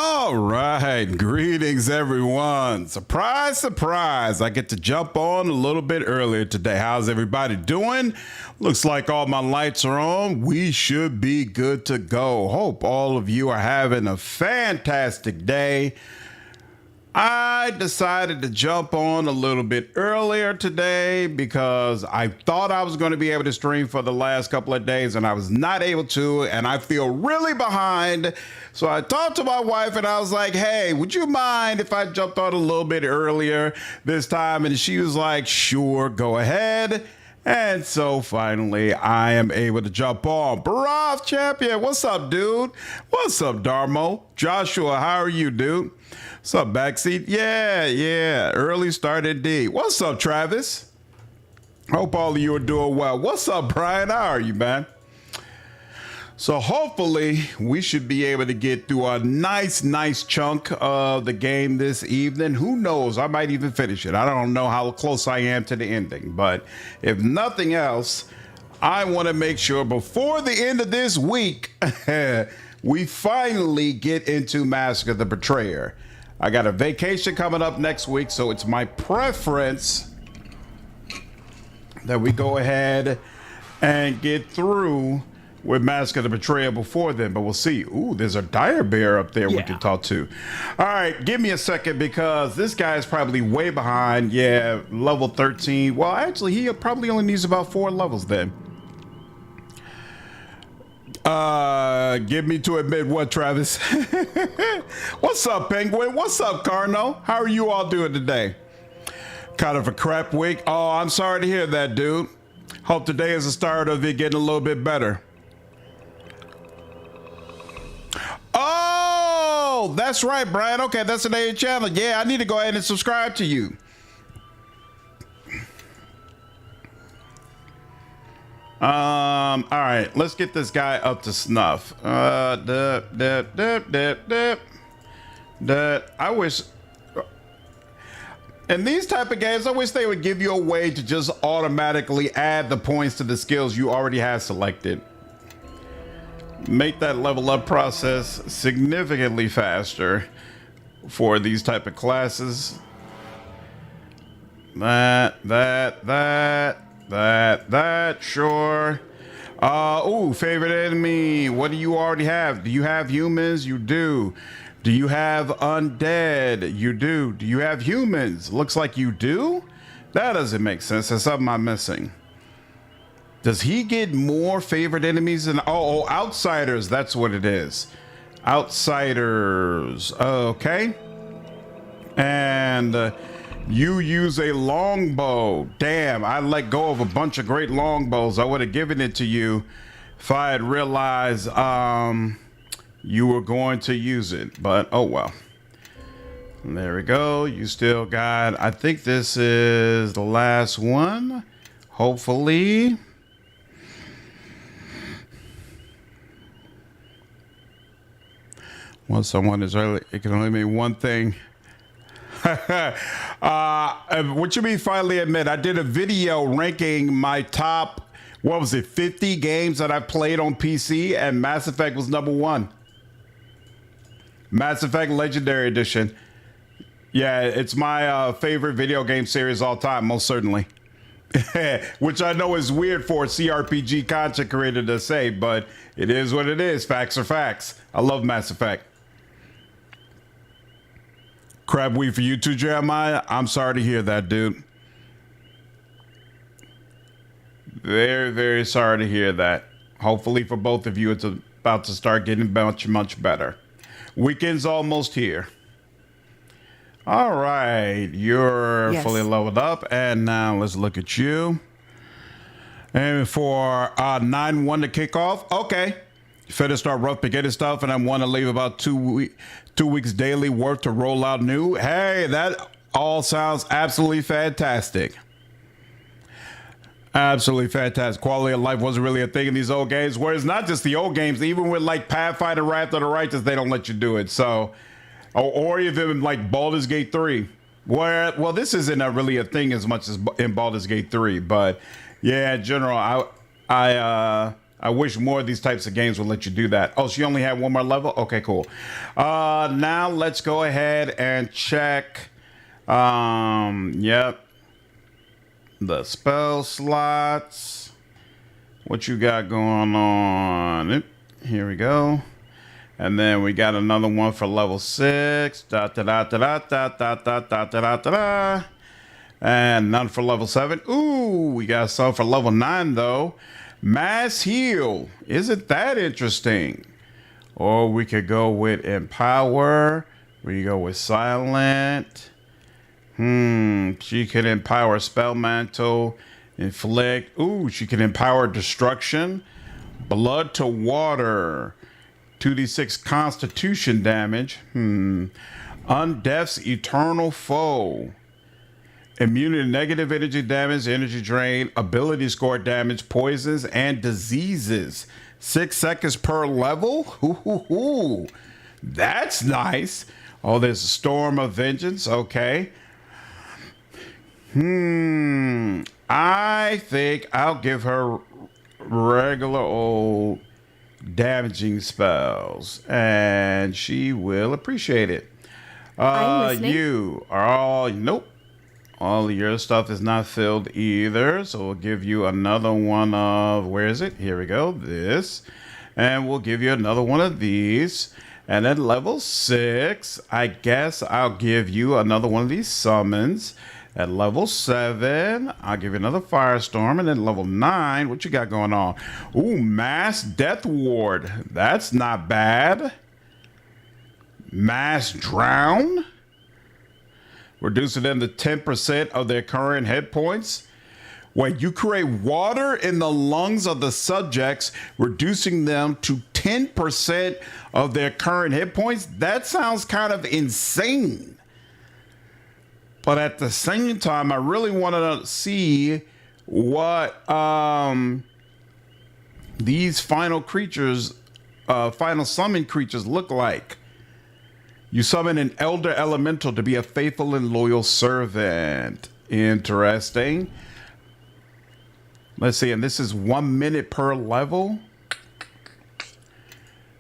All right, greetings everyone. Surprise, surprise. I get to jump on a little bit earlier today. How's everybody doing? Looks like all my lights are on. We should be good to go. Hope all of you are having a fantastic day. I decided to jump on a little bit earlier today because I thought I was going to be able to stream for the last couple of days and I was not able to, and I feel really behind. So I talked to my wife and I was like, hey, would you mind if I jumped on a little bit earlier this time? And she was like, sure, go ahead. And so finally, I am able to jump on. Barav Champion, what's up, dude? What's up, Darmo? Joshua, how are you, dude? What's up, Backseat? Yeah. Early start indeed. What's up, Travis? Hope all of you are doing well. What's up, Brian? How are you, man? So hopefully we should be able to get through a nice chunk of the game this evening. Who knows? I might even finish it. I don't know how close I am to the ending, but if nothing else, I want to make sure before the end of this week, we finally get into Massacre the Betrayer. I got a vacation coming up next week, so it's my preference that we go ahead and get through with Massacre the Betrayer before then, but we'll see. Ooh, there's a dire bear up there we can talk to. All right, give me a second because this guy is probably way behind. Yeah, level 13. Well, actually, he probably only needs about 4 levels then. Give me to admit what, Travis? What's up, Penguin? What's up, Carno? How are you all doing today? Kind of a crap week. Oh, I'm sorry to hear that, dude. Hope today is the start of it getting a little bit better. Oh, that's right, Brian. Okay, that's the name of the channel. Yeah, I need to go ahead and subscribe to you. All right, let's get this guy up to snuff. I wish in these type of games, I wish they would give you a way to just automatically add the points to the skills you already have selected. Make that level up process significantly faster for these type of classes. That, sure. Ooh, favorite enemy. What do you already have? Do you have humans? You do. Do you have undead? You do. Do you have humans? Looks like you do? That doesn't make sense. There's something I'm missing. Does he get more favorite enemies than... Oh, outsiders. That's what it is. Outsiders. Okay. And... you use a longbow. Damn, I let go of a bunch of great longbows. I would have given it to you if I had realized you were going to use it. But oh well. There we go. You still got, I think this is the last one. Hopefully. Well, someone is early. It can only mean one thing. What you mean finally admit? I did a video ranking my top, what was it, 50 games that I played on PC, and Mass Effect was number 1. Mass Effect Legendary Edition. Yeah, it's my favorite video game series all time, most certainly. Which I know is weird for a CRPG content creator to say, but it is what it is. Facts are facts. I love Mass Effect. Crab weed for you too, Jeremiah. I'm sorry to hear that, dude. Very sorry to hear that. Hopefully for both of you, it's about to start getting much better. Weekend's almost here. All right, you're fully leveled up, and now let's look at you. And for 9-1 to kick off, okay. You better start rough beginning stuff, and I want to leave about 2 weeks daily worth to roll out new. Hey, that all sounds absolutely fantastic. Absolutely fantastic. Quality of life wasn't really a thing in these old games. Whereas not just the old games, even with like Pathfinder, Wrath of the Righteous, they don't let you do it. So, or even like Baldur's Gate 3, where, well, this isn't really a thing as much as in Baldur's Gate 3, but yeah, in general, I wish more of these types of games would let you do that. Oh, she only had one more level? Okay, cool. Now let's go ahead and check. Yep. The spell slots. What you got going on? Here we go. And then we got another one for level 6. Da da da da da da da da da da da. And none for level 7. Ooh, we got some for level 9 though. Mass heal. Isn't that interesting? Or we could go with empower. We go with silent. She could empower spell mantle, inflict. Ooh, she can empower destruction. Blood to water. 2d6 constitution damage. Undeath's eternal foe. Immunity to negative energy damage, energy drain, ability score damage, poisons, and diseases. 6 seconds per level? Ooh, that's nice. Oh, there's a storm of vengeance. Okay. I think I'll give her regular old damaging spells, and she will appreciate it. You are all nope. All of your stuff is not filled either, so we'll give you another one of where is it? Here we go. This, and we'll give you another one of these, and at level 6, I guess I'll give you another one of these summons. At level 7, I'll give you another firestorm. And then level 9, what you got going on? Ooh, mass death ward. That's not bad. Mass drown. Reducing them to 10% of their current hit points. When you create water in the lungs of the subjects, reducing them to 10% of their current hit points. That sounds kind of insane. But at the same time, I really want to see what these final creatures, final summon creatures look like. You summon an elder elemental to be a faithful and loyal servant. Interesting. Let's see, and this is 1 minute per level.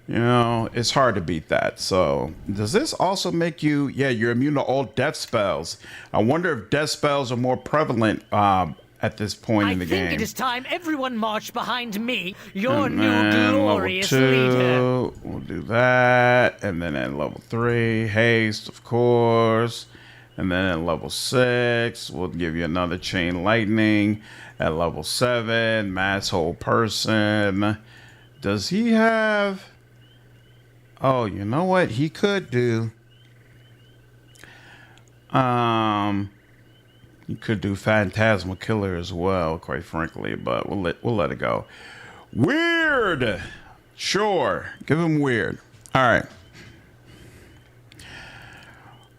You know, it's hard to beat that. So does this also make you, yeah, you're immune to all death spells. I wonder if death spells are more prevalent at this point in the game. I think it is time everyone marched behind me, your new glorious leader. We'll do that. And then at level 3, haste, of course. And then at level 6, we'll give you another chain lightning. At level 7, mass whole person. Does he have... Oh, you know what he could do? He could do Phantasmal Killer as well, quite frankly, but we'll let it go. Weird. Sure. Give him weird. All right.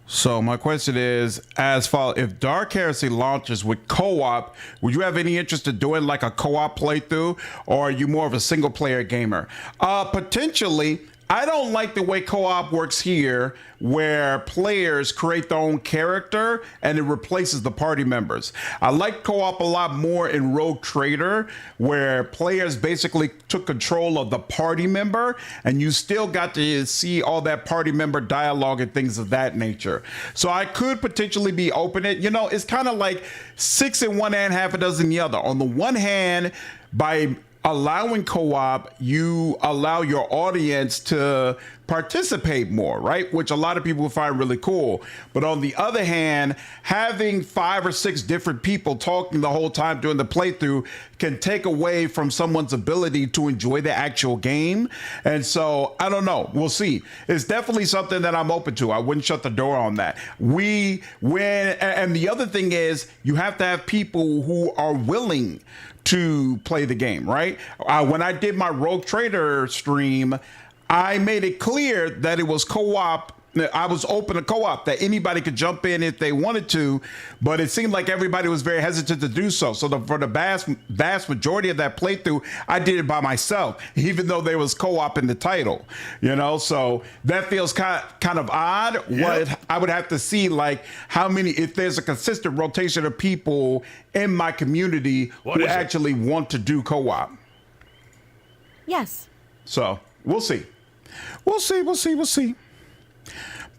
So my question is as follows: if Dark Heresy launches with co-op, would you have any interest in doing like a co-op playthrough, or are you more of a single player gamer? Potentially. I don't like the way co-op works here, where players create their own character and it replaces the party members. I like co-op a lot more in Rogue Trader, where players basically took control of the party member and you still got to see all that party member dialogue and things of that nature. So I could potentially be open it. You know, it's kind of like 6 in one hand, half a dozen the other. On the one hand, by allowing co-op, you allow your audience to participate more, right? Which a lot of people find really cool. But on the other hand, having 5 or 6 different people talking the whole time during the playthrough can take away from someone's ability to enjoy the actual game. And so I don't know. We'll see. It's definitely something that I'm open to. I wouldn't shut the door on that. And the other thing is you have to have people who are willing to play the game, right? When I did my Rogue Trader stream, I made it clear that it was co-op. I was open to co-op, that anybody could jump in if they wanted to, but it seemed like everybody was very hesitant to do so. So for the vast majority of that playthrough, I did it by myself, even though there was co-op in the title, you know? So that feels kind of odd. Yep. What I would have to see, like how many, if there's a consistent rotation of people in my community who actually want to do co-op. Yes. So we'll see. We'll see.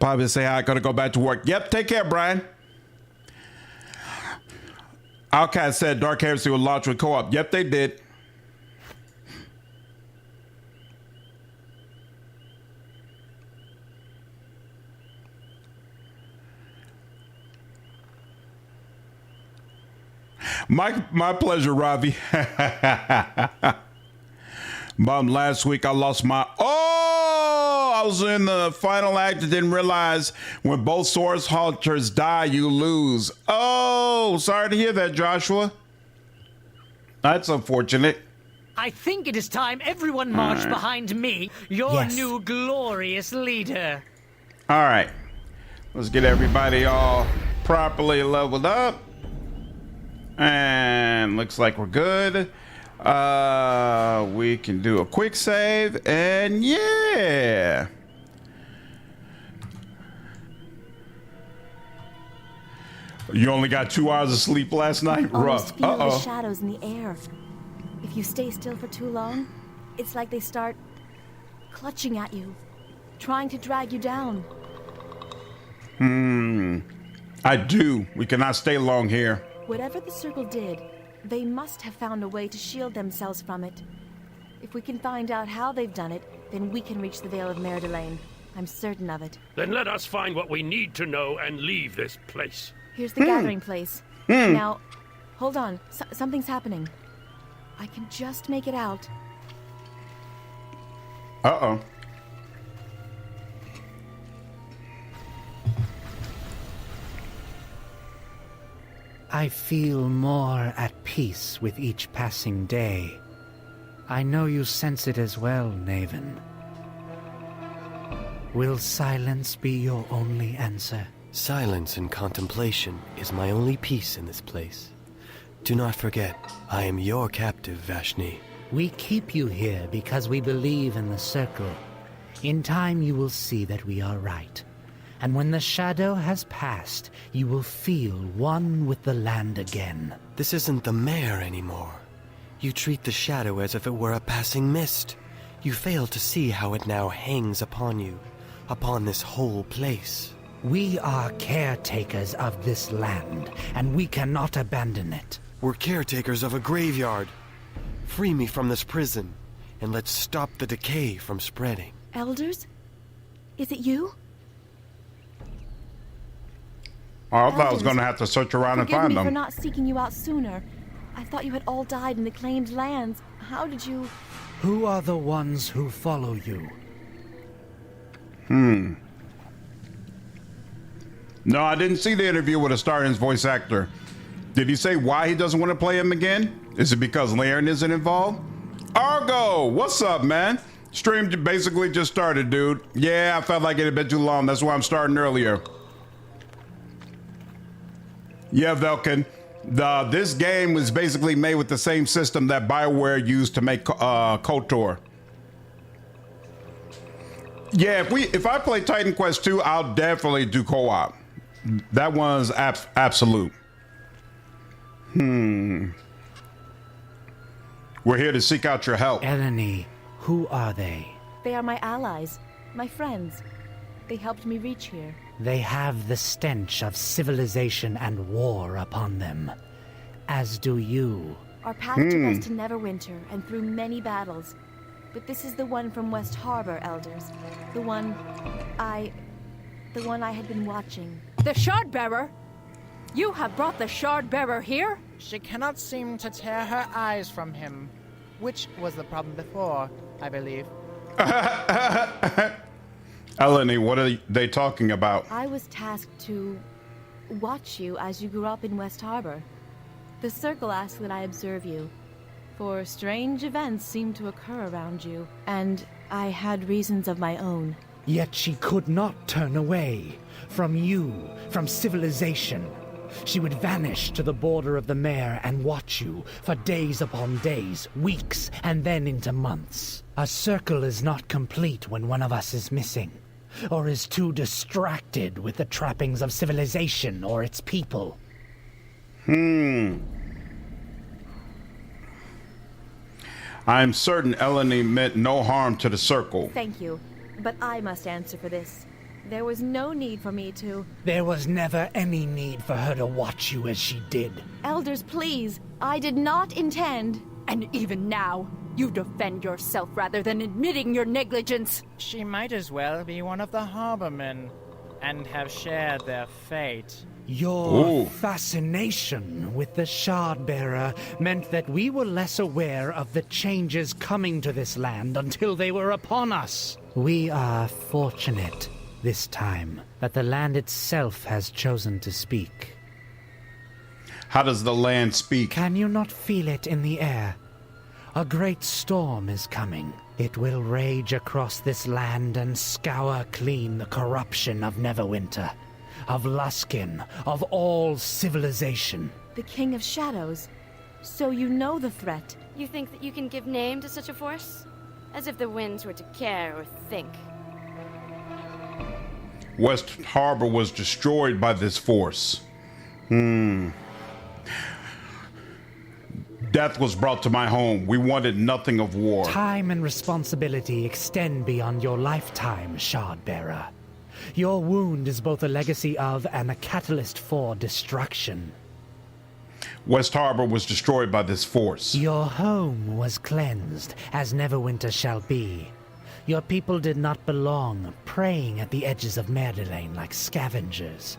Probably say I gotta go back to work. Yep, take care, Brian. Outcast said Dark Heresy will launch with co-op. Yep, they did. My pleasure, Ravi. Mom, last week I lost my... I was in the final act and didn't realize when both source hunters die, you lose. Oh, sorry to hear that, Joshua. That's unfortunate. I think it is time everyone marched behind me, your new glorious leader. All right. Let's get everybody all properly leveled up. And looks like we're good. We can do a quick save, and yeah. You only got 2 hours of sleep last night? Rough. Feel the shadows in the air. If you stay still for too long, it's like they start clutching at you, trying to drag you down. I do. We cannot stay long here. Whatever the circle did, they must have found a way to shield themselves from it. If we can find out how they've done it, then we can reach the Vale of Merdelaine. I'm certain of it. Then let us find what we need to know and leave this place. Here's the gathering place. Now, hold on. Something's happening. I can just make it out. Uh-oh. I feel more at peace with each passing day. I know you sense it as well, Naven. Will silence be your only answer? Silence and contemplation is my only peace in this place. Do not forget, I am your captive, Vashni. We keep you here because we believe in the Circle. In time you will see that we are right. And when the shadow has passed, you will feel one with the land again. This isn't the mare anymore. You treat the shadow as if it were a passing mist. You fail to see how it now hangs upon you, upon this whole place. We are caretakers of this land, and we cannot abandon it. We're caretakers of a graveyard. Free me from this prison, and let's stop the decay from spreading. Elders? Is it you? I thought I was going to have to search around and find Forgive me them. for not seeking you out sooner. I thought you had all died in the claimed lands. How did you... Who are the ones who follow you? No, I didn't see the interview with a Astarion's voice actor. Did he say why he doesn't want to play him again? Is it because Laren isn't involved? Argo, what's up, man? Stream basically just started, dude. Yeah, I felt like it had been too long. That's why I'm starting earlier. Yeah, Velkin. This game was basically made with the same system that BioWare used to make KOTOR. Yeah, if I play Titan Quest 2, I'll definitely do co-op. That one's absolute. We're here to seek out your help. Eleni, who are they? They are my allies, my friends. They helped me reach here. They have the stench of civilization and war upon them, as do you. Our path took us to Neverwinter and through many battles. But this is the one from West Harbor, Elders. The one I had been watching. The Shardbearer? You have brought the Shardbearer here? She cannot seem to tear her eyes from him, which was the problem before, I believe. Eleni, what are they talking about? I was tasked to watch you as you grew up in West Harbor. The Circle asks that I observe you, for strange events seem to occur around you, and I had reasons of my own. Yet she could not turn away from you, from civilization. She would vanish to the border of the mare and watch you for days upon days, weeks, and then into months. A circle is not complete when one of us is missing, or is too distracted with the trappings of civilization or its people. I am certain Eleni meant no harm to the circle. Thank you, but I must answer for this. There was no need for me to... There was never any need for her to watch you as she did. Elders, please. I did not intend... And even now, you defend yourself rather than admitting your negligence. She might as well be one of the harbormen and have shared their fate. Your fascination with the Shardbearer meant that we were less aware of the changes coming to this land until they were upon us. We are fortunate this time that the land itself has chosen to speak. How does the land speak? Can you not feel it in the air? A great storm is coming. It will rage across this land and scour clean the corruption of Neverwinter, of Luskan, of all civilization. The King of Shadows. So you know the threat. You think that you can give name to such a force? As if the winds were to care or think. West Harbor was destroyed by this force. Death was brought to my home. We wanted nothing of war. Time and responsibility extend beyond your lifetime, Shardbearer. Your wound is both a legacy of and a catalyst for destruction. West Harbor was destroyed by this force. Your home was cleansed, as Neverwinter shall be. Your people did not belong, preying at the edges of Merdelane like scavengers.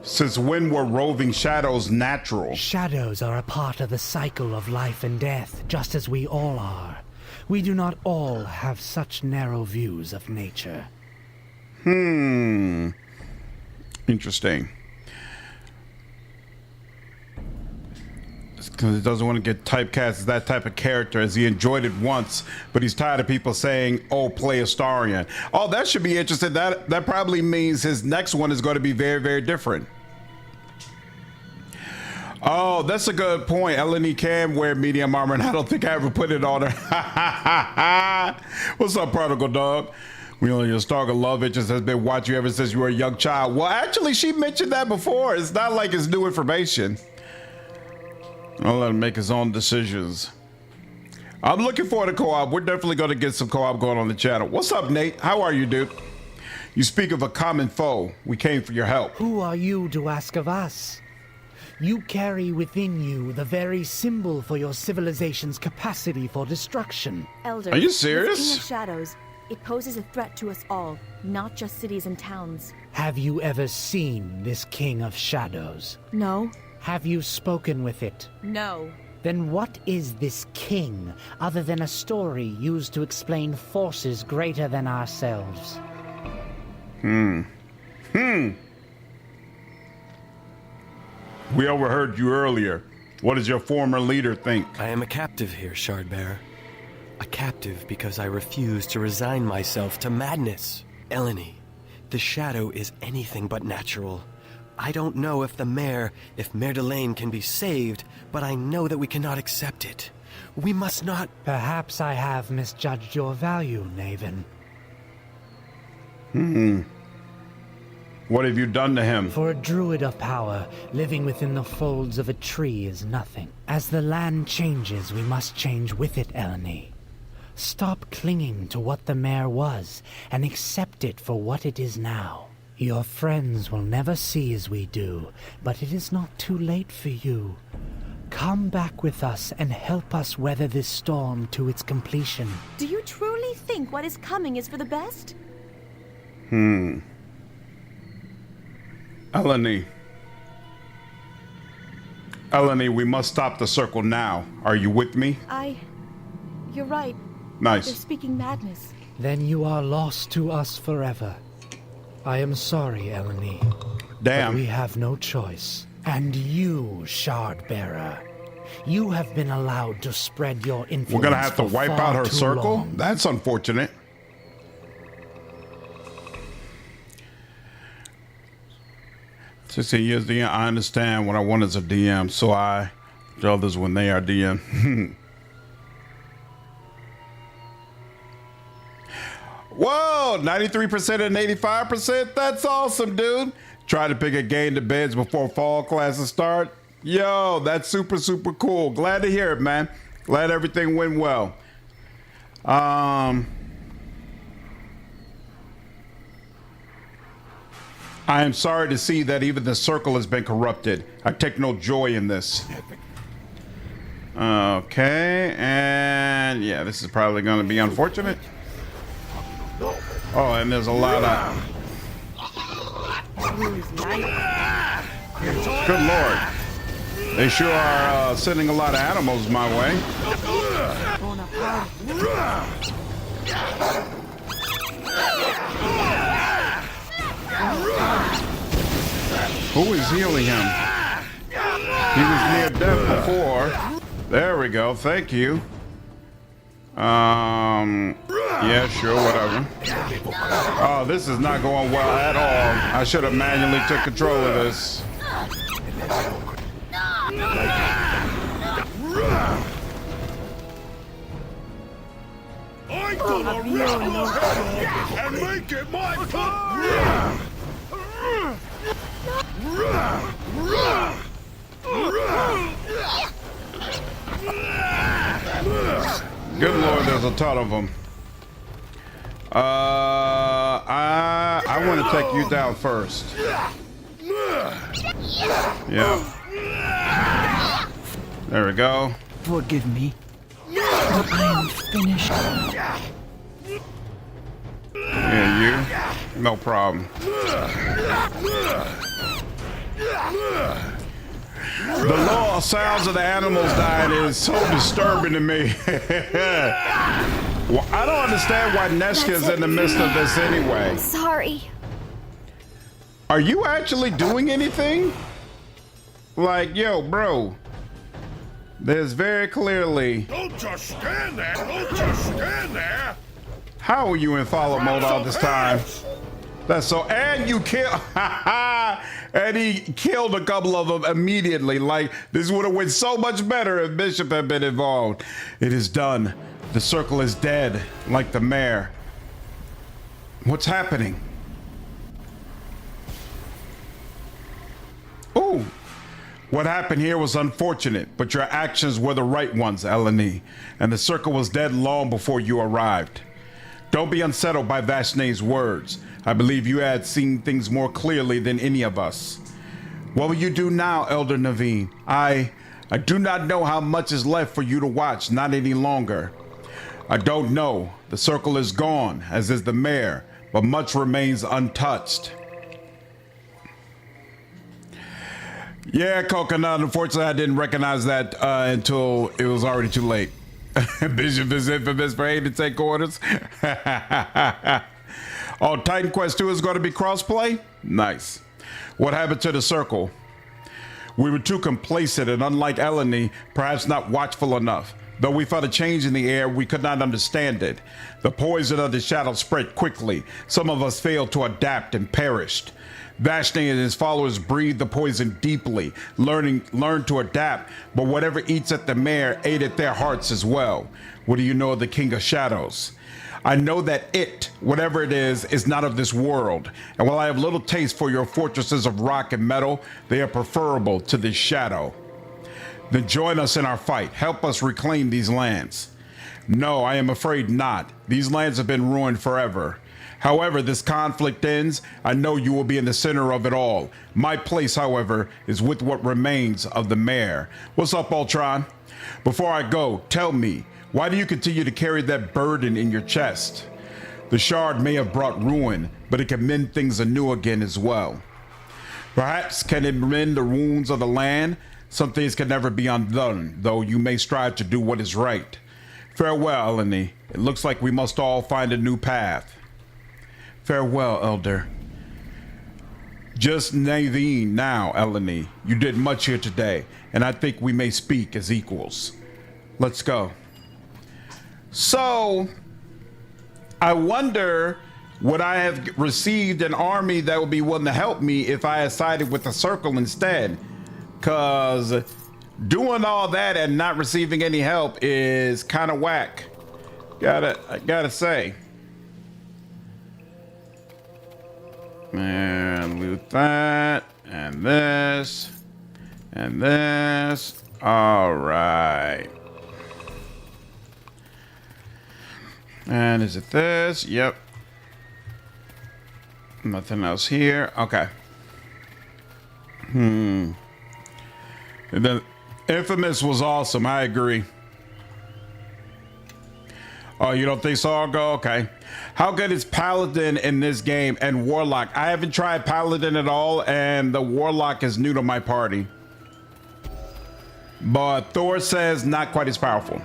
Since when were roving shadows natural? Shadows are a part of the cycle of life and death, just as we all are. We do not all have such narrow views of nature. Interesting. Because he doesn't want to get typecast as that type of character, as he enjoyed it once, but he's tired of people saying, oh, play Astarion. Oh, that should be interesting. That probably means his next one is going to be very, very different. Oh, that's a good point. Eleni can wear medium armor, and I don't think I ever put it on her. What's up, Prodigal Dog? We know your stalker love interest has been watching you ever since you were a young child. Well, actually, she mentioned that before. It's not like it's new information. I'll let him make his own decisions. I'm looking forward to co-op. We're definitely going to get some co-op going on the channel. What's up, Nate? How are you, dude? You speak of a common foe. We came for your help. Who are you to ask of us? You carry within you the very symbol for your civilization's capacity for destruction. Elders, are you this serious? King of Shadows, it poses a threat to us all, not just cities and towns. Have you ever seen this King of Shadows? No. Have you spoken with it? No. Then what is this king, other than a story used to explain forces greater than ourselves? We overheard you earlier. What does your former leader think? I am a captive here, Shardbearer. A captive because I refuse to resign myself to madness. Eleni, the shadow is anything but natural. I don't know if Merdelane can be saved, but I know that we cannot accept it. We must not... Perhaps I have misjudged your value, Naven. What have you done to him? For a druid of power, living within the folds of a tree is nothing. As the land changes, we must change with it, Eleni. Stop clinging to what the mare was, and accept it for what it is now. Your friends will never see as we do, but it is not too late for you. Come back with us and help us weather this storm to its completion. Do you truly think what is coming is for the best? Eleni, we must stop the circle now. Are you with me? You're right. Nice. They're speaking madness. Then you are lost to us forever. I am sorry, Eleni. Damn. But we have no choice. And you, Shardbearer, you have been allowed to spread your influence. We're gonna have to wipe out her circle? Long. That's unfortunate. Just years DM, I understand what I want as a DM, so I tell others when they are DM. Whoa, 93% and 85%? That's awesome, dude. Try to pick a game to beds before fall classes start. Yo, that's super, super cool. Glad to hear it, man. Glad everything went well. I am sorry to see that even the circle has been corrupted. I take no joy in this. Okay, and yeah, this is probably going to be unfortunate. Oh, and there's a lot of... Good Lord. They sure are sending a lot of animals my way. Who is healing him? He was near death before. There we go. Thank you. Yeah, sure, whatever. Oh, this is not going well at all. I should have manually took control of this. I'm gonna rip your head off and make it my Good Lord, there's a ton of them. I want to take you down first. Yeah. There we go. Forgive me, but I am finished. Yeah, you. No problem. The low sounds of the animals dying is so disturbing to me. Well, I don't understand why Neshka's in the midst of this anyway. Sorry. Are you actually doing anything? Like, yo, bro. There's very clearly... Don't just stand there! Don't just stand there! How are you in follow mode all this time? That's so... And you kill... And he killed a couple of them immediately. Like, this would have went so much better if Bishop had been involved. It is done. The circle is dead, like the mayor. What's happening? Ooh. What happened here was unfortunate, but your actions were the right ones, Eleni. And the circle was dead long before you arrived. Don't be unsettled by Vashne's words. I believe you had seen things more clearly than any of us. What will you do now, Elder Naveen? I do not know how much is left for you to watch, not any longer. I don't know. The circle is gone, as is the mayor, but much remains untouched. Yeah, Coconut, unfortunately I didn't recognize that until it was already too late. Bishop is infamous for hating to take orders. Oh, Titan Quest 2 is going to be crossplay? Nice. What happened to the circle? We were too complacent and, unlike Eleni, perhaps not watchful enough. Though we felt a change in the air, we could not understand it. The poison of the shadow spread quickly. Some of us failed to adapt and perished. Vashne and his followers breathed the poison deeply, learned to adapt, but whatever eats at the mare ate at their hearts as well. What do you know of the King of Shadows? I know that it, whatever it is not of this world. And while I have little taste for your fortresses of rock and metal, they are preferable to this shadow. Then join us in our fight. Help us reclaim these lands. No, I am afraid not. These lands have been ruined forever. However this conflict ends, I know you will be in the center of it all. My place, however, is with what remains of the mayor. What's up, Ultron? Before I go, tell me, why do you continue to carry that burden in your chest? The shard may have brought ruin, but it can mend things anew again as well. Perhaps can it mend the wounds of the land? Some things can never be undone, though you may strive to do what is right. Farewell, Eleni. It looks like we must all find a new path. Farewell, Elder. Just Naveen now, Eleni. You did much here today, and I think we may speak as equals. Let's go. So, I wonder, would I have received an army that would be willing to help me if I had sided with the circle instead? Because doing all that and not receiving any help is kind of whack. I gotta say. And loot that, and this, and this. All right. And is it this? Yep. Nothing else here. Okay. And then Infamous was awesome. I agree. Oh, you don't think so? I'll go. Okay. How good is Paladin in this game and Warlock? I haven't tried Paladin at all, and the Warlock is new to my party. But Thor says not quite as powerful.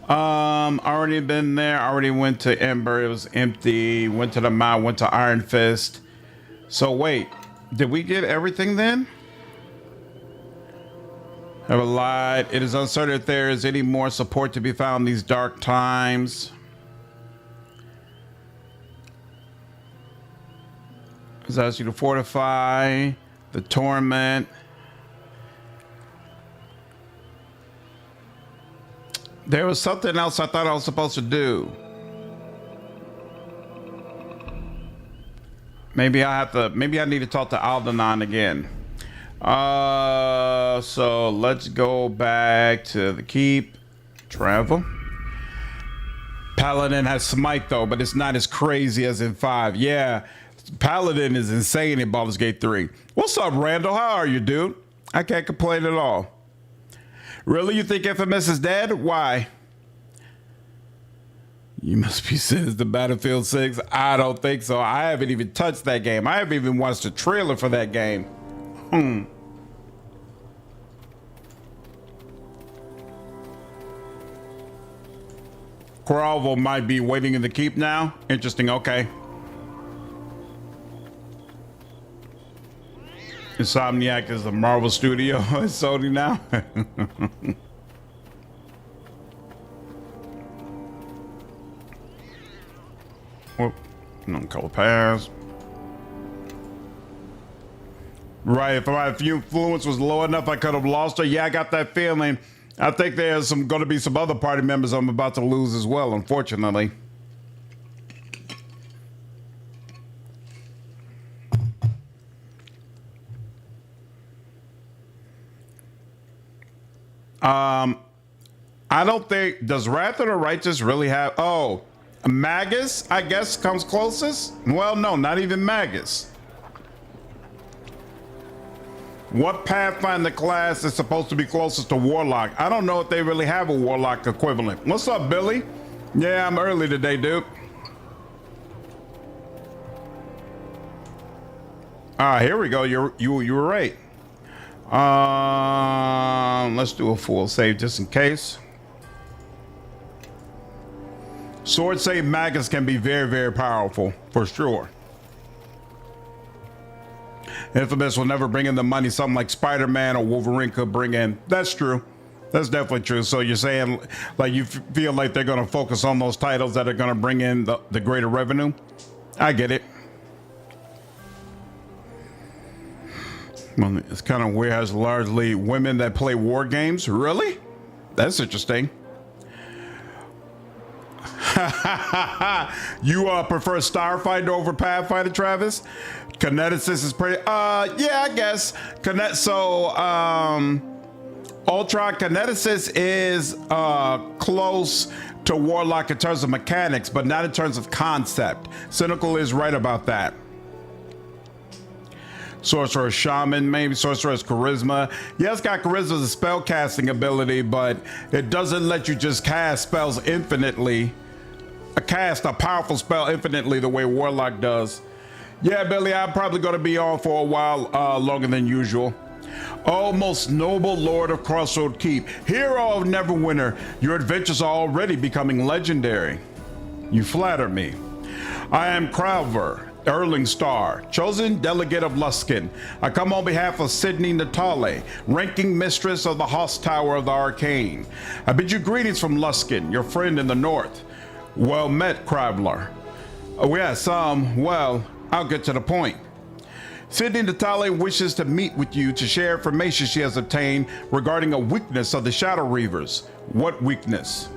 Already been there. Already went to Ember. It was empty. Went to the Mount. Went to Iron Fist. So wait, did we get everything then? Have a lied. It is uncertain if there is any more support to be found in these dark times. It asks you to fortify the torment. There was something else I thought I was supposed to do. Maybe I need to talk to Aldenon again. So let's go back to the keep. Travel. Paladin has smite though, but it's not as crazy as in 5. Yeah, Paladin is insane in Baldur's Gate 3. What's up, Randall? How are you, dude? I can't complain at all. Really? You think Infamous is dead? Why? You must be serious. The Battlefield 6? I don't think so. I haven't even touched that game. I haven't even watched the trailer for that game. Coralvo might be waiting in the keep now. Interesting. Okay. Insomniac is a Marvel studio. It's Sony now. Whoop. Non-color pass. Right. If my influence was low enough, I could have lost her. Yeah, I got that feeling. I think there's going to be some other party members I'm about to lose as well, unfortunately. I don't think, does Wrath of the Righteous really have, oh, Magus, I guess, comes closest? Well, no, not even Magus. What Pathfinder class is supposed to be closest to Warlock? I don't know if they really have a Warlock equivalent. What's up, Billy? Yeah, I'm early today, dude. Here we go. You were right. Let's do a full save just in case. Sword save Magus can be very, very powerful for sure. Infamous will never bring in the money something like Spider-Man or Wolverine could bring in. That's true. That's definitely true. So you're saying like you feel like they're going to focus on those titles that are going to bring in the greater revenue? I get it. Well, it's kind of weird. Has largely women that play war games. Really? That's interesting. You prefer Starfighter over Pathfinder, Travis? Kineticist is pretty. Yeah, I guess. Ultron Kineticist is close to Warlock in terms of mechanics, but not in terms of concept. Cynical is right about that. Sorcerer Shaman, maybe Sorcerer has Charisma. Yeah, it's got Charisma as a spell casting ability, but it doesn't let you just cast spells infinitely. Cast a powerful spell infinitely the way Warlock does. Yeah, Billy, I'm probably going to be on for a while longer than usual. Oh, most noble Lord of Crossroad Keep, hero of Neverwinter, your adventures are already becoming legendary. You flatter me. I am Crowver, Erling Star, chosen delegate of Luskan. I come on behalf of Sydney Natale, ranking mistress of the Host Tower of the Arcane. I bid you greetings from Luskan, your friend in the north. Well met, Crowler. Oh yes, well, I'll get to the point. Sydney Natale wishes to meet with you to share information she has obtained regarding a weakness of the Shadow Reavers. What weakness?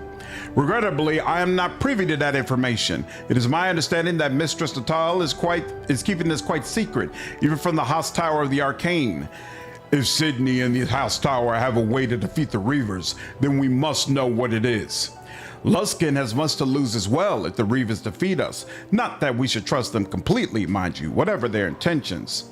Regrettably, I am not privy to that information. It is my understanding that Mistress Natale is keeping this quite secret, even from the House Tower of the Arcane. If Sydney and the House Tower have a way to defeat the Reavers, then we must know what it is. Luskan has much to lose as well if the Reavers defeat us. Not that we should trust them completely, mind you, whatever their intentions.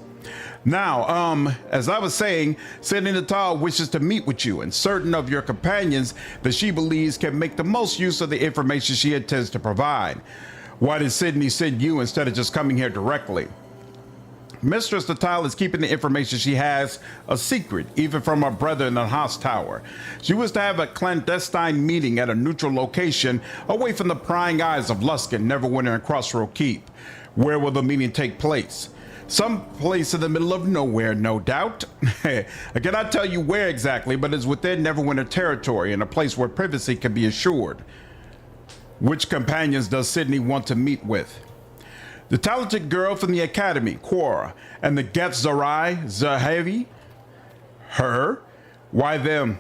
Now, as I was saying, Sydney Natal wishes to meet with you and certain of your companions that she believes can make the most use of the information she intends to provide. Why did Sydney send you instead of just coming here directly? Mistress Natal is keeping the information she has a secret, even from her brother in the Haas Tower. She was to have a clandestine meeting at a neutral location away from the prying eyes of Luskan, Neverwinter, and Crossroad Keep. Where will the meeting take place? Some place in the middle of nowhere, no doubt. I cannot tell you where exactly, but it's within Neverwinter territory and a place where privacy can be assured. Which companions does Sydney want to meet with? The talented girl from the academy, Quora, and the Geth Zarai, Zahavi? Her? Why them?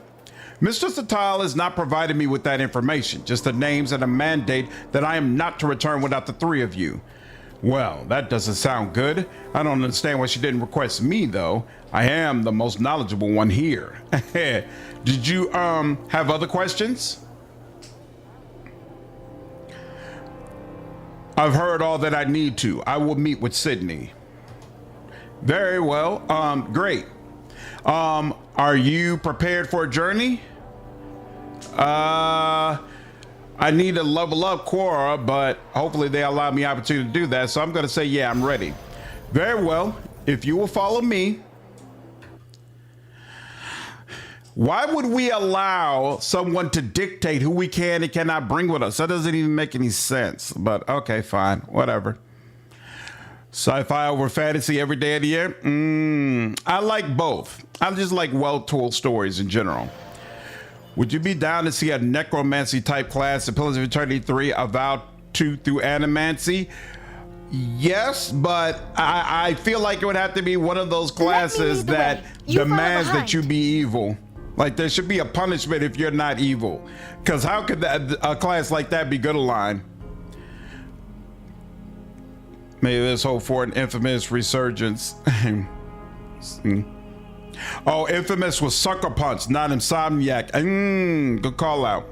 Mistress Natal has not provided me with that information, just the names and a mandate that I am not to return without the three of you. Well, that doesn't sound good. I don't understand why she didn't request me, though. I am the most knowledgeable one here. Did you, have other questions? I've heard all that I need to. I will meet with Sydney. Very well. Great. Are you prepared for a journey? I need to level up Quora, but hopefully they allow me opportunity to do that. So I'm going to say, yeah, I'm ready. Very well. If you will follow me. Why would we allow someone to dictate who we can and cannot bring with us? That doesn't even make any sense. But okay, fine, whatever. Sci-fi over fantasy every day of the year? I like both. I just like well-told stories in general. Would you be down to see a necromancy type class in Pillars of Eternity 3 avowed to through animancy? Yes, but I feel like it would have to be one of those classes that demands that you be evil. Like there should be a punishment if you're not evil. Because how could a class like that be good aligned? Maybe let's hope for an infamous resurgence. Oh, infamous was Sucker Punch, not Insomniac. Good call out.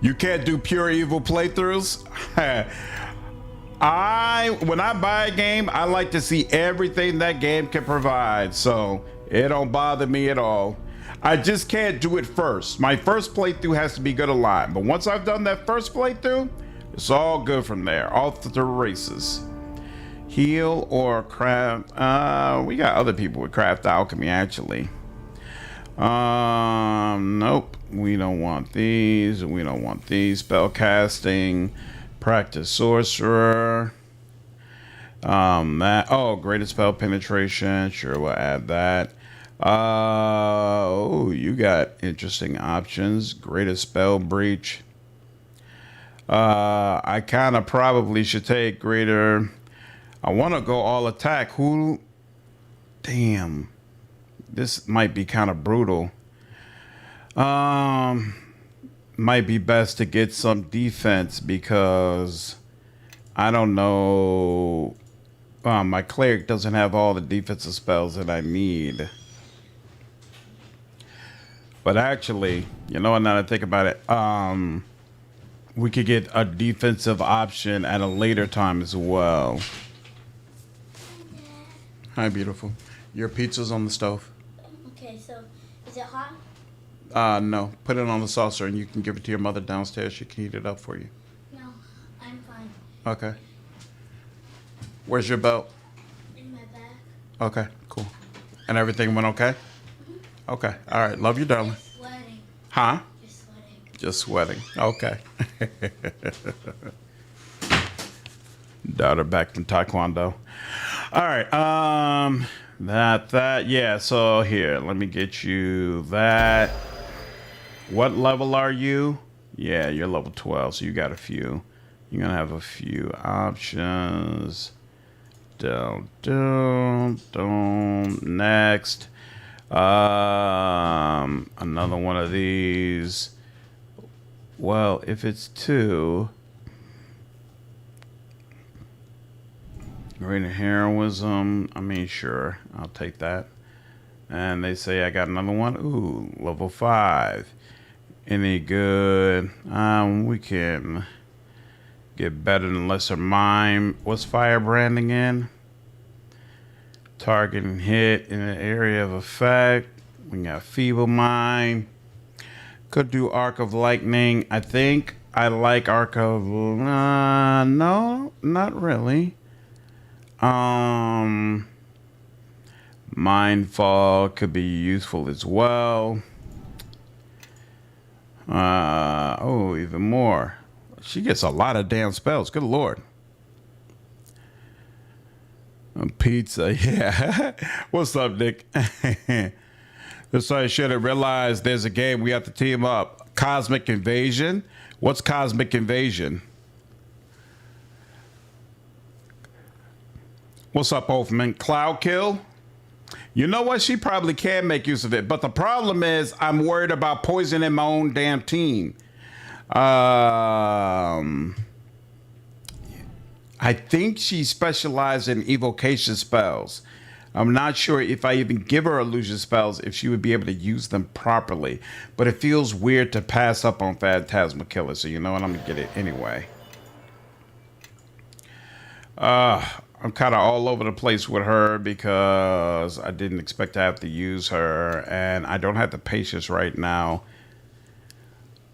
You can't do pure evil playthroughs. When I buy a game, I like to see everything that game can provide. So it don't bother me at all. I just can't do it first. My first playthrough has to be good aligned. But once I've done that first playthrough, it's all good from there. Off to the races. Heal or craft? We got other people with craft alchemy actually. Nope. We don't want these. We don't want these. Spell casting. Practice sorcerer. Greatest spell penetration. Sure, we'll add that. You got interesting options. Greatest spell breach. I kind of probably should take greater. I want to go all attack. Damn. This might be kind of brutal. Might be best to get some defense because I don't know. My cleric doesn't have all the defensive spells that I need. But actually, you know what, now that I think about it, we could get a defensive option at a later time as well. Hi, beautiful. Your pizza's on the stove. Okay, so is it hot? No. Put it on the saucer and you can give it to your mother downstairs. She can heat it up for you. No, I'm fine. Okay. Where's your belt? In my bag. Okay, cool. And everything went okay? Mm-hmm. Okay. All right. Love you, darling. Just sweating. Huh? Just sweating. Just sweating. Okay. Daughter back from Taekwondo. All right. Yeah. So here, let me get you that. What level are you? Yeah, you're level 12, so you got a few. You're gonna have a few options. Next. Another one of these. Well, if it's 2. Greater heroism. I mean, sure. I'll take that. And they say I got another one. Ooh, level 5. any good. We can get better than lesser mind. What's firebranding in? Target and hit in an area of effect. We got feeble mind. Could do arc of lightning. I think I like arc of no, not really. Mindfall could be useful as well. Oh, even more. She gets a lot of damn spells. Good lord. Pizza, yeah. What's up, Nick? Just so I should have realized there's a game we have to team up. Cosmic Invasion. What's Cosmic Invasion? What's up, Wolfman? Cloud Kill? You know what? She probably can make use of it. But the problem is I'm worried about poisoning my own damn team. I think she specializes in evocation spells. I'm not sure if I even give her illusion spells, if she would be able to use them properly. But it feels weird to pass up on Phantasma Killer, so you know what? I'm going to get it anyway. I'm kind of all over the place with her because I didn't expect to have to use her. And I don't have the patience right now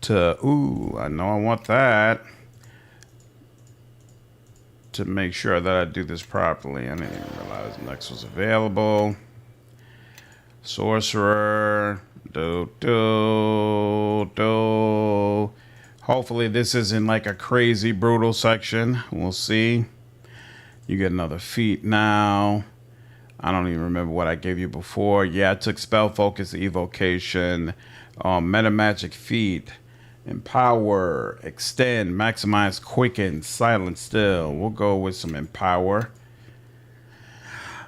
to... Ooh, I know I want that. To make sure that I do this properly. I didn't even realize Next was available. Sorcerer. Hopefully this isn't like a crazy brutal section. We'll see. You get another feat now. I don't even remember what I gave you before. Yeah, I took Spell Focus, Evocation, Meta Magic Feat. Empower, Extend, Maximize, Quicken, Silent Still. We'll go with some Empower.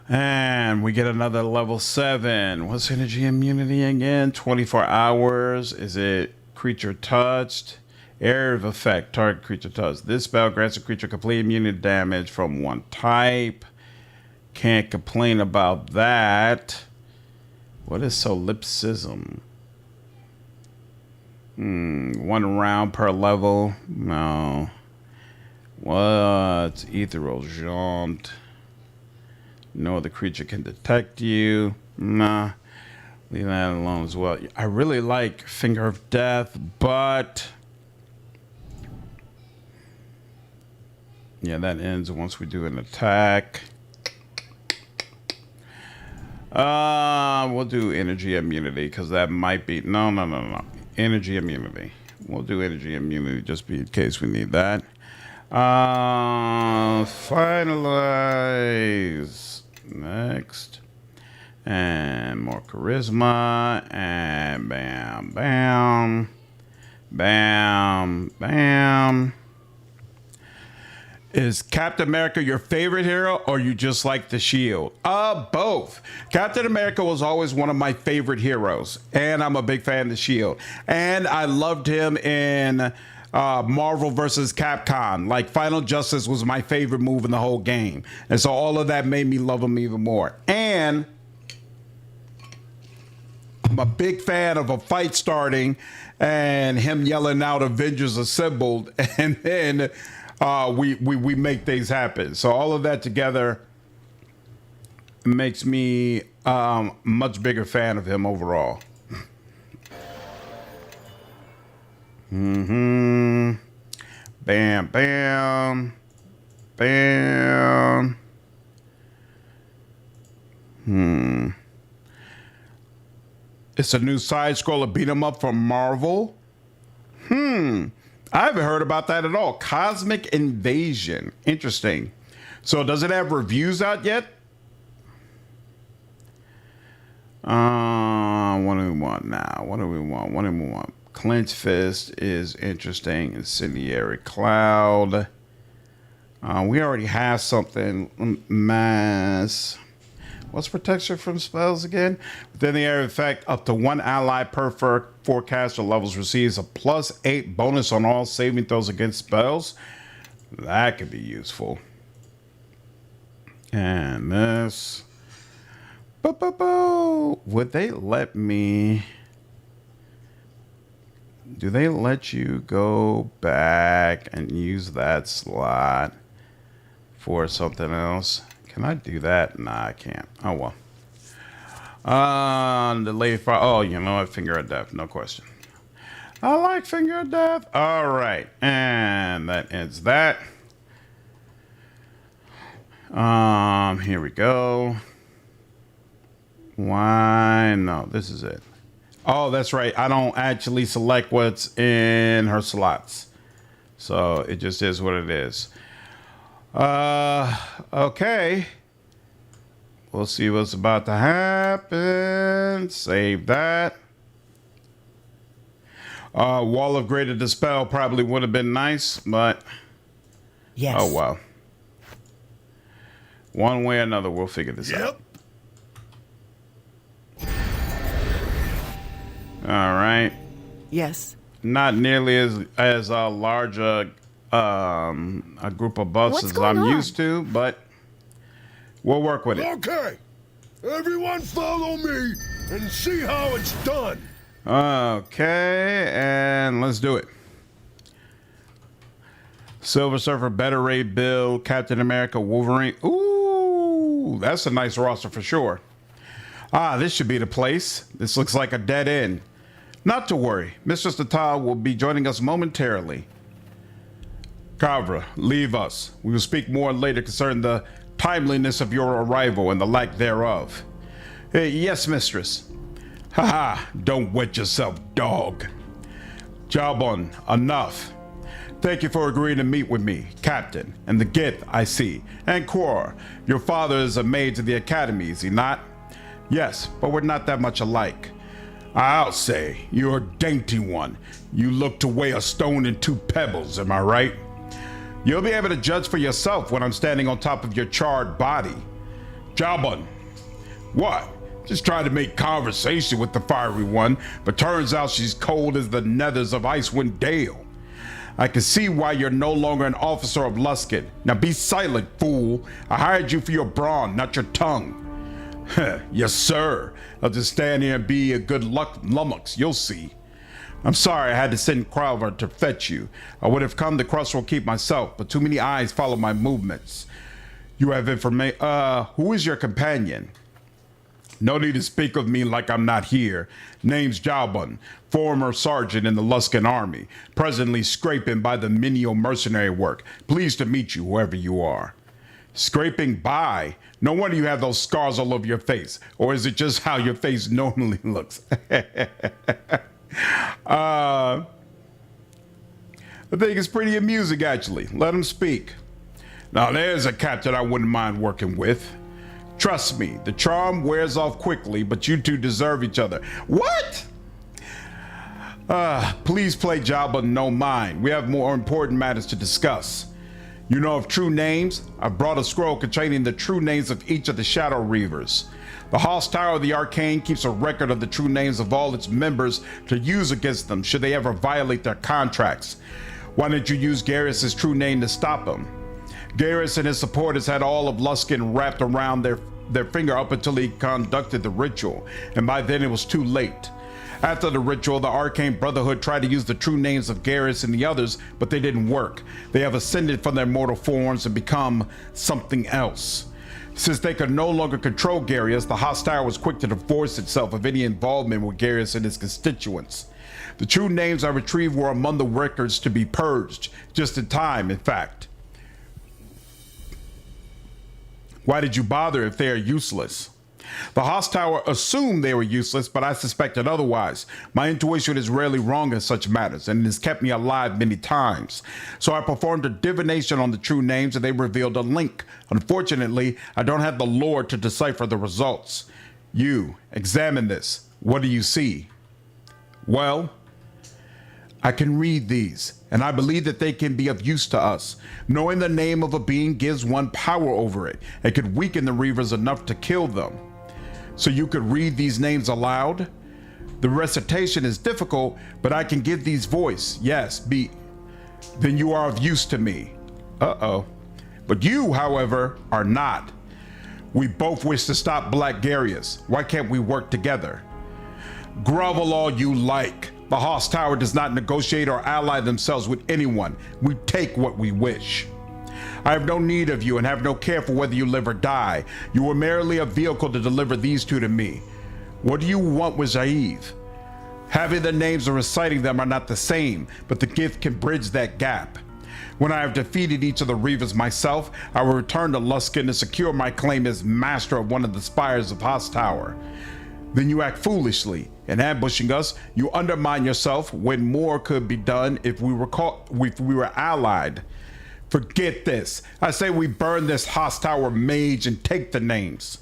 And we get another level 7. What's Energy Immunity again? 24 hours. Is it Creature Touched? Area of Effect, target creature touched. This spell grants a creature complete immunity damage from one type. Can't complain about that. What is Solipsism? 1 round per level. No. What's Ethereal Jaunt? No other creature can detect you. Nah. Leave that alone as well. I really like Finger of Death, but... yeah, that ends once we do an attack. We'll do Energy Immunity, because that might be... No. Energy Immunity. We'll do Energy Immunity just in case we need that. Finalize. Next. And more Charisma. And bam, bam. Bam, bam. Is Captain America your favorite hero, or you just like the Shield? Both. Captain America was always one of my favorite heroes, and I'm a big fan of the Shield. And I loved him in Marvel vs. Capcom. Like, Final Justice was my favorite move in the whole game. And so all of that made me love him even more. And I'm a big fan of a fight starting and him yelling out "Avengers Assembled," and then we make things happen. So all of that together makes me much bigger fan of him overall. Bam, bam, bam. It's a new side scroller beat 'em up from Marvel. I haven't heard about that at all. Cosmic Invasion. Interesting. So does it have reviews out yet? What do we want now? What do we want? Clenched Fist is interesting. Incendiary Cloud. We already have something. Mass. What's protection from spells again? Within the area of effect, up to one ally per forecaster levels receives a +8 bonus on all saving throws against spells. That could be useful. And this. Would they let me do they let you go back and use that slot for something else? Can I do that? Nah, I can't. Oh, well. Delay fire. Oh, you know what? Finger of death. No question. I like finger of death. All right. And that ends that. Here we go. Why? No, this is it. Oh, that's right. I don't actually select what's in her slots. So it just is what it is. Okay. We'll see what's about to happen. Save that. Wall of Greater Dispel probably would have been nice, but... Yes. Oh, well. One way or another, we'll figure this out. All right. Yes. Not nearly as large a group of buffs as I'm used to, but we'll work with it. Okay. Everyone follow me and see how it's done. Okay, and let's do it. Silver Surfer, Better Ray Bill, Captain America, Wolverine. Ooh, that's a nice roster for sure. This should be the place. This looks like a dead end. Not to worry. Mistress Natal will be joining us momentarily. Kavra, leave us. We will speak more later concerning the timeliness of your arrival and the lack thereof. Yes, mistress. Haha, don't wet yourself, dog. Jabon, enough. Thank you for agreeing to meet with me, Captain, and the Gith I see. And Quor, your father is a maid to the Academy, is he not? Yes, but we're not that much alike. I'll say, you're a dainty one. You look to weigh a stone and 2 pebbles, am I right? You'll be able to judge for yourself when I'm standing on top of your charred body. Jabon. What? Just trying to make conversation with the fiery one, but turns out she's cold as the nethers of Icewind Dale. I can see why you're no longer an officer of Luskan. Now be silent, fool. I hired you for your brawn, not your tongue. Yes, sir. I'll just stand here and be a good lummox, you'll see. I'm sorry I had to send Crowver to fetch you. I would have come to Crossroad Keep myself, but too many eyes follow my movements. You have information. Who is your companion? No need to speak of me like I'm not here. Name's Jabon, former sergeant in the Luskan army, presently scraping by the menial mercenary work. Pleased to meet you, whoever you are. Scraping by? No wonder you have those scars all over your face. Or is it just how your face normally looks? I think it's pretty amusing, actually. Let him speak. Now, there's a captain I wouldn't mind working with. Trust me, the charm wears off quickly, but you two deserve each other. What? Please play Jabba no mind. We have more important matters to discuss. You know of true names? I brought a scroll containing the true names of each of the Shadow Reavers. The Host Tower of the Arcane keeps a record of the true names of all its members to use against them should they ever violate their contracts. Why didn't you use Garrus's true name to stop them? Garrus and his supporters had all of Luskan wrapped around their finger up until he conducted the ritual, and by then it was too late. After the ritual, the Arcane Brotherhood tried to use the true names of Garrus and the others, but they didn't work. They have ascended from their mortal forms and become something else. Since they could no longer control Garrus, the Hostile was quick to divorce itself of any involvement with Garrus and his constituents. The true names I retrieved were among the records to be purged, just in time, in fact. Why did you bother if they are useless? The Hostile assumed they were useless, but I suspected otherwise. My intuition is rarely wrong in such matters, and it has kept me alive many times. So I performed a divination on the true names, and they revealed a link. Unfortunately, I don't have the lore to decipher the results. You, examine this. What do you see? Well, I can read these, and I believe that they can be of use to us. Knowing the name of a being gives one power over it, and could weaken the Reavers enough to kill them. So you could read these names aloud? The recitation is difficult, but I can give these voice. Yes, then you are of use to me. Uh-oh. But you, however, are not. We both wish to stop Black Garrus. Why can't we work together? Grovel all you like. The Hoss Tower does not negotiate or ally themselves with anyone. We take what we wish. I have no need of you and have no care for whether you live or die. You were merely a vehicle to deliver these two to me. What do you want with Zaev? Having the names or reciting them are not the same, but the gift can bridge that gap. When I have defeated each of the Reavers myself, I will return to Luskan to secure my claim as master of one of the spires of Hoss Tower. Then you act foolishly. In ambushing us, you undermine yourself when more could be done if we were allied. Forget this. I say we burn this Hoss Tower mage and take the names.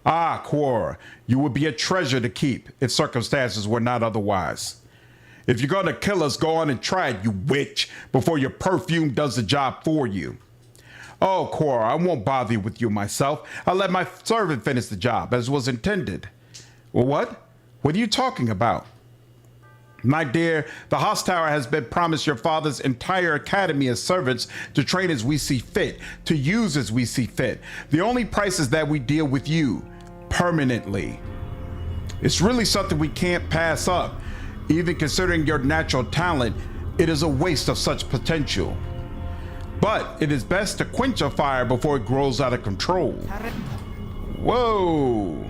Ah, Quora, you would be a treasure to keep if circumstances were not otherwise. If you're gonna kill us, go on and try it, you witch, before your perfume does the job for you. Oh, Quora, I won't bother you with you myself. I'll let my servant finish the job as was intended. Well, what? What are you talking about? My dear, the Hoss Tower has been promised your father's entire academy as servants to train as we see fit, to use as we see fit. The only price is that we deal with you permanently. It's really something we can't pass up. Even considering your natural talent, it is a waste of such potential. But it is best to quench a fire before it grows out of control. Whoa.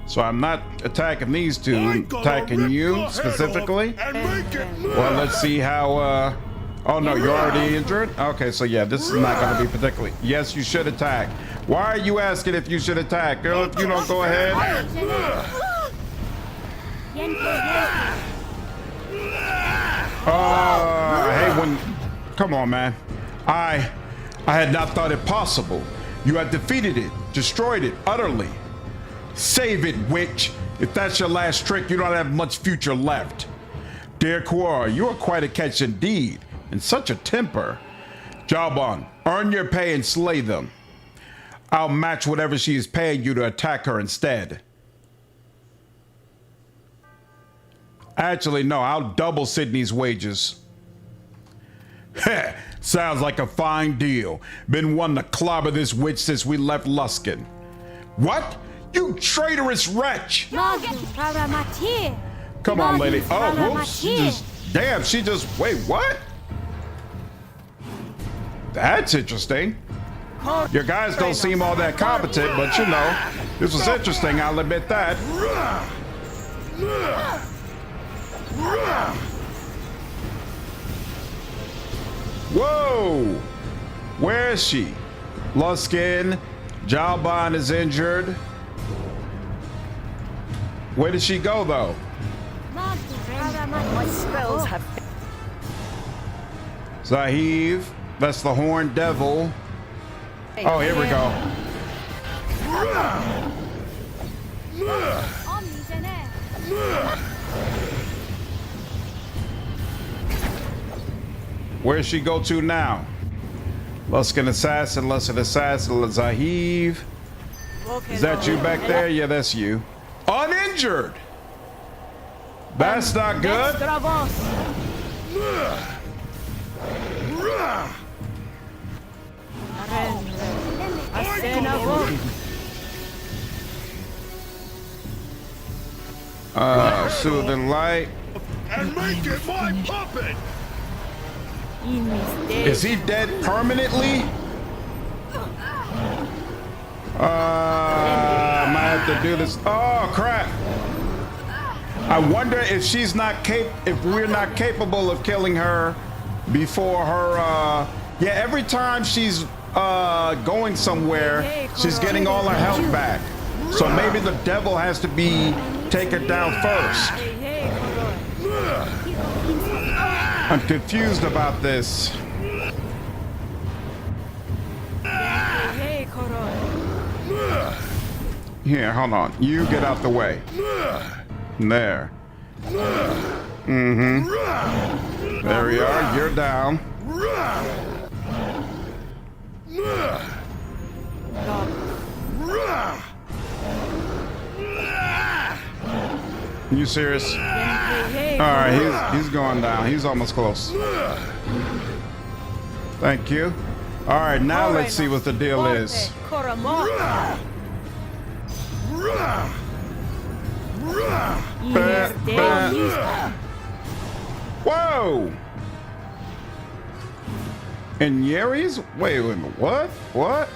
So I'm not attacking these two, I'm attacking you specifically. Well, let's see how, oh no, you're already injured? Okay, so yeah, this is not gonna be particularly, yes, you should attack. Why are you asking if you should attack? Girl, if you don't go ahead. I hate when, come on, man. I had not thought it possible. You have defeated it, destroyed it utterly. Save it, witch. If that's your last trick, you don't have much future left. Dear Quora, you are quite a catch indeed, and such a temper. Job on, earn your pay and slay them. I'll match whatever she is paying you to attack her instead. Actually, no, I'll double Sydney's wages. Heh, sounds like a fine deal. Been wanting to clobber this witch since we left Luskan. What? You traitorous wretch! Come on, lady. Oh, whoops. Damn, she just, wait, what? That's interesting. Your guys don't seem all that competent, but you know, this was interesting, I'll admit that. Whoa! Where is she? Luskan, Jalban is injured. Where did she go, though? My spells have... Zaev, that's the Horned Devil. Oh, here we go. Where's she go to now? Luskan assassin, Zaev. Is that you back there? Yeah, that's you. Uninjured. That's not good. Soothing light. And make it my puppet. Is he dead permanently? I might have to do this. Oh crap! I wonder if she's not if we're not capable of killing her before her. Yeah, every time she's going somewhere, she's getting all her health back. So maybe the devil has to be taken down first. I'm confused about this. Here, hold on. You get out the way. There. Mm-hmm. There we are. You're down. You serious? Alright, he's going down. He's almost close. Thank you. Alright, now let's see what the deal is. Whoa! And Yeri's? Wait a minute. What? What?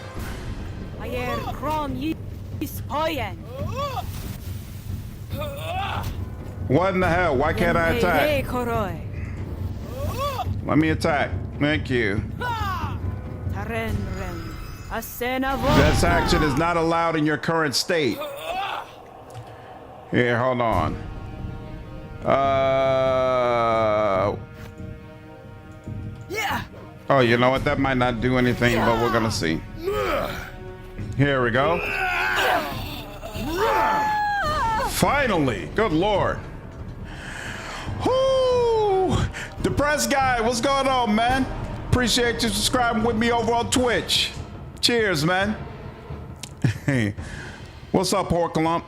What in the hell? Why can't I attack? Let me attack. Thank you. This action is not allowed in your current state. Here, hold on. Oh, you know what? That might not do anything, but we're gonna see. Here we go. Finally! Good lord. Whoo! Depressed guy, what's going on, man? Appreciate you subscribing with me over on Twitch. Cheers, man. Hey, what's up, Porkalump?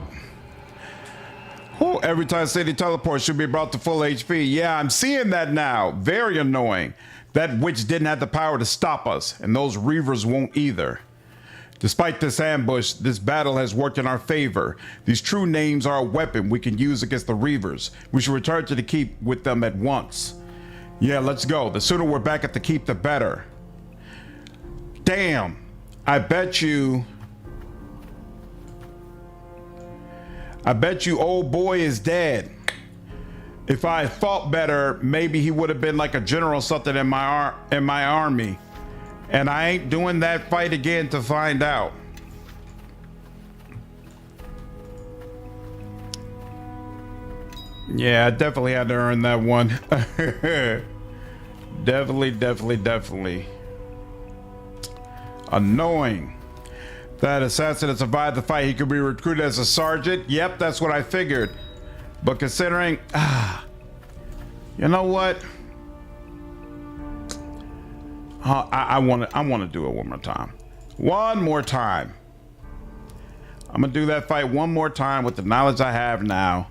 Oh, every time City Teleport should be brought to full HP. Yeah, I'm seeing that now. Very annoying. That witch didn't have the power to stop us, and those Reavers won't either. Despite this ambush, this battle has worked in our favor. These true names are a weapon we can use against the Reavers. We should return to the keep with them at once. Yeah, let's go. The sooner we're back at the keep, the better. Damn. I bet you old boy is dead. If I had fought better, maybe he would have been like a general something in my army. And I ain't doing that fight again to find out. Yeah, I definitely had to earn that one. Definitely. Annoying. That assassin that survived the fight, he could be recruited as a sergeant. Yep, that's what I figured. But considering, you know what? I want to do it one more time. One more time. I'm gonna do that fight one more time with the knowledge I have now.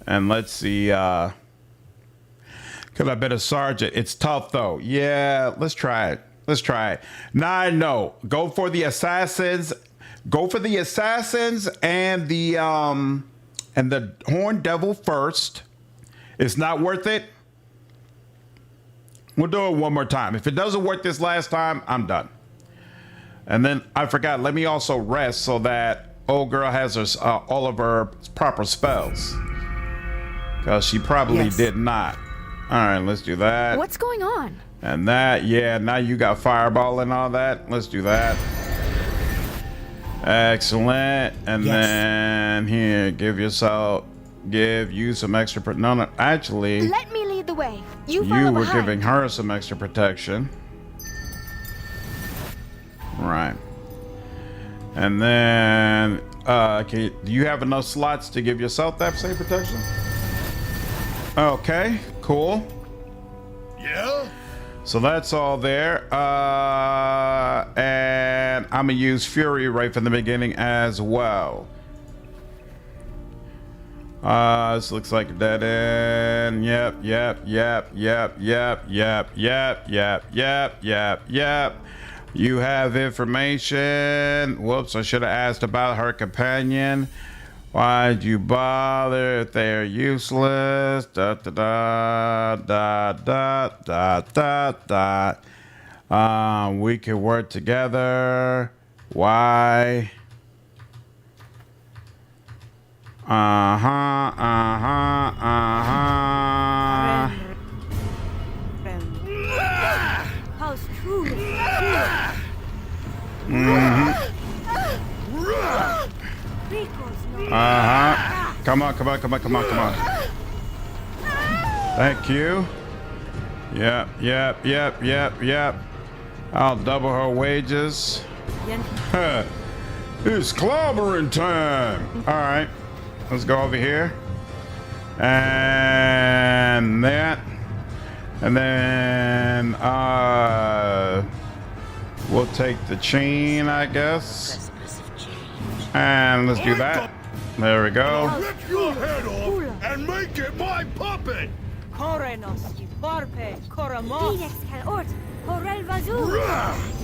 And let's see. Could I bet a sergeant? It's tough though. Yeah, let's try it. Now I know. Go for the assassins. Go for the assassins and the Horn Devil first. It's not worth it. We'll do it one more time. If it doesn't work this last time, I'm done. And then I forgot, let me also rest so that old girl has her, all of her proper spells. Because she probably did not. All right, let's do that. What's going on? And that, yeah, now you got fireball and all that. Let's do that. Excellent. And then here, give you some extra, no, actually. Let me lead the way. You were giving her some extra protection. Right. And then, do you have enough slots to give yourself that same protection? Okay, cool. Yeah? So that's all there. And I'm gonna use Fury right from the beginning as well. This looks like a dead end. Yep. You have information. Whoops, I should have asked about her companion. Why'd you bother if they're useless? We can work together. Why? Come on. Thank you. Yep. I'll double her wages. It's clobbering time. All right. Let's go over here. And that. And then we'll take the chain, I guess. And let's do that. There we go. Rip your head off and make it my puppet.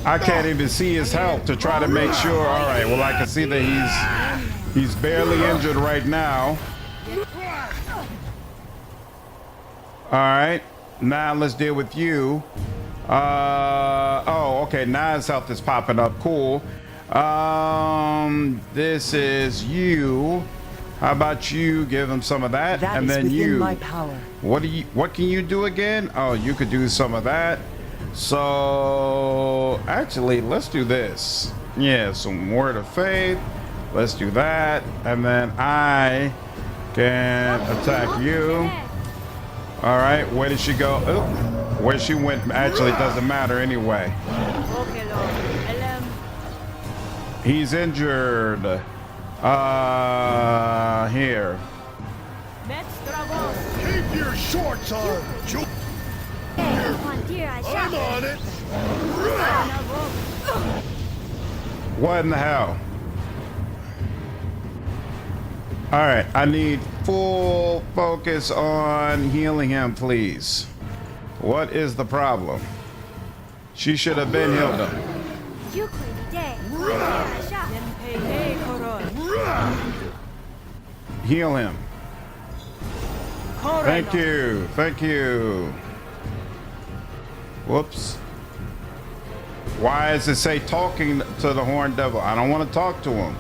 I can't even see his health to try to make sure. All right, well, I can see that he's He's barely injured right now. All right, now let's deal with you. Oh, okay, now his health is popping up. Cool. This is you. How about you give him some of that? That and is then within you. my power. What can you do again? Oh, you could do some of that. So actually, let's do this. Yeah, some word of faith. Let's do that. And then I can attack you. All right, where did she go? Oop. Where she went actually doesn't matter anyway. He's injured. Here. Keep your shorts on. I'm on it. What in the hell? All right, I need full focus on healing him, please. What is the problem? She should have been healed him. Heal him. Thank you. Thank you. Whoops. Why does it say talking to the horned devil? I don't want to talk to him.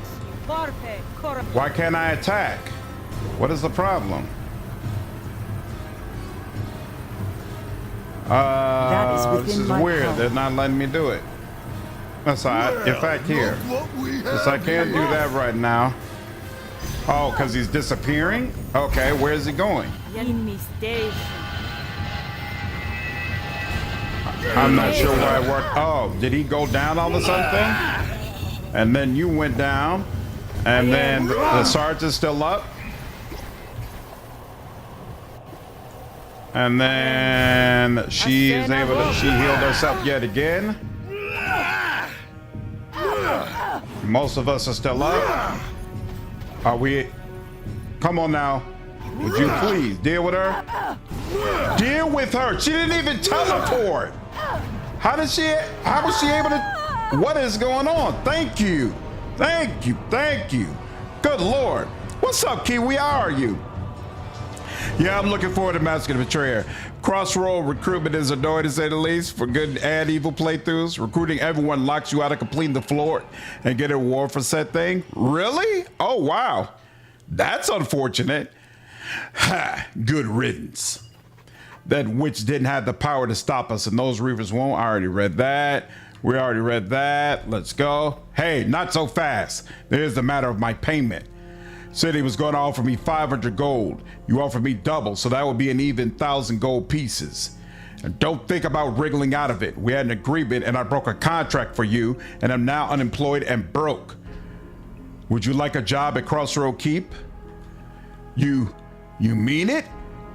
Why can't I attack? What is the problem? This is weird. Power. They're not letting me do it. That's all right. In fact, here. Yes, I can't do that right now. Oh, because he's disappearing? Okay, where's he going? I'm not sure why it worked. Oh, did he go down all of a sudden? And then you went down. And then the sergeant's still up. And then she is able to, she healed herself yet again. Most of us are still up. Are we? Come on now. Would you please deal with her? Deal with her. She didn't even teleport. How was she able to? What is going on? Thank you. Thank you. Thank you. Good Lord. What's up, Kiwi? How are you? Yeah, I'm looking forward to Mask of the Betrayer. Crossroad recruitment is annoying to say the least for good and evil playthroughs. Recruiting everyone locks you out of completing the floor and get a reward for said thing. Really? Oh, wow. That's unfortunate. Ha, good riddance. That witch didn't have the power to stop us, and those Reavers won't. I already read that. We already read that. Let's go. Hey, not so fast. There's the matter of my payment. Said he was going to offer me 500 gold. You offered me double, so that would be an even 1,000 gold pieces. And don't think about wriggling out of it. We had an agreement, and I broke a contract for you, and I'm now unemployed and broke. Would you like a job at Crossroad Keep? You mean it?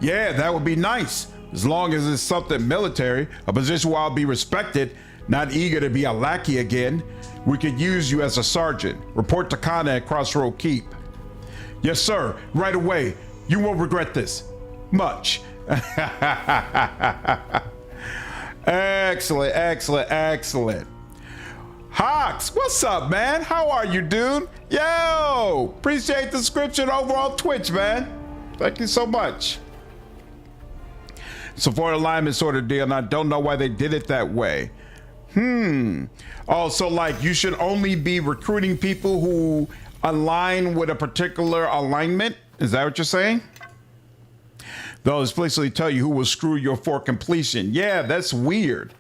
Yeah, that would be nice. As long as it's something military, a position where I'll be respected, not eager to be a lackey again. We could use you as a sergeant. Report to Kana at Crossroad Keep. Yes, sir. Right away. You won't regret this. Much. Excellent, excellent, excellent. Hawks, what's up, man? How are you, dude? Yo, appreciate the subscription over on Twitch, man. Thank you so much. Support alignment sort of deal, and I don't know why they did it that way. Oh, so like you should only be recruiting people who align with a particular alignment? Is that what you're saying? They'll explicitly tell you who will screw you for completion. Yeah, that's weird.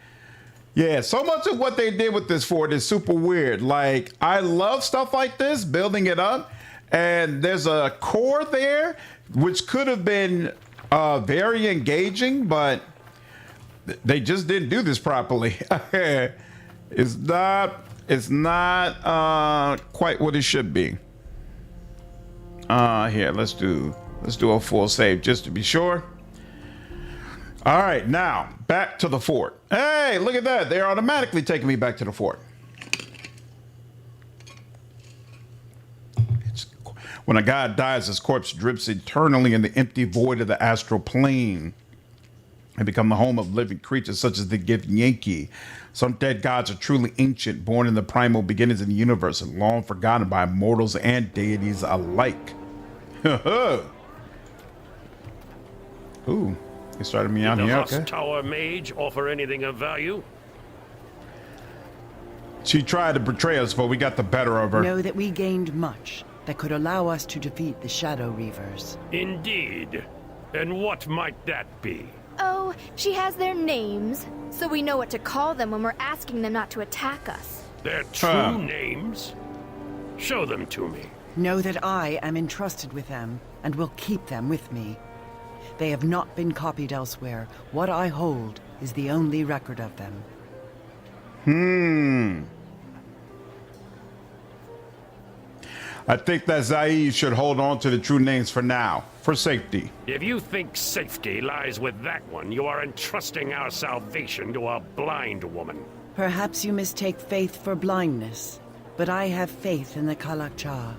Yeah, so much of what they did with this fort is super weird. Like, I love stuff like this, building it up, and there's a core there, which could have been very engaging, but they just didn't do this properly. It's not quite what it should be. Here, let's do a full save just to be sure. All right, now back to the fort. Hey, look at that. They're automatically taking me back to the fort. When a god dies, his corpse drips eternally in the empty void of the astral plane. and become the home of living creatures such as the Githyanki. Some dead gods are truly ancient, born in the primal beginnings of the universe and long forgotten by mortals and deities alike. Ooh, he started me out Did the here. Husk Okay. Tower mage offer anything of value? She tried to betray us, but we got the better of her. Know that we gained much that could allow us to defeat the Shadow Reavers. Indeed. And what might that be? Oh, she has their names, so we know what to call them when we're asking them not to attack us. Their true names? Show them to me. Know that I am entrusted with them and will keep them with me. They have not been copied elsewhere. What I hold is the only record of them. I think that Zaid should hold on to the true names for now, for safety. If you think safety lies with that one, you are entrusting our salvation to a blind woman. Perhaps you mistake faith for blindness, but I have faith in the Kalakcha,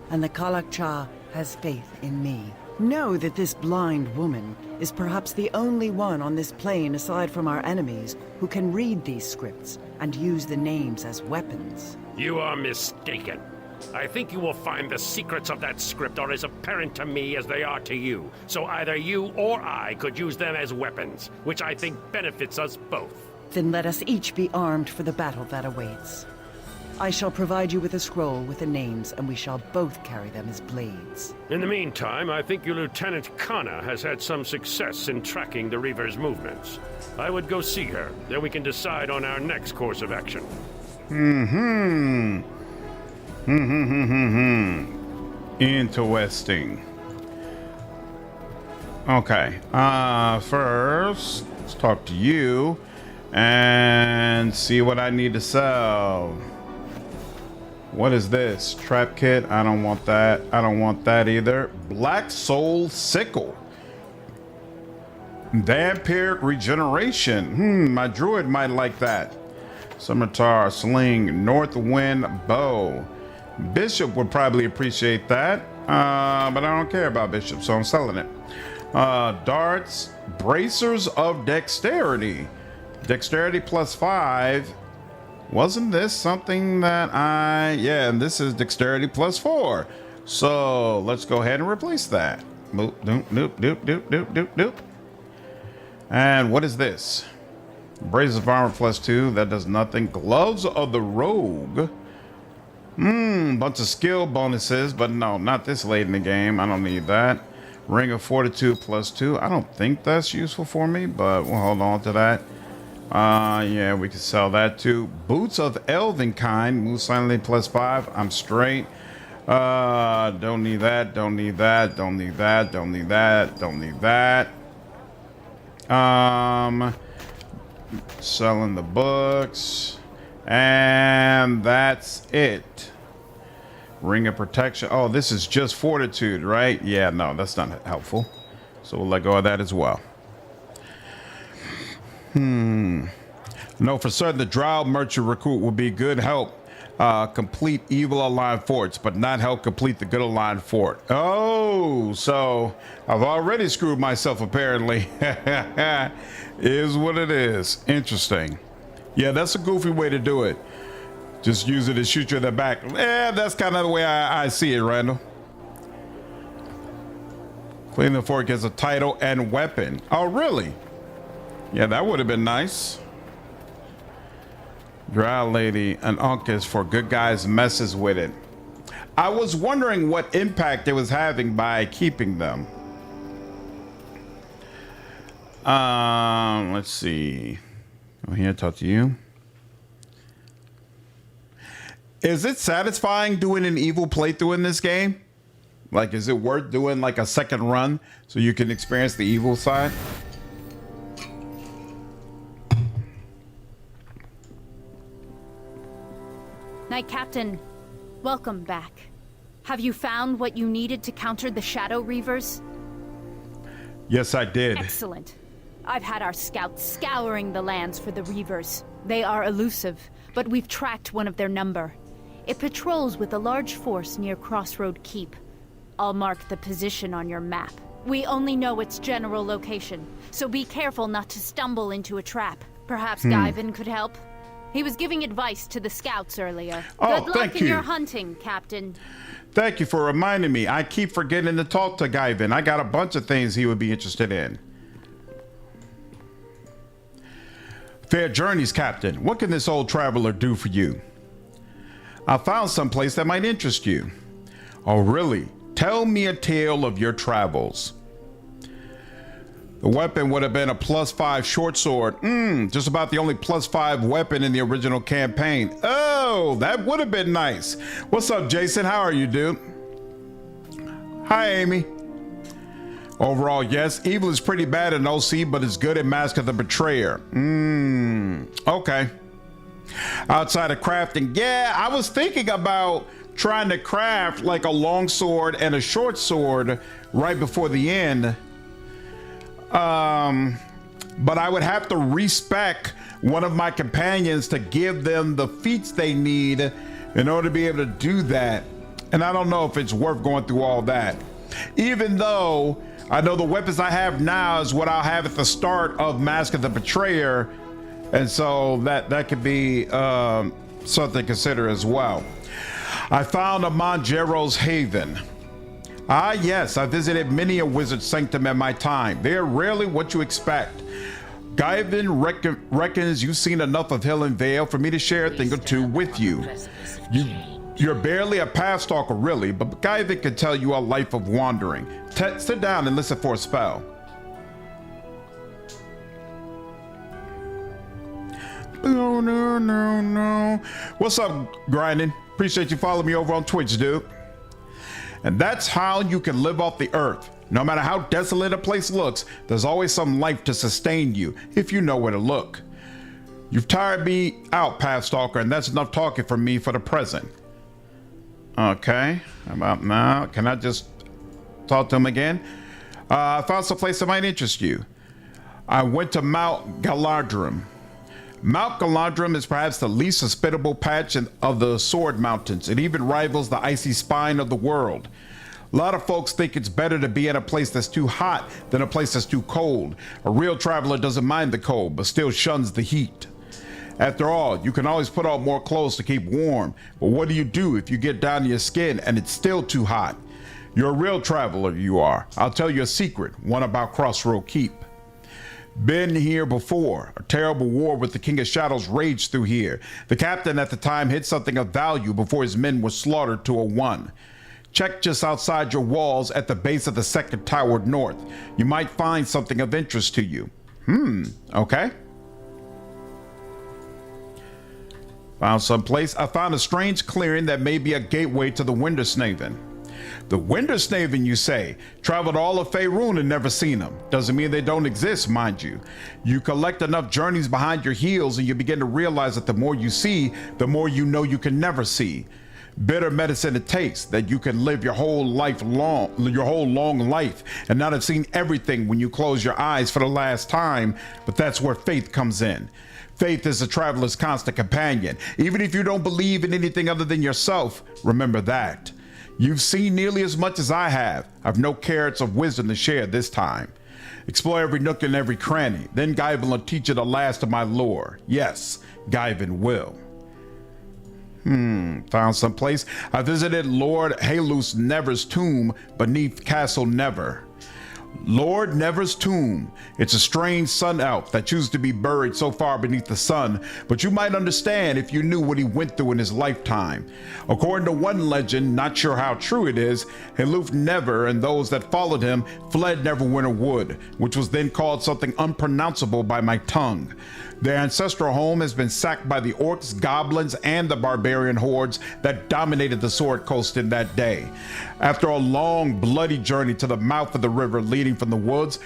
and the Kalakcha has faith in me. Know that this blind woman is perhaps the only one on this plane aside from our enemies who can read these scripts and use the names as weapons. You are mistaken. I think you will find the secrets of that script are as apparent to me as they are to you. So either you or I could use them as weapons, which I think benefits us both. Then let us each be armed for the battle that awaits. I shall provide you with a scroll with the names, and we shall both carry them as blades. In the meantime, I think your Lieutenant Kana has had some success in tracking the Reaver's movements. I would go see her, then we can decide on our next course of action. Interesting. Okay. First, let's talk to you and see what I need to sell. What is this? Trap kit? I don't want that. I don't want that either. Black Soul Sickle. Vampiric Regeneration. My druid might like that. Scimitar, Sling, North Wind Bow. Bishop would probably appreciate that. But I don't care about Bishop, so I'm selling it. Darts, Bracers of Dexterity. Dexterity +5. Wasn't this something that yeah, and this is Dexterity +4. So let's go ahead and replace that. Boop, doop, doop, doop, doop, doop, doop, doop. And what is this? Braces of Armor +2. That does nothing. Gloves of the Rogue. Bunch of skill bonuses, but no, not this late in the game. I don't need that. Ring of Fortitude +2. I don't think that's useful for me, but we'll hold on to that. Yeah, we can sell that too. Boots of Elvenkind, move silently +5. I'm straight. Don't need that, don't need that, don't need that, don't need that, don't need that. Selling the books. And that's it. Ring of Protection. Oh, this is just Fortitude, right? Yeah, no, that's not helpful. So we'll let go of that as well. No, for certain, the Drow Merchant Recruit will be good help. Complete evil aligned forts, but not help complete the good aligned fort. Oh, so I've already screwed myself, apparently. Is what it is. Interesting. Yeah, that's a goofy way to do it. Just use it to shoot you in the back. Yeah, that's kind of the way I see it, Randall. Clean the fort gets a title and weapon. Oh, really? Yeah, that would have been nice. Drow Lady and Uncas for good guys messes with it. I was wondering what impact it was having by keeping them. Let's see. Come here, talk to you. Is it satisfying doing an evil playthrough in this game? Like, is it worth doing like a second run so you can experience the evil side? Knight Captain, welcome back. Have you found what you needed to counter the Shadow Reavers? Yes, I did. Excellent. I've had our scouts scouring the lands for the Reavers. They are elusive, but we've tracked one of their number. It patrols with a large force near Crossroad Keep. I'll mark the position on your map. We only know its general location, so be careful not to stumble into a trap. Perhaps Guyvin could help. He was giving advice to the scouts earlier. Oh, Good luck thank in you. your hunting, Captain. Thank you for reminding me. I keep forgetting to talk to Guyvin. I got a bunch of things he would be interested in. Fair journeys, Captain. What can this old traveler do for you? I found someplace that might interest you. Oh, really? Tell me a tale of your travels. The weapon would have been a +5 short sword. Just about the only +5 weapon in the original campaign. Oh, that would have been nice. What's up, Jason? How are you, dude? Hi, Amy. Overall, yes, evil is pretty bad in OC, but it's good in Mask of the Betrayer. Okay. Outside of crafting, yeah, I was thinking about trying to craft like a long sword and a short sword right before the end. But I would have to respec one of my companions to give them the feats they need in order to be able to do that. And I don't know if it's worth going through all that. Even though I know the weapons I have now is what I'll have at the start of Mask of the Betrayer. And so that could be something to consider as well. I found a Mongero's Haven. Ah, yes, I visited many a wizard sanctum in my time. They are rarely what you expect. Guyvin reckons you've seen enough of Hill and Vale for me to share a thing or two with you. You're barely a path stalker, really, but Guyvin can tell you a life of wandering. Sit down and listen for a spell. No. What's up, Grinding? Appreciate you following me over on Twitch, dude. And that's how you can live off the earth. No matter how desolate a place looks, there's always some life to sustain you if you know where to look. You've tired me out, Pathstalker, and that's enough talking from me for the present. Okay, how about now? Can I just talk to him again? I found some place that might interest you. I went to Mount Galadrim. Mount Galadrim is perhaps the least hospitable patch of the Sword Mountains. It even rivals the icy spine of the world. A lot of folks think it's better to be in a place that's too hot than a place that's too cold. A real traveler doesn't mind the cold, but still shuns the heat. After all, you can always put on more clothes to keep warm, but what do you do if you get down to your skin and it's still too hot? You're a real traveler, you are. I'll tell you a secret, one about Crossroad Keep. Been here before. A terrible war with the King of Shadows raged through here. The captain at the time hid something of value before his men were slaughtered to a one. Check just outside your walls at the base of the second tower north. You might find something of interest to you. Okay. Found someplace. I found a strange clearing that may be a gateway to the Wintersnaven. The Wintersnaven, you say? Traveled all of Faerun and never seen them. Doesn't mean they don't exist, mind you. You collect enough journeys behind your heels and you begin to realize that the more you see, the more you know you can never see. Bitter medicine it takes that you can live your whole long life and not have seen everything when you close your eyes for the last time, but that's where faith comes in. Faith is a traveler's constant companion. Even if you don't believe in anything other than yourself, remember that. You've seen nearly as much as I have. I've no carrots of wisdom to share this time. Explore every nook and every cranny. Then Guyvin will teach you the last of my lore. Yes, Guyvin will. Found someplace. I visited Lord Halus Never's tomb beneath Castle Never. Lord Never's tomb. It's a strange sun elf that chooses to be buried so far beneath the sun, but you might understand if you knew what he went through in his lifetime. According to one legend, not sure how true it is, Haluf Never and those that followed him fled Neverwinter Wood, which was then called something unpronounceable by my tongue. Their ancestral home has been sacked by the orcs, goblins, and the barbarian hordes that dominated the Sword Coast in that day. After a long, bloody journey to the mouth of the river leading from the woods,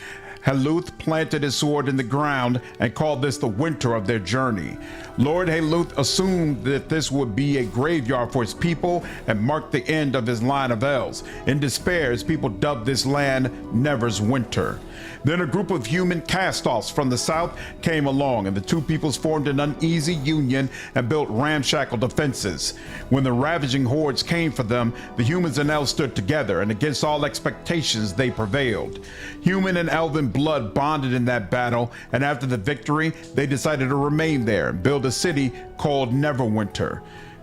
Haluth planted his sword in the ground and called this the winter of their journey. Lord Haluth assumed that this would be a graveyard for his people and mark the end of his line of elves. In despair, his people dubbed this land Neverwinter. Then a group of human cast-offs from the south came along, and the two peoples formed an uneasy union and built ramshackle defenses. When the ravaging hordes came for them, the humans and elves stood together, and against all expectations they prevailed. Human and elven blood bonded in that battle, and after the victory, they decided to remain there and build a city called Neverwinter.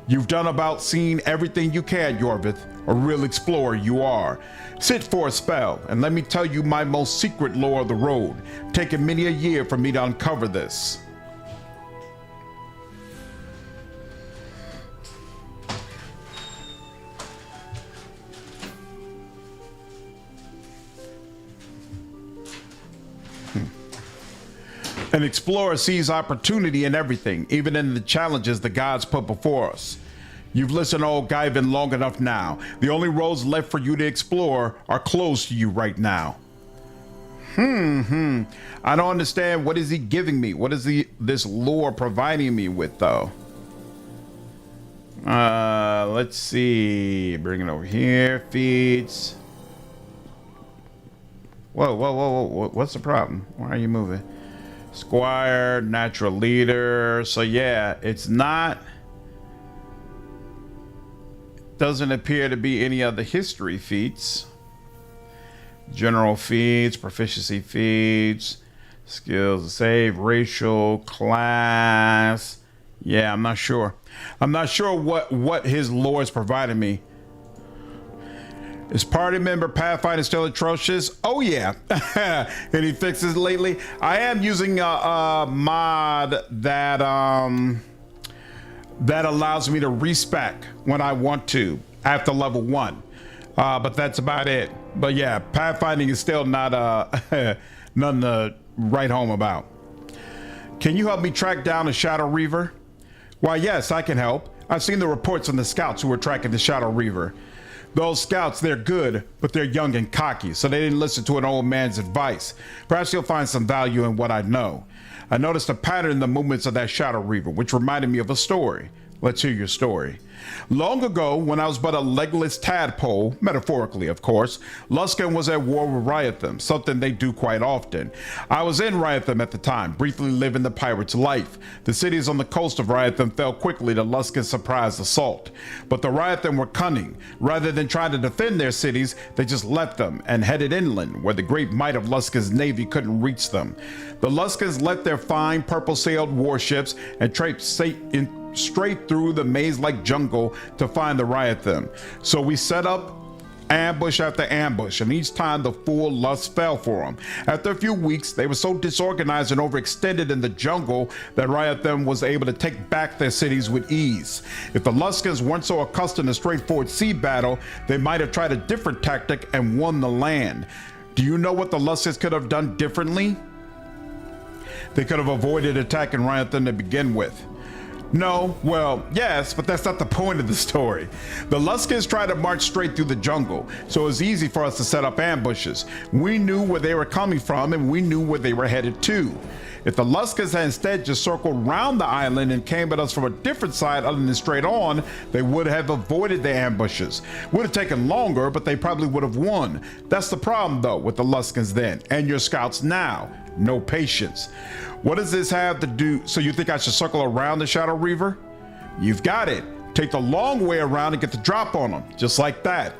You've done about seen everything you can, Yorvith, a real explorer you are. Sit for a spell, and let me tell you my most secret lore of the road, taking many a year for me to uncover this. An explorer sees opportunity in everything, even in the challenges the gods put before us. You've listened to old Guyvin long enough now. The only roads left for you to explore are closed to you right now. I don't understand. What is he giving me? What is this lore providing me with, though? Let's see. Bring it over here. Feeds. Whoa. What's the problem? Why are you moving? Squire, natural leader. So yeah, it's not, doesn't appear to be any other history feats. General feats, proficiency feats, skills to save, racial, class. Yeah, I'm not sure. I'm not sure what his lore is providing me. Is party member Pathfinder still atrocious? Oh yeah. Any fixes lately? I am using a mod that that allows me to respec when I want to after level 1. But that's about it. But yeah, pathfinding is still not nothing to write home about. Can you help me track down a Shadow Reaver? Why yes, I can help. I've seen the reports from the scouts who were tracking the Shadow Reaver. Those scouts, they're good, but they're young and cocky, so they didn't listen to an old man's advice. Perhaps you'll find some value in what I know. I noticed a pattern in the movements of that Shadow Reaver, which reminded me of a story. Let's hear your story. Long ago, when I was but a legless tadpole, metaphorically of course, Luskan was at war with Ryatham, something they do quite often. I was in Ryatham at the time, briefly living the pirate's life. The cities on the coast of Ryatham fell quickly to Luskan's surprise assault. But the Ryatham were cunning. Rather than trying to defend their cities, they just left them and headed inland, where the great might of Luskan's navy couldn't reach them. The Luskans left their fine purple-sailed warships and traipsed straight through the maze-like jungle to find the Ryatham. So we set up ambush after ambush, and each time the fool Lust fell for them. After a few weeks, they were so disorganized and overextended in the jungle that Ryatham was able to take back their cities with ease. If the Luskans weren't so accustomed to straightforward sea battle, they might have tried a different tactic and won the land. Do you know what the Luskans could have done differently? They could have avoided attacking Ryatham to begin with. No, well, yes, but that's not the point of the story. The Luskans tried to march straight through the jungle, so it was easy for us to set up ambushes. We knew where they were coming from, and we knew where they were headed to. If the Luskans had instead just circled round the island and came at us from a different side other than straight on, they would have avoided the ambushes. Would have taken longer, but they probably would have won. That's the problem, though, with the Luskans then, and your scouts now. No patience. What does this have to do? So you think I should circle around the Shadow Reaver? You've got it. Take the long way around and get the drop on them, just like that.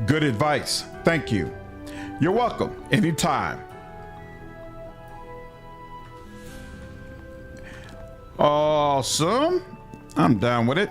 Good advice. Thank you. You're welcome. Anytime. Awesome. I'm down with it.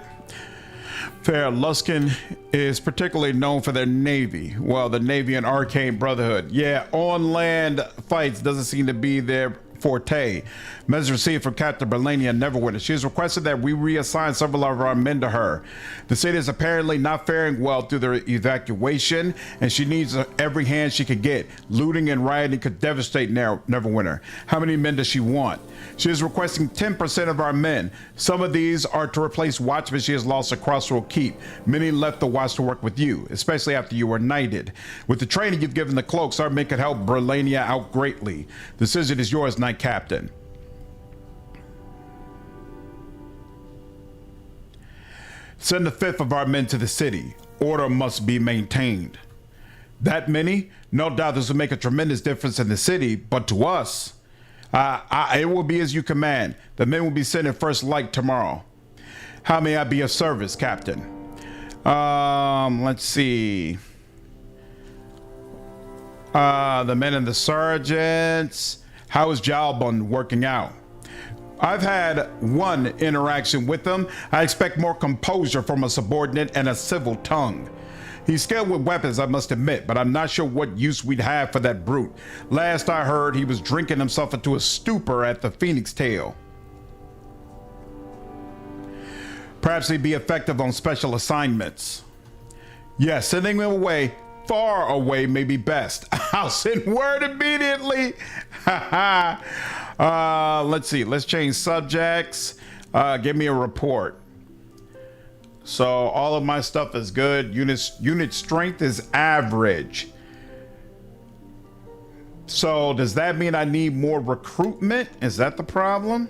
Fair Luskan is particularly known for their navy. Well, the Navy and Arcane Brotherhood. Yeah, on land fights doesn't seem to be their forte. Message received from Captain Berlania Neverwinter. She has requested that we reassign several of our men to her. The city is apparently not faring well through their evacuation, and she needs every hand she could get. Looting and rioting could devastate Neverwinter. How many men does she want? She is requesting 10% of our men. Some of these are to replace watchmen she has lost at Crossroad Keep. Many left the watch to work with you, especially after you were knighted. With the training you've given the cloaks, our men could help Berlania out greatly. The decision is yours, Knight Captain. Send a fifth of our men to the city. Order must be maintained. That many? No doubt this will make a tremendous difference in the city, but to us, it will be as you command. The men will be sent in first light tomorrow. How may I be of service, Captain? Let's see. The men and the sergeants. How is Jalbun working out? I've had one interaction with him. I expect more composure from a subordinate and a civil tongue. He's skilled with weapons, I must admit, but I'm not sure what use we'd have for that brute. Last I heard, he was drinking himself into a stupor at the Phoenix Tail. Perhaps he'd be effective on special assignments. Yes, sending him away, far away may be best. I'll send word immediately. Let's see, let's change subjects. Give me a report. So all of my stuff is good. Unit strength is average. So does that mean I need more recruitment? Is that the problem?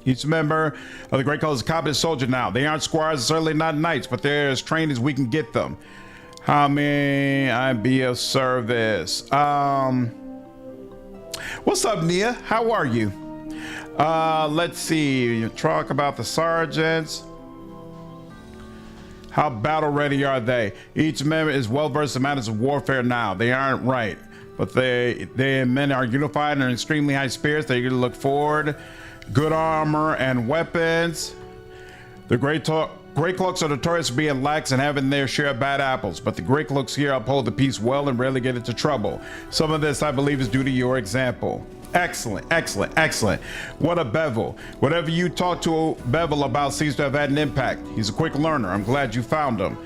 Each member of the Great Coat is a competent soldier now. They aren't squires, certainly not knights, but they're as trained as we can get them. How may I be of service? What's up, Nia? How are you? Let's see. You talk about the sergeants. How battle ready are they? Each member is well versed in matters of warfare now. They aren't right, but they men are unified and are extremely high spirits. They're going to look forward. Good armor and weapons. The Grey Cloaks are notorious for being lax and having their share of bad apples, but the Grey Cloaks here uphold the peace well and rarely get into trouble. Some of this, I believe, is due to your example. Excellent, excellent, excellent. What a Bevel. Whatever you talk to Bevel about seems to have had an impact. He's a quick learner. I'm glad you found him.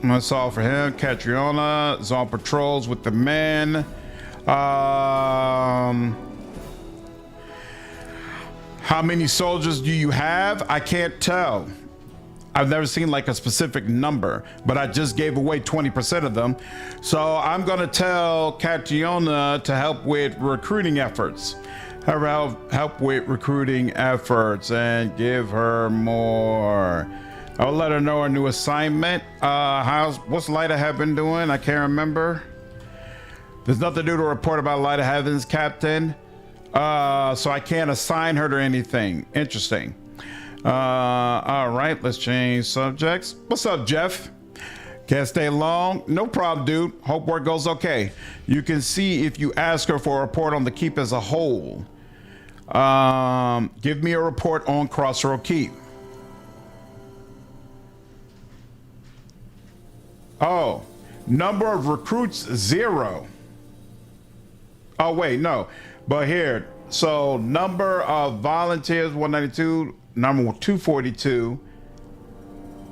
That's all for him. Catriona is on patrols with the men. How many soldiers do you have? I can't tell. I've never seen like a specific number, but I just gave away 20% of them. So I'm going to tell Catriona to help with recruiting efforts. Help with recruiting efforts and give her more. I'll let her know her new assignment. What's Light of Heaven doing? I can't remember. There's nothing new to report about Light of Heaven's captain. So I can't assign her to anything. Interesting. All right, let's change subjects. What's up, Jeff? Can't stay long? No problem, dude. Hope work goes okay. You can see if you ask her for a report on the keep as a whole. Give me a report on Crossroad Keep. Oh, number of recruits 0. Oh wait, no, but here. So number of volunteers 192, number 242,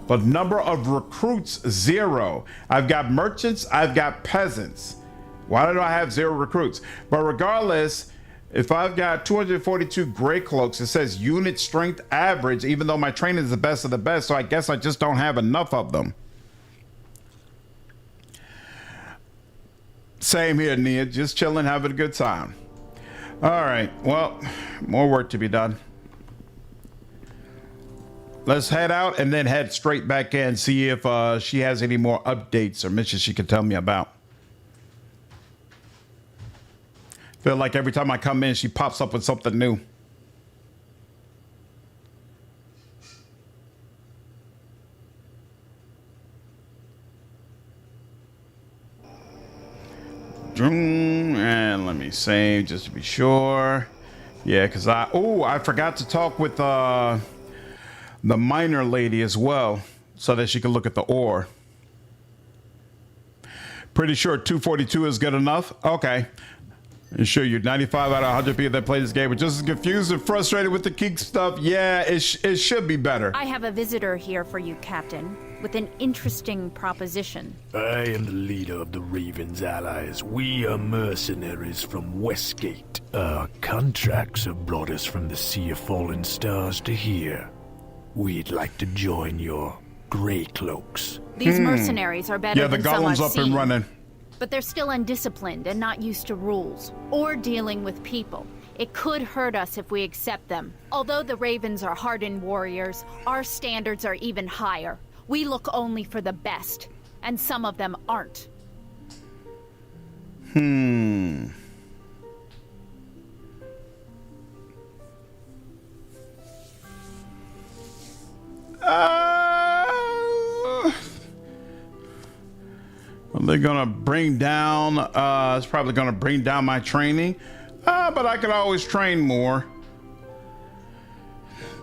but number of recruits 0. I've got merchants, I've got peasants. Why do I have 0 recruits? But regardless, if I've got 242 Grey Cloaks, it says unit strength average, even though my training is the best of the best. So I guess I just don't have enough of them. Same here, Nia. Just chilling, having a good time. All right. Well, more work to be done. Let's head out and then head straight back in, see if she has any more updates or missions she can tell me about. Feel like every time I come in, she pops up with something new. And let me save just to be sure. Yeah, because I forgot to talk with the miner lady as well, so that she could look at the ore. Pretty sure 242 is good enough. Okay. Sure, you're 95 out of 100 people that play this game are just as confused and frustrated with the geek stuff. Yeah, it should be better. I have a visitor here for you, Captain, with an interesting proposition. I am the leader of the Raven's allies. We are mercenaries from Westgate. Our contracts have brought us from the Sea of Fallen Stars to here. We'd like to join your Grey Cloaks. These mercenaries are better than some I've Golem's up seen. and running. But they're still undisciplined and not used to rules, or dealing with people. It could hurt us if we accept them. Although the Ravens are hardened warriors, our standards are even higher. We look only for the best, and some of them aren't. They're gonna bring down, it's probably gonna bring down my training, but I could always train more.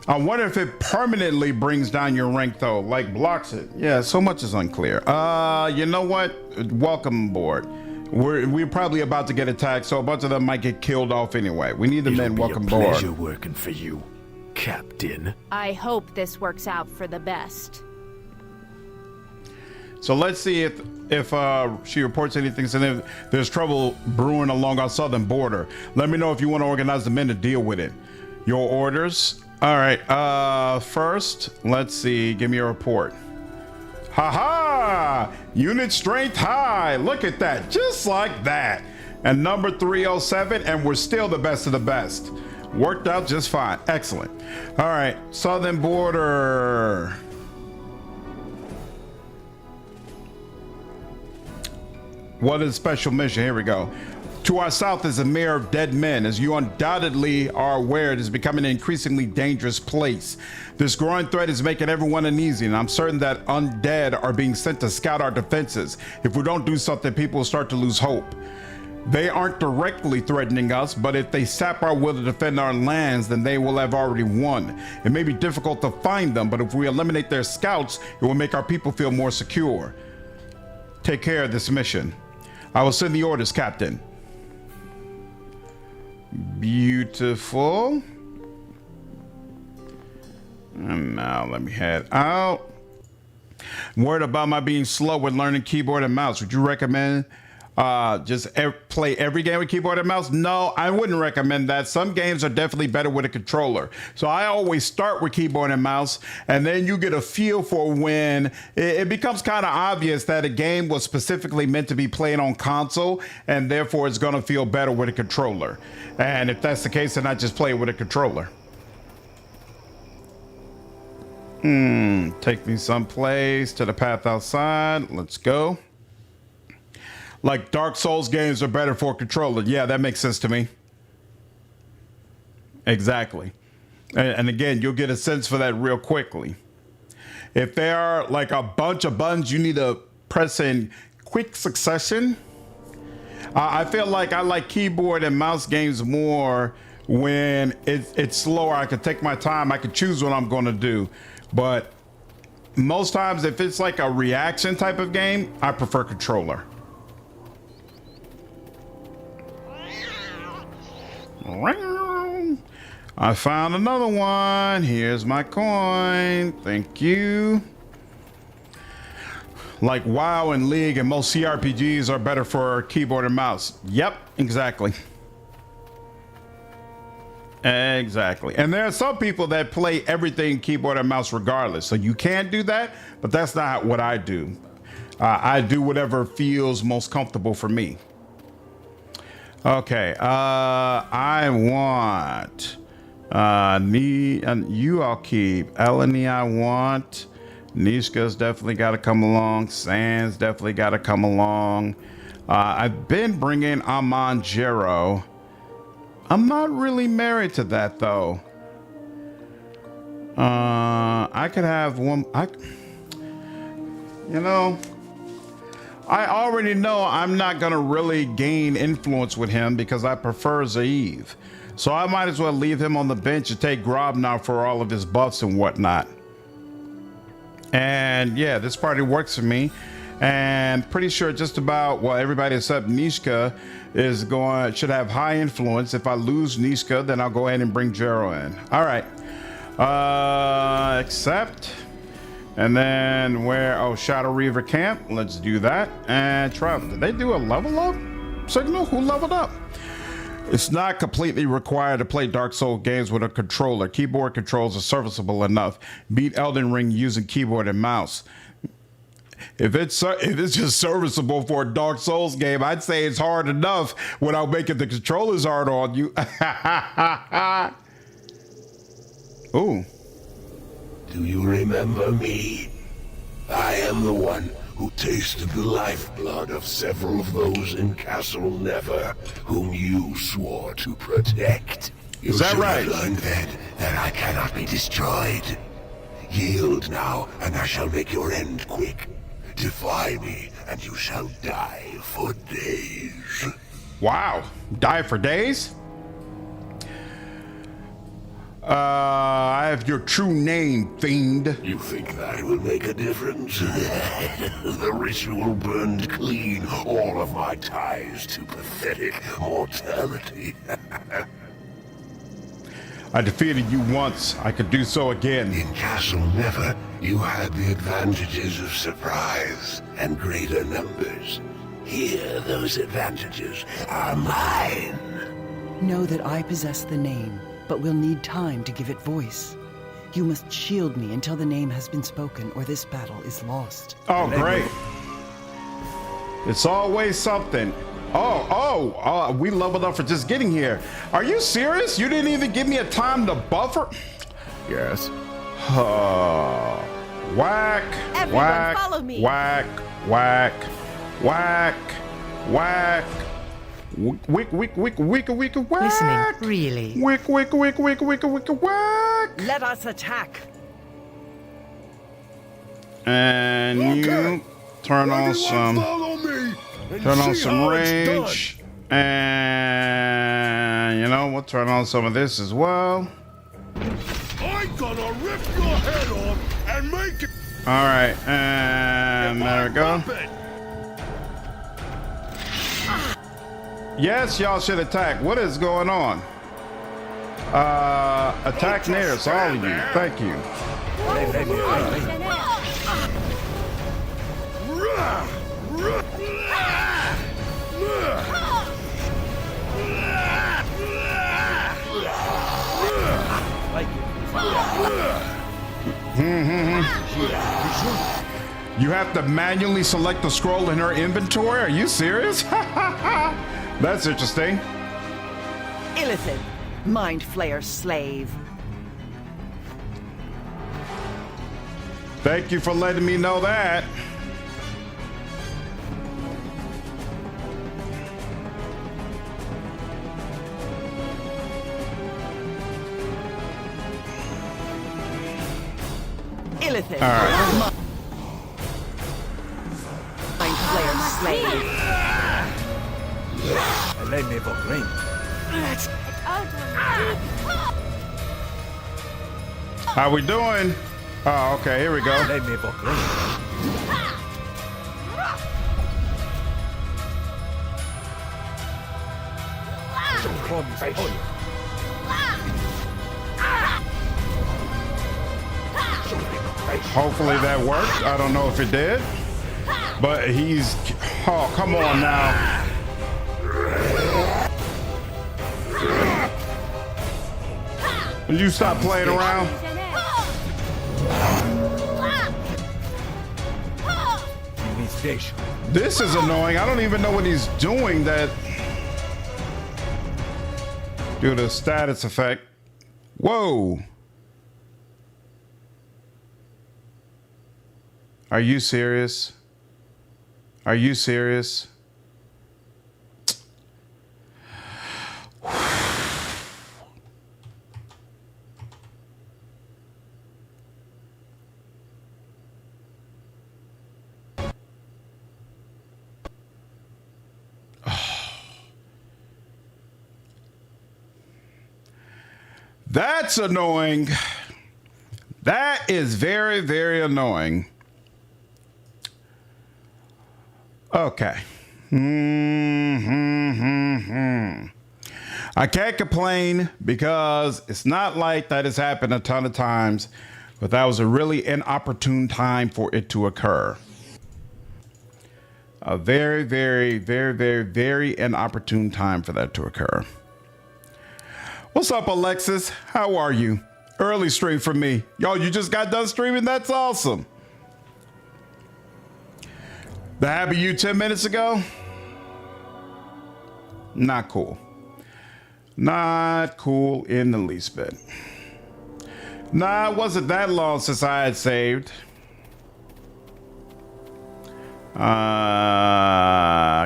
I wonder if it permanently brings down your rank though, like blocks it. Yeah, so much is unclear. You know what? Welcome aboard. We're probably about to get attacked, so a bunch of them might get killed off anyway. We need the men. Welcome aboard. Pleasure working for you, Captain. I hope this works out for the best. So let's see if she reports anything. So there's trouble brewing along our southern border. Let me know if you want to organize the men to deal with it. Your orders. All right. First, let's see. Give me a report. Ha! Unit strength high. Look at that. Just like that. And number 307, and we're still the best of the best. Worked out just fine. Excellent. All right. Southern border. What is special mission? Here we go. To our south is a mare of dead men. As you undoubtedly are aware, it is becoming an increasingly dangerous place. This growing threat is making everyone uneasy, and I'm certain that undead are being sent to scout our defenses. If we don't do something, people will start to lose hope. They aren't directly threatening us, but if they sap our will to defend our lands, then they will have already won. It may be difficult to find them, but if we eliminate their scouts, it will make our people feel more secure. Take care of this mission. I will send the orders, Captain. Beautiful. And now let me head out. I'm worried about my being slow with learning keyboard and mouse. Would you recommend play every game with keyboard and mouse? No, I wouldn't recommend that. Some games are definitely better with a controller. So I always start with keyboard and mouse, and then you get a feel for when it becomes kind of obvious that a game was specifically meant to be played on console, and therefore it's going to feel better with a controller. And if that's the case, then I just play with a controller. Take me someplace to the path outside. Let's go. Like Dark Souls games are better for a controller. Yeah, that makes sense to me. Exactly. And again, you'll get a sense for that real quickly. If there are like a bunch of buttons you need to press in quick succession, I feel like I like keyboard and mouse games more when it's slower. I can take my time. I can choose what I'm going to do. But most times, if it's like a reaction type of game, I prefer controller. I found another one. Here's my coin. Thank you. Like WoW and League and most CRPGs are better for keyboard and mouse. Yep, exactly. Exactly. And there are some people that play everything keyboard and mouse regardless. So you can do that, but that's not what I do. I do whatever feels most comfortable for me. Okay, I want you I'll keep. Eleni I want. Nishka's definitely got to come along. Sans definitely got to come along. I've been bringing Amanjero. I'm not really married to that though. I could have one. I already know I'm not gonna really gain influence with him because I prefer Zaev. So I might as well leave him on the bench and take Grobnar for all of his buffs and whatnot. And yeah, this party works for me. And pretty sure just about, well, everybody except Nishka should have high influence. If I lose Nishka, then I'll go ahead and bring Jero in. All right. Accept. And then Shadow Reaver camp. Let's do that. And travel. Did they do a level up signal? Who leveled up? It's not completely required to play Dark Souls games with a controller. Keyboard controls are serviceable enough. Beat Elden Ring using keyboard and mouse. If it's just serviceable for a Dark Souls game, I'd say it's hard enough without making the controllers hard on you. Ooh. Do you remember me? I am the one who tasted the lifeblood of several of those in Castle Never, whom you swore to protect. Is that right? You should have learned then that I cannot be destroyed. Yield now, and I shall make your end quick. Defy me, and you shall die for days. Wow. Die for days? I have your true name, fiend. You think that will make a difference? The ritual burned clean all of my ties to pathetic mortality. I defeated you once. I could do so again. In Castle Never, you had the advantages of surprise and greater numbers. Here, those advantages are mine. Know that I possess the name, but we'll need time to give it voice. You must shield me until the name has been spoken, or this battle is lost. Oh, great. It's always something. Oh, we leveled up for just getting here. Are you serious? You didn't even give me a time to buffer? Yes. Whack, Everyone whack, follow me. whack, whack, whack, whack. Wick, wick, wick, wick, wick, whack. Listening, really. Wick, wick, wick, wick, wick, wick, whack. Let us attack. And you turn on some. Turn on some rage. And you know, we'll turn on some of this as well. I'm gonna rip your head off and make it. All right, and there we go. Yes, y'all should attack. What is going on? Attack near us, all of you. Thank you. You have to manually select the scroll in her inventory? Are you serious? That's interesting. Illithid, Mind Flayer slave. Thank you for letting me know that. Illithid. All right. Mind Flayer slave. How we doing? Oh, okay, here we go. Hopefully that worked. I don't know if it did, but he's, oh, come on now. Will you stop playing around? This is annoying. I don't even know what he's doing that. Due to status effect. Whoa. Are you serious? Are you serious? That's annoying. That is very, very annoying. Okay. I can't complain because it's not like that has happened a ton of times, but that was a really inopportune time for it to occur. A very, very, very, very, very inopportune time for that to occur. What's up, Alexis? How are you? Early stream for me. Yo, you just got done streaming? That's awesome. The happy you 10 minutes ago? Not cool. Not cool in the least bit. Nah, it wasn't that long since I had saved.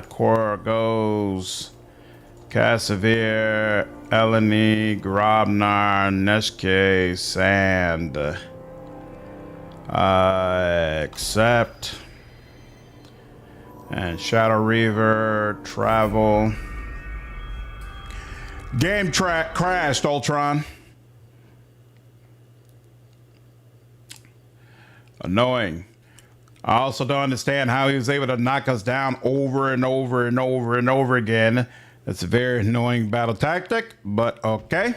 Korgos, Cassavir, Eleni, Grobnar, Neske, Sand. Accept. And Shadow Reaver, Travel. Game track crashed, Ultron. Annoying. I also don't understand how he was able to knock us down over and over and over and over again. It's a very annoying battle tactic, but okay.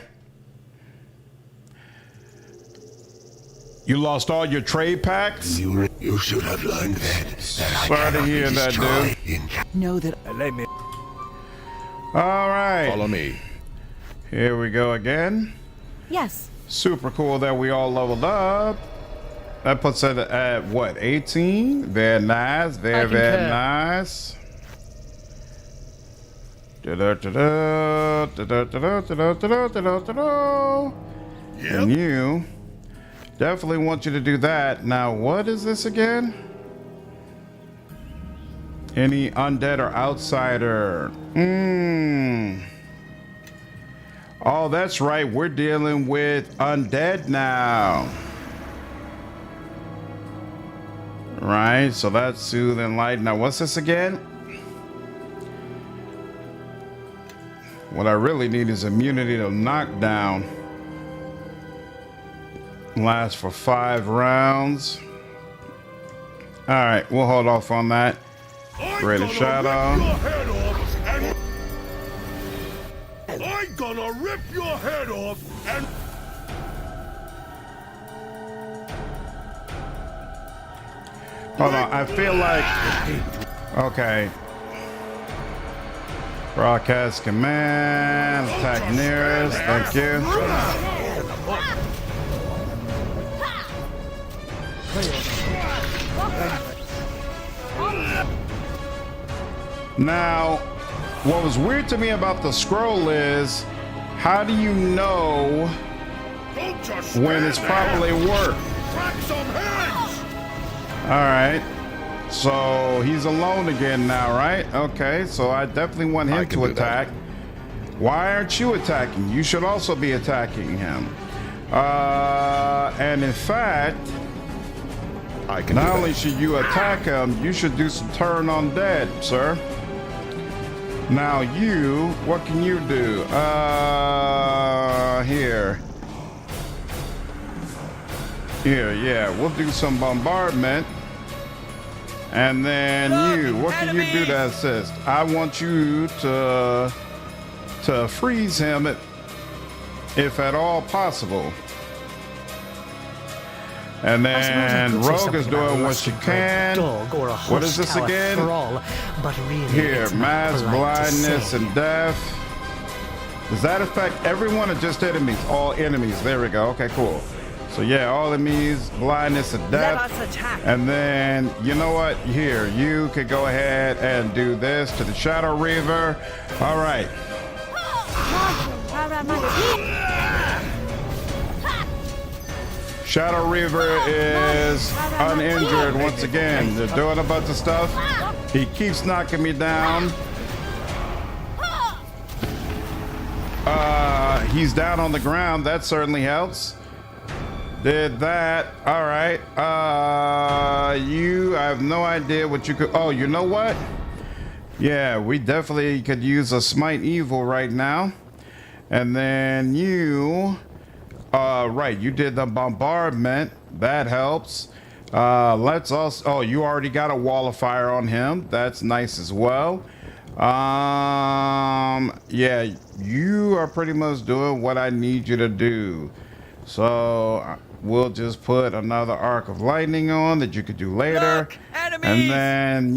You lost all your trade packs? You should have learned that. Sorry to hear that, dude. Know that. Let me. All right. Follow me. Here we go again. Yes. Super cool that we all leveled up. That puts it at what, 18? Very nice. Very, very nice. And you definitely want you to do that. Now, what is this again? Any undead or outsider? Oh, that's right. We're dealing with undead now. Right, so that's soothe and light. Now, what's this again? What I really need is immunity to knockdown. Lasts for 5 rounds. All right, we'll hold off on that. Greater Shadow. I'm gonna rip your head off and... Hold on, I feel like... Okay. Broadcast command, attack nearest, thank you. Now, what was weird to me about the scroll is, how do you know when it's properly worked? All right, so he's alone again now, right? Okay, so I definitely want him to attack. Why aren't you attacking? You should also be attacking him. And in fact, not only should you attack him, you should do some turn on dead, sir. Now you, what can you do? Here, yeah, we'll do some bombardment. And then you, what can you do to assist? I want you to freeze him if at all possible. And then Rogue is doing what she can. What is this again? Here, mass blindness and death. Does that affect everyone or just enemies? All enemies. There we go. Okay, cool. So yeah, all enemies, blindness and death. And then, you know what? Here, you could go ahead and do this to the Shadow Reaver. All right. Shadow Reaver is uninjured once again. They're doing a bunch of stuff. He keeps knocking me down. He's down on the ground. That certainly helps. Did that. All right. I have no idea what you could. Oh, you know what? Yeah, we definitely could use a Smite Evil right now. And then you, right, you did the bombardment. That helps. Let's also, oh, you already got a wall of fire on him. That's nice as well. Yeah, you are pretty much doing what I need you to do. So we'll just put another arc of lightning on that you could do later. Look, enemies! And then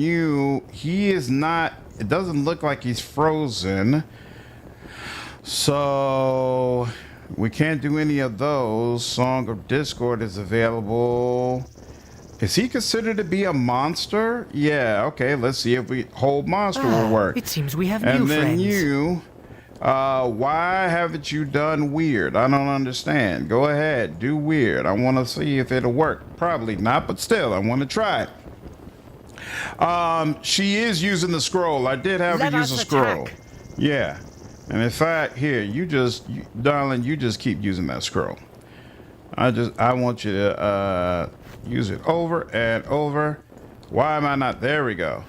he is not, it doesn't look like he's frozen. So we can't do any of those. Song of Discord is available. Is he considered to be a monster? Yeah, okay, let's see if hold monster will work. It seems we have and new then friends. you, why haven't you done weird? I don't understand. Go ahead, do weird. I want to see if it'll work. Probably not, but still, I want to try it. She is using the scroll. I did have her use a scroll. Yeah, and in fact, here, darling, you just keep using that scroll. I want you to use it over and over. Why am I not? There we go.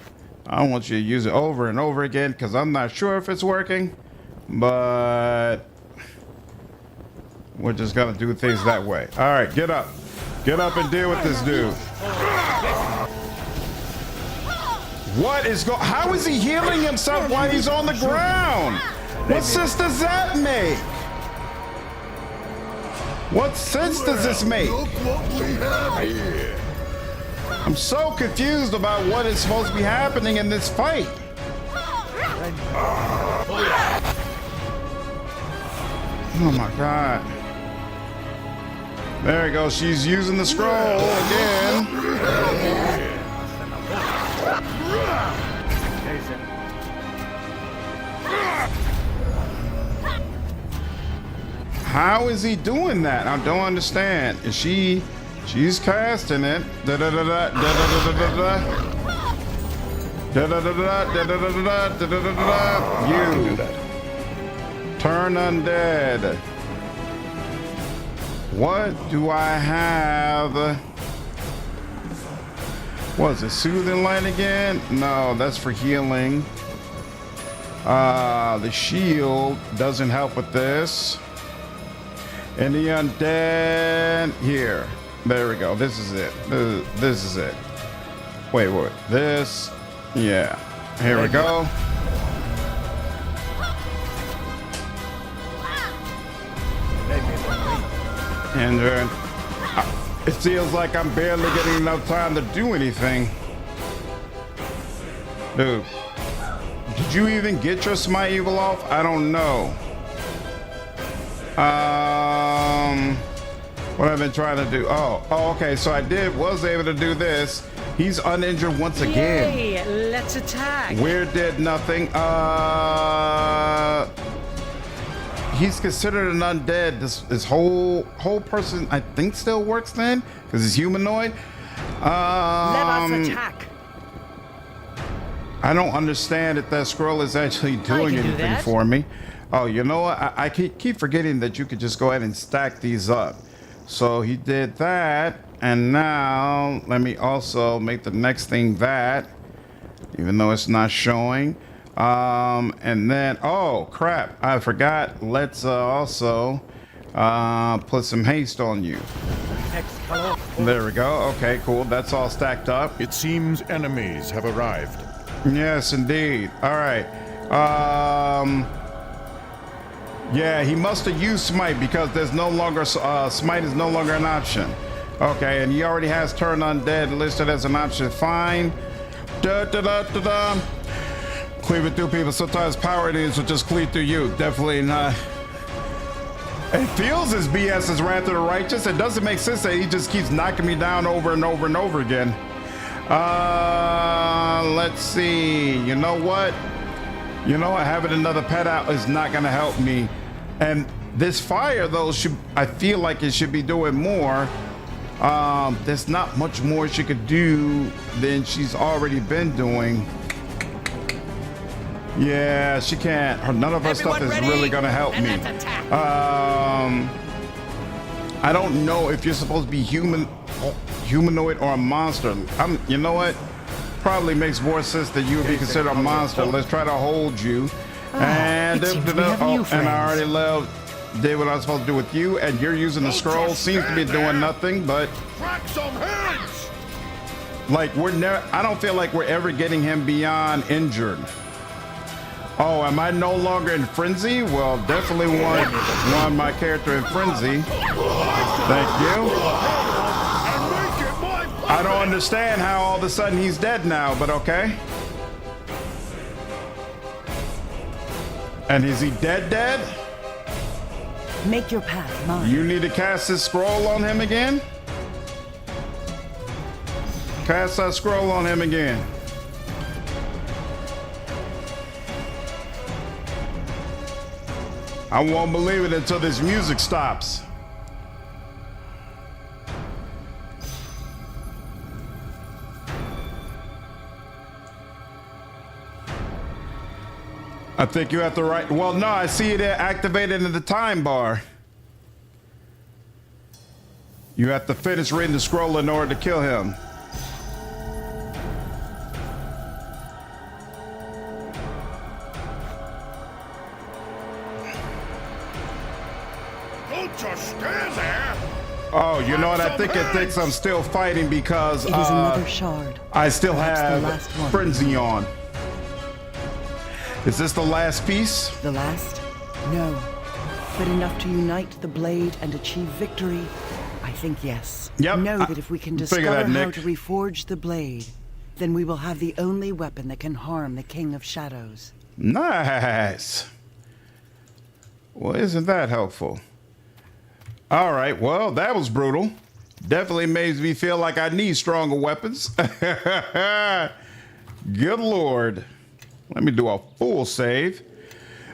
I want you to use it over and over again because I'm not sure if it's working, but we're just gonna do things that way. All right, get up. Get up and deal with this dude. What is how is he healing himself while he's on the ground? What sense does that make? What sense does this make? Look what we have here. I'm so confused about what is supposed to be happening in this fight. Oh my god. There we go. She's using the scroll again. How is he doing that? I don't understand. Is she's casting it. Da da da da da da da da da. Da da da da da da da da da da. You turn undead. What do I have? What is it? Soothing light again? No, that's for healing. The shield doesn't help with this. And the undead here. There we go. This is it. This is it. Wait, what? This. Yeah. Here we go. And it feels like I'm barely getting enough time to do anything. Dude, did you even get your Smite Evil off? I don't know. What I've been trying to do. Oh, okay. So I was able to do this. He's uninjured once again. Yay, let's attack. Weird did nothing. He's considered an undead. This whole person, I think, still works then because he's humanoid. Let us attack. I don't understand if that scroll is actually doing anything for me. Oh, you know what? I keep forgetting that you could just go ahead and stack these up. So he did that, and now let me also make the next thing that, even though it's not showing. And then, oh crap, I forgot. Let's also put some haste on you. There we go. Okay, cool. That's all stacked up. It seems enemies have arrived. Yes, indeed. All right. Yeah, he must have used Smite because there's no longer Smite is no longer an option. Okay, and he already has Turn Undead listed as an option. Fine. Cleaving through people. Sometimes power it is will just cleave through you. Definitely not. It feels as BS as Wrath of the Righteous. It doesn't make sense that he just keeps knocking me down over and over and over again. Let's see. You know what? Having another pet out is not going to help me. And this fire, though, I feel like it should be doing more. There's not much more she could do than she's already been doing. Yeah, she can't. None of her stuff is really going to help me. I don't know if you're supposed to be humanoid or a monster. You know what? Probably makes more sense that you would be considered a monster. Let's try to hold you. And I already did what I was supposed to do with you, and you're using the scroll. Seems to be doing nothing, but Crack some heads! Like, I don't feel like we're ever getting him beyond injured. Oh, am I no longer in frenzy? Well, definitely want my character in frenzy. Thank you. I don't understand how all of a sudden he's dead now, but okay. And is he dead? Make your path mine. You need to cast this scroll on him again? Cast that scroll on him again. I won't believe it until this music stops. I think you have to write. Well, no, I see it activated in the time bar. You have to finish reading the scroll in order to kill him. Don't just stand there. Oh, you know what? I think it thinks I'm still fighting because it is another shard. I still Perhaps have frenzy on. Is this the last piece? The last? No. But enough to unite the blade and achieve victory? I think yes. Yep. Know that if we can discover how to reforge the blade, then we will have the only weapon that can harm the King of Shadows. Nice. Well, isn't that helpful? All right. Well, that was brutal. Definitely makes me feel like I need stronger weapons. Good Lord. Let me do a full save.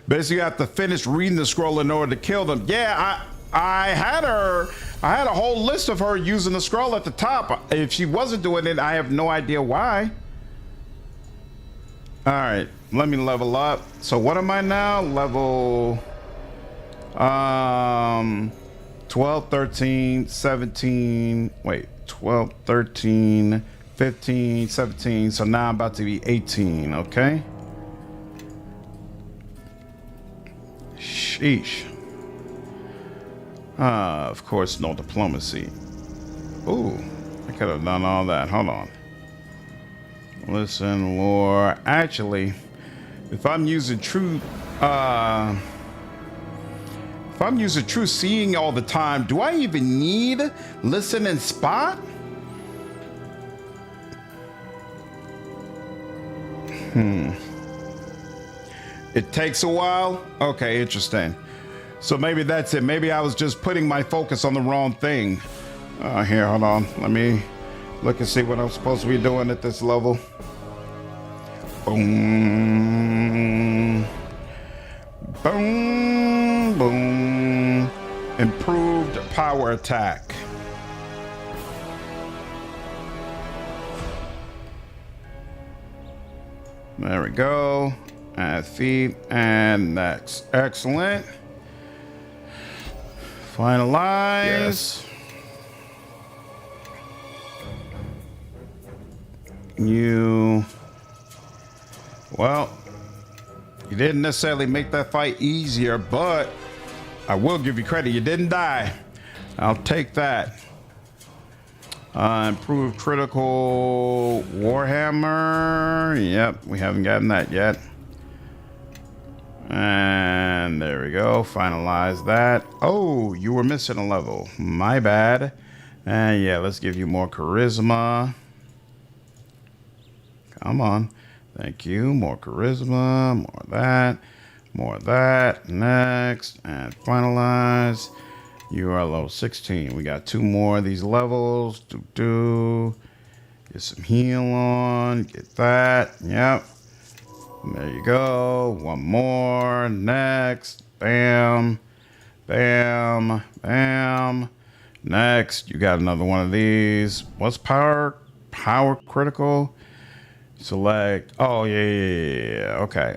Basically, you have to finish reading the scroll in order to kill them. Yeah, I had a whole list of her using the scroll at the top. If she wasn't doing it, I have no idea why. All right, let me level up. So what am I now? Level 12, 13, 17. Wait, 12, 13, 15, 17. So now I'm about to be 18, okay? Sheesh. Of course, no diplomacy. Ooh, I could have done all that. Hold on. Listen, lore. Actually, if I'm using true seeing all the time, do I even need listen and spot? It takes a while? Okay, interesting. So maybe that's it. Maybe I was just putting my focus on the wrong thing. Here, hold on. Let me look and see what I'm supposed to be doing at this level. Boom. Boom. Boom. Improved power attack. There we go. Add feet and next. Excellent. Finalize. Yes. Well, you didn't necessarily make that fight easier, but I will give you credit. You didn't die. I'll take that. Improved critical Warhammer. Yep, we haven't gotten that yet. And there we go. Finalize that. Oh, you were missing a level. My bad. And yeah, let's give you more charisma. Come on. Thank you. More charisma. More of that. More of that. Next. And finalize. You are level 16. We got 2 more of these levels. Get some heal on. Get that. Yep. There you go. 1 more. Next. Bam. Bam. Bam. Next. You got another one of these. What's power? Power critical. Select. Oh, yeah. Okay.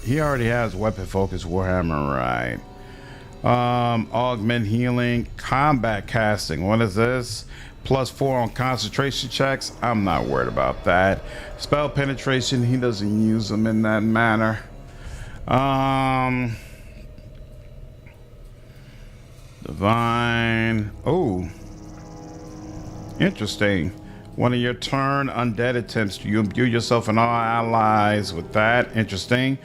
He already has weapon focus Warhammer, right? Augment healing, combat casting. What is this? +4 on concentration checks. I'm not worried about that. Spell penetration. He doesn't use them in that manner. Divine. Oh. Interesting. One of your turn undead attempts. You imbue yourself and all allies with that. Interesting.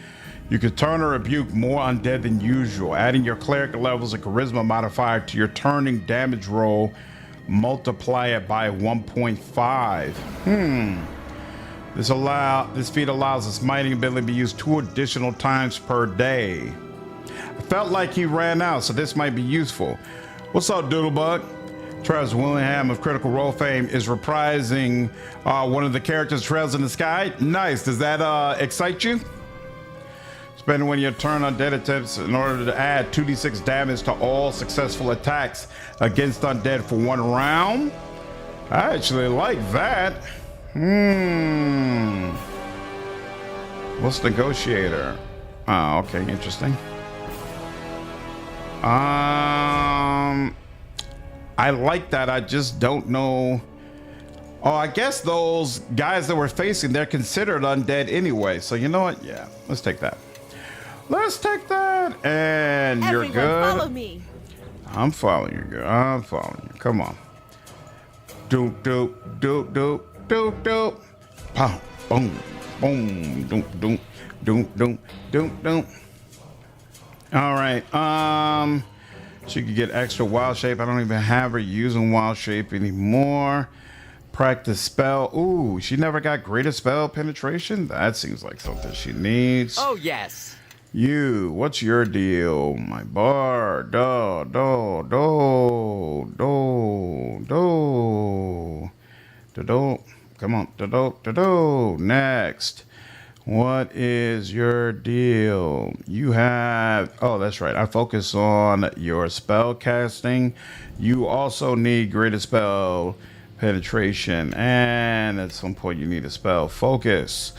You can turn or rebuke more undead than usual, adding your cleric levels and charisma modifier to your turning damage roll. Multiply it by 1.5. This feat allows the smiting ability to be used 2 additional times per day. I felt like he ran out, so this might be useful. What's up, Doodlebug? Travis Willingham of Critical Role fame is reprising one of the characters' Trails in the Sky. Nice. Does that excite you? Spend one of your turn on dead attempts in order to add 2d6 damage to all successful attacks against undead for 1 round. I actually like that. What's Negotiator? Oh, okay, interesting. I like that. I just don't know. Oh, I guess those guys that we're facing, they're considered undead anyway. So you know what? Yeah, let's take that. Let's take that. And Everyone, you're good. follow me. I'm following you, girl. I'm following you. Come on. Doop, doop, doop, doop, doop, doop. Pow, boom, boom, doop, doop, doop, doop, doop, doop. All right. She could get extra wild shape. I don't even have her using wild shape anymore. Practice spell. Ooh, she never got greater spell penetration. That seems like something she needs. Oh, yes. You, what's your deal? My bar. Do, do, do, do, do. Do, do. Come on. Do, do, do, do. Next. What is your deal? You have, oh, that's right. I focus on your spell casting. You also need greater spell penetration. And at some point you need a spell focus.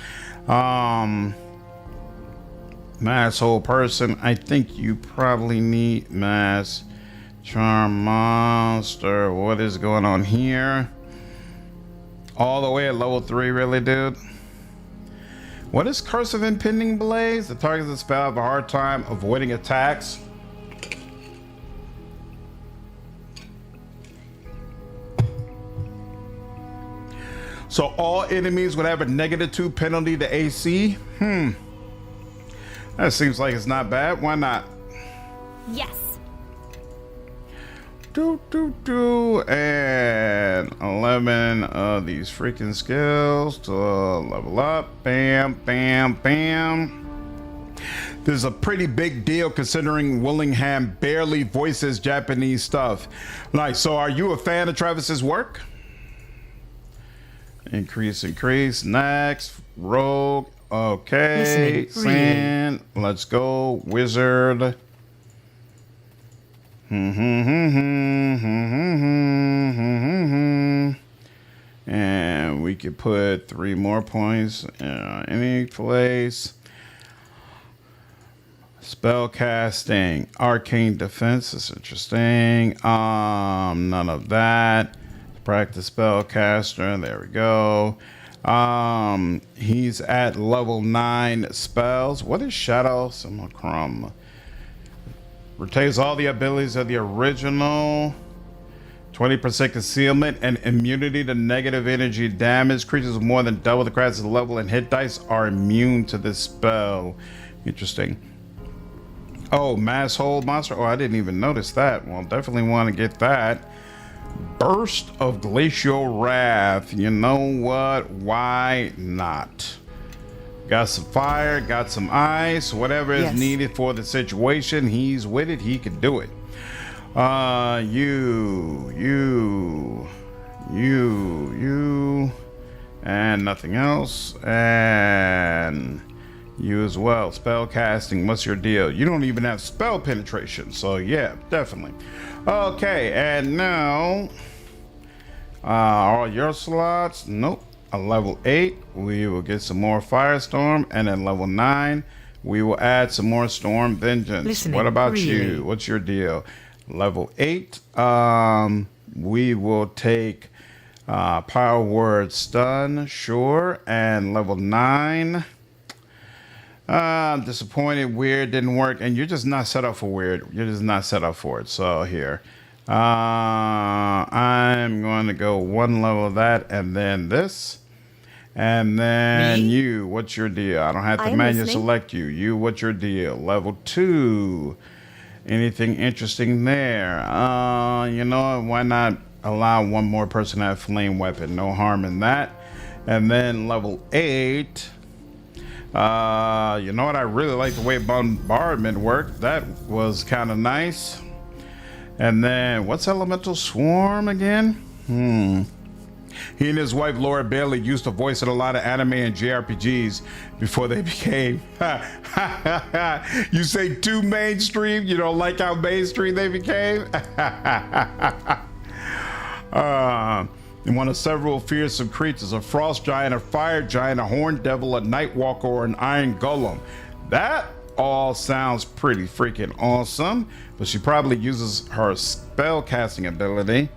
Mass whole person. I think you probably need mass charm monster. What is going on here? All the way at level 3, really, dude? What is Curse of Impending Blaze? The target of the spell have a hard time avoiding attacks. So all enemies would have a -2 penalty to AC? That seems like it's not bad. Why not? Yes. And 11 of these freaking skills to level up. Bam, bam, bam. This is a pretty big deal considering Willingham barely voices Japanese stuff. Like, so are you a fan of Travis's work? Increase. Next, rogue. Okay, Sand. Let's go, wizard. And we could put 3 more points in any place. Spell casting, arcane defense is interesting. None of that. Practice spellcaster. There we go. He's at level 9 spells. What is Shadow Simulacrum? Retains all the abilities of the original. 20% concealment and immunity to negative energy damage. Creatures with more than double the class's level and hit dice are immune to this spell. Interesting. Oh, mass hold monster. Oh, I didn't even notice that. Well, definitely want to get that. Burst of glacial wrath. You know what? Why not? Got some fire, got some ice, whatever is needed for the situation. He's with it. He can do it. You, and nothing else. And you as well. Spell casting. What's your deal? You don't even have spell penetration. So yeah, definitely. Okay, and now all your slots. Nope. A level 8, we will get some more Firestorm, and at level 9, we will add some more Storm Vengeance. Listening, what about really? you? What's your deal? Level 8, we will take Power Word Stun, sure, and level 9, I'm disappointed. Weird didn't work, and you're just not set up for weird. You're just not set up for it. So here, I'm going to go one level of that, and then this, and then Me? you. What's your deal? I don't have to I'm manually listening. select you. You. What's your deal? Level 2. Anything interesting there? You know what? Why not allow one more person to have flame weapon? No harm in that. And then level 8. You know what? I really like the way bombardment worked. That was kind of nice. And then what's elemental swarm again? He and his wife Laura Bailey used to voice in a lot of anime and JRPGs before they became. You say too mainstream? You don't like how mainstream they became? And one of several fearsome creatures: a frost giant, a fire giant, a horned devil, a night walker, or an iron golem. That all sounds pretty freaking awesome, but she probably uses her spell casting ability.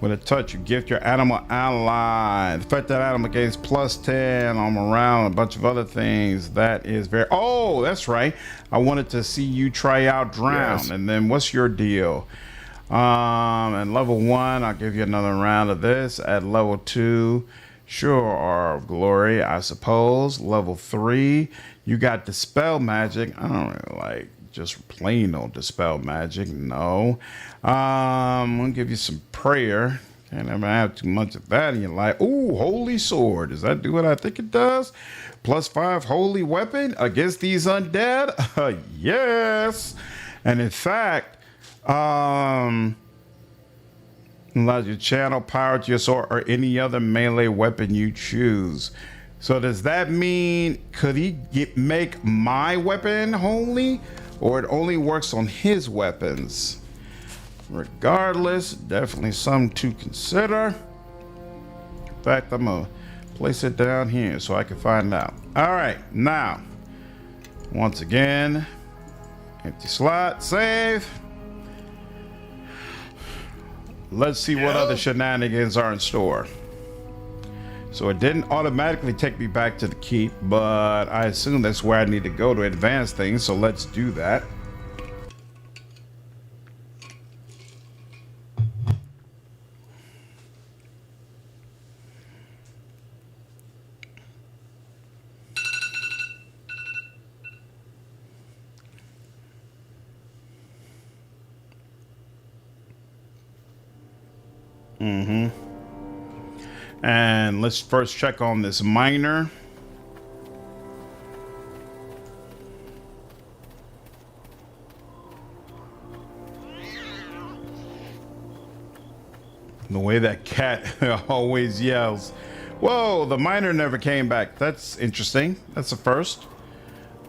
With a touch, you gift your animal ally. Affect that animal gains +10 on morale and a bunch of other things. That is very... Oh, that's right. I wanted to see you try out Drown. Yes. And then what's your deal? And level 1, I'll give you another round of this. At level 2, sure, Aura of Glory, I suppose. Level 3, you got Dispel Magic. I don't really like just plain old Dispel Magic. No. I'm gonna give you some prayer. Can't ever have too much of that in your life. Ooh, Holy Sword. Does that do what I think it does? +5 holy weapon against these undead? Yes. And in fact, allows you to channel power to your sword or any other melee weapon you choose. So does that mean, could he make my weapon holy, or it only works on his weapons? Regardless, definitely something to consider. In fact, I'm gonna place it down here so I can find out. All right, now, once again, empty slot, save. Let's see what other shenanigans are in store. So it didn't automatically take me back to the keep, but I assume that's where I need to go to advance things, so let's do that. And let's first check on this miner. The way that cat always yells. Whoa, the miner never came back. That's interesting. That's a first.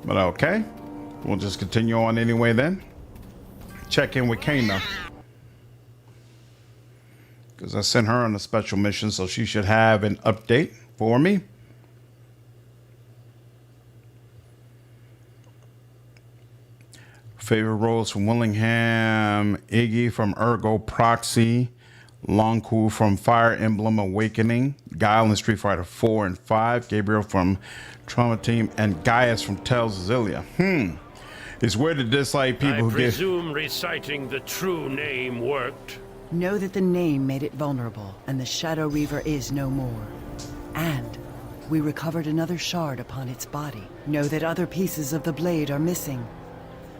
But okay. We'll just continue on anyway then. Check in with Kana. Because I sent her on a special mission, so she should have an update for me. Favorite roles from Willingham, Iggy from Ergo Proxy, Longku from Fire Emblem Awakening, Guile in Street Fighter 4 and 5, Gabriel from Trauma Team, and Gaius from Tales of Zillia. It's weird to dislike people who get... I presume reciting the true name worked. Know that the name made it vulnerable, and the Shadow Reaver is no more. And we recovered another shard upon its body. Know that other pieces of the blade are missing.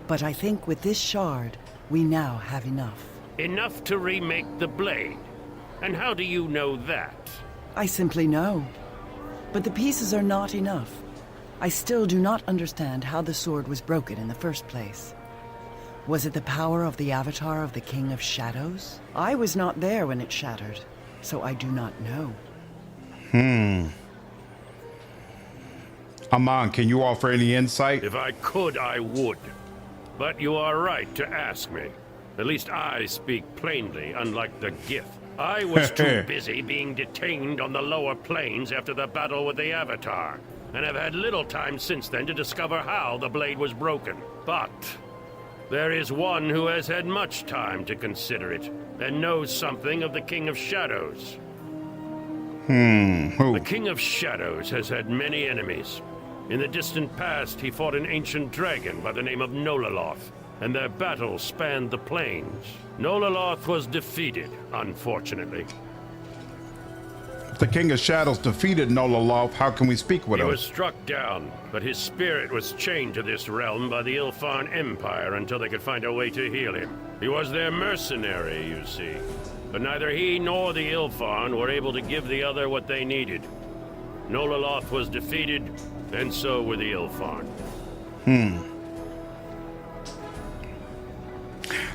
But I think with this shard, we now have enough. Enough to remake the blade? And how do you know that? I simply know. But the pieces are not enough. I still do not understand how the sword was broken in the first place. Was it the power of the avatar of the King of Shadows? I was not there when it shattered, so I do not know. Amon, can you offer any insight? If I could, I would. But you are right to ask me. At least I speak plainly, unlike the Gith. I was too busy being detained on the lower planes after the battle with the Avatar, and have had little time since then to discover how the blade was broken. But there is one who has had much time to consider it, and knows something of the King of Shadows. Who? The King of Shadows has had many enemies. In the distant past, he fought an ancient dragon by the name of Nololoth, and their battle spanned the plains. Nololoth was defeated, unfortunately. If the King of Shadows defeated Nololoth, how can we speak with him? He was struck down, but his spirit was chained to this realm by the Ilfarn Empire until they could find a way to heal him. He was their mercenary, you see. But neither he nor the Ilfarn were able to give the other what they needed. Nololoth was defeated, and so were the Ilfarn.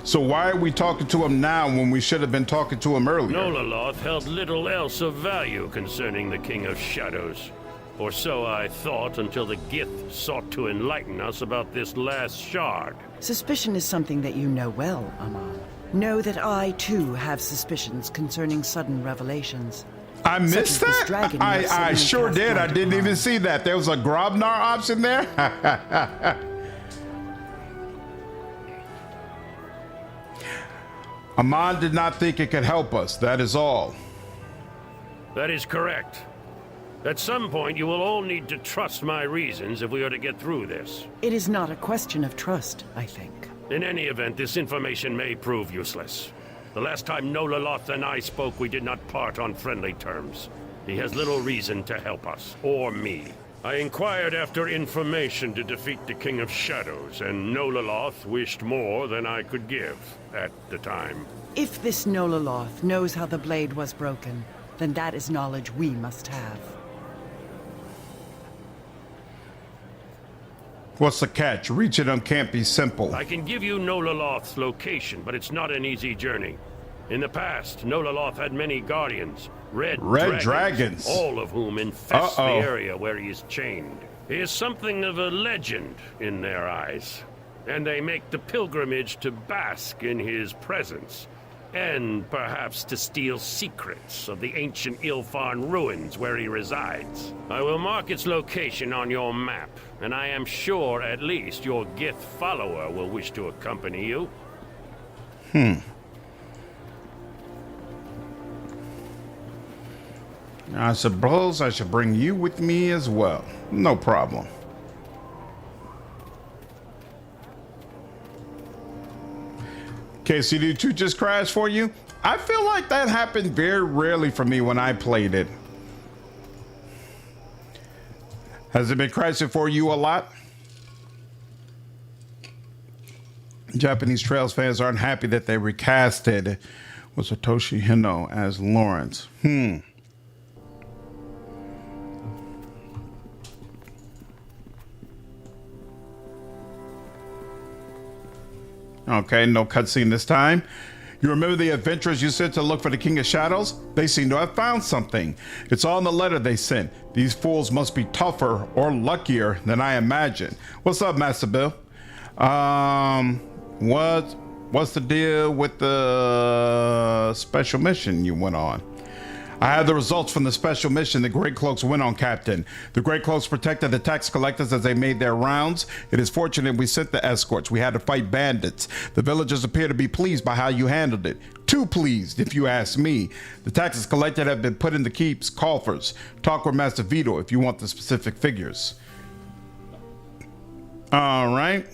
So why are we talking to him now when we should have been talking to him earlier? Nololoth held little else of value concerning the King of Shadows. Or so I thought until the Gith sought to enlighten us about this last shard. Suspicion is something that you know well, Aman. Know that I, too, have suspicions concerning sudden revelations. I missed that? I sure did. I didn't even see that. There was a Grobnar option there? Aman did not think it could help us. That is all. That is correct. At some point, you will all need to trust my reasons if we are to get through this. It is not a question of trust, I think. In any event, this information may prove useless. The last time Nololoth and I spoke, we did not part on friendly terms. He has little reason to help us, or me. I inquired after information to defeat the King of Shadows, and Nololoth wished more than I could give at the time. If this Nololoth knows how the blade was broken, then that is knowledge we must have. What's the catch? Reaching them can't be simple. I can give you Nololoth's location, but it's not an easy journey. In the past, Nololoth had many guardians, red dragons, all of whom infest the area where he is chained. He is something of a legend in their eyes, and they make the pilgrimage to bask in his presence, and perhaps to steal secrets of the ancient Ilfarn ruins where he resides. I will mark its location on your map, and I am sure at least your Gith follower will wish to accompany you. I suppose I should bring you with me as well. No problem. KCD2 just crashed for you? I feel like that happened very rarely for me when I played it. Has it been crashing for you a lot? Japanese Trails fans aren't happy that they recasted with Satoshi Hino as Lawrence. Okay, no cutscene this time. You remember the adventurers you sent to look for the King of Shadows? They seem to have found something. It's all in the letter they sent. These fools must be tougher or luckier than I imagined. What's up, Master Bill? What's the deal with the special mission you went on? I have the results from the special mission the Great Cloaks went on, Captain. The Great Cloaks protected the tax collectors as they made their rounds. It is fortunate we sent the escorts. We had to fight bandits. The villagers appear to be pleased by how you handled it. Too pleased, if you ask me. The taxes collected have been put in the keep's coffers. Talk with Master Vito if you want the specific figures. All right.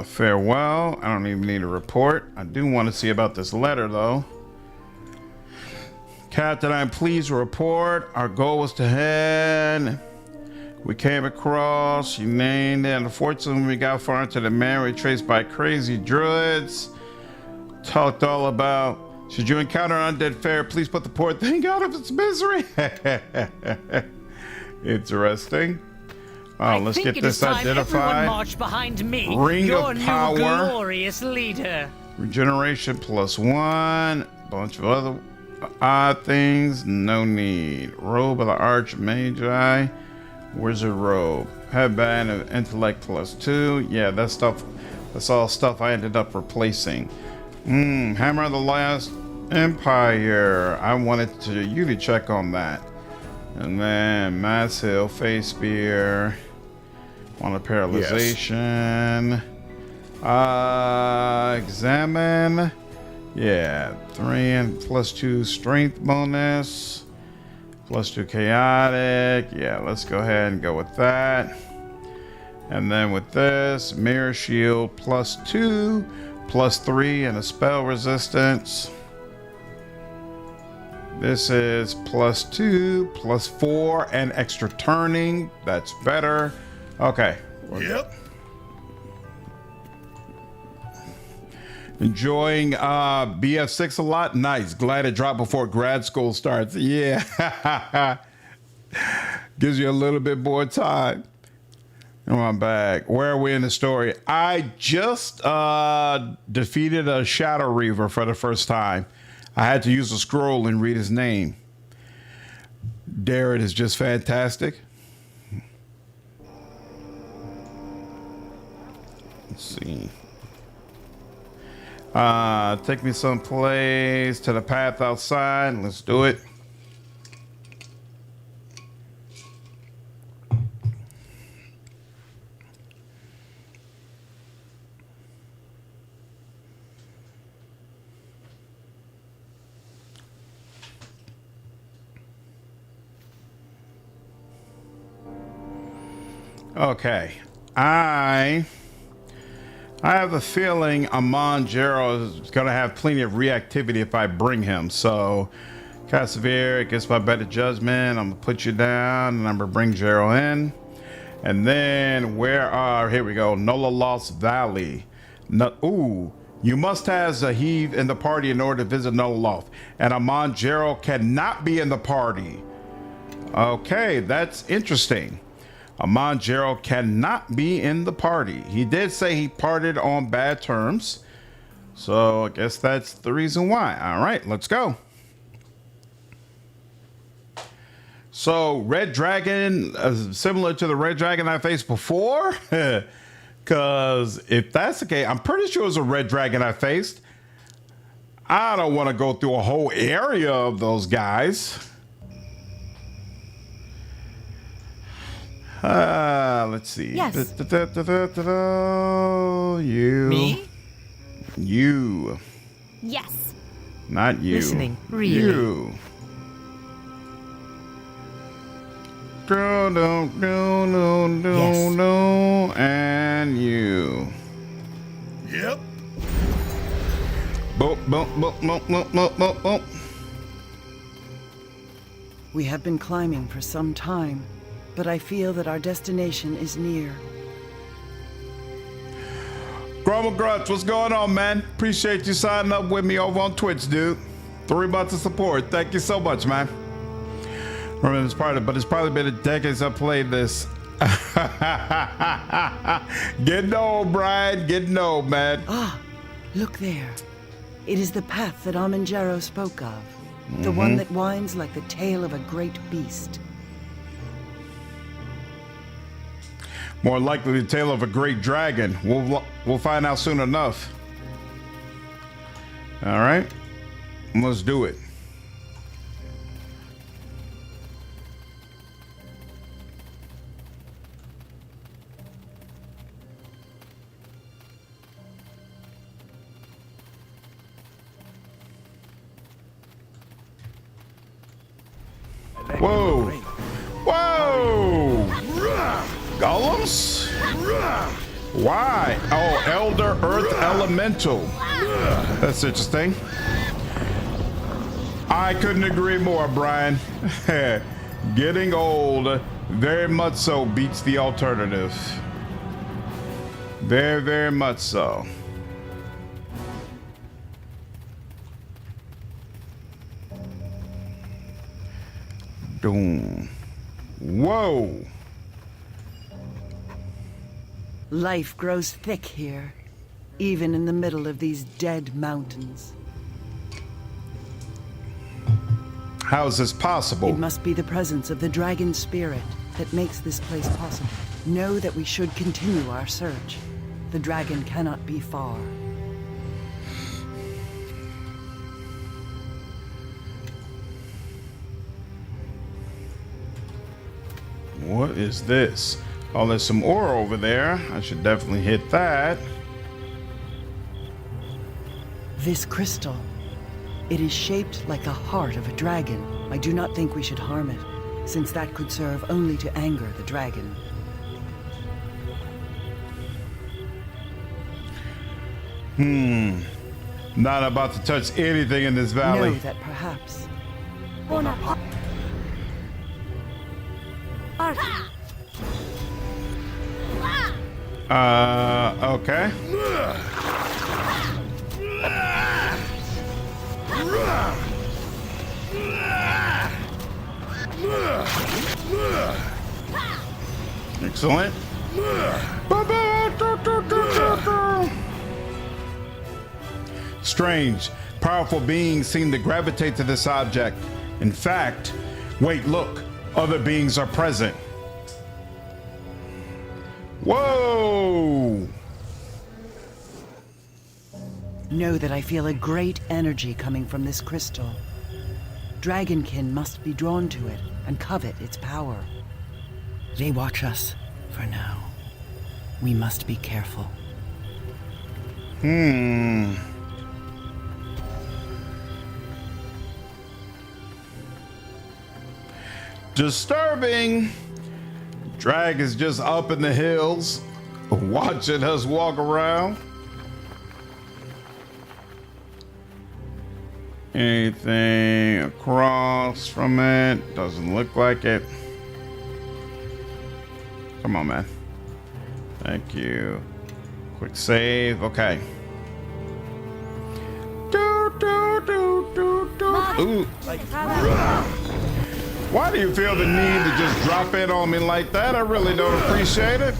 Farewell. I don't even need a report. I do want to see about this letter, though. Captain, I'm pleased to report our goal was to head. We came across, you named it. Unfortunately, when we got far into the man, we traced by crazy druids. Talked all about, should you encounter undead fare, please put the poor thing out of its misery. Interesting. Oh, let's get this identified. March behind me. Ring your of Power. New glorious leader. Regeneration +1. Bunch of other odd things. No need. Robe of the Archmagi. Wizard robe. Headband of Intellect +2. Yeah, that stuff. That's all stuff I ended up replacing. Hammer of the Last Empire. I wanted you to check on that. And then Mass Hill, Face Spear. On a paralyzation. Examine. Yeah, 3 and +2 strength bonus. +2 chaotic. Yeah, let's go ahead and go with that. And then with this, mirror shield +2, +3, and a spell resistance. This is +2, +4, and extra turning. That's better. Okay. Yep. Enjoying BF6 a lot? Nice. Glad it dropped before grad school starts. Yeah. Gives you a little bit more time. Come on back. Where are we in the story? I just defeated a Shadow Reaver for the first time. I had to use a scroll and read his name. Darren is just fantastic. Let's see. Take me someplace to the path outside. Let's do it. Okay. I have a feeling Amon Jero is going to have plenty of reactivity if I bring him. So, Cassavir, against my better judgment, I'm going to put you down and I'm going to bring Jero in. And then, here we go, Nola Lost Valley. Ooh, you must have Zaheev in the party in order to visit Nola Lost. And Amon Jero cannot be in the party. Okay, that's interesting. Amon Jero cannot be in the party. He did say he parted on bad terms. So I guess that's the reason why. All right, let's go. So Red Dragon, similar to the Red Dragon I faced before? Because if that's the case, I'm pretty sure it was a Red Dragon I faced. I don't want to go through a whole area of those guys. Let's see. Yes. You. Me? You. Yes. Not you. Listening, really. You. No, Yes. no, and you. Yep. Boop, boop, boop, boop, boop, boop, boop, boop. We have been climbing for some time, but I feel that our destination is near. Grumble Grunts, what's going on, man? Appreciate you signing up with me over on Twitch, dude. 3 months of support. Thank you so much, man. Remember, it's probably been a decade since I played this. Getting old, Brian. Getting old, man. Ah, look there. It is the path that Amon Jero spoke of. The one that winds like the tail of a great beast. More likely the tail of a great dragon. We'll find out soon enough. All right, let's do it. Whoa! Whoa! Golems? Why? Oh, Elder Earth Elemental. That's interesting. I couldn't agree more, Brian. Getting old, very much so, beats the alternative. Very, very much so. Boom. Whoa. Life grows thick here, even in the middle of these dead mountains. How is this possible? It must be the presence of the dragon spirit that makes this place possible. Know that we should continue our search. The dragon cannot be far. What is this? Oh, there's some ore over there. I should definitely hit that. This crystal, it is shaped like a heart of a dragon. I do not think we should harm it, since that could serve only to anger the dragon. Not about to touch anything in this valley. Know that perhaps... Okay. Excellent. Strange. Powerful beings seem to gravitate to this object. In fact, wait, look. Other beings are present. Whoa! Know that I feel a great energy coming from this crystal. Dragonkin must be drawn to it and covet its power. They watch us for now. We must be careful. Disturbing. Drag is just up in the hills, watching us walk around. Anything across from it? Doesn't look like it. Come on, man. Thank you. Quick save. Okay. Ooh. Why do you feel the need to just drop in on me like that? I really don't appreciate it.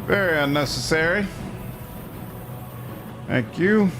Very unnecessary. Thank you.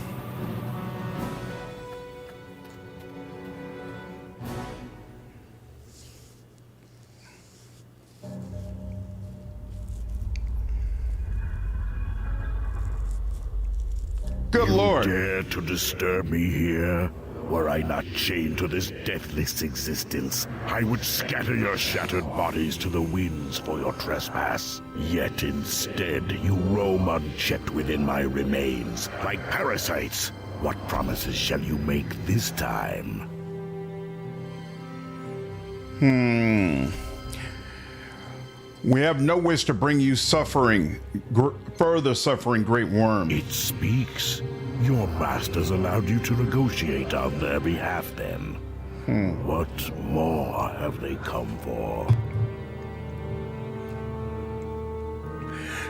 Good Lord. You dare to disturb me here? Were I not chained to this deathless existence, I would scatter your shattered bodies to the winds for your trespass. Yet instead, you roam unchecked within my remains, like parasites. What promises shall you make this time? We have no wish to bring you suffering, further suffering, great worm. It speaks. Your masters allowed you to negotiate on their behalf then. What more have they come for?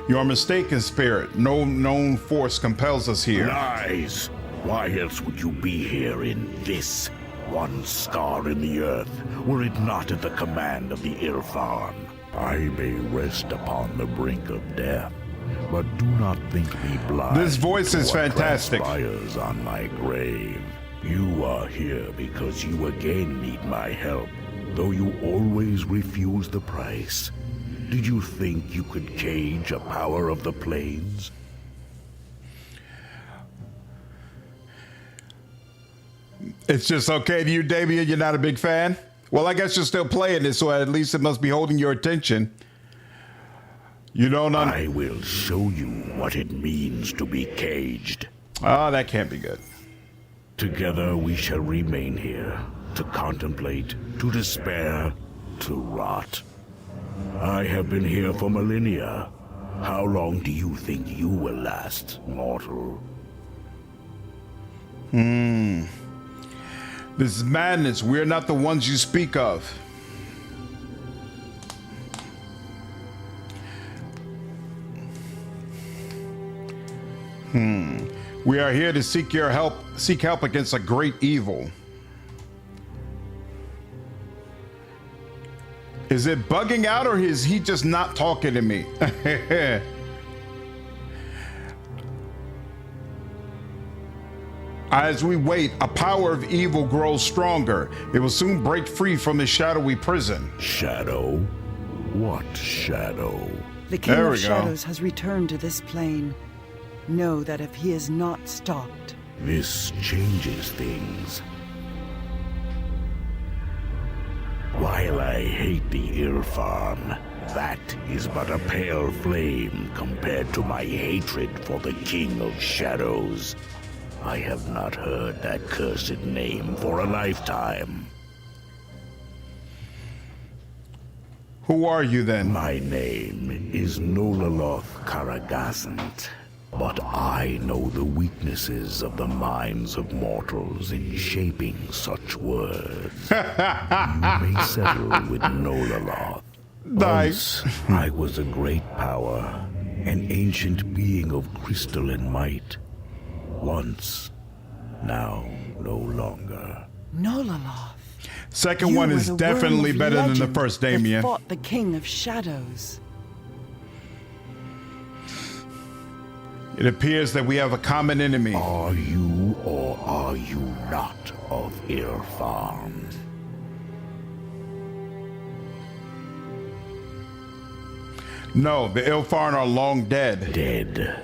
You are mistaken, spirit. No known force compels us here. Lies! Why else would you be here in this, one scar in the earth, were it not at the command of the Irfan? I may rest upon the brink of death, but do not think me blind. This voice is fantastic. Transpires on my grave. You are here because you again need my help, though you always refuse the price. Did you think you could cage a power of the plains? It's just okay to you, Damien? You're not a big fan? Well, I guess you're still playing this, so at least it must be holding your attention. You don't I will show you what it means to be caged. Oh, that can't be good. Together we shall remain here, to contemplate, to despair, to rot. I have been here for millennia. How long do you think you will last, mortal? This is madness. We're not the ones you speak of. We are here to seek your help, seek help against a great evil. Is it bugging out or is he just not talking to me? As we wait, a power of evil grows stronger. It will soon break free from this shadowy prison. Shadow? What shadow? The King of Shadows has returned to this plane. Know that if he is not stopped... This changes things. While I hate the Irfan, That is but a pale flame compared to my hatred for the King of Shadows. I have not heard that cursed name for a lifetime. Who are you then? My name is Nololoth Karagasant, but I know the weaknesses of the minds of mortals in shaping such words. You may settle with Nololoth. Nice. Once, I was a great power, an ancient being of crystalline might. Once, now no longer. Nololoth. Second one is definitely better than the first, Damien. Fought the King of Shadows. It appears that we have a common enemy. Are you or are you not of Ilfarm? No, the Ilfarn are long dead. Dead.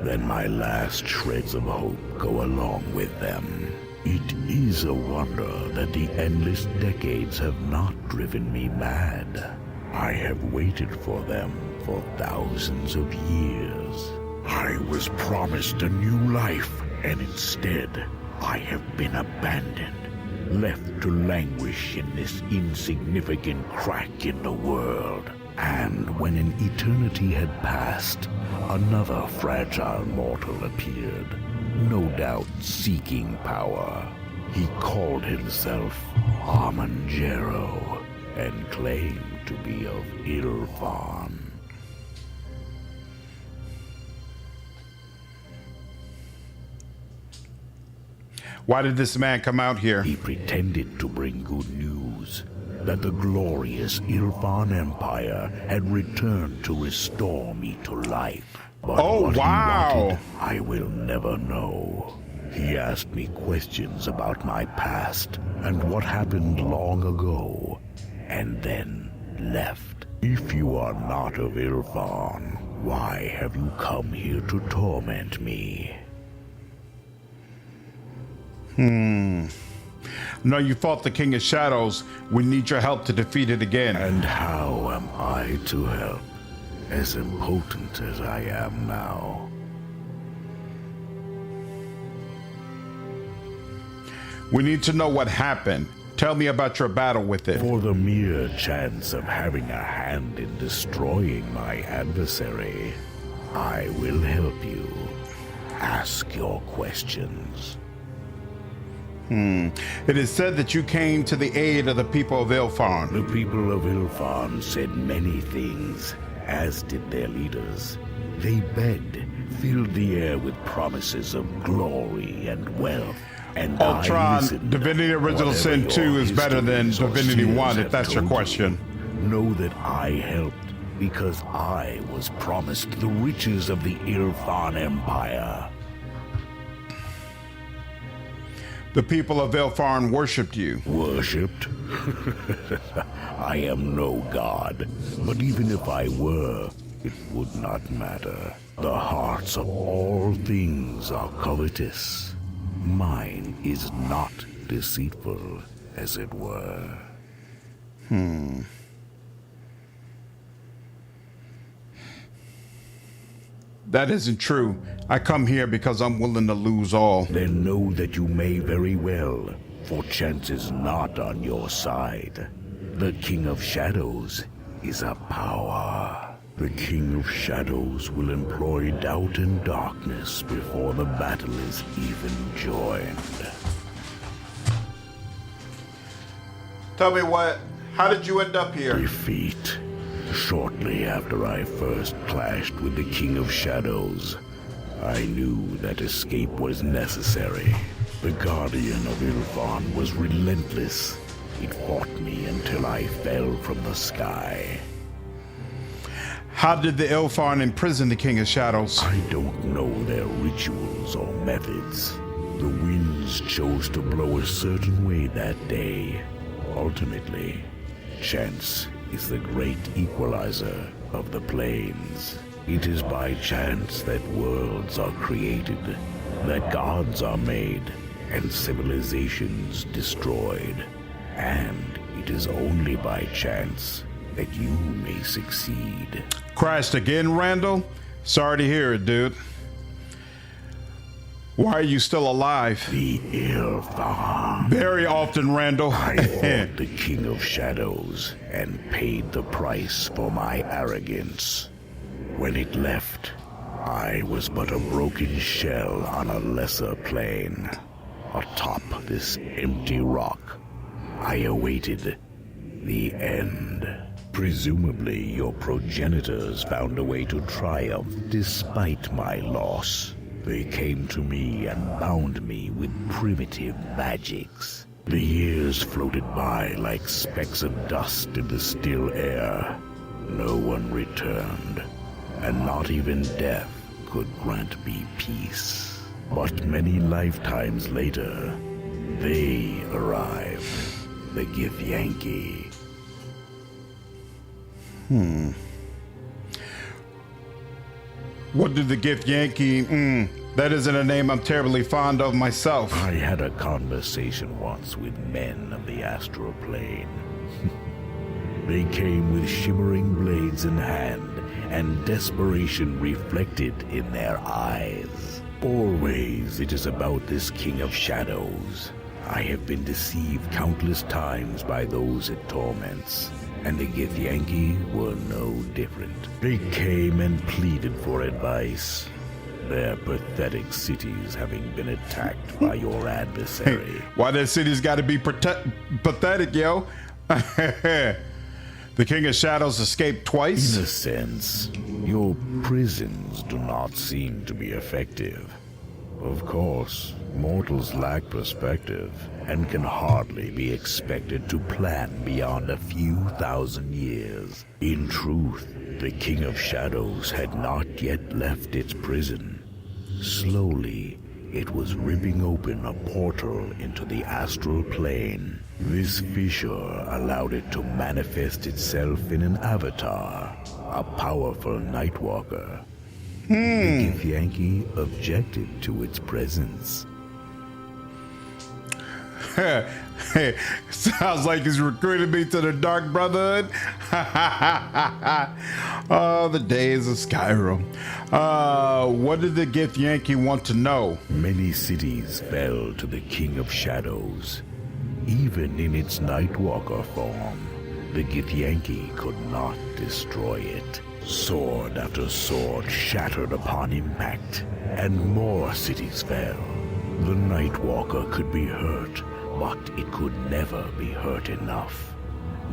Then my last shreds of hope go along with them. It is a wonder that the endless decades have not driven me mad. I have waited for them for thousands of years. I was promised a new life, and instead, I have been abandoned, left to languish in this insignificant crack in the world. And when an eternity had passed, another fragile mortal appeared, no doubt seeking power. He called himself Armanjero and claimed to be of Ilfarn. Why did this man come out here? He pretended to bring good news, that the glorious Ilfarn Empire had returned to restore me to life. But what he wanted, I will never know. He asked me questions about my past and what happened long ago, and then left. If you are not of Ilfarn, why have you come here to torment me? No, you fought the King of Shadows. We need your help to defeat it again. And how am I to help, as impotent as I am now? We need to know what happened. Tell me about your battle with it. For the mere chance of having a hand in destroying my adversary, I will help you. Ask your questions. It is said that you came to the aid of the people of Ilfarn. The people of Ilfarn said many things, as did their leaders. They begged, filled the air with promises of glory and wealth. And Ultron, Divinity Original Sin 2 is better than Divinity 1, if that's your question. Know that I helped because I was promised the riches of the Ilfarn Empire. The people of Ilfarn worshipped you. Worshipped? I am no god, but even if I were, it would not matter. The hearts of all things are covetous. Mine is not deceitful, as it were. That isn't true. I come here because I'm willing to lose all. Then know that you may very well, for chance is not on your side. The King of Shadows is a power. The King of Shadows will employ doubt and darkness before the battle is even joined. Tell me how did you end up here? Defeat. Shortly after I first clashed with the King of Shadows, I knew that escape was necessary. The Guardian of Ilfarn was relentless. It fought me until I fell from the sky. How did the Ilfarn imprison the King of Shadows? I don't know their rituals or methods. The winds chose to blow a certain way that day. Ultimately, chance is the great equalizer of the planes. It is by chance that worlds are created, that gods are made, and civilizations destroyed. And it is only by chance that you may succeed. Crashed again, Randall? Sorry to hear it, dude. Why are you still alive? The Ilthar. Very often, Randall. I fought the King of Shadows and paid the price for my arrogance. When it left, I was but a broken shell on a lesser plane. Atop this empty rock, I awaited the end. Presumably, your progenitors found a way to triumph despite my loss. They came to me and bound me with primitive magics. The years floated by like specks of dust in the still air. No one returned, and not even death could grant me peace. But many lifetimes later, they arrived. The Githyanki. What did the Githyanki... that isn't a name I'm terribly fond of myself. I had a conversation once with men of the astral plane. They came with shimmering blades in hand, and desperation reflected in their eyes. Always it is about this King of Shadows. I have been deceived countless times by those it torments, and the Githyanki were no different. They came and pleaded for advice, their pathetic cities having been attacked by your adversary. Why their cities gotta be pathetic, yo? The King of Shadows escaped twice? In a sense, your prisons do not seem to be effective. Of course, mortals lack perspective and can hardly be expected to plan beyond a few thousand years. In truth, the King of Shadows had not yet left its prison. Slowly, it was ripping open a portal into the astral plane. This fissure allowed it to manifest itself in an avatar, a powerful Nightwalker. The Githyanki objected to its presence. Sounds like he's recruited me to the Dark Brotherhood. Oh, the days of Skyrim. What did the Githyanki want to know? Many cities fell to the King of Shadows. Even in its Nightwalker form, the Githyanki could not destroy it. Sword after sword shattered upon impact, and more cities fell. The Nightwalker could be hurt, but it could never be hurt enough.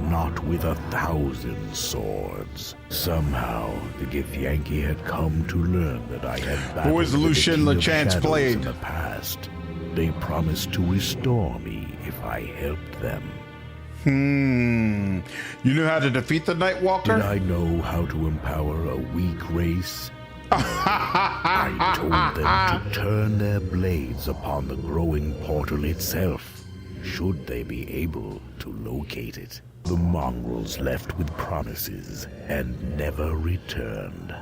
Not with 1,000 swords. Somehow, the Githyanki had come to learn that I had battled Who is Lucian LeChance played in the past. They promised to restore me if I helped them. You knew how to defeat the Nightwalker? Did I know how to empower a weak race? I told them to turn their blades upon the growing portal itself, should they be able to locate it. The mongrels left with promises and never returned.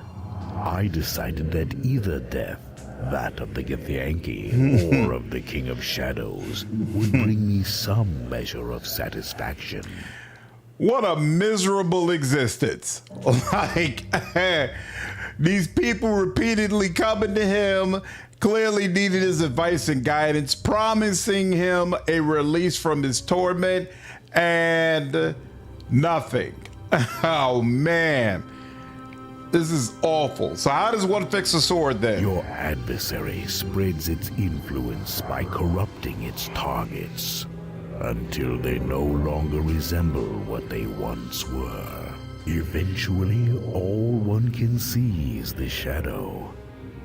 I decided that either death, that of the Githyanki or of the King of Shadows, would bring me some measure of satisfaction. What a miserable existence. Like, these people repeatedly coming to him, clearly needed his advice and guidance, promising him a release from his torment, and nothing. Oh, man. This is awful. So how does one fix a sword then? Your adversary spreads its influence by corrupting its targets until they no longer resemble what they once were. Eventually, all one can see is the shadow.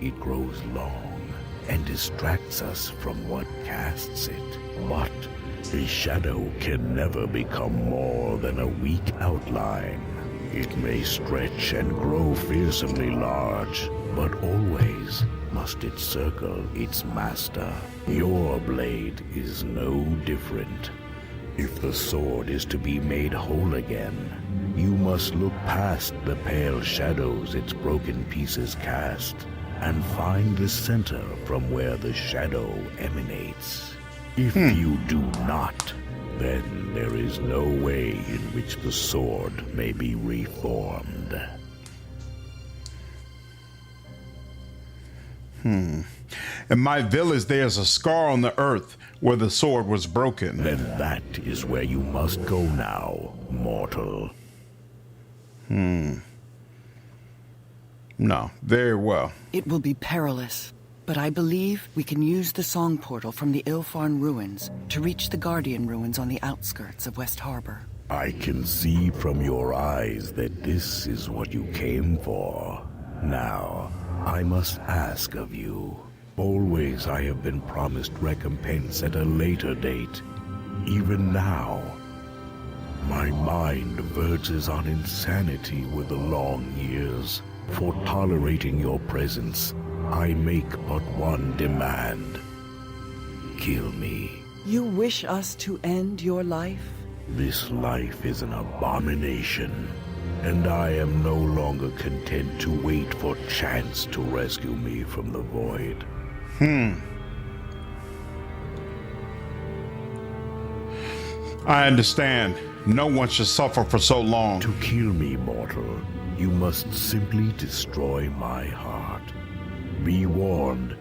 It grows long and distracts us from what casts it. But the shadow can never become more than a weak outline. It may stretch and grow fearsomely large, but always must it circle its master. Your blade is no different. If the sword is to be made whole again, you must look past the pale shadows its broken pieces cast, and find the center from where the shadow emanates. If you do not, then There is no way in which the sword may be reformed. In my village, there's a scar on the earth where the sword was broken. Then that is where you must go now, mortal. No, very well. It will be perilous, but I believe we can use the song portal from the Ilfarn ruins to reach the Guardian ruins on the outskirts of West Harbor. I can see from your eyes that this is what you came for. Now, I must ask of you. Always I have been promised recompense at a later date. Even now, my mind verges on insanity with the long years. For tolerating your presence, I make but one demand. Kill me. You wish us to end your life? This life is an abomination, and I am no longer content to wait for chance to rescue me from the void. I understand. No one should suffer for so long. To kill me, mortal, you must simply destroy my heart. Be warned,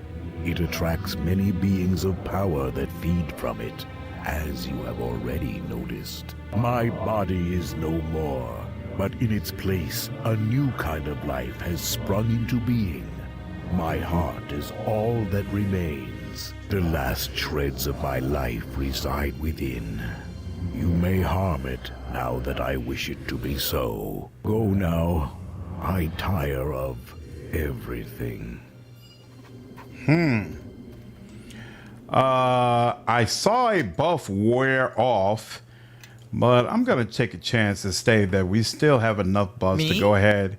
it attracts many beings of power that feed from it, as you have already noticed. My body is no more, but in its place, a new kind of life has sprung into being. My heart is all that remains. The last shreds of my life reside within. You may harm it now that I wish it to be so. Go now. I tire of everything. I saw a buff wear off, but I'm going to take a chance and say that we still have enough buffs to go ahead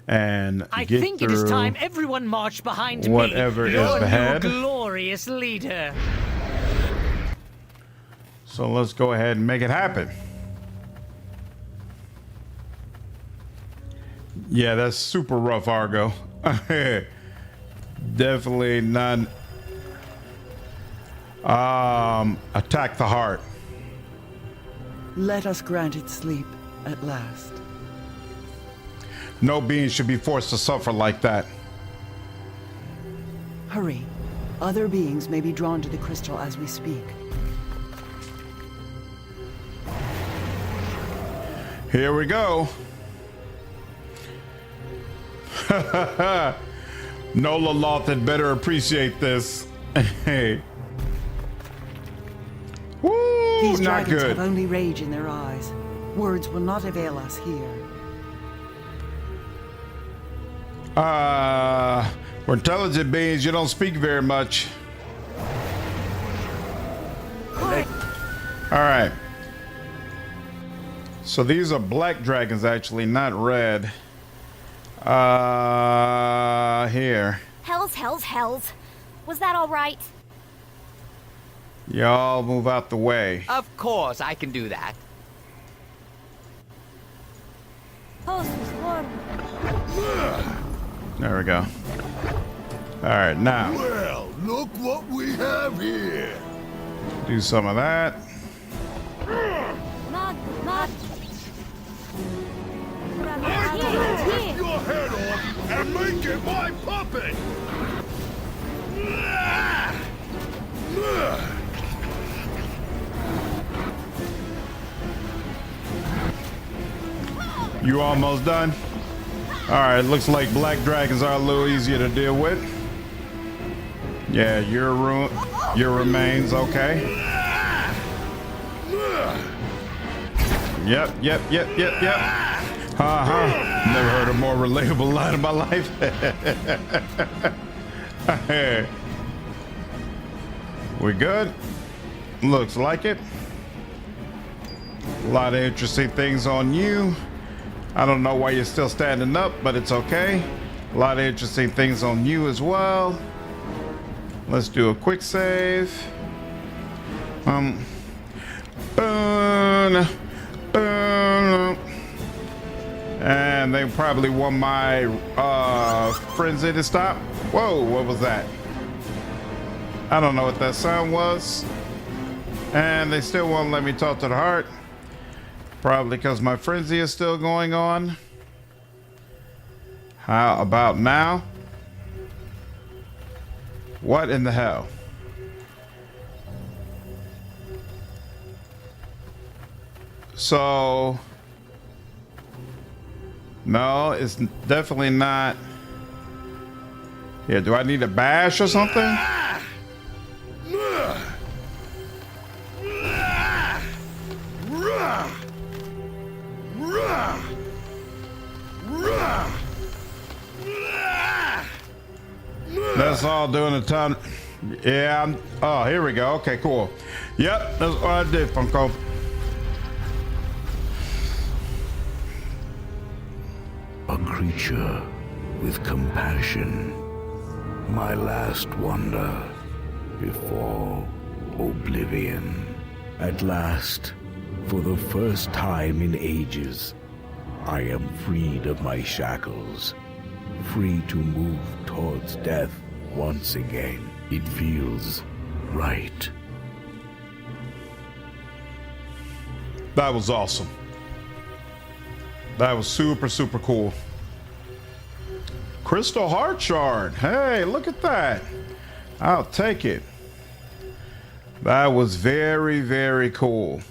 and I get think through it is time everyone marched behind whatever me, is your ahead. new glorious leader. So let's go ahead and make it happen. Yeah, that's super rough, Argo. Definitely none. Attack the heart. Let us grant it sleep at last. No being should be forced to suffer like that. Hurry. Other beings may be drawn to the crystal as we speak. Here we go. Nola Loth had better appreciate this. Hey. Woo, These not dragons good. have only rage in their eyes. Words will not avail us here. We're intelligent beings. You don't speak very much. All right. So these are black dragons, actually, not red. Here. Hells. Was that all right? Y'all move out the way. Of course, I can do that. There we go. All right, now. Well, look what we have here. Do some of that. Rip your head off and make it my puppet. You almost done? All right, looks like black dragons are a little easier to deal with. Yeah, your remains, okay. Yep. Never heard a more relatable line in my life. We good? Looks like it. A lot of interesting things on you. I don't know why you're still standing up, but it's okay. A lot of interesting things on you as well. Let's do a quick save. And they probably want my frenzy to stop. Whoa, what was that? I don't know what that sound was. And they still won't let me talk to the heart. Probably because my frenzy is still going on. How about now? What in the hell? So, no, it's definitely not. Here, do I need a bash or something? That's all doing a ton. Yeah, oh, here we go. Okay, cool. Yep, that's what I did, Funko. A creature with compassion. My last wonder before oblivion. At last, for the first time in ages, I am freed of my shackles. Free to move towards death once again. It feels right. That was awesome. That was super, super cool. Crystal Heart Shard. Hey, look at that. I'll take it. That was very, very cool.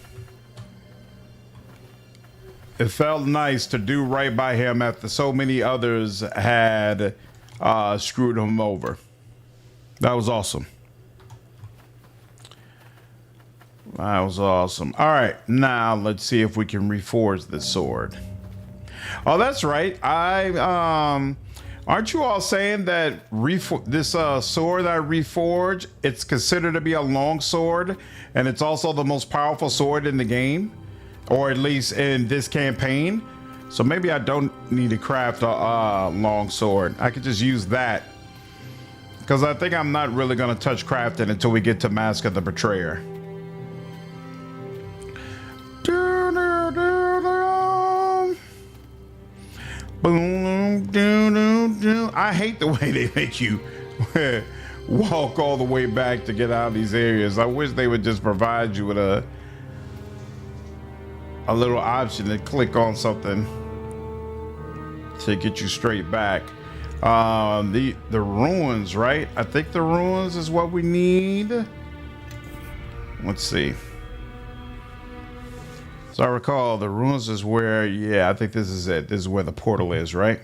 It felt nice to do right by him after so many others had screwed him over. That was awesome. That was awesome. All right, now let's see if we can reforge this sword. Oh, that's right. Aren't you all saying that this sword that I reforged, it's considered to be a long sword, and it's also the most powerful sword in the game, or at least in this campaign? So maybe I don't need to craft a long sword. I could just use that, because I think I'm not really going to touch crafting until we get to Mask of the Betrayer. I hate the way they make you walk all the way back to get out of these areas. I wish they would just provide you with a little option to click on something to get you straight back. The ruins, right? I think the ruins is what we need. Let's see. So I recall the ruins is where, yeah, I think this is it. This is where the portal is, right?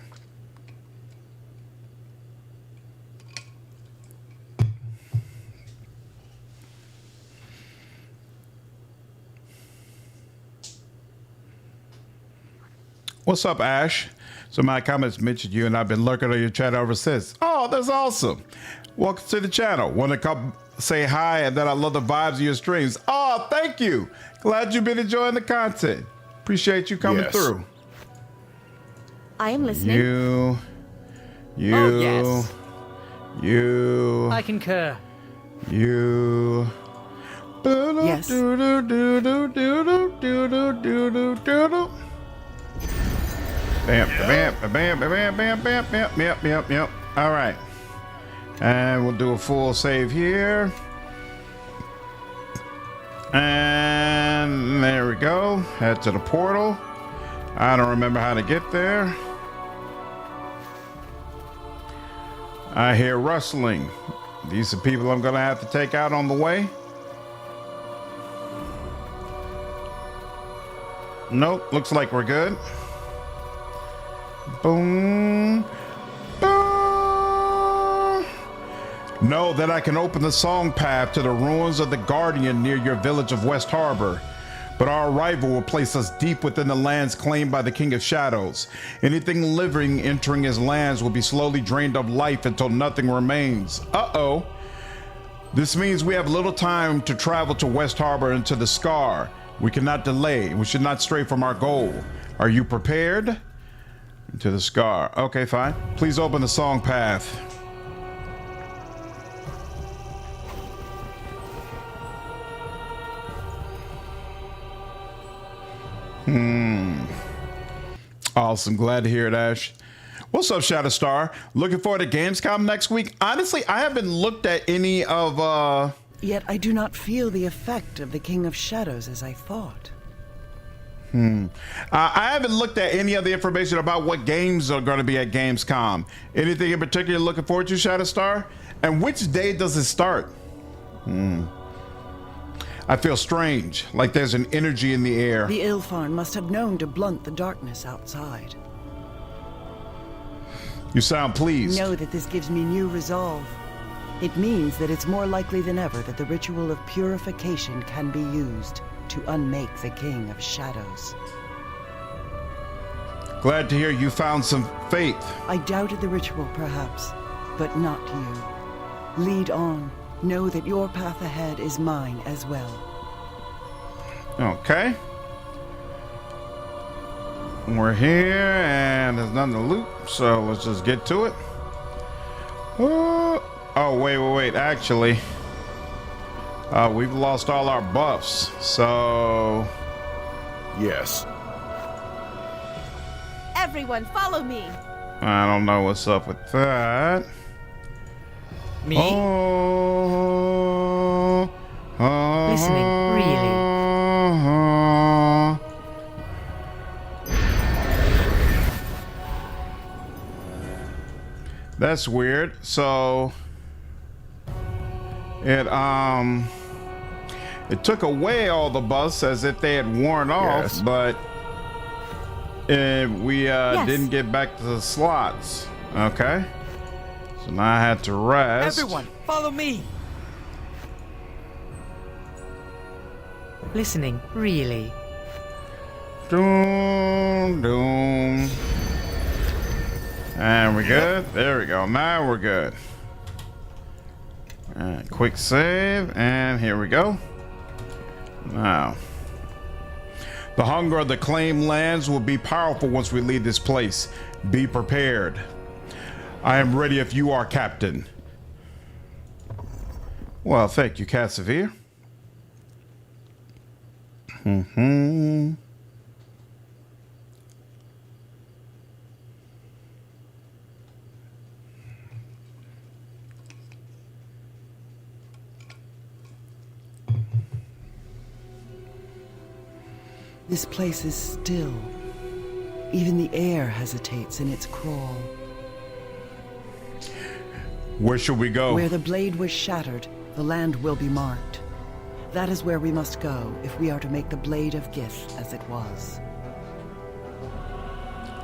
What's up, Ash? So my comments mentioned you, and I've been lurking on your chat ever since. Oh, that's awesome. Welcome to the channel. Want to come say hi, and that I love the vibes of your streams. Oh, thank you. Glad you've been enjoying the content. Appreciate you coming through. I am listening. Oh, yes. You. I concur. You. Yes. Bam, bam, bam, bam, bam, bam, bam, yep. All right. And we'll do a full save here. And there we go. Head to the portal. I don't remember how to get there. I hear rustling. These are people I'm going to have to take out on the way. Nope. Looks like we're good. Boom. Know that I can open the song path to the ruins of the Guardian near your village of West Harbor, but our arrival will place us deep within the lands claimed by the King of Shadows. Anything living entering his lands will be slowly drained of life until nothing remains. Uh-oh. This means we have little time to travel to West Harbor and to the Scar. We cannot delay. We should not stray from our goal. Are you prepared? To the Scar. Okay, fine. Please open the song path. Awesome. Glad to hear it, Ash. What's up, Shadowstar? Looking forward to Gamescom next week? Honestly, I haven't looked at any of, Yet I do not feel the effect of the King of Shadows as I thought. I haven't looked at any of the information about what games are going to be at Gamescom. Anything in particular you're looking forward to, Shatterstar? And which day does it start? I feel strange, like there's an energy in the air. The Ilfarn must have known to blunt the darkness outside. You sound pleased. Know that this gives me new resolve. It means that it's more likely than ever that the ritual of purification can be used to unmake the King of Shadows. Glad to hear you found some faith. I doubted the ritual, perhaps, but not you. Lead on. Know that your path ahead is mine as well. Okay. We're here, and there's nothing to loot, so let's just get to it. Oh, wait. Actually, we've lost all our buffs, so... Yes. Everyone, follow me. I don't know what's up with that. Me? Listening, really? That's weird. So it took away all the buffs as if they had worn off, Yes. but we didn't get back to the slots. Okay. So now I had to rest. Everyone, follow me. Listening, really? Doom, doom. And we're good. There we go. Now we're good. And quick save, and here we go. Now, the hunger of the claimed lands will be powerful once we leave this place. Be prepared. I am ready if you are, Captain. Well, thank you, Cassavir. This place is still. Even the air hesitates in its crawl. Where should we go? Where the blade was shattered, the land will be marked. That is where we must go if we are to make the Blade of Gith as it was.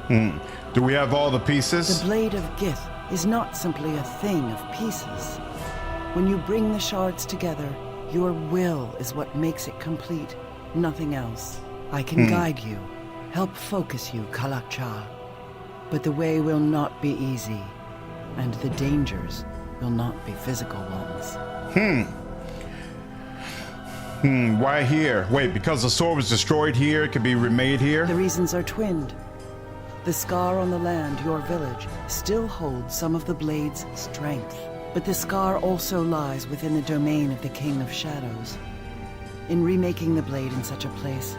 Do we have all the pieces? The Blade of Gith is not simply a thing of pieces. When you bring the shards together, your will is what makes it complete, nothing else. I can guide you, help focus you, Kalakcha. But the way will not be easy, and the dangers will not be physical ones. Why here? Wait, because the sword was destroyed here, it could be remade here? The reasons are twinned. The scar on the land, your village, still holds some of the blade's strength. But the scar also lies within the domain of the King of Shadows. In remaking the blade in such a place,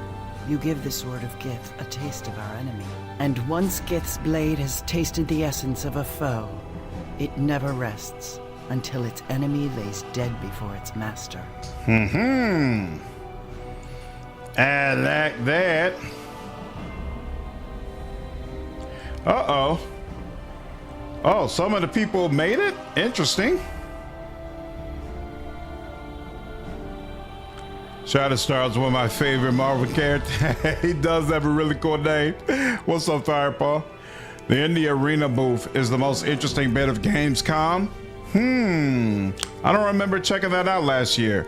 you give the Sword of Gith a taste of our enemy. And once Gith's blade has tasted the essence of a foe, it never rests until its enemy lays dead before its master. I like that. Uh-oh. Oh, some of the people made it? Interesting. Shatterstar is one of my favorite Marvel characters. He does have a really cool name. What's up, Firepaw? The Indie Arena booth is the most interesting bit of Gamescom. I don't remember checking that out last year.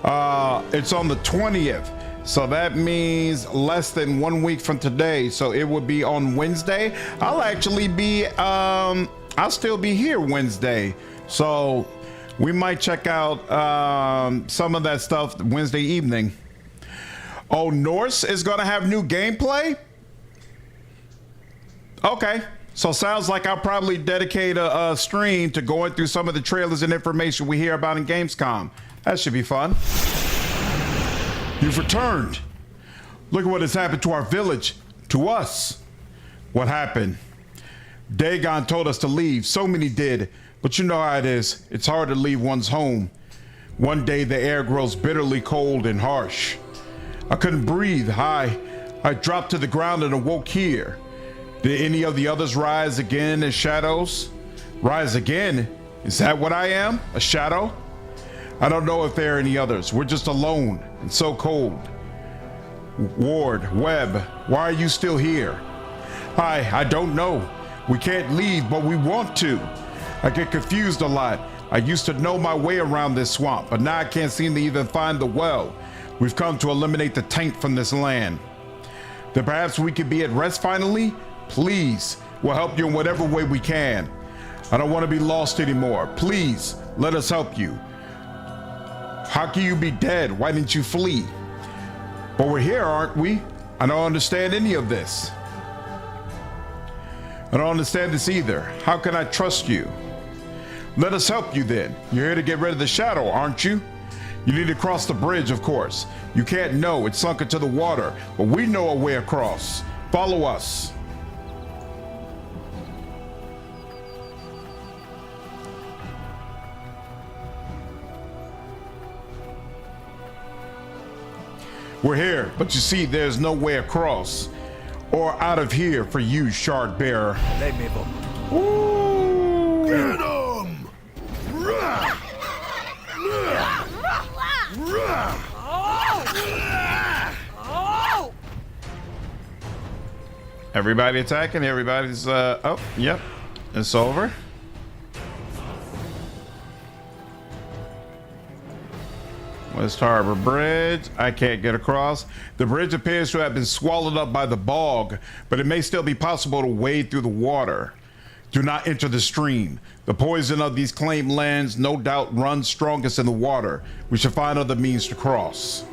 It's on the 20th. So that means less than 1 week from today. So it would be on Wednesday. I'll actually be, I'll still be here Wednesday. So we might check out some of that stuff Wednesday evening. Oh, Norse is going to have new gameplay? Okay. So sounds like I'll probably dedicate a stream to going through some of the trailers and information we hear about in Gamescom. That should be fun. You've returned. Look at what has happened to our village, to us. What happened? Dagon told us to leave. So many did. But you know how it is. It's hard to leave one's home. One day the air grows bitterly cold and harsh. I couldn't breathe. I I dropped to the ground and awoke here. Did any of the others rise again as shadows? Rise again? Is that what I am? A shadow? I don't know if there are any others. We're just alone and so cold. Ward, Webb, why are you still here? I don't know. We can't leave, but we want to. I get confused a lot. I used to know my way around this swamp, but now I can't seem to even find the well. We've come to eliminate the taint from this land. Then perhaps we could be at rest finally? Please, we'll help you in whatever way we can. I don't want to be lost anymore. Please, let us help you. How can you be dead? Why didn't you flee? But we're here, aren't we? I don't understand any of this. I don't understand this either. How can I trust you? Let us help you then. You're here to get rid of the shadow, aren't you? You need to cross the bridge, of course. You can't know, it's sunk into the water, but we know a way across. Follow us. We're here, but you see, there's no way across or out of here for you, Shard Bearer. Let me go. Ooh. Get him! Everybody attacking, everybody's, oh, yep, it's over. West Harbor Bridge. I can't get across. The bridge appears to have been swallowed up by the bog, but it may still be possible to wade through the water. Do not enter the stream. The poison of these claimed lands no doubt runs strongest in the water. We should find other means to cross.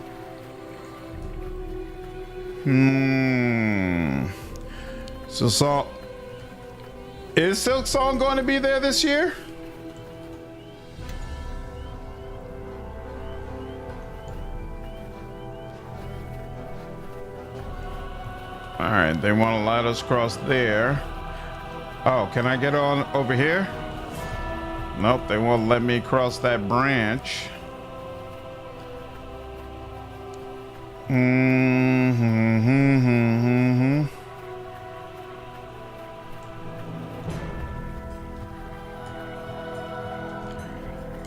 So is Silk Song going to be there this year? All right, they want to let us cross there. Oh, can I get on over here? Nope, they won't let me cross that branch.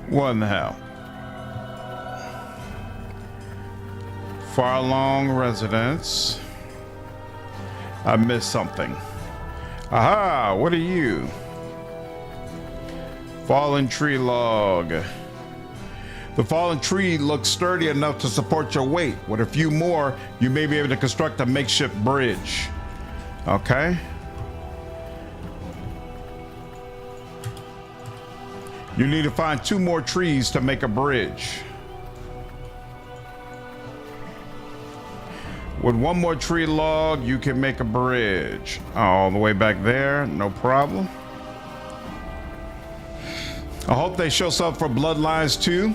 What in the hell? Farlong residence. I missed something. Aha, what are you? Fallen tree log. The fallen tree looks sturdy enough to support your weight. With a few more, you may be able to construct a makeshift bridge. Okay. You need to find 2 more trees to make a bridge. With 1 more tree log, you can make a bridge. All the way back there, no problem. I hope they show something for Bloodlines 2.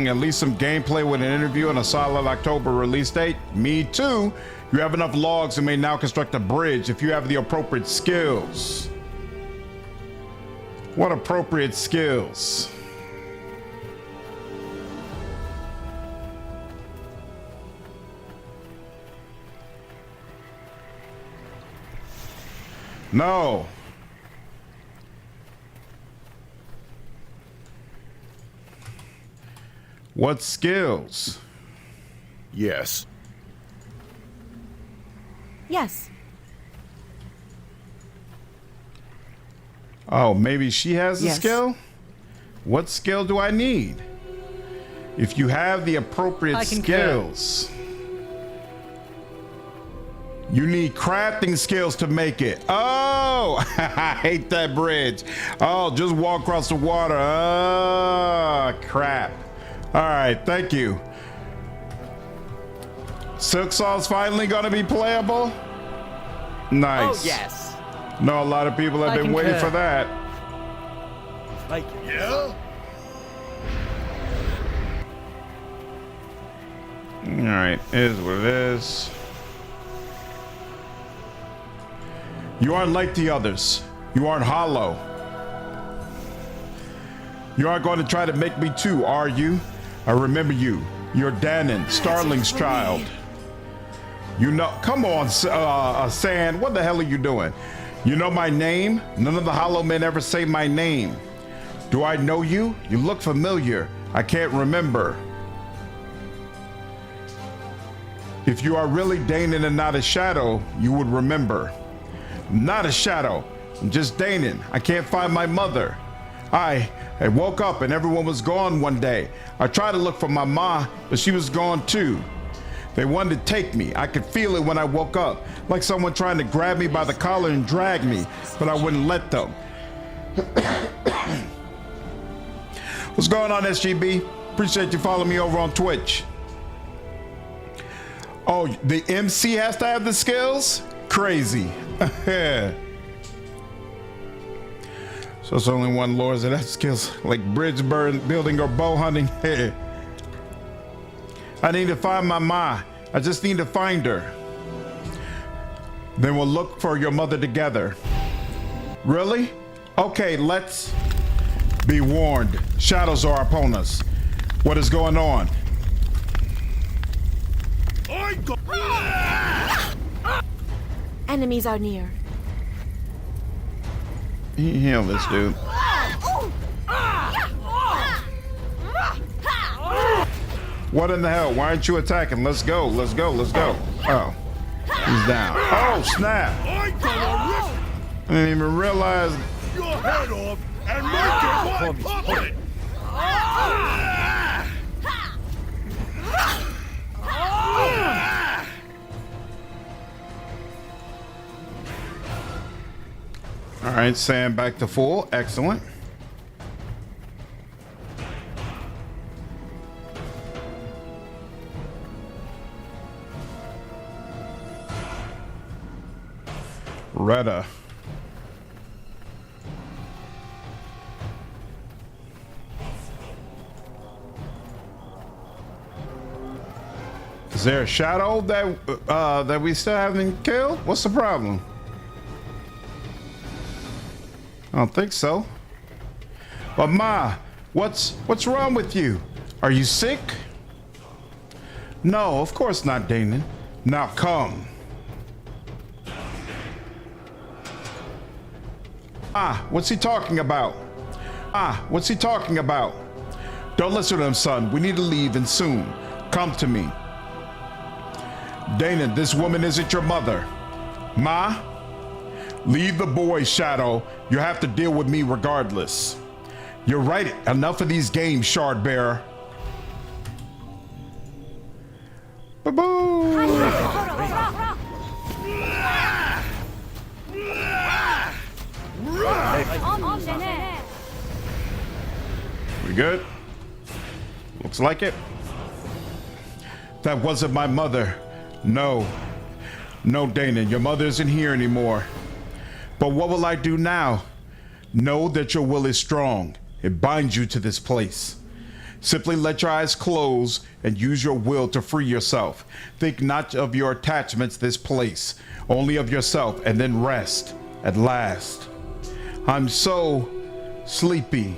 At least some gameplay with an interview and a solid October release date. Me too. You have enough logs and may now construct a bridge if you have the appropriate skills. What appropriate skills? No. What skills? Yes. Yes. Oh, maybe she has a Yes. skill? What skill do I need? If you have the appropriate skills. You need crafting skills to make it. Oh, I hate that bridge. Oh, just walk across the water. Oh, crap. All right, thank you. Silk Song's finally gonna be playable? Nice. Oh, yes. No, a lot of people have been waiting for that. Like, Yeah? All right, is what it is. You aren't like the others. You aren't hollow. You aren't going to try to make me too, are you? I remember you. You're Danon, Starling's child. You know, come on, Sand, what the hell are you doing? You know my name? None of the Hollow Men ever say my name. Do I know you? You look familiar. I can't remember. If you are really Danon and not a shadow, you would remember. Not a shadow. I'm just Danon. I can't find my mother. I woke up and everyone was gone one day. I tried to look for my ma, but she was gone too. They wanted to take me. I could feel it when I woke up, like someone trying to grab me by the collar and drag me, but I wouldn't let them. What's going on, SGB? Appreciate you following me over on Twitch. Oh, the MC has to have the skills? Crazy. So it's only one lord that has skills like bridge building or bow hunting. I need to find my ma. I just need to find her. Then we'll look for your mother together. Really? Okay, let's be warned. Shadows are upon us. What is going on? Enemies are near. Heal this dude. What in the hell? Why aren't you attacking? Let's go. Let's go. Let's go. Oh. He's down. Oh, snap. I didn't even realize. Your head off and make it my puppet. All right, Sam back to full. Excellent. Retta. Is there a shadow that we still haven't killed? What's the problem? I don't think so. But Ma, what's wrong with you? Are you sick? No, of course not, Danon. Now come. What's he talking about? What's he talking about? Don't listen to him, son. We need to leave and soon. Come to me. Danon, this woman isn't your mother. Ma? Leave the boy, Shadow. You have to deal with me regardless. You're right. Enough of these games, Shard Bearer. Ba-boom! We good? Looks like it. That wasn't my mother. No. No, Danon, your mother isn't here anymore. But what will I do now? Know that your will is strong. It binds you to this place. Simply let your eyes close and use your will to free yourself. Think not of your attachments to this place, only of yourself, and then rest at last. I'm so sleepy.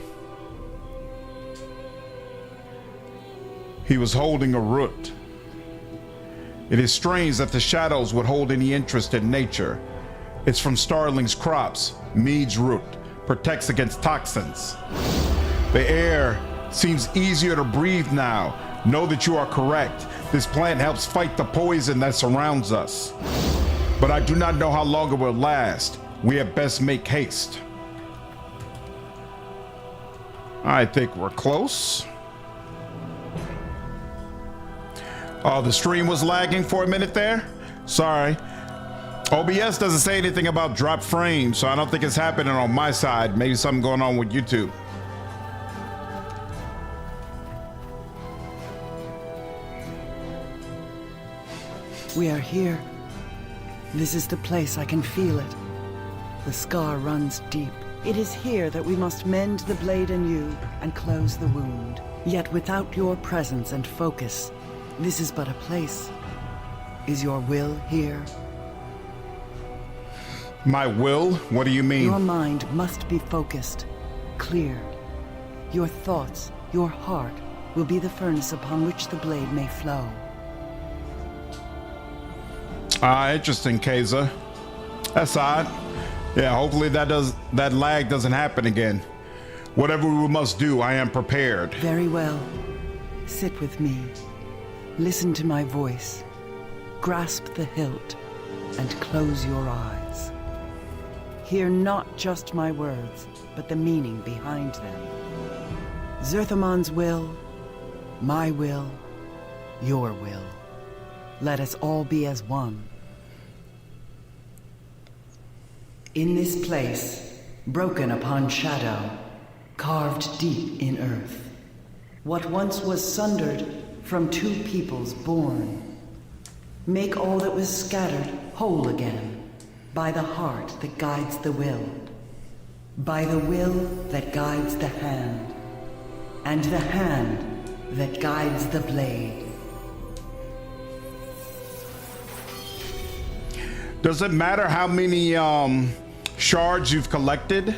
He was holding a root. It is strange that the shadows would hold any interest in nature. It's from Starling's crops. Mead's root protects against toxins. The air seems easier to breathe now. Know that you are correct. This plant helps fight the poison that surrounds us. But I do not know how long it will last. We had best make haste. I think we're close. Oh, the stream was lagging for a minute there? Sorry. OBS doesn't say anything about drop frames, so I don't think it's happening on my side. Maybe something going on with YouTube. We are here. This is the place. I can feel it. The scar runs deep. It is here that we must mend the blade anew and close the wound. Yet without your presence and focus, this is but a place. Is your will here? My will? What do you mean? Your mind must be focused, clear. Your thoughts, your heart, will be the furnace upon which the blade may flow. Interesting, Kaiser. That's odd. Yeah, hopefully that lag doesn't happen again. Whatever we must do, I am prepared. Very well. Sit with me. Listen to my voice. Grasp the hilt and close your eyes. Hear not just my words, but the meaning behind them. Zerthamon's will, my will, your will. Let us all be as one. In this place, broken upon shadow, carved deep in earth, what once was sundered from two peoples born, make all that was scattered whole again, by the heart that guides the will, by the will that guides the hand, and the hand that guides the blade. Does it matter how many shards you've collected?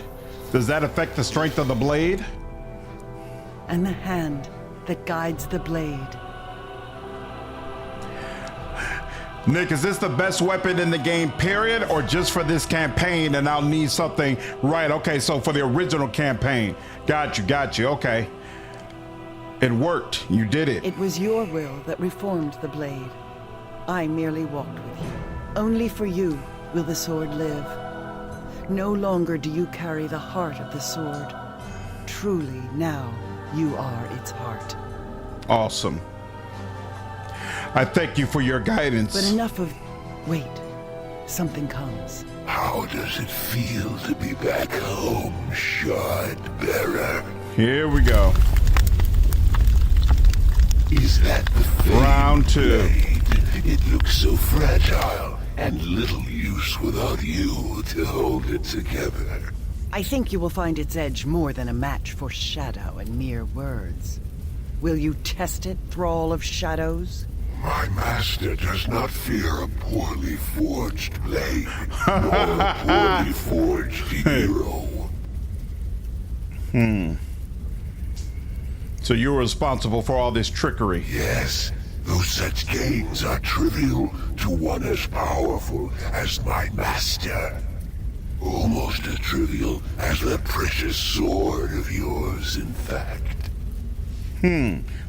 Does that affect the strength of the blade? And the hand that guides the blade. Nick, is this the best weapon in the game, period, or just for this campaign and I'll need something? Right, okay, so for the original campaign. Got you, okay. It worked, you did it. It was your will that reformed the blade. I merely walked with you. Only for you will the sword live. No longer do you carry the heart of the sword. Truly, now, you are its heart. Awesome. I thank you for your guidance. But enough of... Wait. Something comes. How does it feel to be back home, Shard Bearer? Here we go. Is that the round 2? Blade? It looks so fragile, and little use without you to hold it together. I think you will find its edge more than a match for shadow and mere words. Will you test it, Thrall of Shadows? My master does not fear a poorly forged blade, nor a poorly forged hero. So you're responsible for all this trickery? Yes, though such gains are trivial to one as powerful as my master. Almost as trivial as that precious sword of yours, in fact.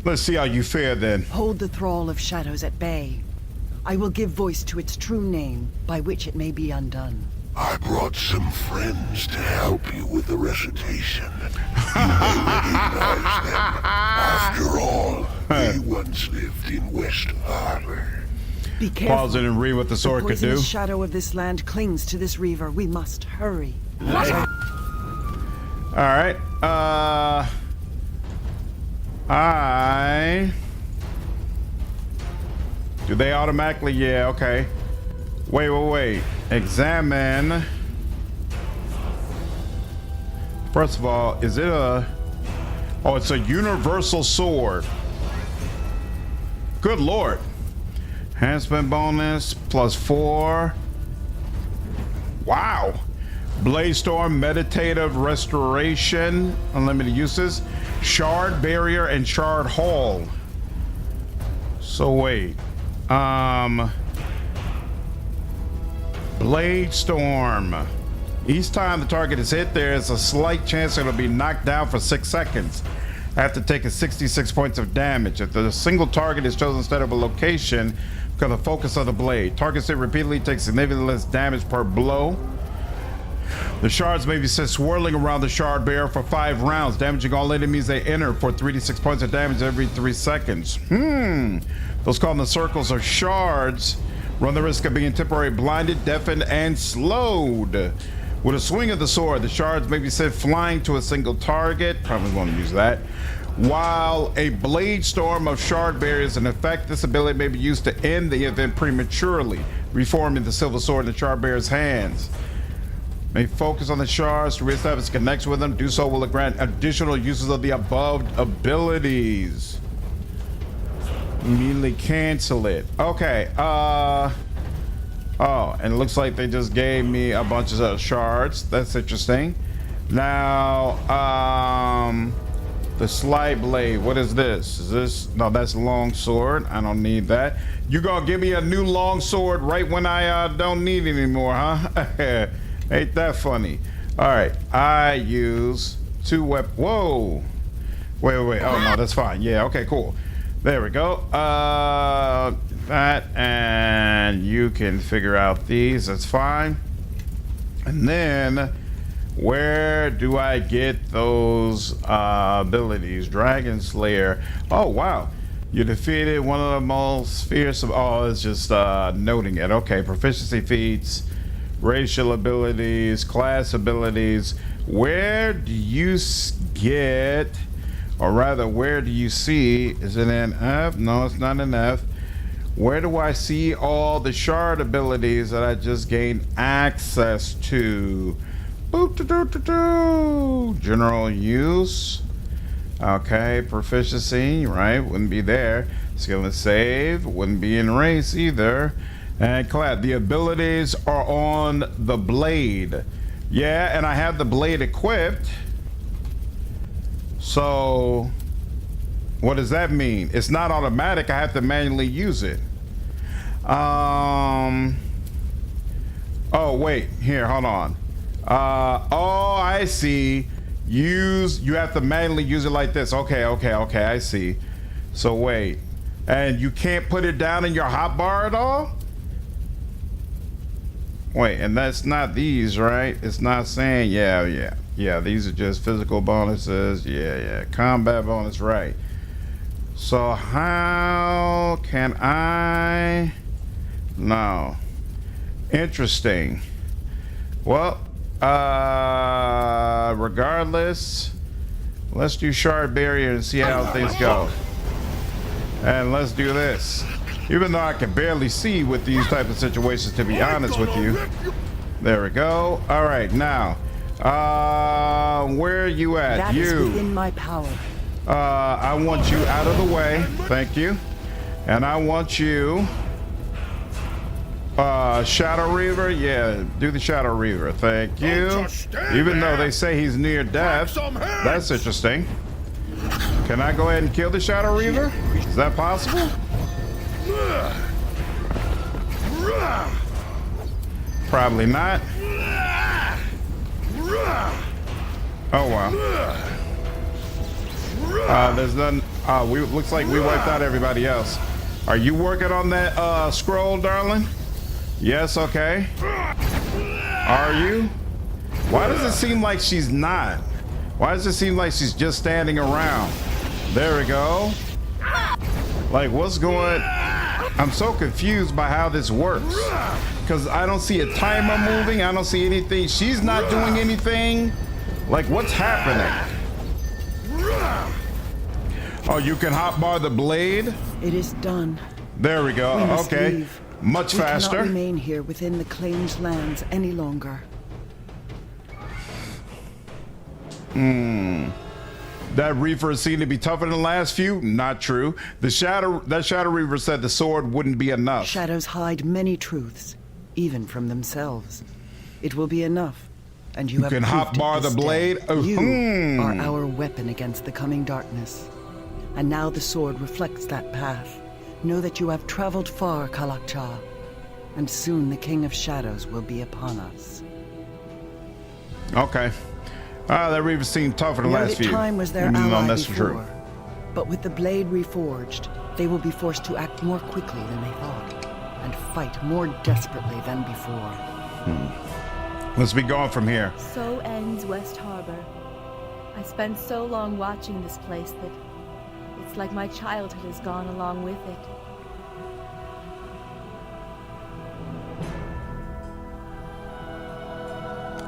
Let's see how you fare then. Hold the Thrall of Shadows at bay. I will give voice to its true name, by which it may be undone. I brought some friends to help you with the recitation. You may recognize them. After all, they once lived in West Harbor. Be careful. Pause it and read what the sword could do. The poisonous shadow of this land clings to this Reaver. We must hurry. Alright, do they automatically? Yeah, okay. Wait. Examine. First of all, is it a... Oh, it's a universal sword. Good lord. Enhancement bonus +4. Wow. Blaze Storm, Meditative Restoration, unlimited uses, Shard Barrier, and Shard Hall. So wait, Blade Storm. Each time the target is hit, there is a slight chance it'll be knocked down for 6 seconds after taking 66 points of damage. If the single target is chosen instead of a location, because of the focus of the blade, targets hit repeatedly take significantly less damage per blow. The shards may be set swirling around the shard bearer for 5 rounds, damaging all enemies they enter for 3 to 6 points of damage every 3 seconds. Those called in the circles of shards run the risk of being temporarily blinded, deafened, and slowed. With a swing of the sword, the shards may be sent flying to a single target. Probably won't use that. While a blade storm of shard barriers in effect, this ability may be used to end the event prematurely, reforming the silver sword in the shard bearer's hands. May focus on the shards to reestablish connection with them. Do so will grant additional uses of the above abilities. Immediately cancel it. Okay. Oh, and it looks like they just gave me a bunch of shards. That's interesting. Now, The slide blade. What is this? Is this? No, that's a long sword. I don't need that. You gonna give me a new long sword right when I don't need it anymore, huh? Ain't that funny? All right. I use 2 weapons. Whoa. Wait. Oh no, that's fine. Yeah. Okay. Cool. There we go. That, and you can figure out these. That's fine. And then, where do I get those abilities? Dragon Slayer. Oh, wow. You defeated one of the most fierce of all. It's just noting it. Okay, proficiency feats, racial abilities, class abilities. Where do you get, or rather, where do you see, is it an F? No, it's not an F. Where do I see all the shard abilities that I just gained access to? Boop, general use. Okay, proficiency, right? Wouldn't be there. Skill and save, wouldn't be in race either. And class, the abilities are on the blade. Yeah, and I have the blade equipped. So, what does that mean? It's not automatic. I have to manually use it. Oh, wait. Here, hold on. Oh, I see. You have to manually use it like this. Okay, I see. So, wait. And you can't put it down in your hotbar at all? Wait, and that's not these, right? It's not saying, yeah. These are just physical bonuses. Yeah. Combat bonus, right. So how can I? No. Interesting. Well, regardless, let's do shard barrier and see how things go. And let's do this. Even though I can barely see with these type of situations, to be honest with you. There we go. All right, now, where are you at? That is within my power. I want you out of the way. Thank you. And I want you, Shadow Reaver. Yeah, do the Shadow Reaver. Thank you. Even though they say he's near death, that's interesting. Can I go ahead and kill the Shadow Reaver? Is that possible? Probably not. Oh wow. There's none. Looks like we wiped out everybody else. Are you working on that scroll, darling? Yes. Okay. Are you? Why does it seem like she's not? Why does it seem like she's just standing around? There we go. Like, what's going? I'm so confused by how this works, because I don't see a timer moving. I don't see anything. She's not doing anything. Like, what's happening? Oh, you can hotbar the blade? It is done. There we go. Okay. Leave. Much faster. We cannot remain here within the claimed lands any longer. That Reaver seemed to be tougher than the last few. Not true. That Shadow Reaver said the sword wouldn't be enough. Shadows hide many truths, even from themselves. It will be enough, and you have can hotbar the blade. You are our weapon against the coming darkness, and now the sword reflects that path. Know that you have traveled far, Kalakcha, and soon the King of Shadows will be upon us. Okay. That Reaver seemed tougher than the last few. Time was their ally before, but with the blade reforged, they will be forced to act more quickly than they thought, and fight more desperately than before. Let's be going from here. So ends West Harbor. I spent so long watching this place that it's like my childhood has gone along with it.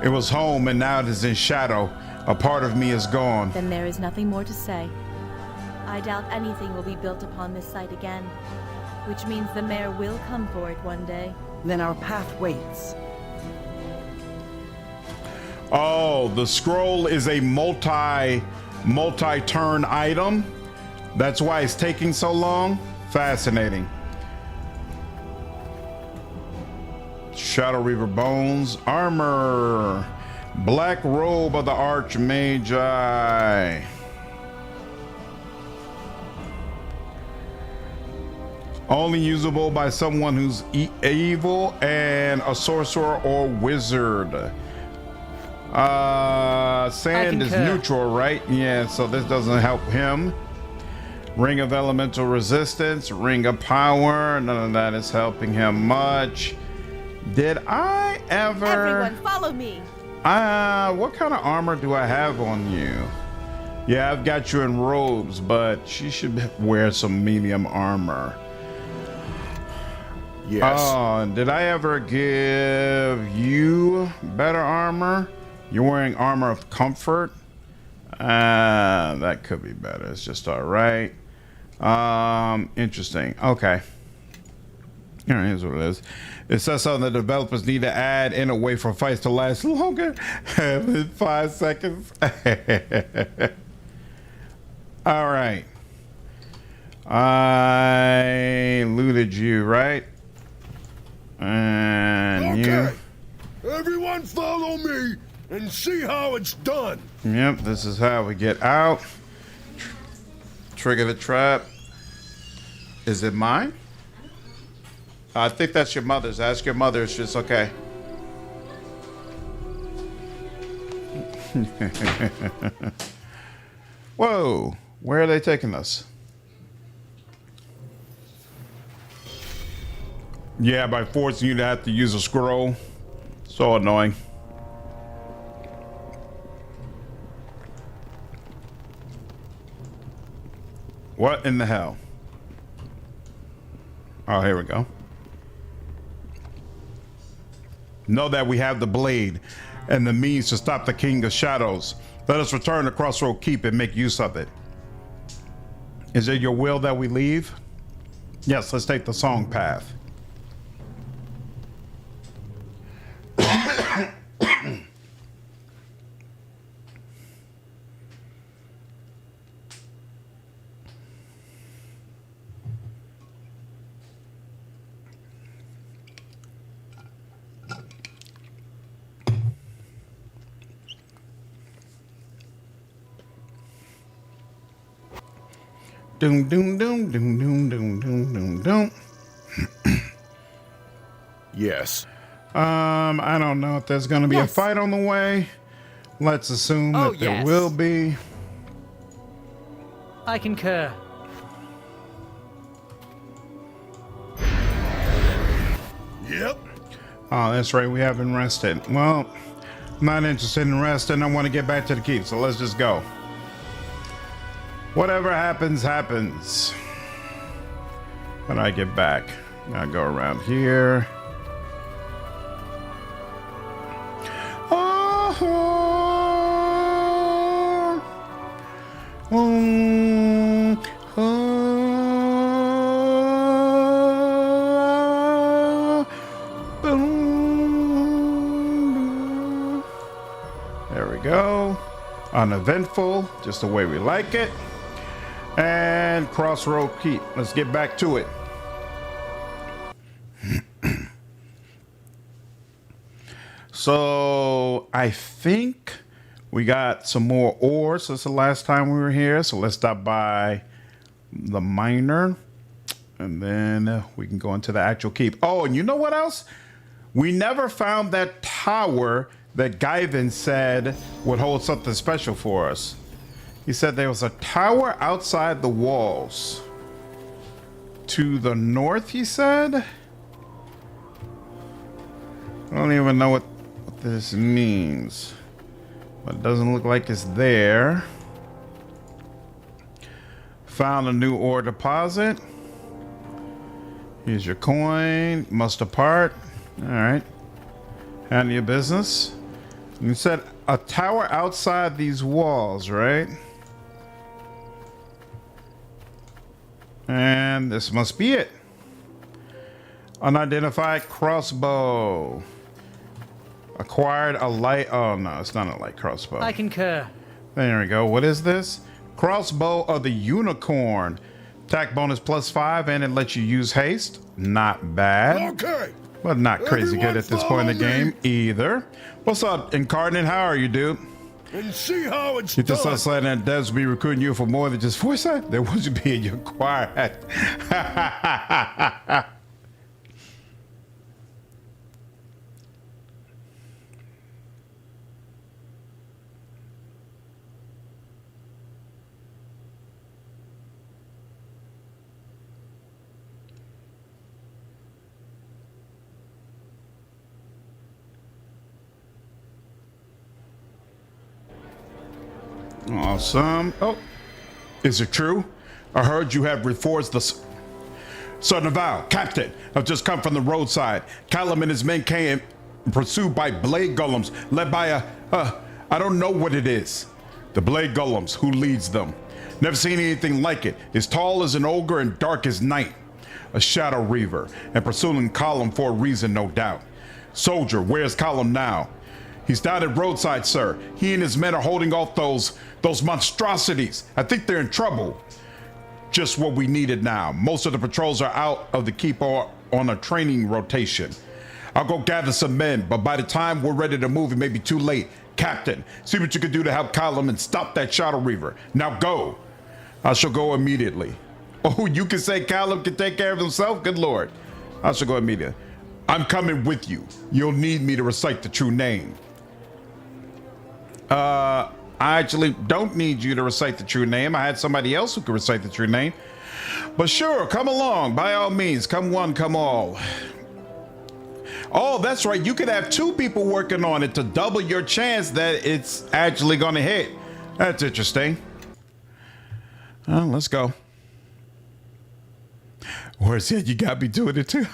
It was home, and now it is in shadow. A part of me is gone. Then there is nothing more to say. I doubt anything will be built upon this site again, which means the mayor will come for it one day. Then our path waits. Oh, the scroll is a multi-turn item. That's why it's taking so long. Fascinating. Shadow Reaver bones, armor, black robe of the Archmagi. Only usable by someone who's evil and a sorcerer or wizard. Sand is neutral, right? Yeah, so this doesn't help him. Ring of elemental resistance, ring of power. None of that is helping him much. Did I ever... Everyone, follow me. What kind of armor do I have on you? Yeah, I've got you in robes, but she should wear some medium armor. Yes. Oh, did I ever give you better armor? You're wearing armor of comfort. That could be better. It's just all right. Interesting. Okay. All right, here's what it is. It says something the developers need to add in a way for fights to last longer than 5 seconds. All right. I looted you, right? And okay. Everyone follow me and see how it's done. Yep, this is how we get out. Trigger the trap. Is it mine? I think that's your mother's. Ask your mother if she's okay. Whoa, where are they taking us? Yeah, by forcing you to have to use a scroll. So annoying. What in the hell? Oh, here we go. Know that we have the blade and the means to stop the King of Shadows. Let us return to Crossroad Keep and make use of it. Is it your will that we leave? Yes, let's take the song path. Doom, doom, doom, doom, doom, doom, doom, doom, doom. Yes. I don't know if there's going to be a fight on the way. Let's assume that there will be. I concur. Yep. Oh, that's right. We haven't rested. Well, I'm not interested in resting. I want to get back to the keep, so let's just go. Whatever happens, happens. When I get back, I go around here. There we go. Uneventful, just the way we like it. And Crossroad Keep. Let's get back to it. So I think we got some more ore since the last time we were here. So let's stop by the miner and then we can go into the actual keep. Oh, and you know what else? We never found that tower that Guyvin said would hold something special for us. He said there was a tower outside the walls. To the north, he said? I don't even know what this means. But it doesn't look like it's there. Found a new ore deposit. Here's your coin. Must depart. Alright. Handle your business. You said a tower outside these walls, right? And this must be it. Unidentified crossbow. Acquired a light. Oh no, it's not a light crossbow. I concur. There we go. What is this? Crossbow of the unicorn. Attack bonus +5 and it lets you use haste. Not bad. Okay. But not crazy good at this point in the game either. What's up, Incarnate? How are you, dude? and see how it's You just done. said that devs will be recruiting you for more than just foresight. They want you to be in your choir. Awesome. Oh, is it true? I heard you have reforged the... Sir Naval, Captain, I've just come from the roadside. Callum and his men came pursued by blade golems led by I don't know what it is. The blade golems, who leads them? Never seen anything like it. As tall as an ogre and dark as night. A shadow Reaver, and pursuing Callum for a reason, no doubt. Soldier, where's Callum now? He's down at roadside, sir. He and his men are holding off those monstrosities. I think they're in trouble. Just what we needed now. Most of the patrols are out of the keep or on a training rotation. I'll go gather some men, but by the time we're ready to move, it may be too late. Captain, see what you can do to help Callum and stop that Shadow Reaver. Now go. I shall go immediately. Oh, you can say Callum can take care of himself? Good Lord. I shall go immediately. I'm coming with you. You'll need me to recite the true name. I actually don't need you to recite the true name. I had somebody else who could recite the true name. But sure, come along. By all means, come one, come all. Oh, that's right. You could have two people working on it to double your chance that it's actually going to hit. That's interesting. Well, let's go. Or said you got me doing it too.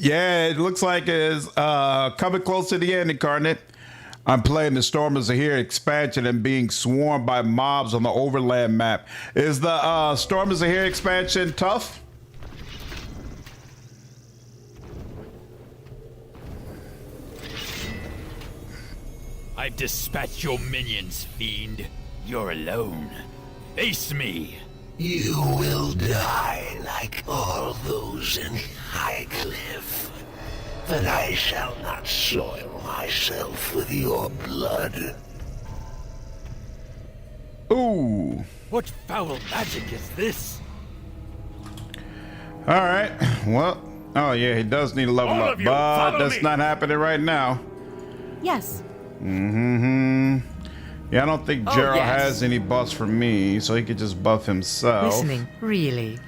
Yeah, it looks like it's coming close to the end, Incarnate. I'm playing the Storm is Here expansion and being swarmed by mobs on the overland map. Is the Storm is Here expansion tough? I've dispatched your minions, fiend. You're alone. Face me. You will die like all those in Highcliff. But I shall not soil myself with your blood. Ooh. What foul magic is this? All right. Well, oh yeah, he does need a level All up, of you, but follow that's me. not happening right now. Yes. Yeah, I don't think Oh, Gerald yes. has any buffs for me, so he could just buff himself. Listening, really.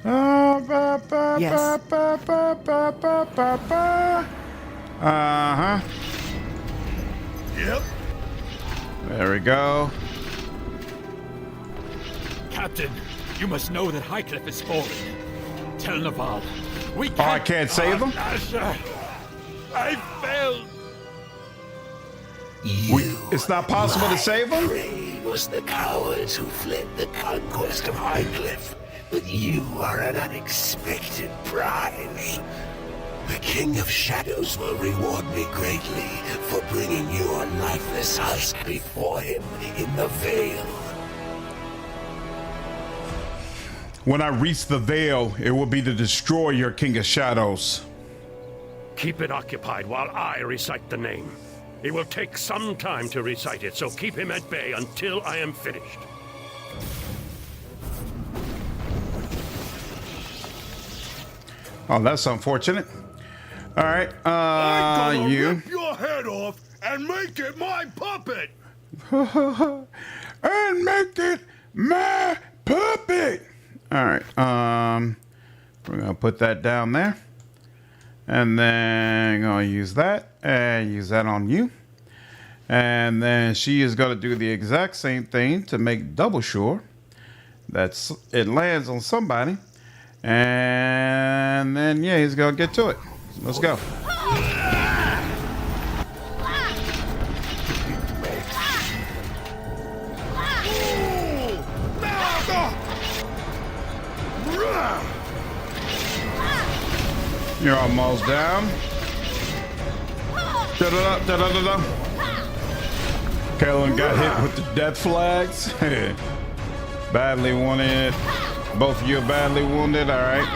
Yes. Uh-huh. Yep. There we go. Captain, you must know that Highcliff is fallen. Tell Naval, we can't... Oh, I can't save him? I failed. It's not possible to save him? Prey was the cowards who fled the conquest of Highcliff, but you are an unexpected prize. The King of Shadows will reward me greatly for bringing your lifeless husk before him in the Vale. When I reach the Veil, it will be to destroy your King of Shadows. Keep it occupied while I recite the name. It will take some time to recite it, so keep him at bay until I am finished. Oh, that's unfortunate. All right, I'm gonna you. rip your head off and make it my puppet. And make it my puppet. All right, we're gonna put that down there. And then gonna use that and use that on you. And then she is gonna do the exact same thing to make double sure that it lands on somebody. And then yeah, he's gonna get to it. Let's go. You're almost down. Da-da-da-da-da-da. Kellen got hit with the death flags. Badly wounded. Both of you are badly wounded. All right.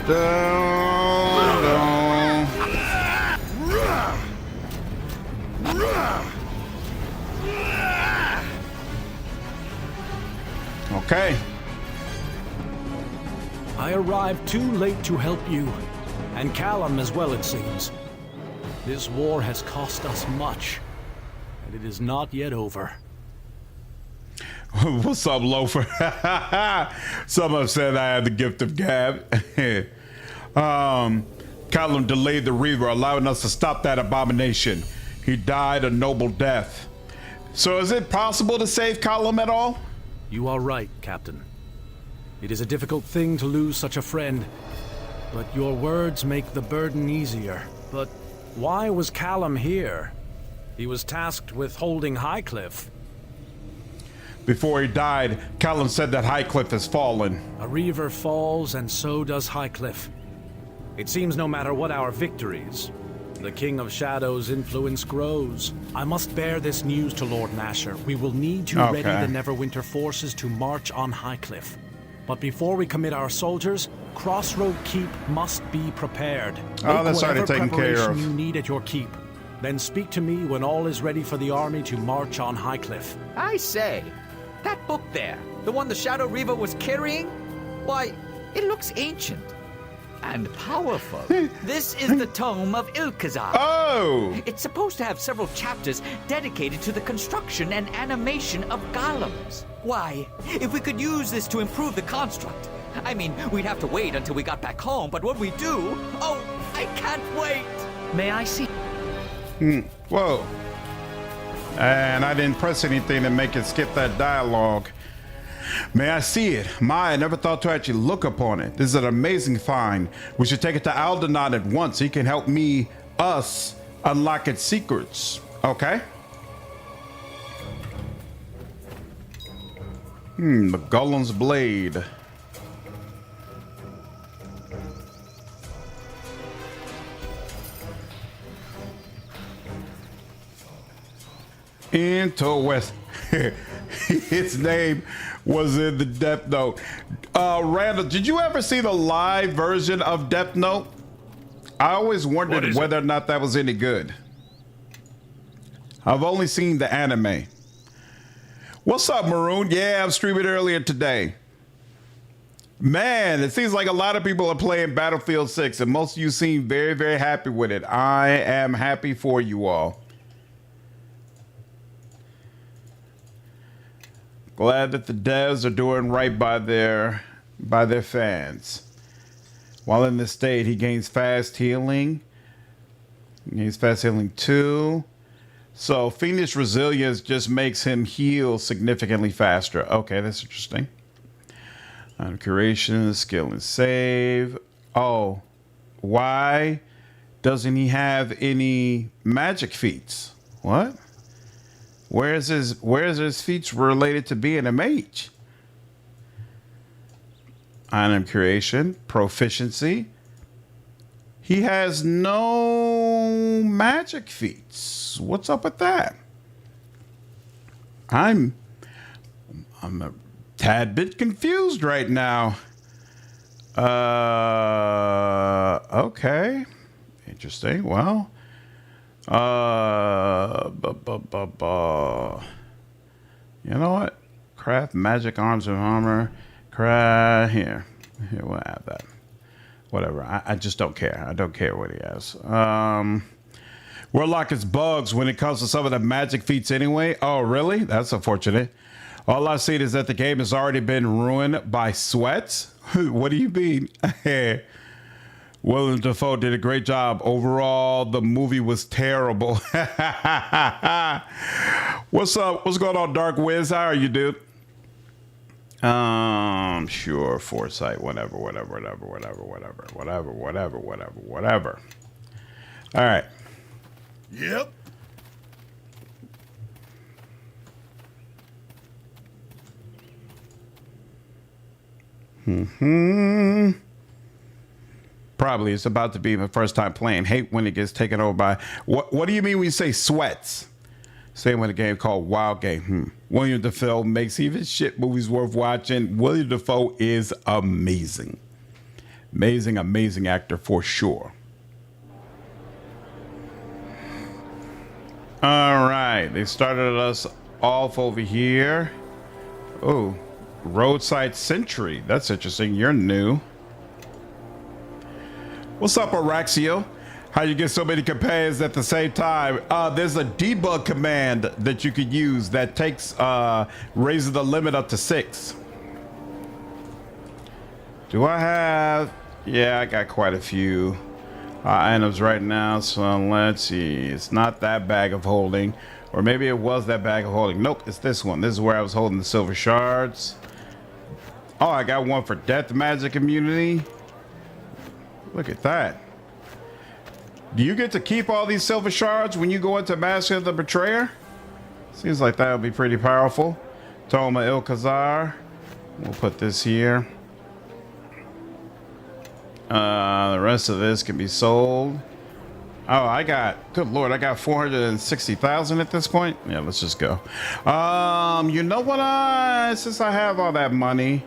Okay. I arrived too late to help you, and Callum as well, it seems. This war has cost us much, and it is not yet over. What's up, Loafer? Someone said I had the gift of gab. Callum delayed the Reaver, allowing us to stop that abomination. He died a noble death. So is it possible to save Callum at all? You are right, Captain. It is a difficult thing to lose such a friend, but your words make the burden easier. But why was Callum here? He was tasked with holding Highcliff. Before he died, Callum said that Highcliff has fallen. A Reaver falls, and so does Highcliff. It seems no matter what our victories, the King of Shadows' influence grows. I must bear this news to Lord Nasher. We will need to ready the Neverwinter forces to march on Highcliff. But before we commit our soldiers, Crossroad Keep must be prepared. That's already taken care of. You need at your keep. Then speak to me when all is ready for the army to march on Highcliff. I say, that book there, the one the Shadow Reaver was carrying, why, it looks ancient and powerful. This is the Tome of Ilkazar. Oh! It's supposed to have several chapters dedicated to the construction and animation of golems. Why, if we could use this to improve the construct, I mean, we'd have to wait until we got back home, but when we do, oh, I can't wait. May I see? Whoa. And I didn't press anything to make it skip that dialogue. May I see it? I never thought to actually look upon it. This is an amazing find. We should take it to Aldenon at once. He can help us unlock its secrets. Okay. The Golem's Blade. Into West. Its name was in the Death Note. Randall, did you ever see the live version of Death Note? I always wondered whether or not that was any good. I've only seen the anime. What's up, Maroon? Yeah, I'm streaming earlier today. Man, it seems like a lot of people are playing Battlefield 6, and most of you seem very, very happy with it. I am happy for you all. Glad that the devs are doing right by their fans. While in this state, he gains fast healing. He gains fast healing 2. So Fiendish Resilience just makes him heal significantly faster. Okay, that's interesting. Curation, skill and save. Oh, why doesn't he have any magic feats? What? Where's his feats related to being a mage? Item creation, proficiency. He has no magic feats. What's up with that? I'm a tad bit confused right now. Okay. Interesting. Well, you know what? Craft magic arms and armor. Here we'll have that. Whatever. I just don't care. I don't care what he has. Warlock is bugs when it comes to some of the magic feats anyway. Oh, really? That's unfortunate. All I've seen is that the game has already been ruined by sweats. What do you mean? Willem Dafoe did a great job. Overall, the movie was terrible. What's up? What's going on, Dark Wiz? How are you, dude? Sure, Foresight, whatever. All right. Yep. Probably it's about to be my first time playing. Hate when it gets taken over by what do you mean when you say sweats? Same with a game called Wild Game. William Dafoe makes even shit movies worth watching. William Dafoe is amazing. Amazing, amazing actor for sure. All right, they started us off over here. Oh, roadside sentry. That's interesting. You're new. What's up, Araxio? How you get so many companions at the same time? There's a debug command that you could use that takes raises the limit up to 6. Do I have? Yeah, I got quite a few items right now. So let's see. It's not that bag of holding, or maybe it was that bag of holding. Nope, it's this one. This is where I was holding the silver shards. Oh, I got one for death magic immunity. Look at that. Do you get to keep all these silver shards when you go into Master of the Betrayer? Seems like that would be pretty powerful. Toma Ilkazar. We'll put this here. The rest of this can be sold. Oh, I got, good lord, I got 460,000 at this point. Yeah, let's just go. You know what? Since I have all that money,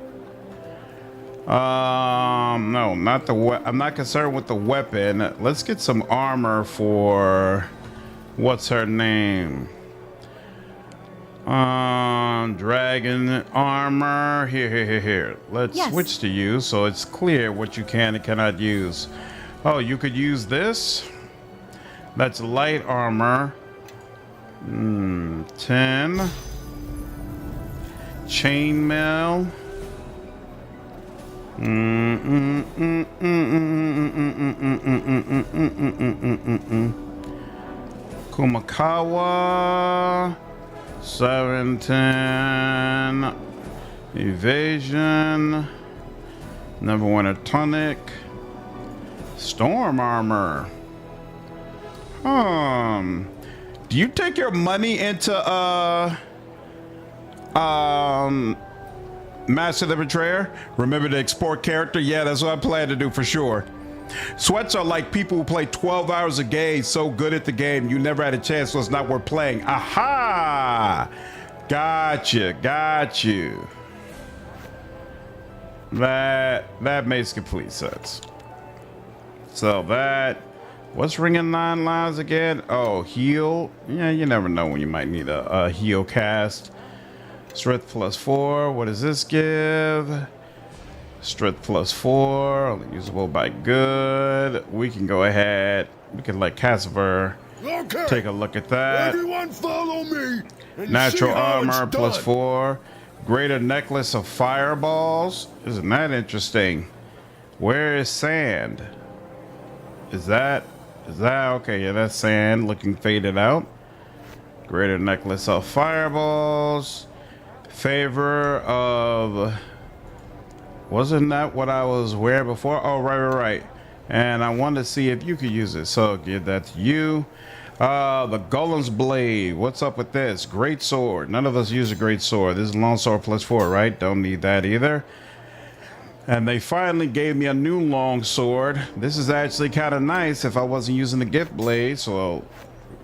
no, not the I'm not concerned with the weapon. Let's get some armor for what's her name? Dragon armor. Here. Let's switch to you so it's clear what you can and cannot use. Oh, you could use this. That's light armor. 10. Chainmail. Kumakawa. 710. Evasion. Neverwinter tonic. Storm armor. Do you take your money into Master the Betrayer? Remember to export character? Yeah, that's what I plan to do for sure. Sweats are like people who play 12 hours a game, so good at the game you never had a chance, so it's not worth playing. Aha! Got you. That makes complete sense. So that, what's ringing 9 lives again? Oh, heal. Yeah, you never know when you might need a heal cast. Strength +4. What does this give? Strength +4. Only usable by good. We can go ahead. We can let Cassiver take a look at that. Everyone follow me. Natural armor +4. Greater necklace of fireballs. Isn't that interesting? Where is sand? Is that okay? Yeah, that's sand looking faded out. Greater necklace of fireballs. Favor of, wasn't that what I was wearing before? Oh, right. And I wanted to see if you could use it, so give that to you. The Golem's Blade. What's up with this? Great sword. None of us use a great sword. This is longsword +4, right? Don't need that either. And they finally gave me a new long sword. This is actually kind of nice if I wasn't using the gift blade, so I'll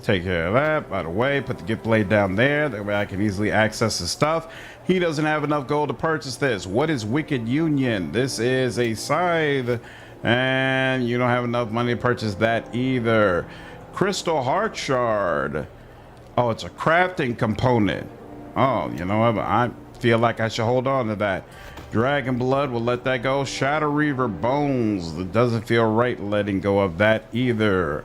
take care of that. By the way, put the gift blade down there. That way I can easily access the stuff. He doesn't have enough gold to purchase this. What is Wicked Union? This is a scythe, and you don't have enough money to purchase that either. Crystal Heart Shard. Oh, it's a crafting component. Oh, you know what? I feel like I should hold on to that. Dragon Blood, we'll let that go. Shadow Reaver Bones. It doesn't feel right letting go of that either.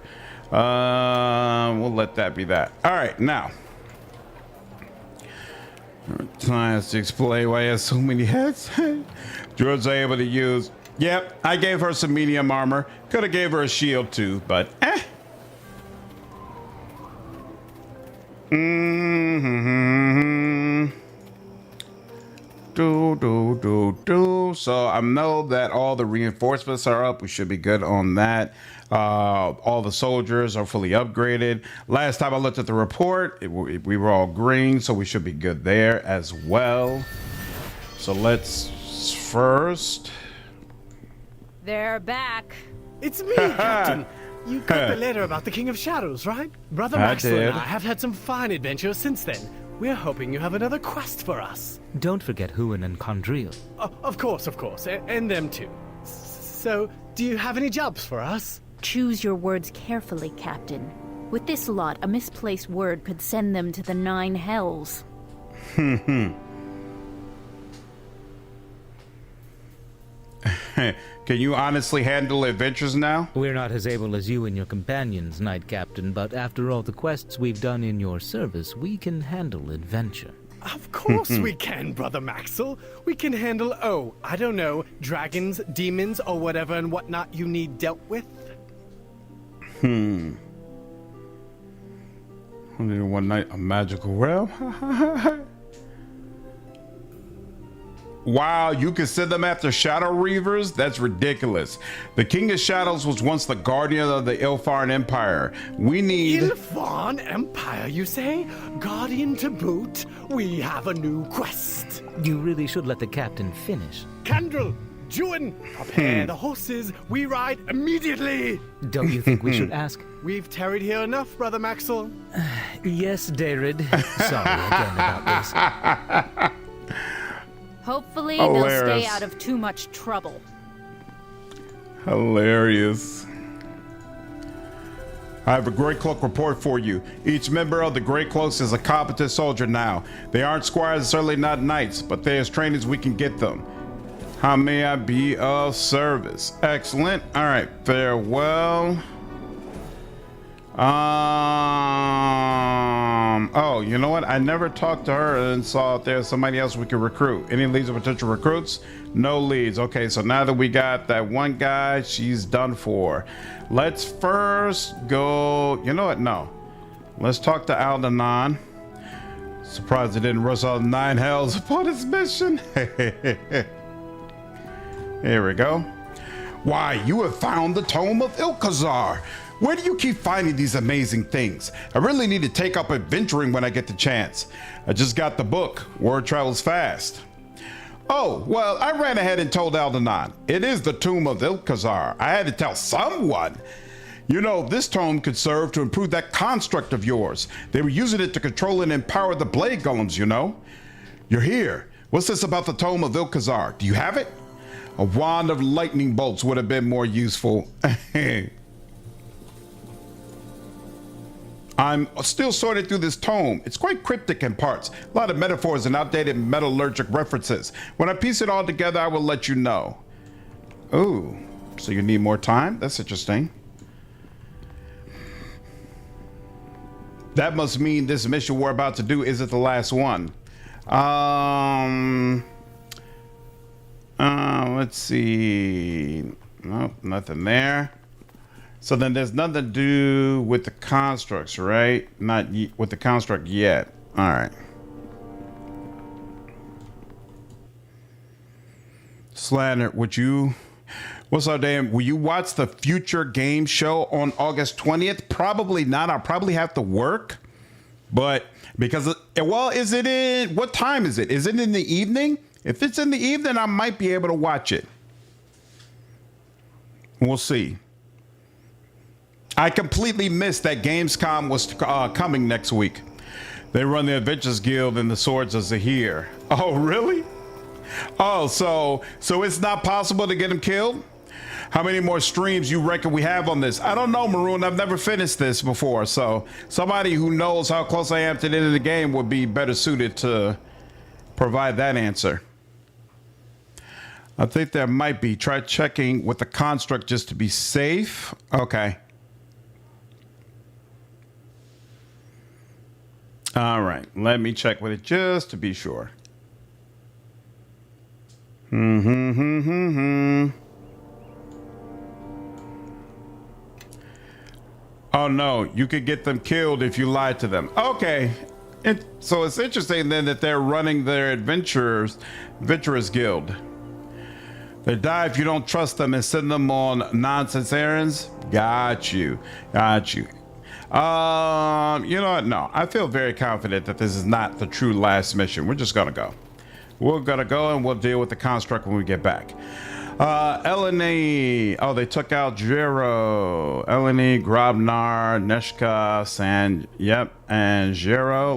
We'll let that be that. All right, now. Science to explain why he has so many heads. George's able to use. Yep, I gave her some medium armor. Could have gave her a shield too, but So I know that all the reinforcements are up. We should be good on that. All the soldiers are fully upgraded. Last time I looked at the report, we were all green, so we should be good there as well. So let's first. They're back. It's me, Captain. You got the letter about the King of Shadows, right? Brother Maxwell and I have had some fine adventures since then. We're hoping you have another quest for us. Don't forget Huan and Condril. Of course. And them too. So, do you have any jobs for us? Choose your words carefully, Captain. With this lot, a misplaced word could send them to the 9 hells. Can you honestly handle adventures now? We're not as able as you and your companions, Knight Captain, but after all the quests we've done in your service, we can handle adventure. Of course we can, Brother Maxwell. We can handle, I don't know, dragons, demons, or whatever and whatnot you need dealt with. Only one night, a magical realm. Wow, you can send them after Shadow Reavers? That's ridiculous. The King of Shadows was once the guardian of the Ilfarn Empire. We need... Ilfarn Empire, you say? Guardian to boot? We have a new quest. You really should let the captain finish. Candle, Juin, prepare the horses. We ride immediately. Don't you think we should ask? We've tarried here enough, Brother Maxwell. Yes, Darid. Sorry again about this. Hopefully Hilarious. they'll stay out of too much trouble. Hilarious. I have a Grey Cloak report for you. Each member of the Grey Cloaks is a competent soldier now. They aren't squires, certainly not knights, but they're as trained as we can get them. How may I be of service? Excellent. All right. Farewell. Oh, you know what? I never talked to her and saw if there's somebody else we could recruit. Any leads of potential recruits? No leads. Okay, so now that we got that one guy, she's done for. Let's first go. You know what? No. Let's talk to Aldenon. Surprised it didn't rush all 9 hells upon his mission. Here we go. Why, you have found the Tome of Ilkazar. Where do you keep finding these amazing things? I really need to take up adventuring when I get the chance. I just got the book. Word travels fast. Oh, well, I ran ahead and told Aldenon. It is the Tomb of Ilkazar. I had to tell someone. You know, this tome could serve to improve that construct of yours. They were using it to control and empower the blade golems, you know. You're here. What's this about the Tome of Ilkazar? Do you have it? A wand of lightning bolts would have been more useful. I'm still sorting through this tome. It's quite cryptic in parts. A lot of metaphors and outdated metallurgic references. When I piece it all together, I will let you know. Ooh, so you need more time? That's interesting. That must mean this mission we're about to do isn't the last one. Let's see. Nope, nothing there. So then there's nothing to do with the constructs, right? Not with the construct yet. All right. Slander, would you... What's up, Dan? Will you watch the future game show on August 20th? Probably not. I'll probably have to work. But because... Well, is it in... What time is it? Is it in the evening? If it's in the evening, I might be able to watch it. We'll see. I completely missed that Gamescom was coming next week. They run the Adventures Guild and the Swords of Zahir. Oh, really? Oh, so it's not possible to get him killed? How many more streams you reckon we have on this? I don't know, Maroon. I've never finished this before. So somebody who knows how close I am to the end of the game would be better suited to provide that answer. I think there might be. Try checking with the construct just to be safe. Okay. All right. Let me check with it just to be sure. Oh, no. You could get them killed if you lied to them. Okay. So it's interesting then that they're running their Adventurers Guild. They die if you don't trust them and send them on nonsense errands. Got you. Got you. You know what? No, I feel very confident that this is not the true last mission. We're just gonna go. We're gonna go and we'll deal with the construct when we get back. Eleni. Oh, they took out Jero. Eleni, Grobnar, Neshka, Sand. Yep, and Jero.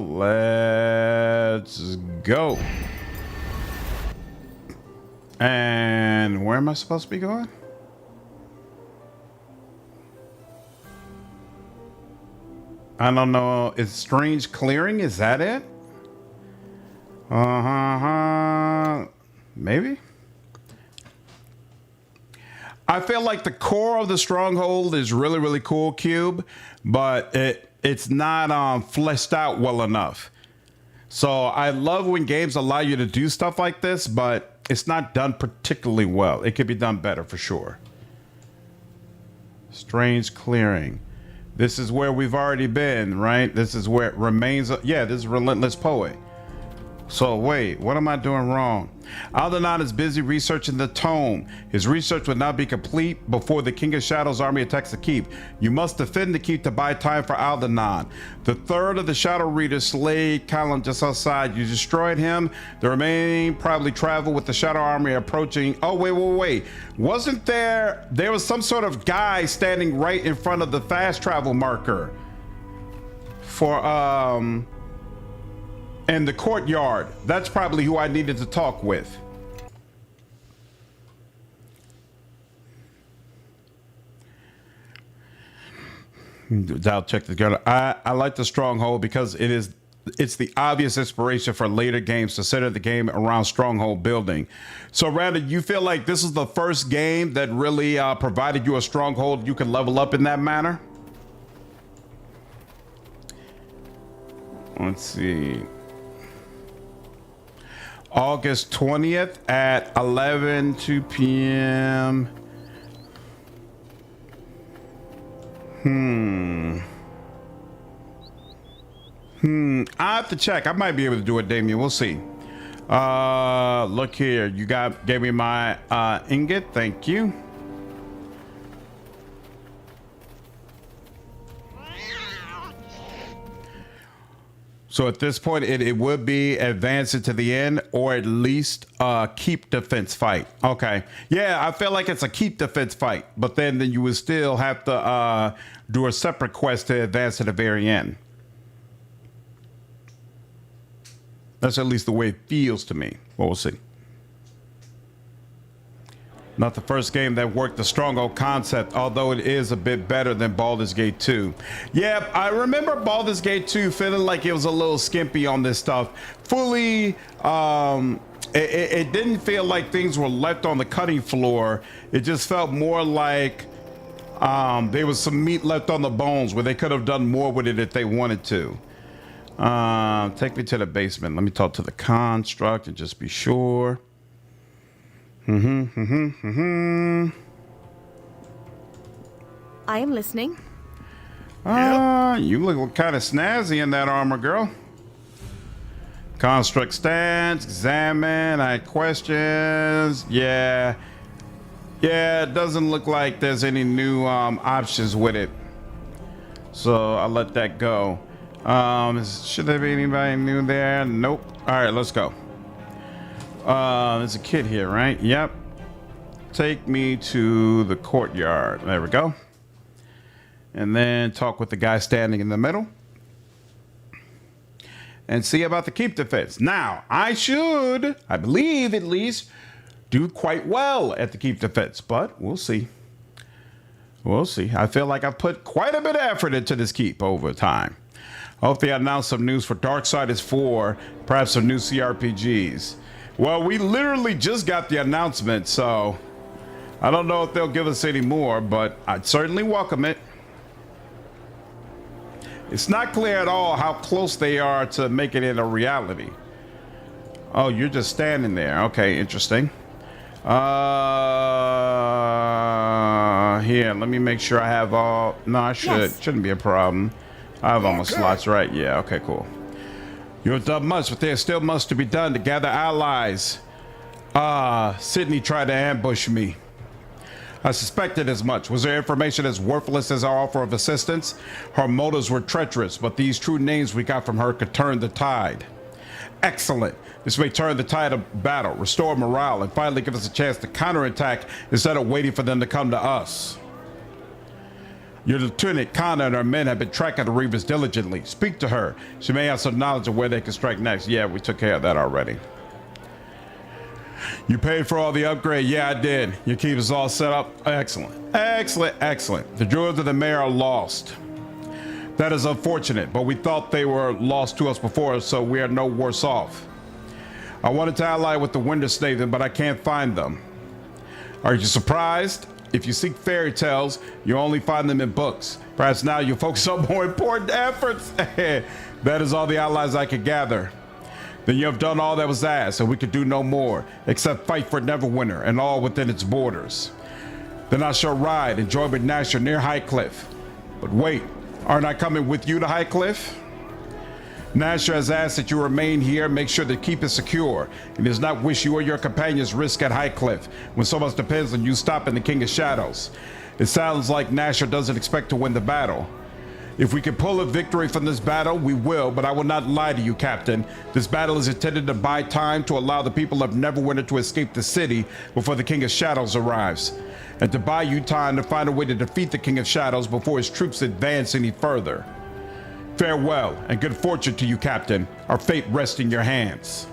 Let's go. And where am I supposed to be going? I don't know. Is Strange Clearing? Is that it? Maybe. I feel like the core of the stronghold is really, really cool, Cube, but it's not fleshed out well enough. So I love when games allow you to do stuff like this, but it's not done particularly well. It could be done better for sure. Strange Clearing. This is where we've already been, right? This is where it remains. Yeah, this is Relentless Poet. So wait, what am I doing wrong? Aldenon is busy researching the tome. His research would not be complete before the King of Shadows army attacks the keep. You must defend the keep to buy time for Aldenon. The third of the Shadow Readers slayed Callum just outside. You destroyed him. The remaining probably travel with the Shadow army approaching. Oh, wait. Wasn't there was some sort of guy standing right in front of the fast travel marker for in the courtyard. That's probably who I needed to talk with. I'll check the gun. I like the stronghold because it's the obvious inspiration for later games to center the game around stronghold building. So Randa, you feel like this is the first game that really provided you a stronghold you can level up in that manner? Let's see. August 20th at 2 p.m. I have to check. I might be able to do it, Damien. We'll see. Look here. You gave me my ingot. Thank you. So at this point, it would be advance it to the end, or at least keep defense fight. Okay. Yeah, I feel like it's a keep defense fight, but then you would still have to do a separate quest to advance to the very end. That's at least the way it feels to me. Well, we'll see. Not the first game that worked the stronghold concept, although it is a bit better than Baldur's Gate 2. Yeah, I remember Baldur's Gate 2 feeling like it was a little skimpy on this stuff. Fully, it didn't feel like things were left on the cutting floor. It just felt more like there was some meat left on the bones where they could have done more with it if they wanted to. Take me to the basement. Let me talk to the construct and just be sure. I am listening. You look kind of snazzy in that armor, girl. Construct stance, examine, I had questions. Yeah, it doesn't look like there's any new options with it. So I'll let that go. Should there be anybody new there? Nope. All right, let's go. There's a kid here, right? Yep. Take me to the courtyard. There we go. And then talk with the guy standing in the middle. And see about the keep defense. Now, I believe at least, do quite well at the keep defense, but we'll see. We'll see. I feel like I've put quite a bit of effort into this keep over time. I hope they announce some news for Darksiders 4, perhaps some new CRPGs. Well, we literally just got the announcement, so I don't know if they'll give us any more, but I'd certainly welcome it. It's not clear at all how close they are to making it a reality. Oh, you're just standing there. Okay, interesting. Here, let me make sure I have all. No, I should. Yes. Shouldn't be a problem. I have all my slots right. Yeah, okay, cool. You have done much, but there's still much to be done to gather allies. Sydney tried to ambush me. I suspected as much. Was there information as worthless as our offer of assistance? Her motives were treacherous, but these true names we got from her could turn the tide. Excellent. This may turn the tide of battle, restore morale, and finally give us a chance to counterattack instead of waiting for them to come to us. Your Lieutenant Kana and her men have been tracking the Reavers diligently. Speak to her. She may have some knowledge of where they can strike next. Yeah, we took care of that already. You paid for all the upgrade? Yeah, I did. Your keep is all set up? Excellent. Excellent. The druids of the mayor are lost. That is unfortunate, but we thought they were lost to us before, so we are no worse off. I wanted to ally with the Winter Snaven, but I can't find them. Are you surprised? If you seek fairy tales, you only find them in books. Perhaps now you focus on more important efforts. That is all the allies I could gather. Then you have done all that was asked, and we could do no more, except fight for Neverwinter and all within its borders. Then I shall ride and join with Nasher near Highcliff. But wait, aren't I coming with you to Highcliff? Nasher has asked that you remain here and make sure the keep is secure. He does not wish you or your companions risk at Highcliff, when so much depends on you stopping the King of Shadows. It sounds like Nasher doesn't expect to win the battle. If we can pull a victory from this battle, we will, but I will not lie to you, Captain. This battle is intended to buy time to allow the people of Neverwinter to escape the city before the King of Shadows arrives, and to buy you time to find a way to defeat the King of Shadows before his troops advance any further. Farewell, and good fortune to you, Captain. Our fate rests in your hands.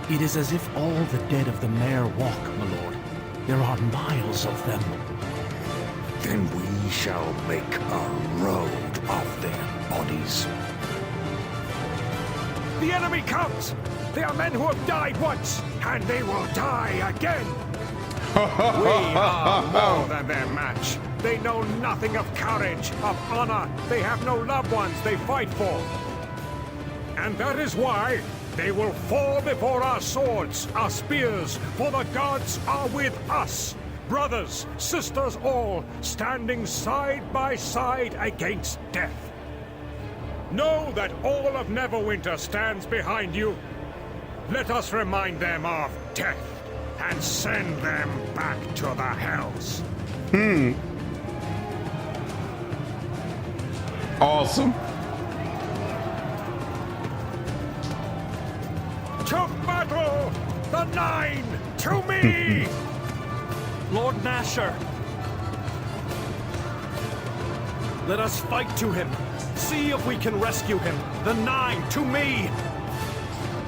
It is as if all the dead of the mare walk, my lord. There are miles of them. Then we shall make a road of their bodies. The enemy comes! They are men who have died once, and they will die again! We are more than their match. They know nothing of courage, of honor. They have no loved ones they fight for. And that is why they will fall before our swords, our spears, for the gods are with us. Brothers, sisters all, standing side by side against death. Know that all of Neverwinter stands behind you. Let us remind them of death and send them back to the hells. Awesome. To battle! The Nine! To me! Lord Nasher! Let us fight to him. See if we can rescue him. The Nine, to me!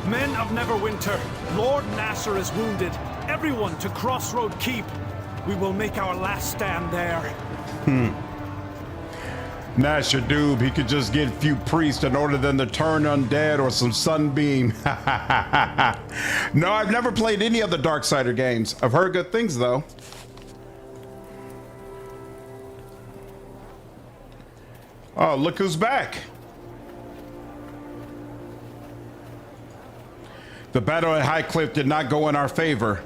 Men of Neverwinter, Lord Nasher is wounded. Everyone to Crossroad Keep. We will make our last stand there. Nasher Doob, he could just get a few priests and order them to turn undead or some sunbeam. No, I've never played any of the Darksider games. I've heard good things though. Oh, look who's back. The battle at Highcliff did not go in our favor.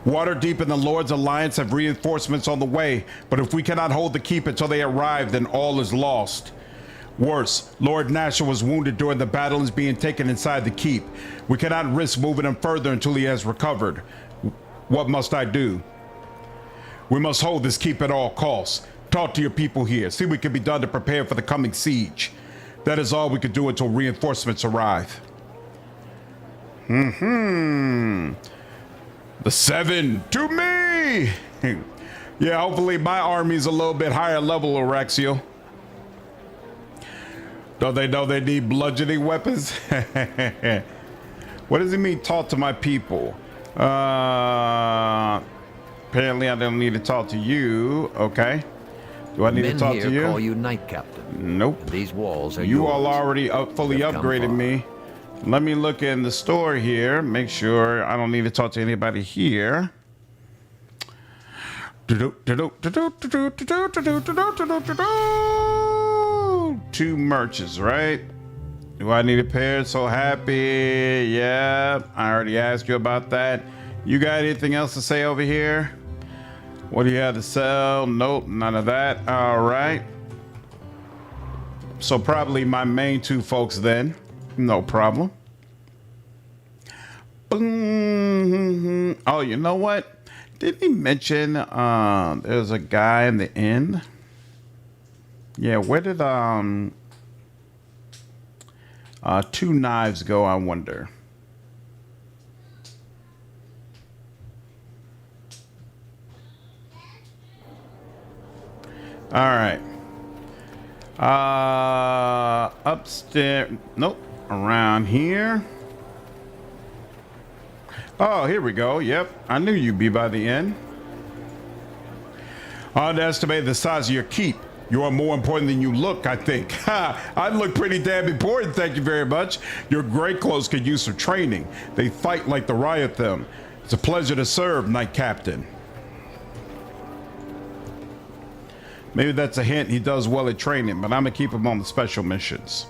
Waterdeep and the Lord's Alliance have reinforcements on the way, but if we cannot hold the keep until they arrive, then all is lost. Worse, Lord Nasher was wounded during the battle and is being taken inside the keep. We cannot risk moving him further until he has recovered. What must I do? We must hold this keep at all costs. Talk to your people here. See what can be done to prepare for the coming siege. That is all we can do until reinforcements arrive. The Seven, to me! Yeah, hopefully my army's a little bit higher level, Oraxial. Don't they know they need bludgeoning weapons? What does it mean, talk to my people? Apparently I don't need to talk to you. Okay. Do I need to talk to you? Call you Knight Captain. Nope. And these walls are you yours. all already fully upgraded me. Let me look in the store here. Make sure I don't need to talk to anybody here. Two merchants, right? Do I need a pair? So happy. Yeah, I already asked you about that. You got anything else to say over here? What do you have to sell? Nope, none of that. All right. So probably my main two folks then. No problem. Boom. Oh, you know what? Didn't he mention there's a guy in the inn? Yeah, where did Two Knives go, I wonder? All right. Upstairs. Nope. Around here. Oh, here we go. Yep. I knew you'd be by the end. Underestimate the size of your keep. You are more important than you look, I think. I look pretty damn important, thank you very much. Your great clothes could use some training. They fight like the riot them. It's a pleasure to serve, Knight Captain. Maybe that's a hint. He does well at training, but I'm gonna keep him on the special missions.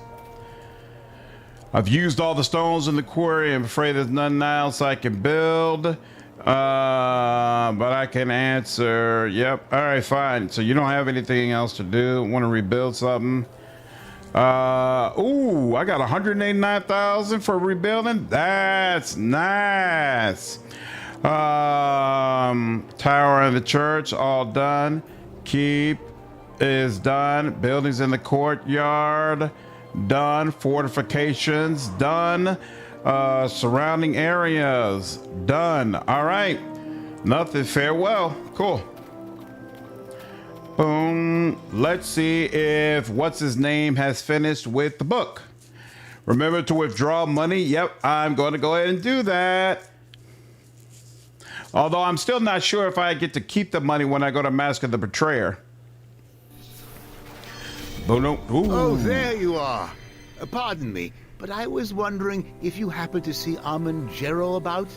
I've used all the stones in the quarry. I'm afraid there's nothing else I can build. But I can answer. Yep. All right, fine. So you don't have anything else to do. Want to rebuild something? Ooh, I got 189,000 for rebuilding. That's nice. Tower in the church, all done. Keep is done. Buildings in the courtyard, done. Fortifications, done. Surrounding areas, done. All right. Nothing. Farewell. Cool. Boom. Let's see if what's his name has finished with the book. Remember to withdraw money. Yep, I'm going to go ahead and do that. Although I'm still not sure if I get to keep the money when I go to Mask of the Betrayer. Oh, there you are. Pardon me, but I was wondering if you happened to see Jero about?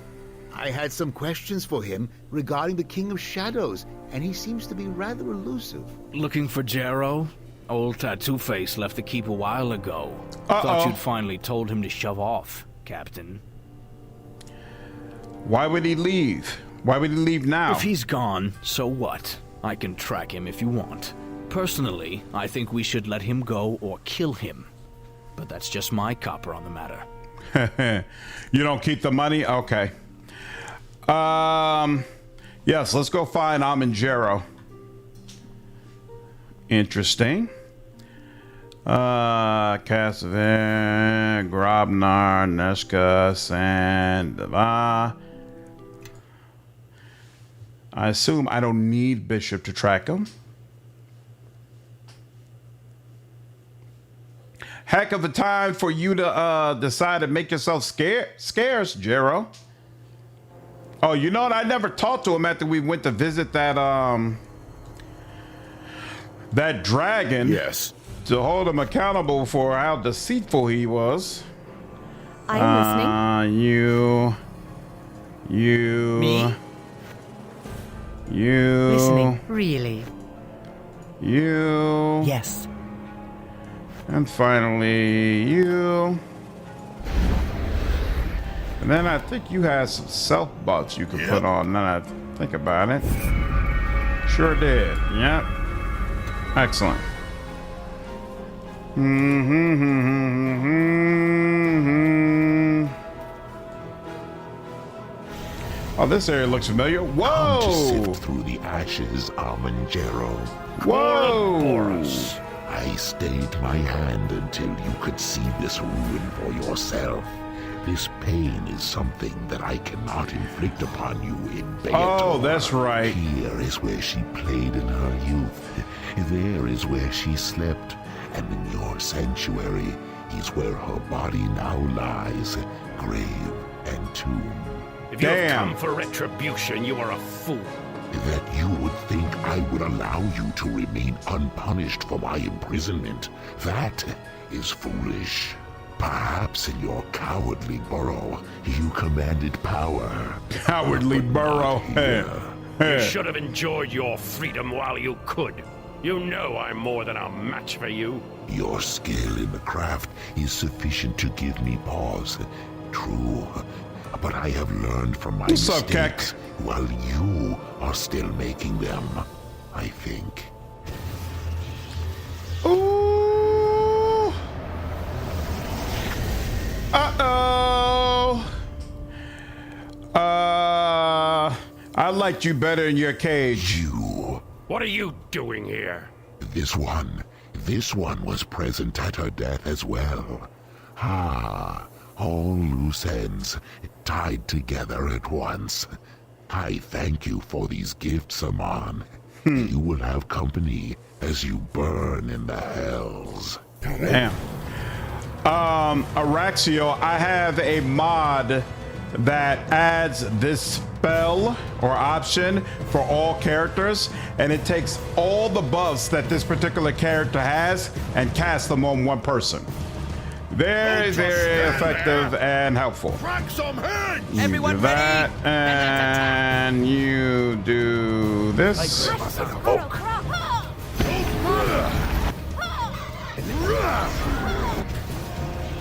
I had some questions for him regarding the King of Shadows, and he seems to be rather elusive. Looking for Jero? Old Tattoo Face left the keep a while ago. Thought you'd finally told him to shove off, Captain. Why would he leave? Why would he leave now? If he's gone, so what? I can track him if you want. Personally, I think we should let him go or kill him. But that's just my copper on the matter. You don't keep the money? Okay. Yes, let's go find Jero. Interesting. Casavan, Grobnar, Neshka, Sandava. I assume I don't need Bishop to track him. Heck of a time for you to decide to make yourself scarce, Jero. Oh, you know what? I never talked to him after we went to visit that that dragon. Yes. To hold him accountable for how deceitful he was. I am listening. Me? Listening, really? You. Yes. And finally, you. And then I think you had some self buffs you could put on. Now that I think about it. Sure did. Yep. Excellent. Oh, this area looks familiar. Whoa! Come to sift through the ashes, Jero. Whoa! I stayed my hand until you could see this ruin for yourself. This pain is something that I cannot inflict upon you in Beator. Oh, that's right. Here is where she played in her youth. There is where she slept. And in your sanctuary is where her body now lies, grave and tomb. If you have come for retribution, you are a fool. That you would think I would allow you to remain unpunished for my imprisonment, that is foolish. Perhaps in your cowardly burrow, you commanded power. Cowardly burrow. You should have enjoyed your freedom while you could. You know I'm more than a match for you. Your skill in the craft is sufficient to give me pause. True, but I have learned from my mistakes while you are still making them, I think. Ooh. Uh-oh. I liked you better in your cage. What are you doing here? This one was present at her death as well. All loose ends tied together at once. I thank you for these gifts, Aman. You will have company as you burn in the hells. Damn. Araxio, I have a mod that adds this spell or option for all characters, and it takes all the buffs that this particular character has and casts them on one person. Very, very effective and helpful. Crack some heads! You Everyone do that, ready? and you do this.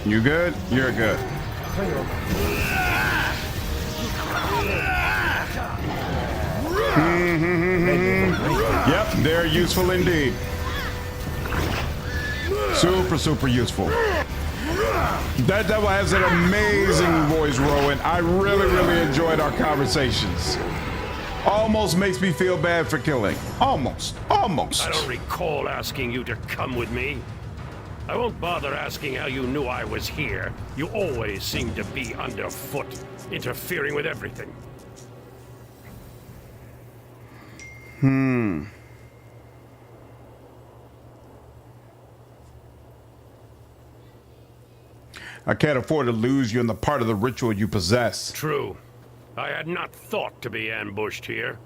You good? You're good. Yep, they're useful indeed. Super, super useful. That devil has an amazing voice, Rowan. I really, really enjoyed our conversations. Almost makes me feel bad for killing. Almost. I don't recall asking you to come with me. I won't bother asking how you knew I was here. You always seem to be underfoot, interfering with everything. I can't afford to lose you in the part of the ritual you possess. True. I had not thought to be ambushed here,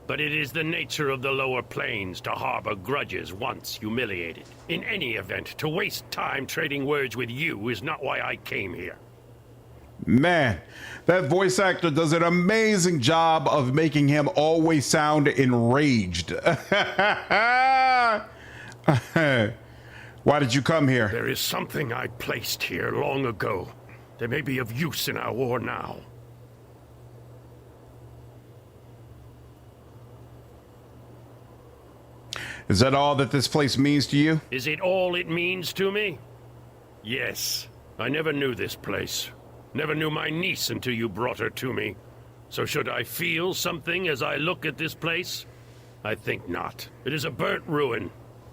but it is the nature of the lower planes to harbor grudges once humiliated. In any event, to waste time trading words with you is not why I came here. Man, that voice actor does an amazing job of making him always sound enraged. Why did you come here? There is something I placed here long ago that may be of use in our war now. Is that all that this place means to you? Is it all it means to me? Yes. I never knew this place. Never knew my niece until you brought her to me. So should I feel something as I look at this place? I think not. It is a burnt ruin,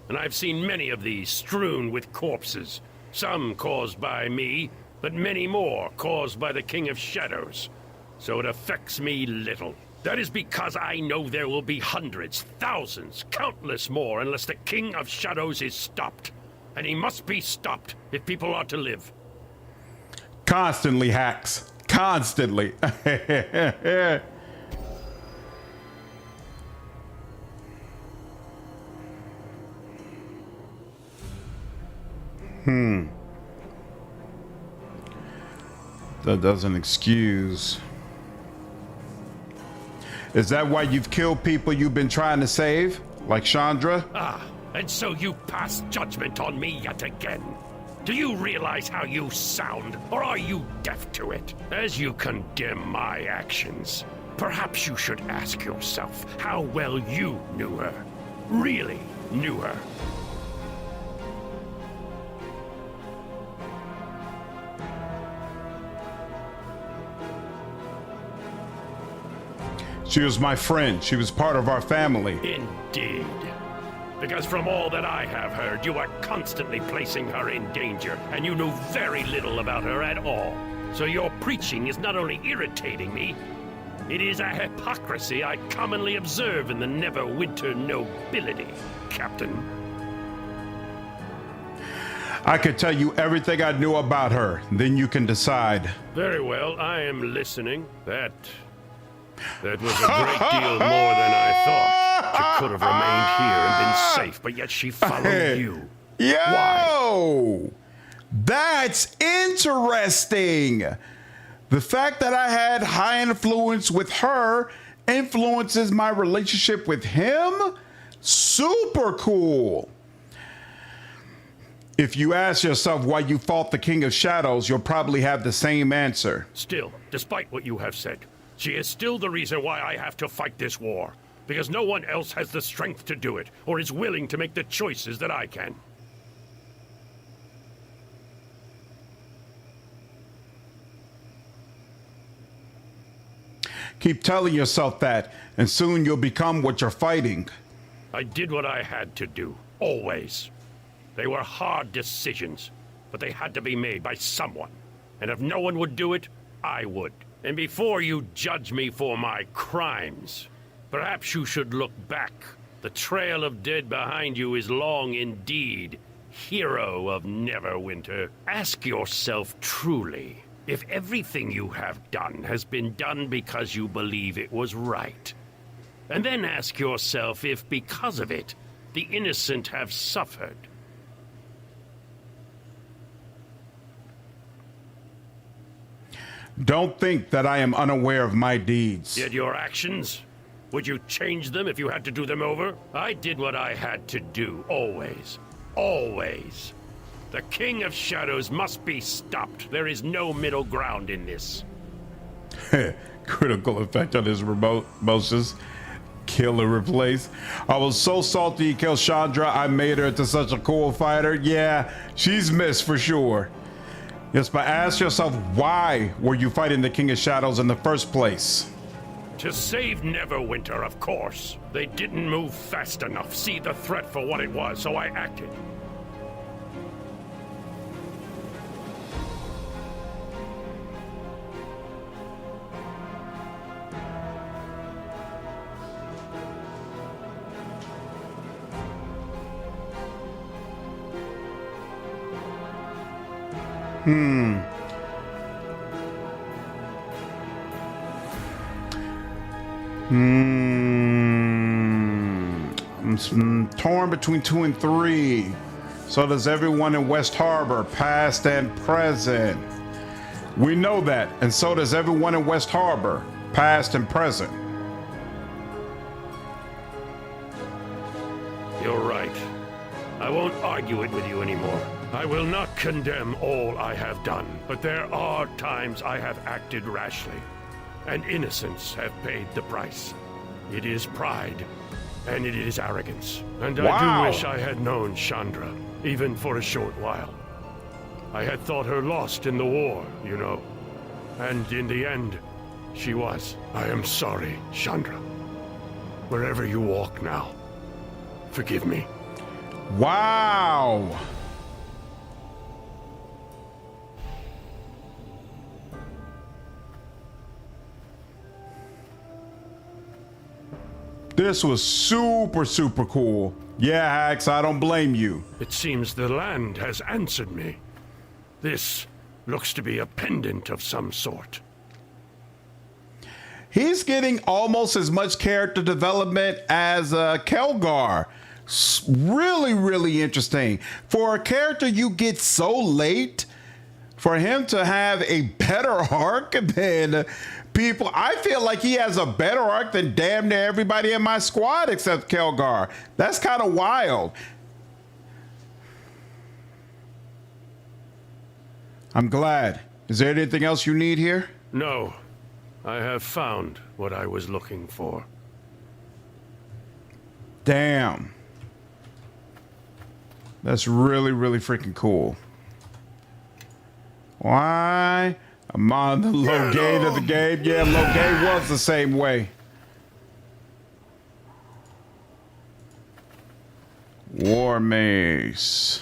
and I've seen many of these strewn with corpses. Some caused by me, but many more caused by the King of Shadows. So it affects me little. That is because I know there will be hundreds, thousands, countless more unless the King of Shadows is stopped. And he must be stopped if people are to live. Constantly, Hacks. Constantly. That doesn't excuse. Is that why you've killed people you've been trying to save? Like Chandra? Ah, and so you pass judgment on me yet again. Do you realize how you sound, or are you deaf to it? As you condemn my actions, perhaps you should ask yourself how well you knew her. Really knew her. She was my friend. She was part of our family. Indeed. Because from all that I have heard, you are constantly placing her in danger, and you knew very little about her at all. So your preaching is not only irritating me, it is a hypocrisy I commonly observe in the Neverwinter nobility, Captain. I could tell you everything I knew about her. Then you can decide. Very well, I am listening. That was a great deal more than I thought. She could have remained here and been safe, but yet she followed you. Yo! Why? That's interesting. The fact that I had high influence with her influences my relationship with him? Super cool. If you ask yourself why you fought the King of Shadows, you'll probably have the same answer. Still, despite what you have said, she is still the reason why I have to fight this war. Because no one else has the strength to do it, or is willing to make the choices that I can. Keep telling yourself that, and soon you'll become what you're fighting. I did what I had to do, always. They were hard decisions, but they had to be made by someone. And if no one would do it, I would. And before you judge me for my crimes, perhaps you should look back. The trail of dead behind you is long indeed, hero of Neverwinter. Ask yourself truly, If everything you have done has been done because you believe it was right, and then ask yourself if, because of it, the innocent have suffered. Don't think that I am unaware of my deeds. Yet your actions? Would you change them if you had to do them over? I did what I had to do, always. Always. The King of Shadows must be stopped. There is no middle ground in this. Critical effect on his remote motions. Kill or replace. I was so salty he killed Chandra, I made her into such a cool fighter. Yeah, she's missed for sure. Yes, but ask yourself, why were you fighting the King of Shadows in the first place? To save Neverwinter, of course. They didn't move fast enough, see the threat for what it was, so I acted. I'm torn between 2 and 3. So does everyone in West Harbor, past and present. We know that, and so does everyone in West Harbor, past and present. You're right. I won't argue it with you anymore. I will not condemn all I have done, but there are times I have acted rashly, and innocents have paid the price. It is pride, and it is arrogance. And I do wish I had known Chandra, even for a short while. I had thought her lost in the war, you know. And in the end, she was. I am sorry, Chandra. Wherever you walk now, forgive me. Wow. This was super, super cool. Yeah, Hax, I don't blame you. It seems the land has answered me. This looks to be a pendant of some sort. He's getting almost as much character development as Kelgar. Really, really interesting. For a character you get so late, for him to have a better arc than people, I feel like he has a better arc than damn near everybody in my squad except Kelgar. That's kind of wild. I'm glad. Is there anything else you need here? No. I have found what I was looking for. Damn. That's really, really freaking cool. Why? I'm on the low gate of the game. Yeah, low gate was the same way. War mace.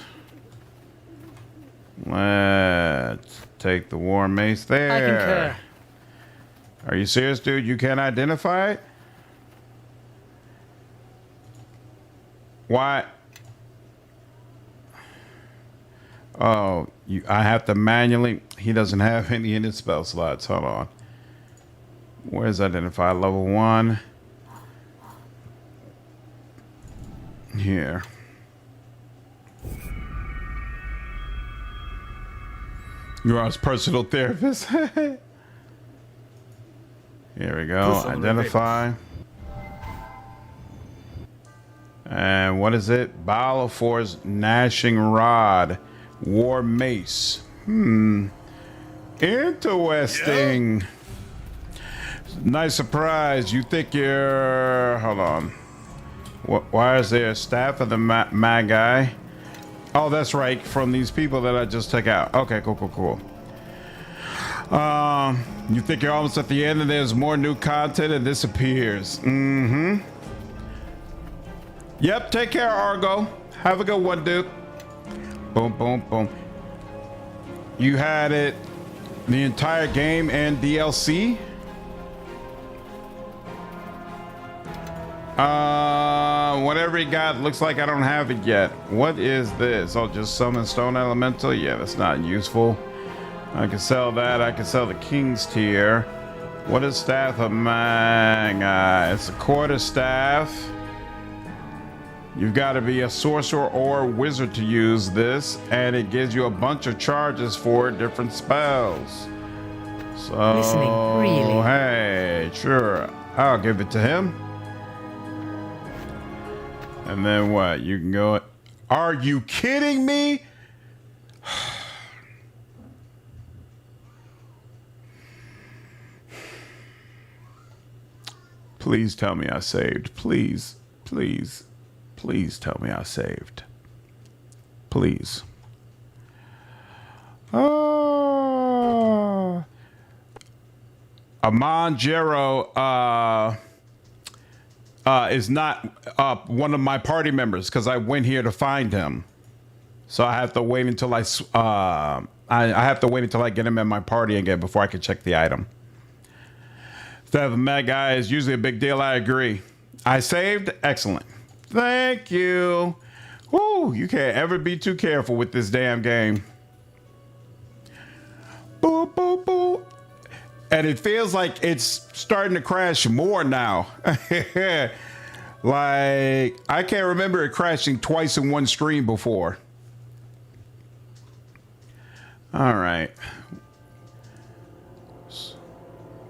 Let's take the war mace there. I concur. Are you serious, dude? You can't identify it? Why? Oh, I have to manually. He doesn't have any in his spell slots. Hold on. Where's identify? Level 1. Here. You're our personal therapist. Here we go. Identify. And what is it? Bile of Force, Gnashing Rod, War Mace. Interesting. Yeah. Nice surprise. You think you're... Hold on. Why is there a staff of the Magi? Oh, that's right. From these people that I just took out. Okay, cool. You think you're almost at the end and there's more new content and this appears. Yep, take care, Argo. Have a good one, dude. Boom, boom, boom. You had it the entire game and DLC? Whatever you got, looks like I don't have it yet. What is this? Oh, just summon stone elemental? Yeah, that's not useful. I can sell that. I can sell the King's Tier. What is Staff of Magi? It's a quarterstaff. You've got to be a sorcerer or a wizard to use this, and it gives you a bunch of charges for different spells. So, Listening, really? Hey, sure. I'll give it to him. And then what? You can go... Are you kidding me? Please tell me I saved. Please, please, please tell me I saved. Please. Oh. Amon Jero is not one of my party members because I went here to find him. So I have to wait until I have to wait until I get him in my party again before I can check the item. Staff of Magi is usually a big deal. I agree. I saved. Excellent. Thank you. Woo, you can't ever be too careful with this damn game. Boo, boo, boo. And it feels like it's starting to crash more now. Like, I can't remember it crashing twice in one stream before. All right.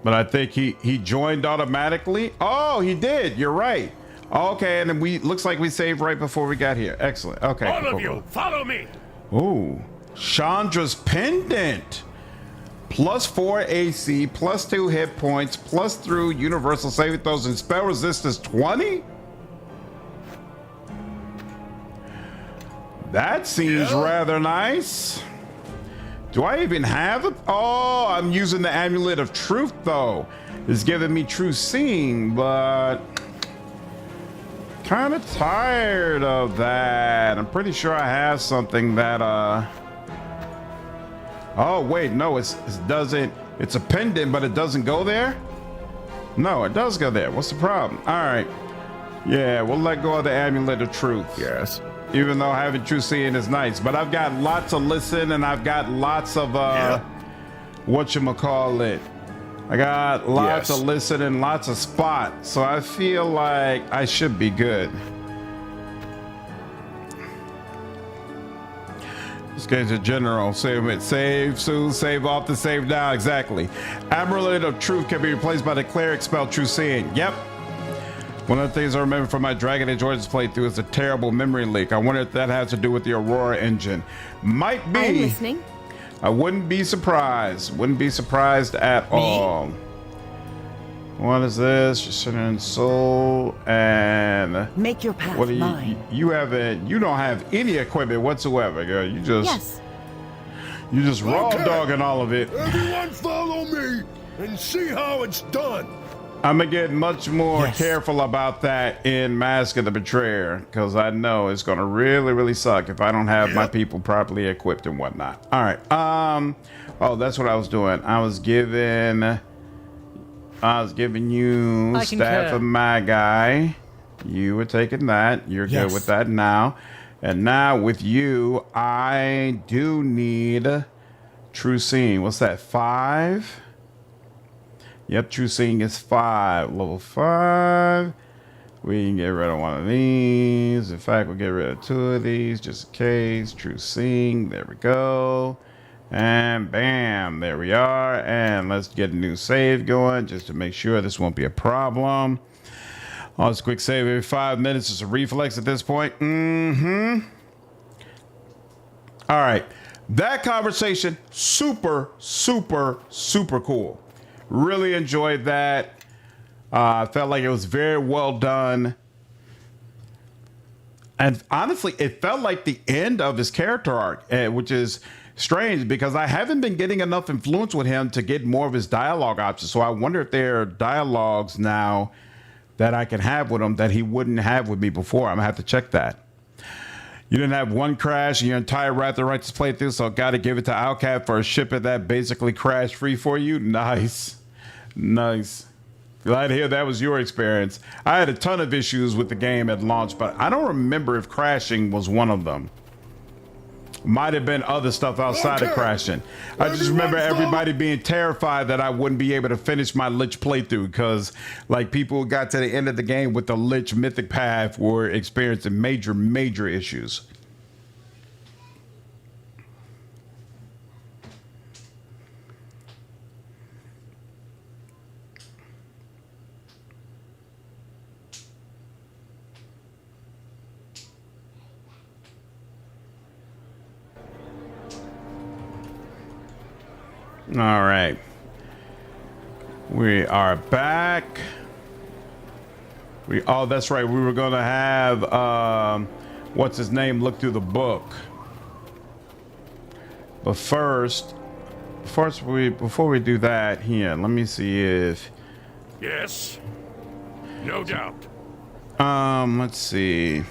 But I think he joined automatically. Oh, he did. You're right. Okay, and then looks like we saved right before we got here. Excellent. Okay. All of you, follow me. Ooh, Chandra's Pendant. +4 AC, +2 hit points, +3 universal saving throws, and spell resistance 20? That seems rather nice. Do I even have it? Oh, I'm using the Amulet of Truth, though. It's giving me true seeing, but kind of tired of that. I'm pretty sure I have something that, oh, wait, no, it doesn't. It's a pendant, but it doesn't go there? No, it does go there. What's the problem? All right. Yeah, we'll let go of the Amulet of Truth. Yes. Even though having true seeing is nice, but I've got lots of listen and I've got lots of whatchamacallit. I got lots of listen and lots of spot, so I feel like I should be good. Let's get to general. Save it. Save soon. Save off the save now. Exactly. Amulet of Truth can be replaced by the cleric spell True Seeing. Yep. One of the things I remember from my Dragon Age Origins playthrough is a terrible memory leak. I wonder if that has to do with the Aurora engine. Might be. I'm listening. I wouldn't be surprised. Wouldn't be surprised at all. What is this? Your Sinner and Soul and make your path what do mine. You haven't. You don't have any equipment whatsoever, girl. You just you just raw dogging all of it. Everyone follow me and see how it's done. I'm gonna get much more careful about that in Mask of the Betrayer because I know it's gonna really, really suck if I don't have my people properly equipped and whatnot. All right. Oh, that's what I was doing. I was giving you Staff of Magi. You were taking that. You're good with that now. And now with you, I do need True Seeing. What's that? 5? Yep, True Seeing is 5. Level 5. We can get rid of one of these. In fact, we'll get rid of 2 of these just in case. True Seeing. There we go. And bam, there we are. And let's get a new save going just to make sure this won't be a problem. Oh, it's a quick save every 5 minutes. It's a reflex at this point. All right. That conversation, super, super, super cool. Really enjoyed that. Felt like it was very well done. And honestly, it felt like the end of his character arc, which is strange because I haven't been getting enough influence with him to get more of his dialogue options. So I wonder if there are dialogues now that I can have with him that he wouldn't have with me before. I'm gonna have to check that. You didn't have one crash in your entire Wrath of Righteous playthrough, so got to give it to Outcat for a shipment that basically crashed free for you. Nice. Nice. Glad to hear that was your experience. I had a ton of issues with the game at launch, but I don't remember if crashing was one of them. Might have been other stuff outside of crashing. I just remember everybody being terrified that I wouldn't be able to finish my Lich playthrough because, like, people who got to the end of the game with the Lich Mythic Path were experiencing major issues. All right, we are back. Oh, that's right, we were gonna have what's his name look through the book, but before we do that, here, let me see if Yes, no doubt. let's see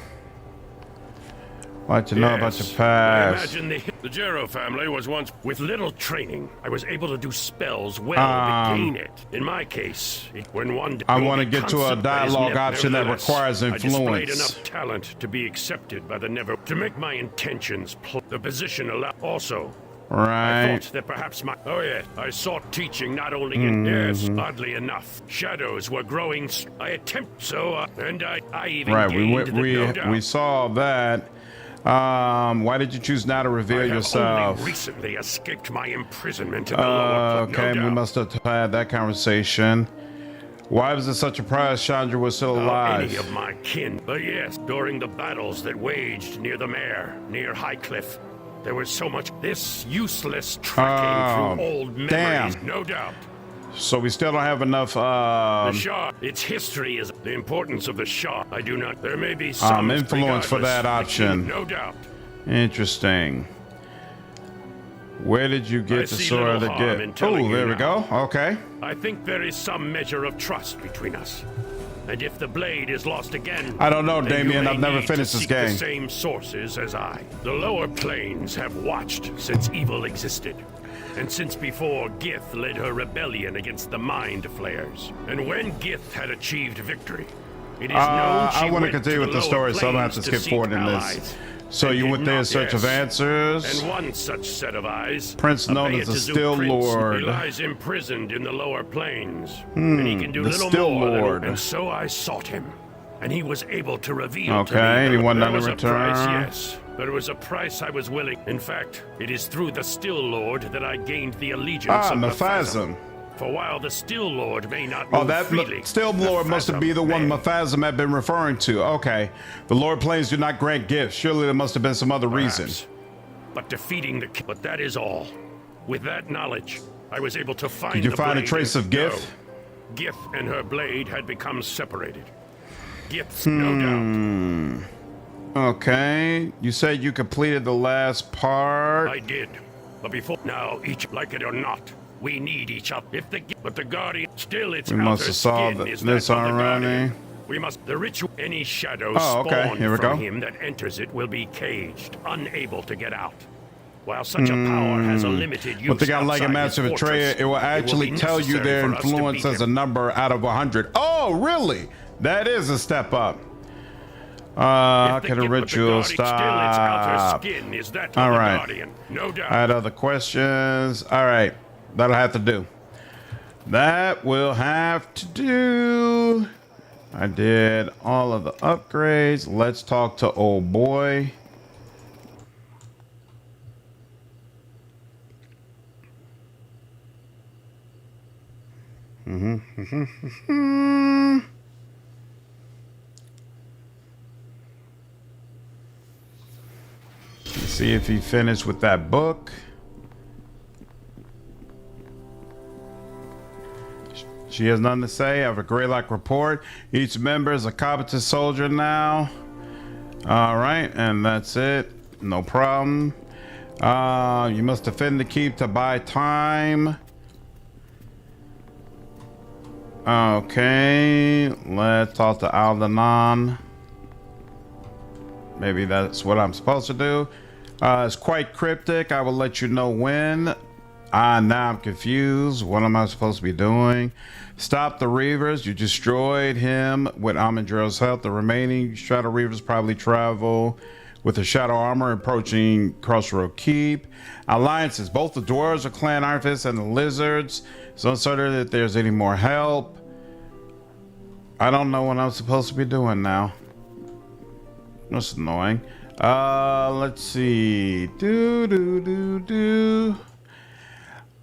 what you know about your past. I imagine the Jero family was once, with little training, I was able to do spells well to gain it. In my case, when one I want to get to a dialogue option that requires influence. I displayed enough talent to be accepted by the to make my intentions. The position allowed. Also, right. I thought that perhaps I sought teaching not only in oddly enough, shadows were growing. I and I even gained we saw that. Why did you choose now to reveal yourself? Only recently escaped my imprisonment in the lower okay, we must have had that conversation. Why was it such a surprise Chandra was still alive? Any of my kin, but yes, during the battles that waged near the Mare, near Highcliff, there was so much this useless tracking through old memories, no doubt. So we still don't have enough. The Shah, its history is the importance of the Shah. I do not. There may be some influence for that option. No doubt. Interesting. Where did you get the sword of the gift? Oh, there we go. Okay. I think there is some measure of trust between us. And if the blade is lost again, I don't know, Damien. I've never finished this game. The same sources as I. The lower planes have watched since evil existed. And since before Gith led her rebellion against the Mind Flayers. And when Gith had achieved victory, it is known she I want to went continue with the story, so I'm going to have to skip forward in this. So you went there in search of answers. And one such set of eyes, Prince known as the Still Lord. He lies imprisoned in the lower plains. And he can do little Still more Lord. And so I sought him. And he was able to reveal okay, to me and he that wanted there to was return. A price, yes. But it was a price I was willing. In fact, it is through the Still Lord that I gained the allegiance of Mephazim. For while the Still Lord may not move that freely, Still Lord must be the one Mephazim had been referring to. Okay. The Lord Plains do not grant gifts. Surely there must have been some other reason. But defeating but that is all. With that knowledge, I was able to find Did you find a trace of Gith? Gith and her blade had become separated. Giths, no doubt. Okay. You said you completed the last part. I did. But before now, each like it or not, we need each other. But the Guardian still its outer must have solved skin is this that of the already. Guardian. We must the ritual any shadow okay. Here we spawned from go. him that enters it will be caged, unable to get out. While such a power has a limited use. But they got like a outside massive his betrayer. fortress, It will actually tell you their influence as a number out of 100. Oh, really? That is a step up. Can a ritual stop? All right. No doubt. I had other questions. All right. That'll have to do. That will have to do. I did all of the upgrades. Let's talk to old boy. Let's see if he finished with that book. She has nothing to say. I have a Greylock report. Each member is a competent soldier now. All right, and that's it. No problem. You must defend the keep to buy time. Okay, let's talk to Aldenon. Maybe that's what I'm supposed to do. It's quite cryptic. I will let you know when. Now I'm confused. What am I supposed to be doing? Stop the Reavers. You destroyed him with Amandrel's help. The remaining Shadow Reavers probably travel with the shadow armor approaching Crossroad Keep. Alliances, both the dwarves of Clan Iron Fist and the lizards. It's uncertain that there's any more help. I don't know what I'm supposed to be doing now. That's annoying. Let's see.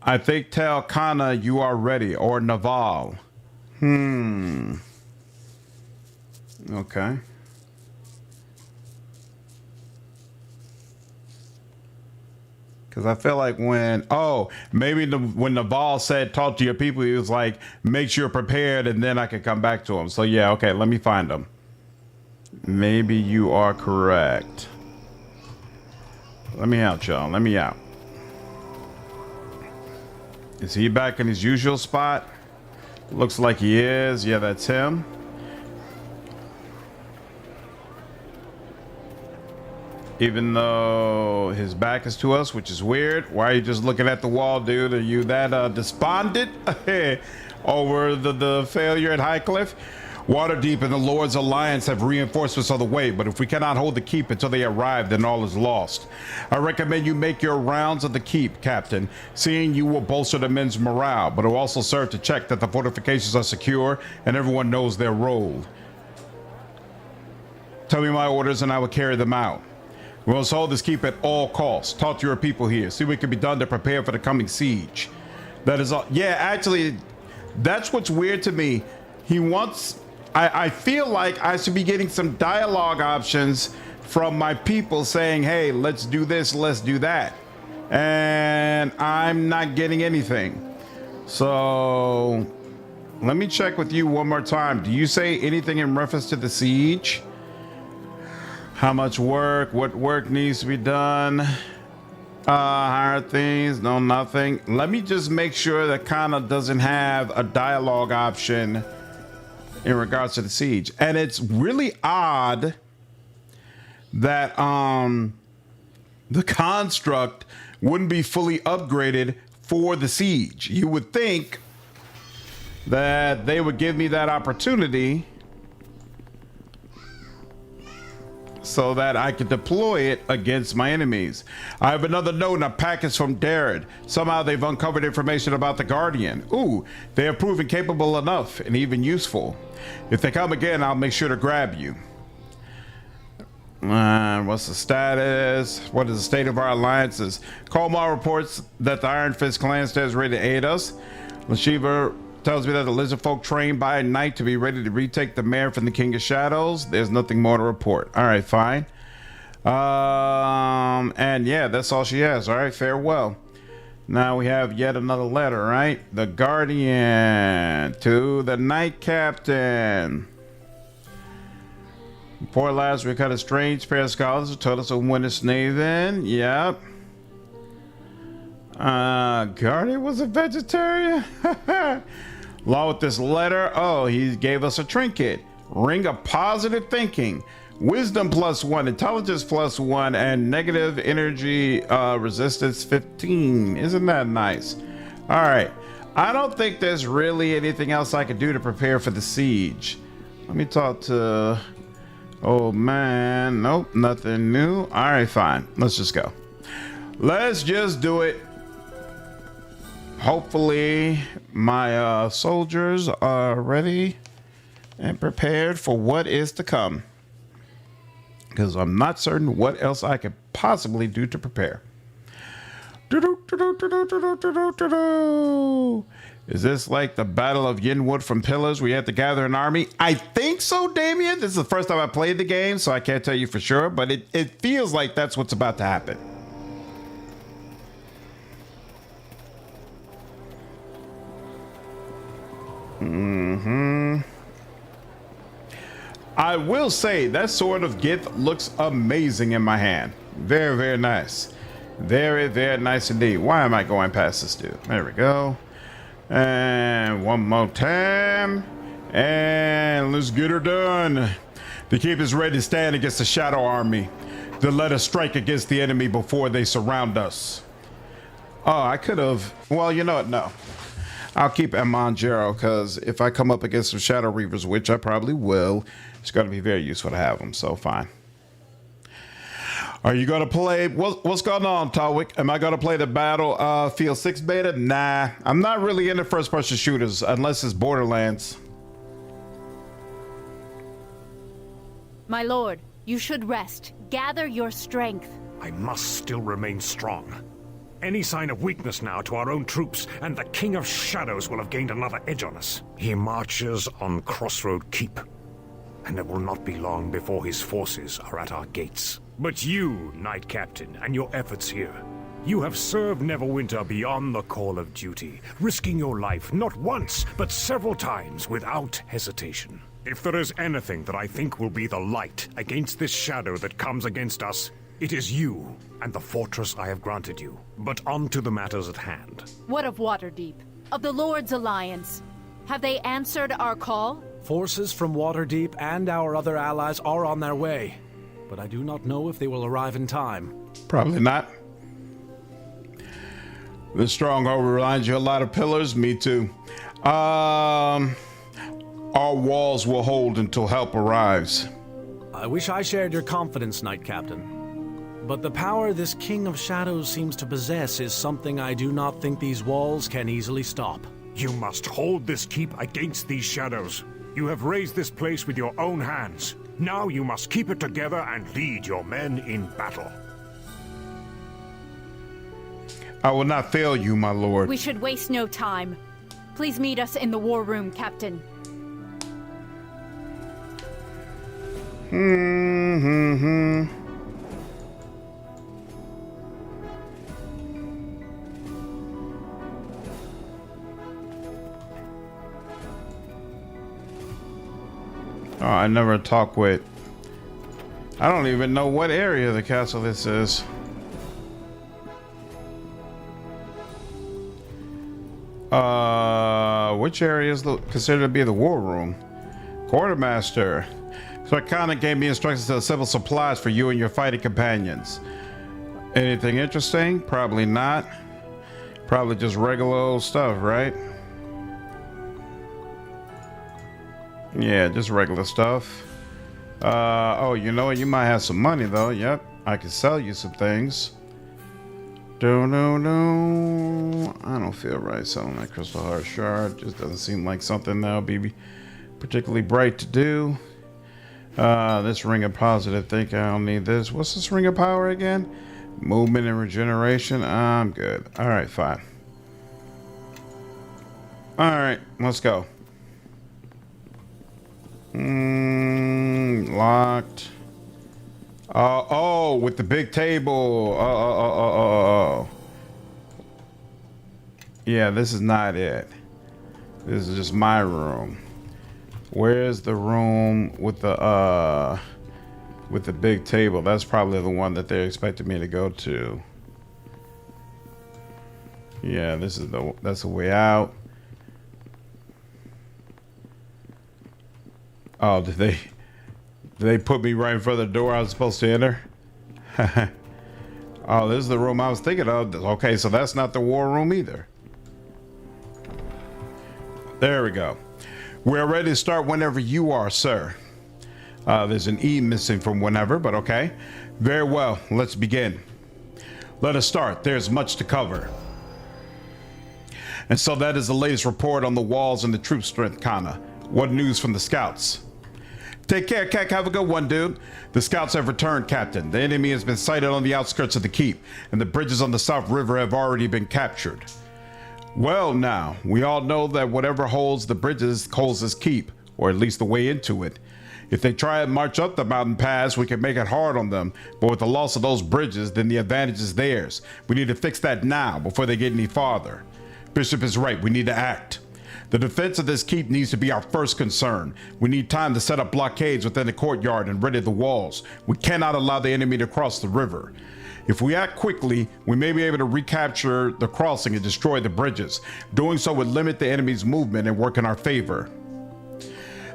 I think tell Kana you are ready, or Naval. Okay. Because I feel like when Naval said talk to your people, he was like, make sure you're prepared and then I can come back to him. So yeah, okay, let me find him. Maybe you are correct. Let me out, y'all. Let me out. Is he back in his usual spot? Looks like he is. Yeah, that's him. Even though his back is to us, which is weird. Why are you just looking at the wall, dude? Are you that despondent over the failure at Highcliff? Waterdeep and the Lord's Alliance have reinforcements on the way, but if we cannot hold the keep until they arrive, then all is lost. I recommend you make your rounds of the keep, Captain. Seeing you will bolster the men's morale, but it will also serve to check that the fortifications are secure and everyone knows their role. Tell me my orders and I will carry them out. We must hold this keep at all costs. Talk to your people here. See what can be done to prepare for the coming siege. That is all. Yeah, actually, that's what's weird to me. He wants... I feel like I should be getting some dialogue options from my people saying, hey, let's do this, let's do that. And I'm not getting anything. So let me check with you one more time. Do you say anything in reference to the siege? How much work? What work needs to be done? Hire things? No, nothing. Let me just make sure that Kana doesn't have a dialogue option in regards to the siege. And it's really odd that the construct wouldn't be fully upgraded for the siege. You would think that they would give me that opportunity so that I could deploy it against my enemies. I have another note and a package from Darrett. Somehow they've uncovered information about the Guardian. Ooh, they have proven capable enough and even useful. If they come again, I'll make sure to grab you. What's the status? What is the state of our alliances? Colmar reports that the Iron Fist clan stands ready to aid us. Reaver tells me that the lizard folk trained by night to be ready to retake the mare from the King of Shadows. There's nothing more to report. All right, fine. And yeah, that's all she has. All right, farewell. Now we have yet another letter, right? The Guardian to the Knight Captain. Poor lads, we got a strange pair of scholars who told us of winter sneezing. Yep. Guardian was a vegetarian. Along with this letter, oh, he gave us a trinket. Ring of positive thinking. Wisdom +1, intelligence +1, and negative energy resistance 15. Isn't that nice? All right. I don't think there's really anything else I could do to prepare for the siege. Let me talk to... Oh, man. Nope, nothing new. All right, fine. Let's just go. Let's just do it. Hopefully, my soldiers are ready and prepared for what is to come. Because I'm not certain what else I could possibly do to prepare. Is this like the Battle of Yenwood from Pillars where you have to gather an army? I think so, Damien. This is the first time I played the game, so I can't tell you for sure, but it feels like that's what's about to happen. I will say that Sword of Gith looks amazing in my hand. Very, very nice. Very, very nice indeed. Why am I going past this dude? There we go. And one more time. And let's get her done. The keep is ready to stand against the Shadow Army. Then let us strike against the enemy before they surround us. Oh, I could have... Well, you know what? No. I'll keep Amonjero, because if I come up against some Shadow Reavers, which I probably will, it's going to be very useful to have them, so fine. Are you gonna play? What's going on, Tawik? Am I gonna play the Battlefield 6 beta? Nah, I'm not really into first-person shooters unless it's Borderlands. My lord, you should rest. Gather your strength. I must still remain strong. Any sign of weakness now to our own troops, and the King of Shadows will have gained another edge on us. He marches on Crossroad Keep, and it will not be long before his forces are at our gates. But you, Knight Captain, and your efforts here, you have served Neverwinter beyond the call of duty, risking your life not once, but several times without hesitation. If there is anything that I think will be the light against this shadow that comes against us, it is you and the fortress I have granted you. But on to the matters at hand. What of Waterdeep? Of the Lord's Alliance? Have they answered our call? Forces from Waterdeep and our other allies are on their way, but I do not know if they will arrive in time. Probably not. The stronghold reminds you a lot of pillars. Me too. Our walls will hold until help arrives. I wish I shared your confidence, Knight Captain. But the power this King of Shadows seems to possess is something I do not think these walls can easily stop. You must hold this keep against these shadows. You have raised this place with your own hands. Now you must keep it together and lead your men in battle. I will not fail you, my lord. We should waste no time. Please meet us in the war room, Captain. Oh, I never talk with. I don't even know what area of the castle this is. Which area is considered to be the war room? Quartermaster. So it kind of gave me instructions to assemble supplies for you and your fighting companions. Anything interesting? Probably not. Probably just regular old stuff, right? Yeah, just regular stuff. Oh, you know what? You might have some money though. Yep, I can sell you some things. No. I don't feel right selling that crystal heart shard. Just doesn't seem like something that'll be particularly bright to do. This ring of positive. Think I don't need this. What's this ring of power again? Movement and regeneration. I'm good. All right, fine. All right, let's go. Locked. Oh, with the big table. Oh. Yeah, this is not it. This is just my room. Where's the room with the big table? That's probably the one that they expected me to go to. Yeah, that's the way out. Oh, did they put me right in front of the door I was supposed to enter? Oh, this is the room I was thinking of. Okay, so that's not the war room either. There we go. We're ready to start whenever you are, sir. There's an E missing from whenever, but okay. Very well, let's begin. Let us start. There's much to cover. And so that is the latest report on the walls and the troop strength, Kana. What news from the scouts? Take care, Kek. Have a good one, dude. The scouts have returned, Captain. The enemy has been sighted on the outskirts of the keep, and the bridges on the South River have already been captured. Well, now, we all know that whatever holds the bridges holds this keep, or at least the way into it. If they try and march up the mountain pass, we can make it hard on them, but with the loss of those bridges, then the advantage is theirs. We need to fix that now, before they get any farther. Bishop is right, we need to act. The defense of this keep needs to be our first concern. We need time to set up blockades within the courtyard and ready the walls. We cannot allow the enemy to cross the river. If we act quickly, we may be able to recapture the crossing and destroy the bridges. Doing so would limit the enemy's movement and work in our favor.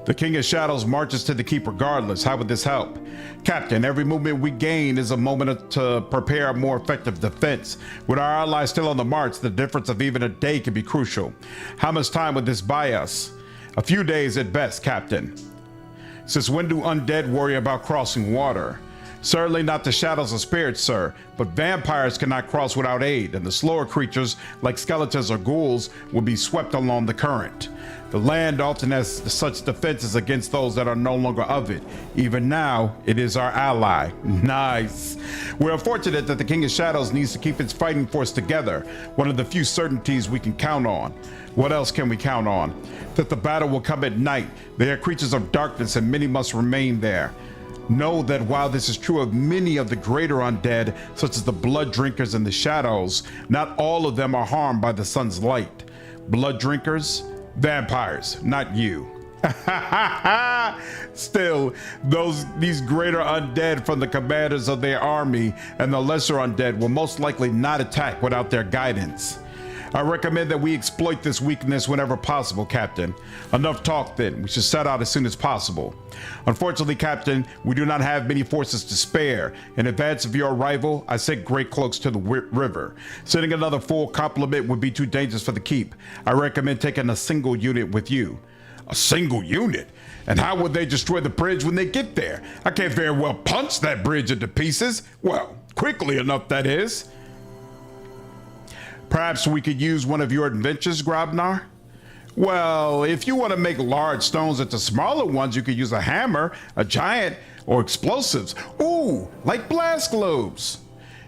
The King of Shadows marches to the keep regardless. How would this help? Captain, every movement we gain is a moment to prepare a more effective defense. With our allies still on the march, the difference of even a day can be crucial. How much time would this buy us? A few days at best, Captain. Since when do undead worry about crossing water? Certainly not the shadows of spirits, sir, but vampires cannot cross without aid, and the slower creatures, like skeletons or ghouls, will be swept along the current. The land often has such defenses against those that are no longer of it. Even now, it is our ally. Nice. We're fortunate that the King of Shadows needs to keep its fighting force together, one of the few certainties we can count on. What else can we count on? That the battle will come at night. They are creatures of darkness and many must remain there. Know that while this is true of many of the greater undead, such as the blood drinkers and the shadows, not all of them are harmed by the sun's light. Blood drinkers? Vampires, not you. Still, these greater undead from the commanders of their army and the lesser undead will most likely not attack without their guidance. I recommend that we exploit this weakness whenever possible, Captain. Enough talk then. We should set out as soon as possible. Unfortunately, Captain, we do not have many forces to spare. In advance of your arrival, I sent great cloaks to the river. Sending another full complement would be too dangerous for the keep. I recommend taking a single unit with you. A single unit? And how would they destroy the bridge when they get there? I can't very well punch that bridge into pieces. Well, quickly enough, that is. Perhaps we could use one of your inventions, Grobnar? Well, if you want to make large stones into smaller ones, you could use a hammer, a giant, or explosives. Ooh, like blast globes.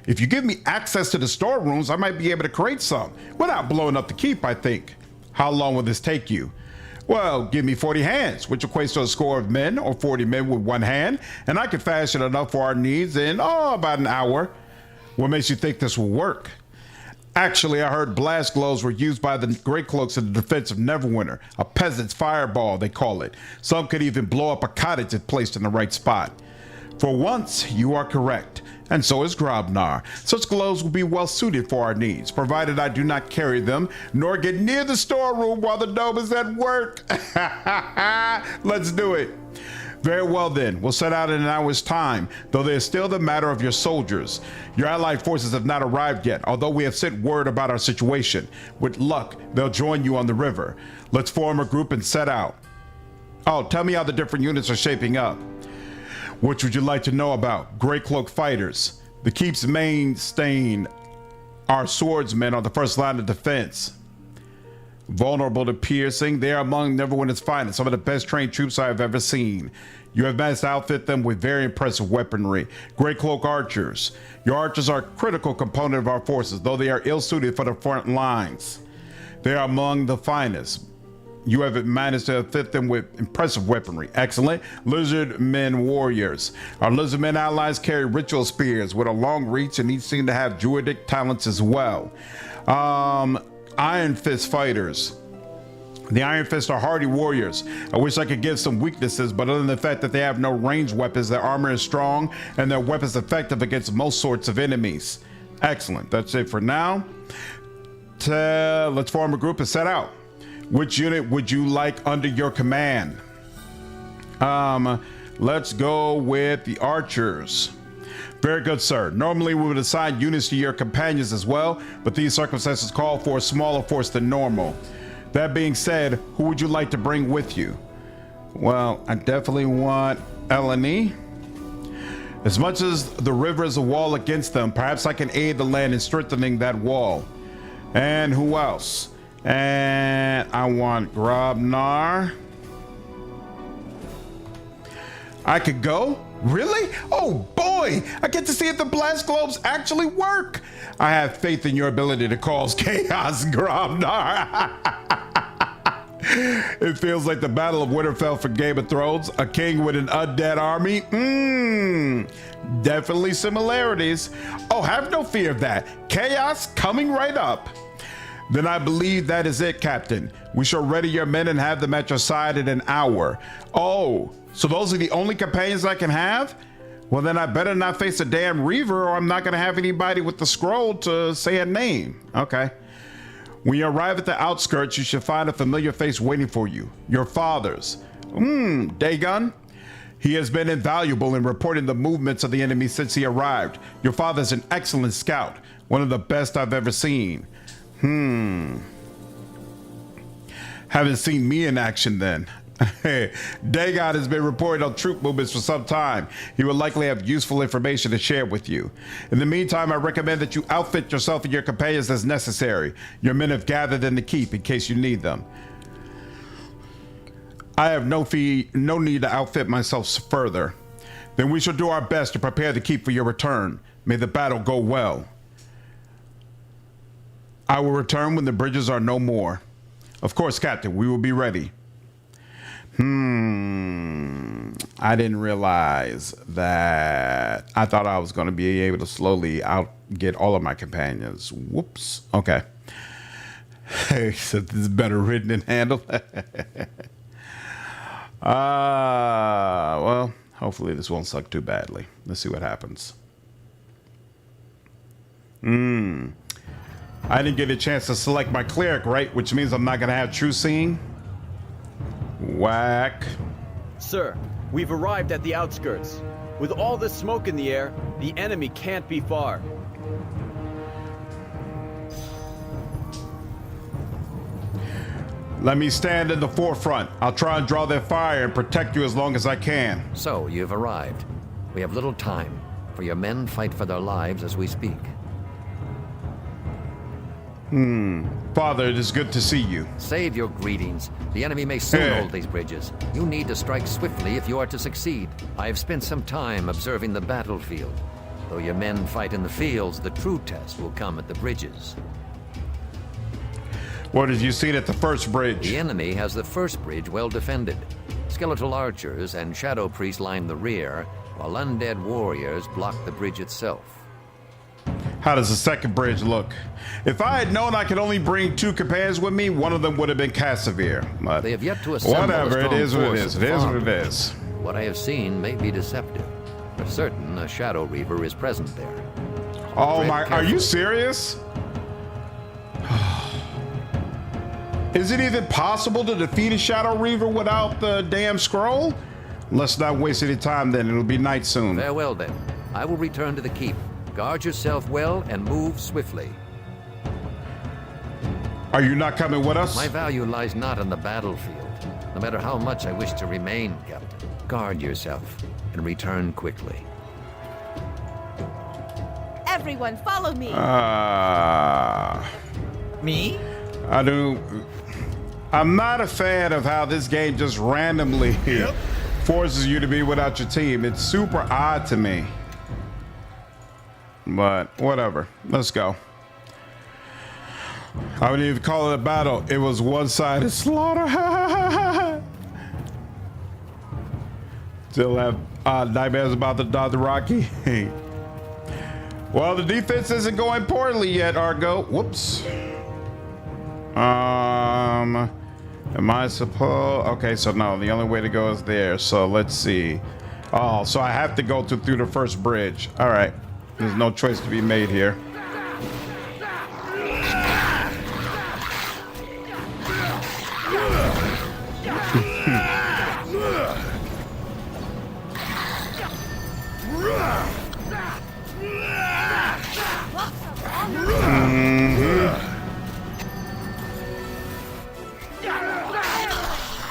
If you give me access to the storerooms, I might be able to create some without blowing up the keep, I think. How long will this take you? Well, give me 40 hands, which equates to a score of men, or 40 men with one hand, and I can fashion enough for our needs in, about an hour. What makes you think this will work? Actually, I heard blast globes were used by the Great Cloaks in the defense of Neverwinter, a peasant's fireball, they call it. Some could even blow up a cottage if placed in the right spot. For once, you are correct, and so is Grobnar. Such globes will be well suited for our needs, provided I do not carry them, nor get near the storeroom while the gnome is at work. Let's do it. Very well then, we'll set out in an hour's time, though there's still the matter of your soldiers. Your allied forces have not arrived yet, although we have sent word about our situation. With luck, they'll join you on the river. Let's form a group and set out. Oh, tell me how the different units are shaping up. Which would you like to know about? Grey Cloak fighters. The keep's main stain, our swordsmen are the first line of defense. Vulnerable to piercing, they are among Neverwinter's finest, some of the best trained troops I have ever seen. You have managed to outfit them with very impressive weaponry. Grey Cloak archers. Your archers are a critical component of our forces, though they are ill-suited for the front lines. They are among the finest. You have managed to outfit them with impressive weaponry. Excellent. Lizardmen warriors. Our lizardmen allies carry ritual spears with a long reach and each seem to have druidic talents as well. Iron Fist fighters. The Iron Fist are hardy warriors. I wish I could give some weaknesses, but other than the fact that they have no ranged weapons, their armor is strong and their weapons effective against most sorts of enemies. Excellent. That's it for now. Let's form a group and set out. Which unit would you like under your command? Let's go with the archers. Very good, sir. Normally we would assign units to your companions as well, but these circumstances call for a smaller force than normal. That being said, who would you like to bring with you? Well, I definitely want Eleni. As much as the river is a wall against them, perhaps I can aid the land in strengthening that wall. And who else? And I want Grobnar. I could go? Really? Oh boy, I get to see if the blast globes actually work. I have faith in your ability to cause chaos, Grobnar. It feels like the Battle of Winterfell for Game of Thrones, a king with an undead army. Definitely similarities. Oh, have no fear of that. Chaos coming right up. Then I believe that is it, Captain. We shall ready your men and have them at your side in an hour. Oh, so those are the only companions I can have? Well, then I better not face a damn Reaver or I'm not going to have anybody with the scroll to say a name. Okay. When you arrive at the outskirts, you should find a familiar face waiting for you. Your father's. Dagon? He has been invaluable in reporting the movements of the enemy since he arrived. Your father's an excellent scout, one of the best I've ever seen. Haven't seen me in action then. Dagon has been reporting on troop movements for some time. He will likely have useful information to share with you. In the meantime, I recommend that you outfit yourself and your companions as necessary. Your men have gathered in the keep in case you need them. I have no need to outfit myself further. Then we shall do our best to prepare the keep for your return. May the battle go well. I will return when the bridges are no more. Of course, Captain, we will be ready. I didn't realize that. I thought I was going to be able to slowly get all of my companions. Whoops. Okay. Hey, so this is better written and handled. Well, hopefully this won't suck too badly. Let's see what happens. I didn't get a chance to select my cleric, right? Which means I'm not going to have true seeing. Whack. Sir, we've arrived at the outskirts. With all this smoke in the air, the enemy can't be far. Let me stand in the forefront. I'll try and draw their fire and protect you as long as I can. So, you've arrived. We have little time, for your men fight for their lives as we speak. Father, it is good to see you. Save your greetings. The enemy may soon hold these bridges. You need to strike swiftly if you are to succeed. I have spent some time observing the battlefield. Though your men fight in the fields, the true test will come at the bridges. What did you see at the first bridge? The enemy has the first bridge well defended. Skeletal archers and shadow priests line the rear, while undead warriors block the bridge itself. How does the second bridge look? If I had known I could only bring 2 companions with me, one of them would have been Casimir. But they have yet to assemble whatever, it is what it is. It is what it is. What I have seen may be deceptive. For certain, a Shadow Reaver is present there. Oh my, are you serious? Is it even possible to defeat a Shadow Reaver without the damn scroll? Let's not waste any time then. It'll be night soon. Farewell then. I will return to the keep. Guard yourself well and move swiftly. Are you not coming with us? My value lies not in the battlefield, no matter how much I wish to remain, Captain. Guard yourself and return quickly. Everyone, follow me. Me? I'm not a fan of how this game just randomly forces you to be without your team. It's super odd to me. But whatever. Let's go. I wouldn't even call it a battle. It was one-sided slaughter. Still have nightmares about the Dothraki. Well, the defense isn't going poorly yet, Argo. Whoops. Am I supposed? Okay, so no, the only way to go is there. So let's see. Oh, so I have to go through the first bridge. All right. There's no choice to be made here.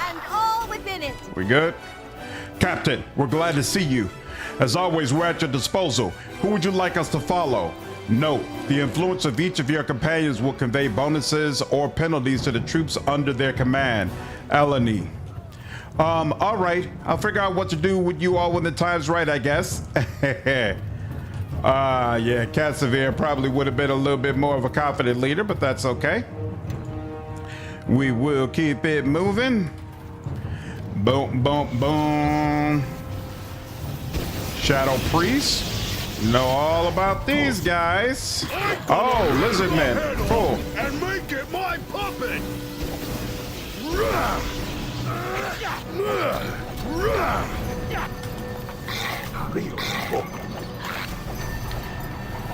And all within it. We good? Captain, we're glad to see you. As always, we're at your disposal. Who would you like us to follow? Note, the influence of each of your companions will convey bonuses or penalties to the troops under their command. Eleni. All right. I'll figure out what to do with you all when the time's right, I guess. Yeah, Casimir probably would have been a little bit more of a confident leader, but that's okay. We will keep it moving. Boom, boom, boom. Shadow Priest. Know all about these guys. Oh, Lizardmen. Cool. And make it my puppet.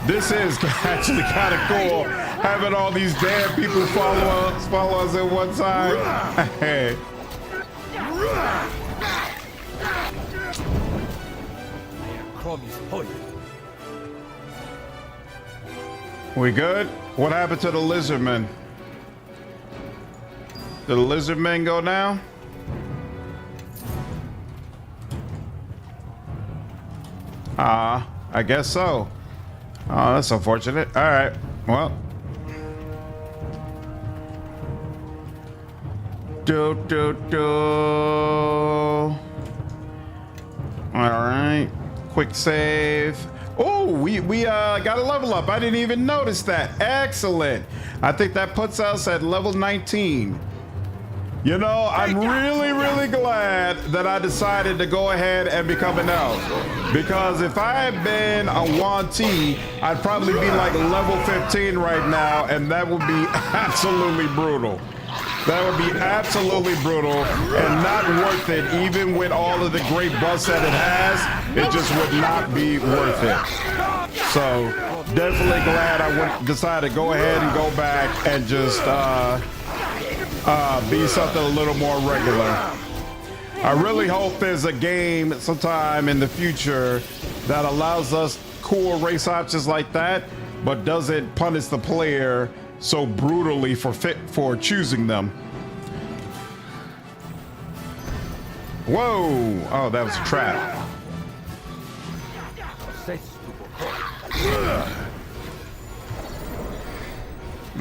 This is actually kind of cool, having all these damn people follow us at one time. Hey. We good? What happened to the Lizardmen? Did the Lizardmen go down? I guess so. Oh, that's unfortunate. All right. Well. All right. Quick save. Oh, we got a level up. I didn't even notice that. Excellent. I think that puts us at level 19. You know, I'm really glad that I decided to go ahead and become an elf, because if I had been a Yuan-Ti, I'd probably be like level 15 right now, and that would be absolutely brutal. That would be absolutely brutal and not worth it, even with all of the great buffs that it has. It just would not be worth it. So definitely glad I decided to go ahead and go back and just be something a little more regular. I really hope there's a game sometime in the future that allows us cool race options like that, but doesn't punish the player so brutally for choosing them. Whoa! Oh, that was a trap.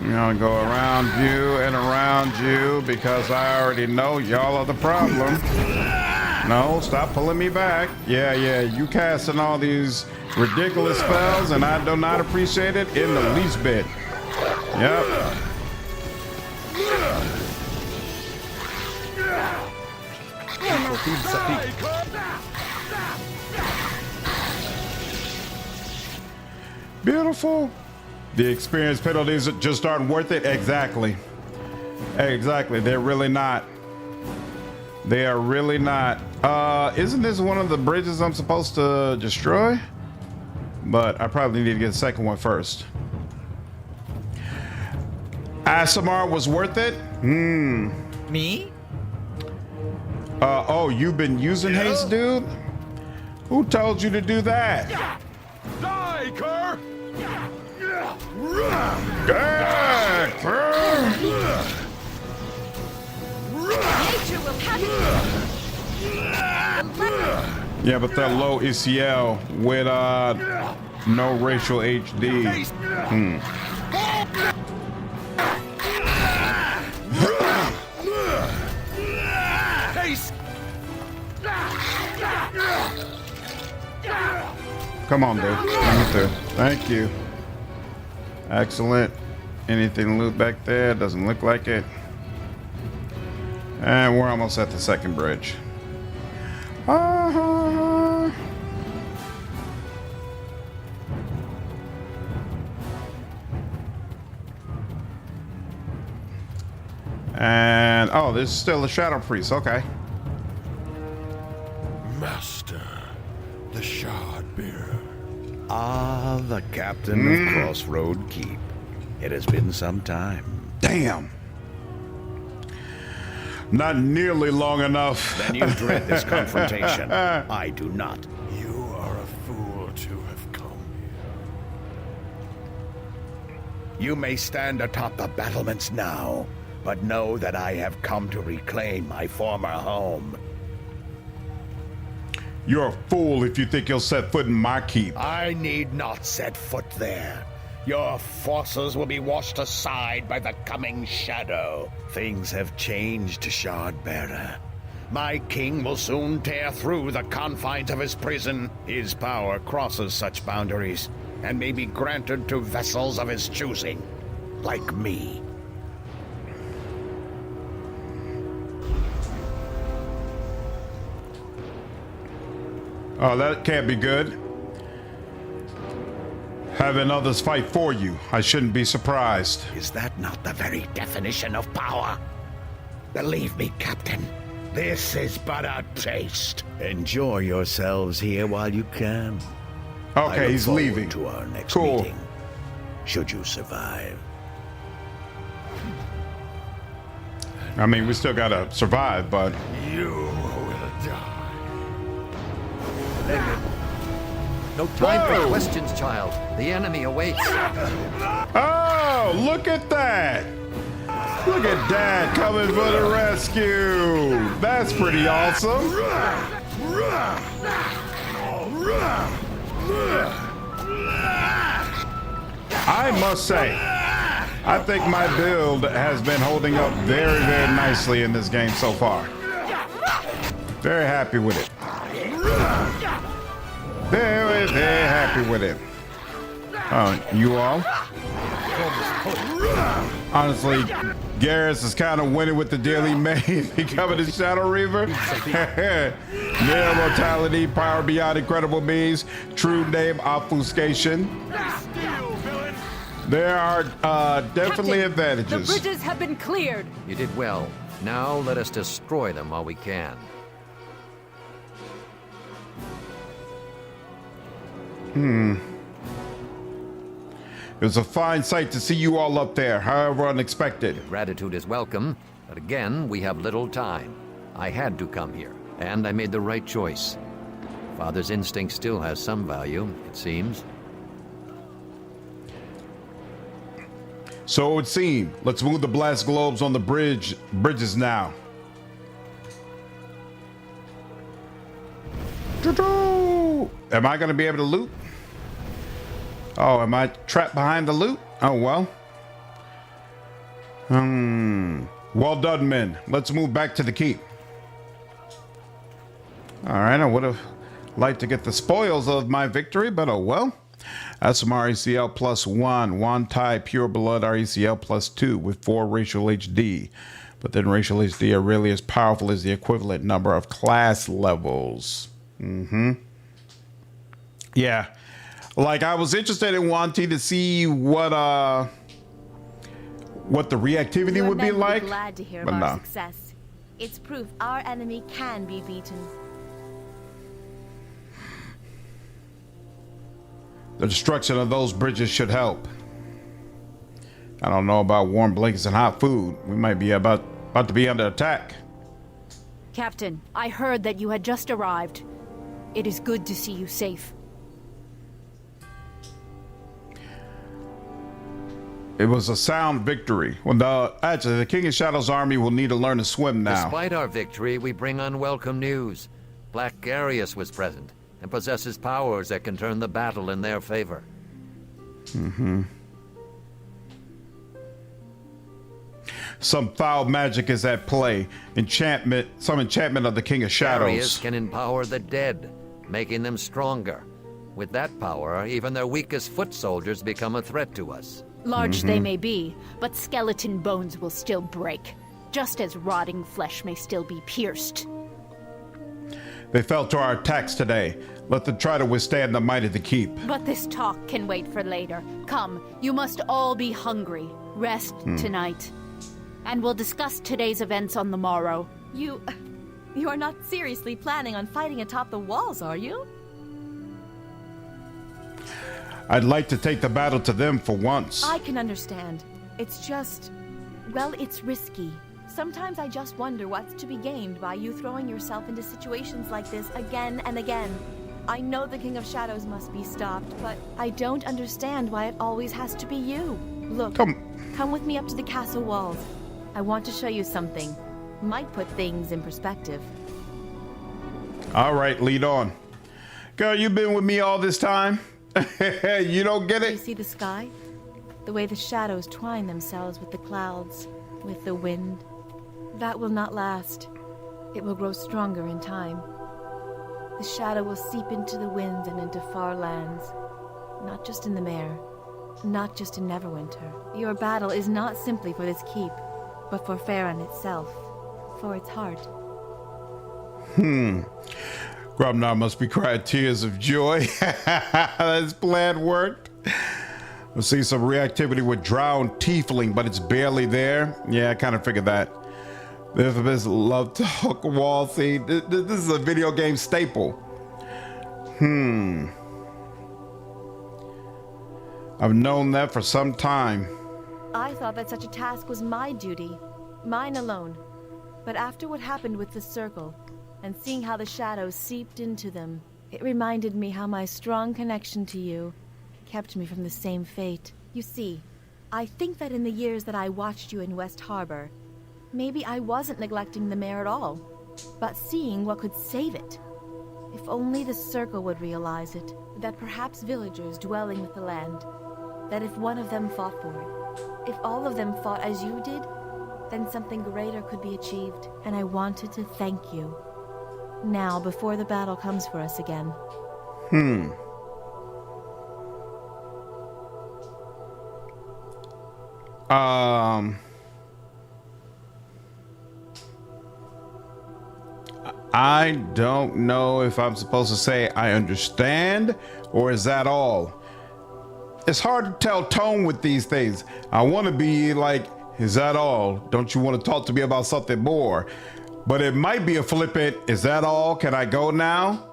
I'm gonna go around you and around you because I already know y'all are the problem. No, stop pulling me back. Yeah, you casting all these ridiculous spells and I do not appreciate it in the least bit. Yep. Beautiful. The experience penalties just aren't worth it. Exactly. They're really not. They are really not. Isn't this one of the bridges I'm supposed to destroy? But I probably need to get the second one first. Asimar was worth it? Me? Oh, you've been using haste, dude? Who told you to do that? Die, Kerr! Nature will have it. Yeah, but that low ECL with no racial HD. Come on, dude. Come through. Thank you. Excellent. Anything loot back there? Doesn't look like it. And we're almost at the second bridge. And oh, there's still a Shadow Priest. Okay. Master, the shard bearer. Ah, the captain of Crossroad Keep. It has been some time. Damn. Not nearly long enough. Then you dread this confrontation. I do not. You are a fool to have come here. You may stand atop the battlements now, but know that I have come to reclaim my former home. You're a fool if you think you'll set foot in my keep. I need not set foot there. Your forces will be washed aside by the coming shadow. Things have changed, Shardbearer. My king will soon tear through the confines of his prison. His power crosses such boundaries, and may be granted to vessels of his choosing, like me. Oh, that can't be good. Having others fight for you, I shouldn't be surprised. Is that not the very definition of power? Believe me, Captain, this is but a taste. Enjoy yourselves here while you can. Okay, he's leaving. To our next cool. meeting, should you survive. I mean, we still gotta survive, but you will die. No time for questions, child. The enemy awaits. Oh, look at that! Look at Dad coming for the rescue! That's pretty awesome. I must say, I think my build has been holding up very, very nicely in this game so far. Very happy with it. Very, very happy with it. You all? Honestly, Garrus is kind of winning with the deal he made, becoming a Shadow Reaver. Near mortality, power beyond incredible means, true name obfuscation. There are definitely advantages. The bridges have been cleared. You did well. Now let us destroy them while we can. It was a fine sight to see you all up there, however unexpected. Gratitude is welcome, but again, we have little time. I had to come here, and I made the right choice. Father's instinct still has some value, it seems. So it would seem. Let's move the blast globes on the bridges now. Am I going to be able to loot? Oh, am I trapped behind the loot? Oh, well. Well done, men. Let's move back to the keep. All right, I would have liked to get the spoils of my victory, but oh well. That's some RECL +1, Wantai Pure Blood RECL +2 with 4 racial HD. But then racial HD are really as powerful as the equivalent number of class levels. Yeah. Like, I was interested in wanting to see what the reactivity would be like. Glad to hear of our success. It's proof our enemy can be beaten. The destruction of those bridges should help. I don't know about warm blankets and hot food. We might be about to be under attack. Captain, I heard that you had just arrived. It is good to see you safe. It was a sound victory. Well, actually, the King of Shadows army will need to learn to swim now. Despite our victory, we bring unwelcome news. Black Garius was present and possesses powers that can turn the battle in their favor. Some foul magic is at play. Some enchantment of the King of Shadows. Garius can empower the dead, making them stronger. With that power, even their weakest foot soldiers become a threat to us. Large they may be, but skeleton bones will still break, just as rotting flesh may still be pierced. They fell to our attacks today. Let them try to withstand the might of the keep. But this talk can wait for later. Come, you must all be hungry. Rest tonight. And we'll discuss today's events on the morrow. You are not seriously planning on fighting atop the walls, are you? I'd like to take the battle to them for once. I can understand. It's just, well, it's risky. Sometimes I just wonder what's to be gained by you throwing yourself into situations like this again and again. I know the King of Shadows must be stopped, but I don't understand why it always has to be you. Look, come with me up to the castle walls. I want to show you something. Might put things in perspective. All right, lead on. Girl, you've been with me all this time. You don't get it? You see the sky? The way the shadows twine themselves with the clouds, with the wind. That will not last. It will grow stronger in time. The shadow will seep into the winds and into far lands. Not just in the Mare. Not just in Neverwinter. Your battle is not simply for this keep, but for Farron itself. For its heart. Grumnar must be crying tears of joy. This plan worked. We'll see some reactivity with drowned tiefling, but it's barely there. Yeah, I kind of figured that. The infamous love to hook wall scene. This is a video game staple. I've known that for some time. I thought that such a task was my duty. Mine alone. But after what happened with the Circle, and seeing how the shadows seeped into them, it reminded me how my strong connection to you kept me from the same fate. You see, I think that in the years that I watched you in West Harbor, maybe I wasn't neglecting the Mare at all, but seeing what could save it. If only the Circle would realize it, that perhaps villagers dwelling with the land, that if one of them fought for it, if all of them fought as you did, then something greater could be achieved, and I wanted to thank you. Now, before the battle comes for us again. I don't know if I'm supposed to say I understand, or is that all? It's hard to tell tone with these things. I want to be like, is that all? Don't you want to talk to me about something more? But it might be a flippant, is that all? Can I go now?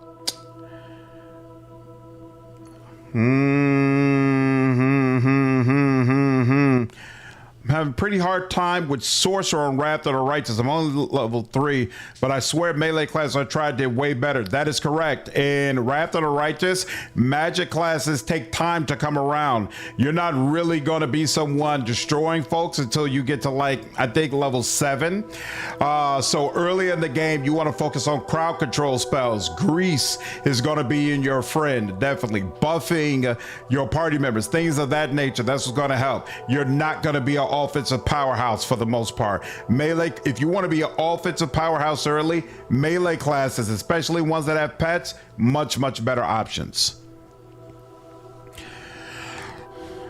I'm having a pretty hard time with Sorcerer on Wrath of the Righteous. I'm only level 3, but I swear melee class I tried did way better. That is correct. In Wrath of the Righteous, magic classes take time to come around. You're not really going to be someone destroying folks until you get to, like, I think level 7. So early in the game, you want to focus on crowd control spells. Grease is going to be in your friend, definitely. Buffing your party members, things of that nature. That's what's going to help. You're not going to be an offensive powerhouse for the most part. Melee, if you want to be an offensive powerhouse early, melee classes, especially ones that have pets, much better options.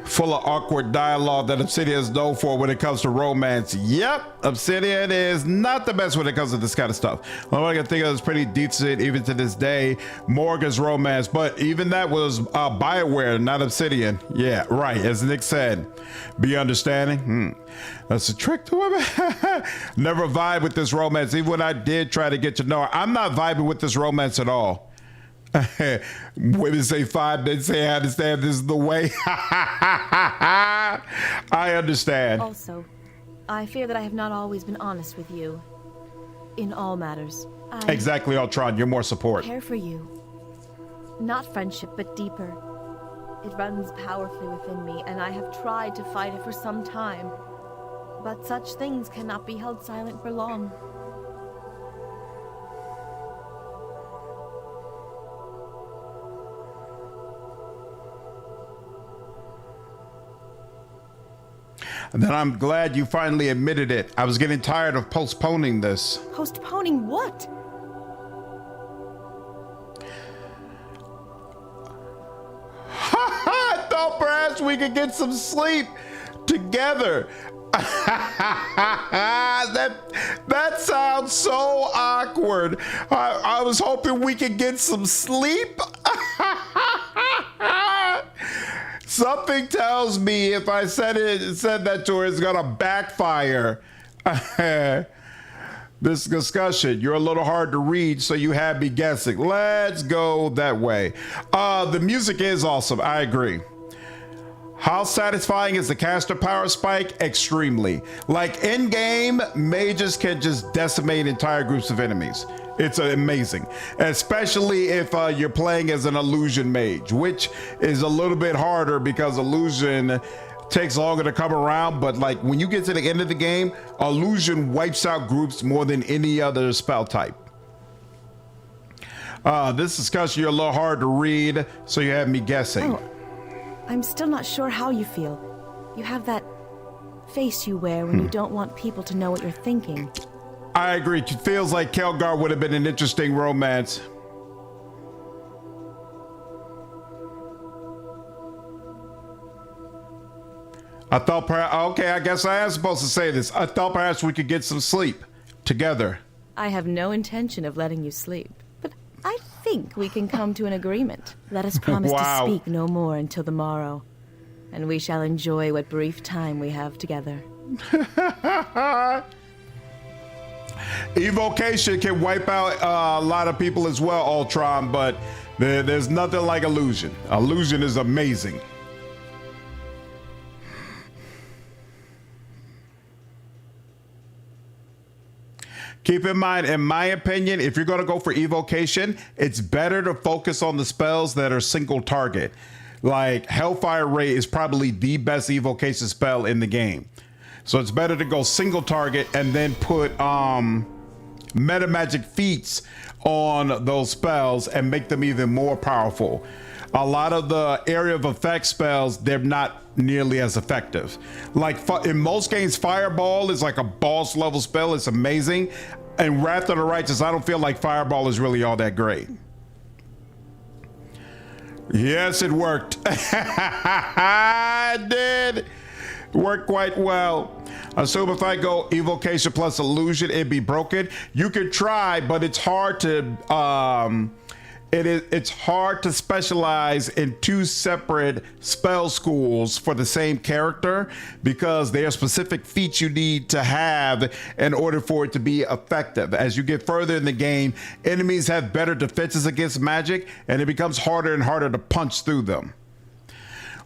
Full of awkward dialogue that Obsidian is known for when it comes to romance. Yep, Obsidian is not the best when it comes to this kind of stuff. All I can think of is pretty decent even to this day. Morgan's romance, but even that was BioWare, not Obsidian. Yeah, right, as Nick said. Be understanding? That's a trick to women. Never vibe with this romance, even when I did try to get to know her. I'm not vibing with this romance at all. Women say 5, then say I understand this is the way. I understand. Also, I fear that I have not always been honest with you. In all matters. Exactly, Ultron. You're more support. I care for you. Not friendship, but deeper. It runs powerfully within me, and I have tried to fight it for some time. But such things cannot be held silent for long. And then I'm glad you finally admitted it. I was getting tired of postponing this. Postponing what? I thought perhaps we could get some sleep together. That sounds so awkward. I was hoping we could get some sleep. Something tells me if I said that to her, it's gonna backfire. This discussion, you're a little hard to read, so you had me guessing. Let's go that way. The music is awesome. I agree. How satisfying is the caster power spike? Extremely. Like in game, mages can just decimate entire groups of enemies. It's amazing, especially if you're playing as an illusion mage, which is a little bit harder because illusion takes longer to come around. But like when you get to the end of the game, illusion wipes out groups more than any other spell type. This discussion, you're a little hard to read, so you have me guessing. Oh, I'm still not sure how you feel. You have that face you wear when you don't want people to know what you're thinking. I agree. It feels like Kelgar would have been an interesting romance. I thought perhaps, okay, I guess I am supposed to say this. I thought perhaps we could get some sleep together. I have no intention of letting you sleep, but I think we can come to an agreement. Let us promise to speak no more until the morrow, and we shall enjoy what brief time we have together. Evocation can wipe out a lot of people as well, Ultron, but there's nothing like illusion. Illusion is amazing. Keep in mind, in my opinion, if you're going to go for evocation, it's better to focus on the spells that are single target. Like Hellfire Ray is probably the best evocation spell in the game. So it's better to go single target and then put meta magic feats on those spells and make them even more powerful. A lot of the area of effect spells, they're not nearly as effective. Like in most games, Fireball is like a boss level spell. It's amazing. And Wrath of the Righteous, I don't feel like Fireball is really all that great. Yes, it worked. It did. Worked quite well. Assume if I go evocation plus illusion, it'd be broken. You could try, but it's hard to it's hard to specialize in two separate spell schools for the same character, because there are specific feats you need to have in order for it to be effective. As you get further in the game, enemies have better defenses against magic, and it becomes harder and harder to punch through them.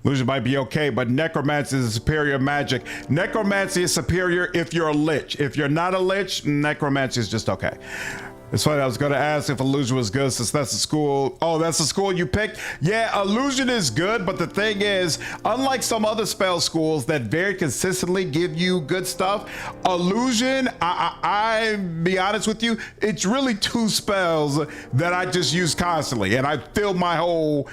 Illusion might be okay, but necromancy is a superior magic. Necromancy is superior if you're a lich. If you're not a lich, necromancy is just okay. It's funny, I was going to ask if illusion was good since that's the school. Oh, that's the school you picked? Yeah, illusion is good, but the thing is, unlike some other spell schools that very consistently give you good stuff, illusion, I be honest with you, it's really two spells that I just use constantly, and I fill my whole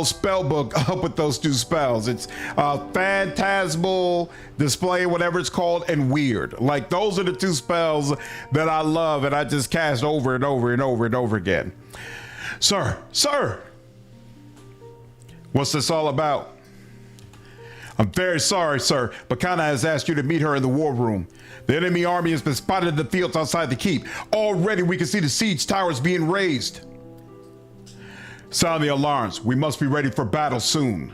spell book up with those two spells. It's phantasmal, display, whatever it's called, and weird. Like, those are the two spells that I love, and I just cast over and over and over and over again. Sir, what's this all about? I'm very sorry, sir, but Kana has asked you to meet her in the war room. The enemy army has been spotted in the fields outside the keep. Already we can see the siege towers being raised. Sound the alarms. We must be ready for battle soon.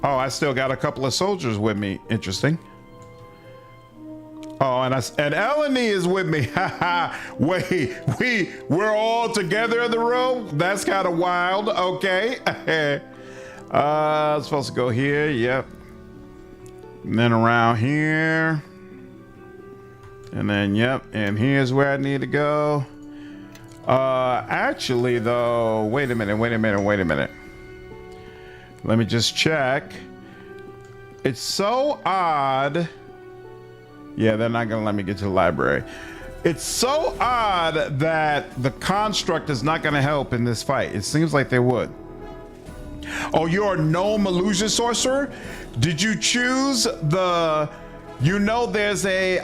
Oh, I still got a couple of soldiers with me. Interesting. Oh, and Eleni is with me. Wait, we're all together in the room? That's kind of wild. Okay. Supposed to go here. Yep. And then around here. And then, yep. And here's where I need to go. Actually, though, wait a minute. Let me just check. It's so odd. Yeah, they're not gonna let me get to the library. It's so odd that the construct is not gonna help in this fight. It seems like they would. Oh, you're a gnome illusion sorcerer? Did you choose the, you know, there's a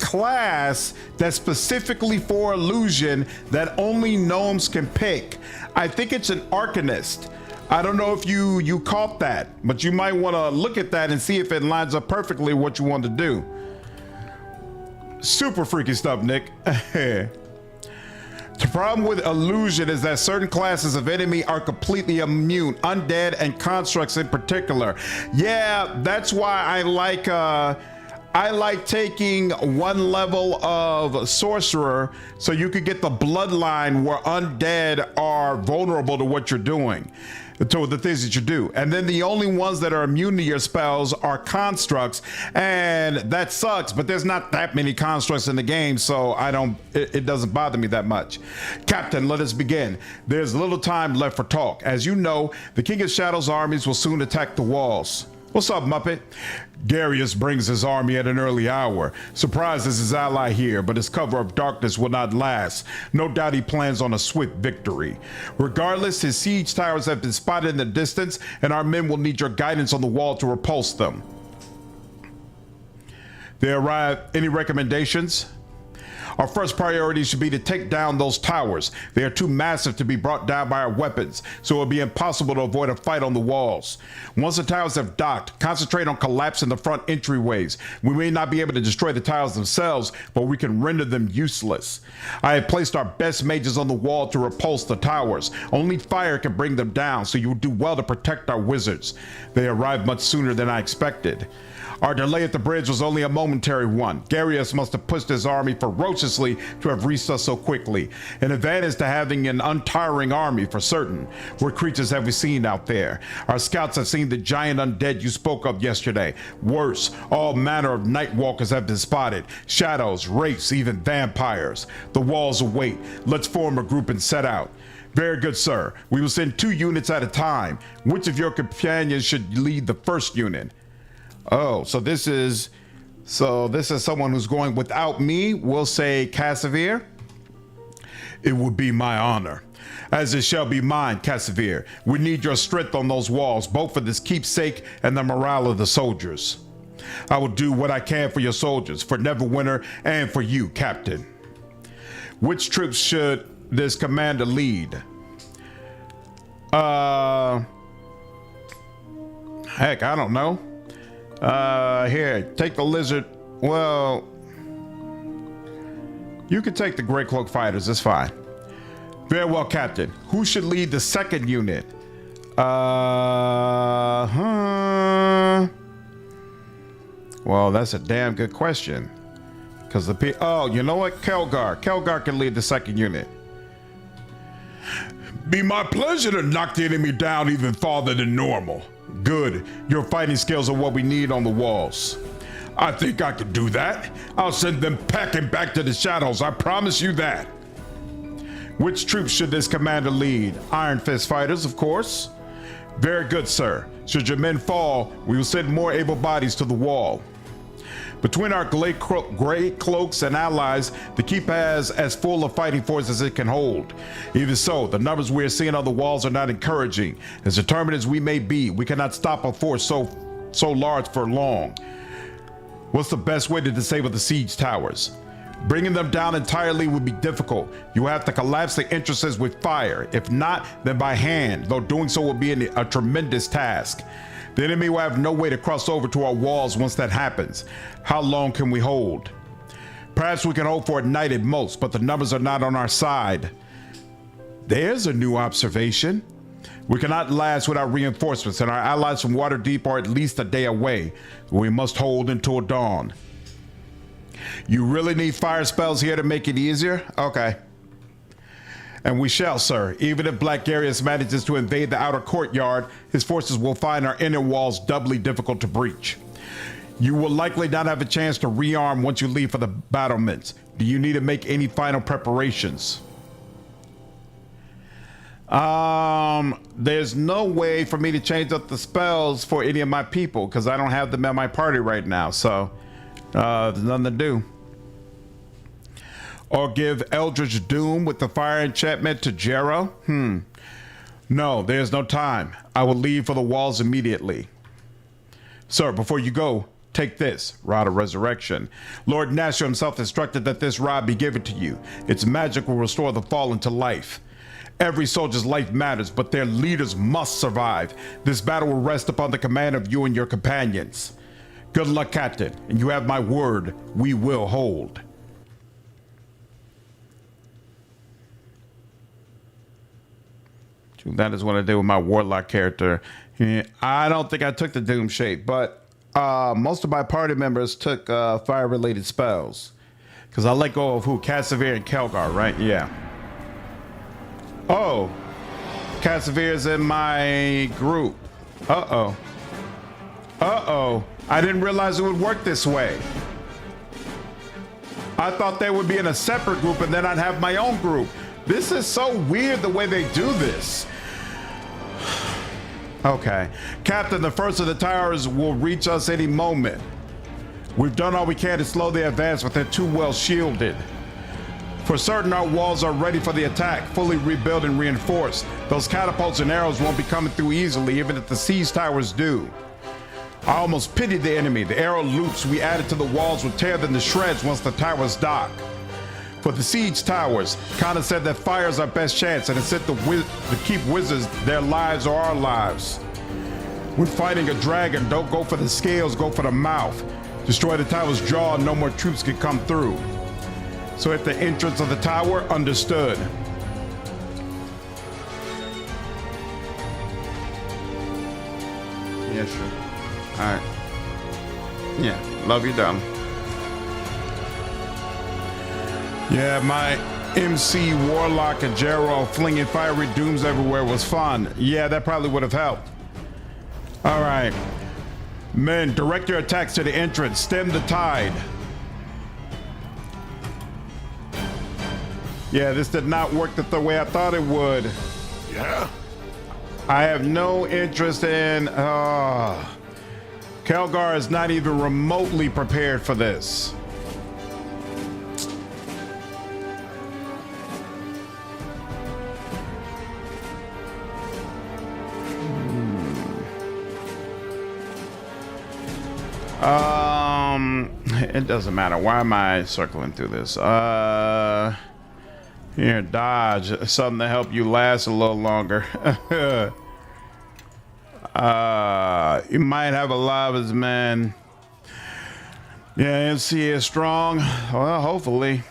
class that's specifically for illusion that only gnomes can pick. I think it's an arcanist. I don't know if you caught that, but you might want to look at that and see if it lines up perfectly what you want to do. Super freaky stuff, Nick. The problem with illusion is that certain classes of enemy are completely immune, undead and constructs in particular. Yeah, that's why I like taking one level of sorcerer so you could get the bloodline where undead are vulnerable to what you're doing, to the things that you do. And then the only ones that are immune to your spells are constructs, and that sucks, but there's not that many constructs in the game, so it doesn't bother me that much. Captain, let us begin. There's little time left for talk. As you know, the King of Shadows armies will soon attack the walls. What's up, Muppet? Darius brings his army at an early hour. Surprises his ally here, but his cover of darkness will not last. No doubt he plans on a swift victory. Regardless, his siege towers have been spotted in the distance, and our men will need your guidance on the wall to repulse them. They arrive. Any recommendations? Our first priority should be to take down those towers. They are too massive to be brought down by our weapons, so it will be impossible to avoid a fight on the walls. Once the towers have docked, concentrate on collapsing the front entryways. We may not be able to destroy the towers themselves, but we can render them useless. I have placed our best mages on the wall to repulse the towers. Only fire can bring them down, so you will do well to protect our wizards. They arrived much sooner than I expected. Our delay at the bridge was only a momentary one. Darius must have pushed his army ferociously to have reached us so quickly. An advantage to having an untiring army for certain. What creatures have we seen out there? Our scouts have seen the giant undead you spoke of yesterday. Worse, all manner of night walkers have been spotted. Shadows, wraiths, even vampires. The walls await. Let's form a group and set out. Very good, sir. We will send 2 units at a time. Which of your companions should lead the first unit? Oh, so this is So this is someone who's going without me. We'll say Casimir. It would be my honor. As it shall be mine, Casimir. We need your strength on those walls, both for this keepsake and the morale of the soldiers. I will do what I can for your soldiers, for Neverwinter, and for you, Captain. Which troops should this commander lead? Heck, I don't know. Here, take the lizard. Well, you can take the Great Cloak Fighters, it's fine. Very well, Captain. Who should lead the second unit? Well, that's a damn good question. Because oh, you know what? Kelgar can lead the second unit. Be my pleasure to knock the enemy down even farther than normal. Good. Your fighting skills are what we need on the walls. I think I can do that. I'll send them packing back to the shadows. I promise you that. Which troops should this commander lead? Iron Fist fighters, of course. Very good, sir. Should your men fall, we will send more able bodies to the wall. Between our gray cloaks and allies, the keep has as full of fighting force as it can hold. Even so, the numbers we are seeing on the walls are not encouraging. As determined as we may be, we cannot stop a force so large for long. What's the best way to disable the siege towers? Bringing them down entirely would be difficult. You will have to collapse the entrances with fire. If not, then by hand, though doing so will be a tremendous task. The enemy will have no way to cross over to our walls once that happens. How long can we hold? Perhaps we can hold for a night at most, but the numbers are not on our side. There's a new observation. We cannot last without reinforcements, and our allies from Waterdeep are at least a day away. We must hold until dawn. You really need fire spells here to make it easier? Okay. And we shall, sir. Even if Black Garius manages to invade the outer courtyard, his forces will find our inner walls doubly difficult to breach. You will likely not have a chance to rearm once you leave for the battlements. Do you need to make any final preparations? There's no way for me to change up the spells for any of my people because I don't have them at my party right now, so there's nothing to do. Or give Eldritch Doom with the fire enchantment to Jero? No, there's no time. I will leave for the walls immediately. Sir, before you go, take this, Rod of Resurrection. Lord Nasher himself instructed that this rod be given to you. Its magic will restore the fallen to life. Every soldier's life matters, but their leaders must survive. This battle will rest upon the command of you and your companions. Good luck, Captain, and you have my word, we will hold. That is what I did with my Warlock character. I don't think I took the Doom shape, but most of my party members took fire-related spells. Because I let go of who? Casimir and Kelgar, right? Yeah. Oh. Casimir's in my group. Uh-oh. Uh-oh. I didn't realize it would work this way. I thought they would be in a separate group and then I'd have my own group. This is so weird the way they do this. Okay. Captain, the first of the towers will reach us any moment. We've done all we can to slow the advance, but they're too well shielded. For certain, our walls are ready for the attack, fully rebuilt and reinforced. Those catapults and arrows won't be coming through easily, even if the siege towers do. I almost pity the enemy. The arrow loops we added to the walls would tear them to shreds once the towers dock. For the siege towers, Kana said that fire's our best chance and it sent the keep wizards their lives or our lives. When fighting a dragon, don't go for the scales, go for the mouth. Destroy the tower's jaw and no more troops can come through. So at the entrance of the tower, understood. Yeah, sure. All right. Yeah, love you, darling. Yeah, my MC Warlock and Jero flinging fiery dooms everywhere was fun. Yeah, that probably would have helped. All right. Men, direct your attacks to the entrance. Stem the tide. Yeah, this did not work the way I thought it would. Yeah? I have no interest in... Okay, Kelgar is not even remotely prepared for this. It doesn't matter. Why am I circling through this? Here, dodge. Something to help you last a little longer. You might have a lot of his men. Yeah, MC is strong. Well, hopefully.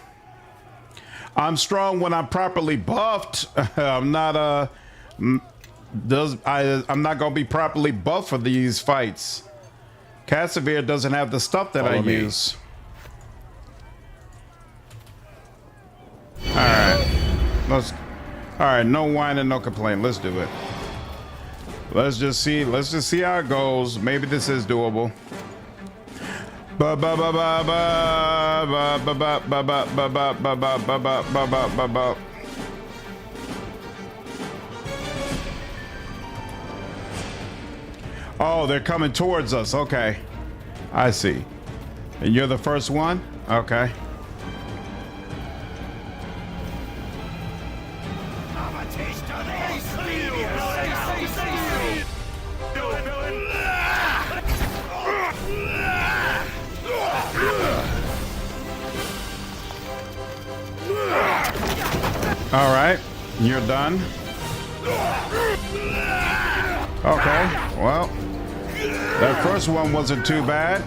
I'm strong when I'm properly buffed. I'm not I'm not gonna be properly buffed for these fights. Casimir doesn't have the stuff that I use. All right, no whining, no complaint. Let's do it. Let's just see how it goes. Maybe this is doable. Oh, they're coming towards us. Okay. I see. And you're the first one? Okay. All right, you're done. Okay, well, that first one wasn't too bad.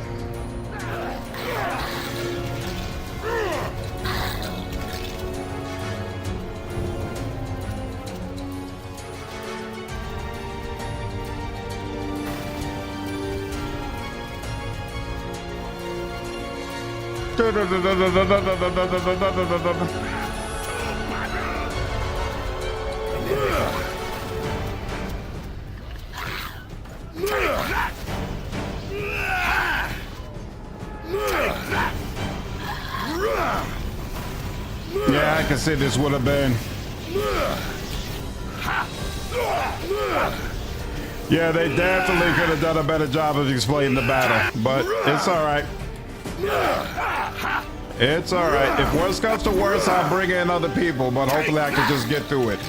Yeah, I can see this would have been. Yeah, they definitely could have done a better job of explaining the battle, but it's all right. It's all right. If worse comes to worse, I'll bring in other people, but hopefully I can just get through it.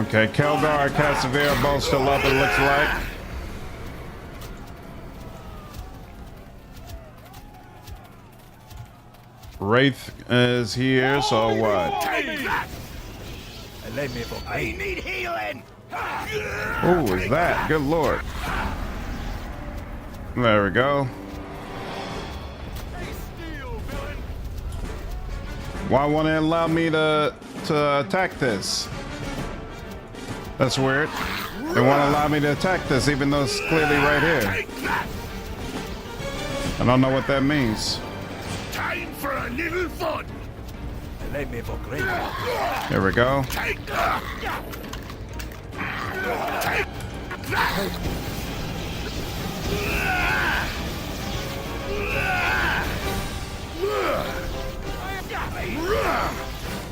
Okay, Kelgar and Casimir both still up, it looks like. Wraith is here, so what? I need healing. Oh, is that? Good lord. There we go. Why won't it allow me to attack this? That's weird. They won't allow me to attack this even though it's clearly right here. I don't know what that means. Time for a little fun. There we go.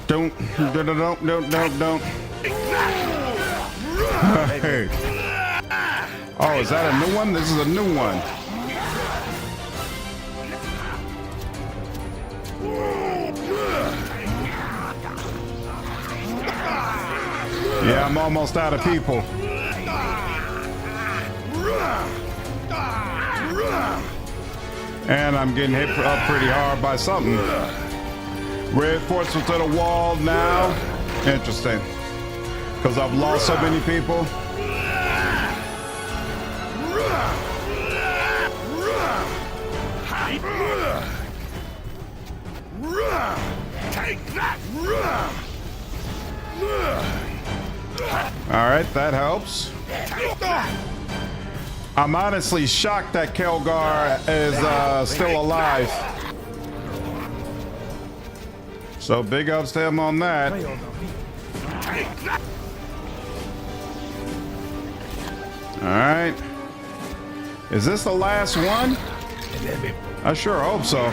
Don't. Hey. Oh, is that a new one? This is a new one. Yeah, I'm almost out of people. And I'm getting hit up pretty hard by something. Reinforcement to the wall now. Interesting. Because I've lost so many people. Take that. All right, that helps. I'm honestly shocked that Kelgar is still alive. So big ups to him on that. All right. Is this the last one? I sure hope so.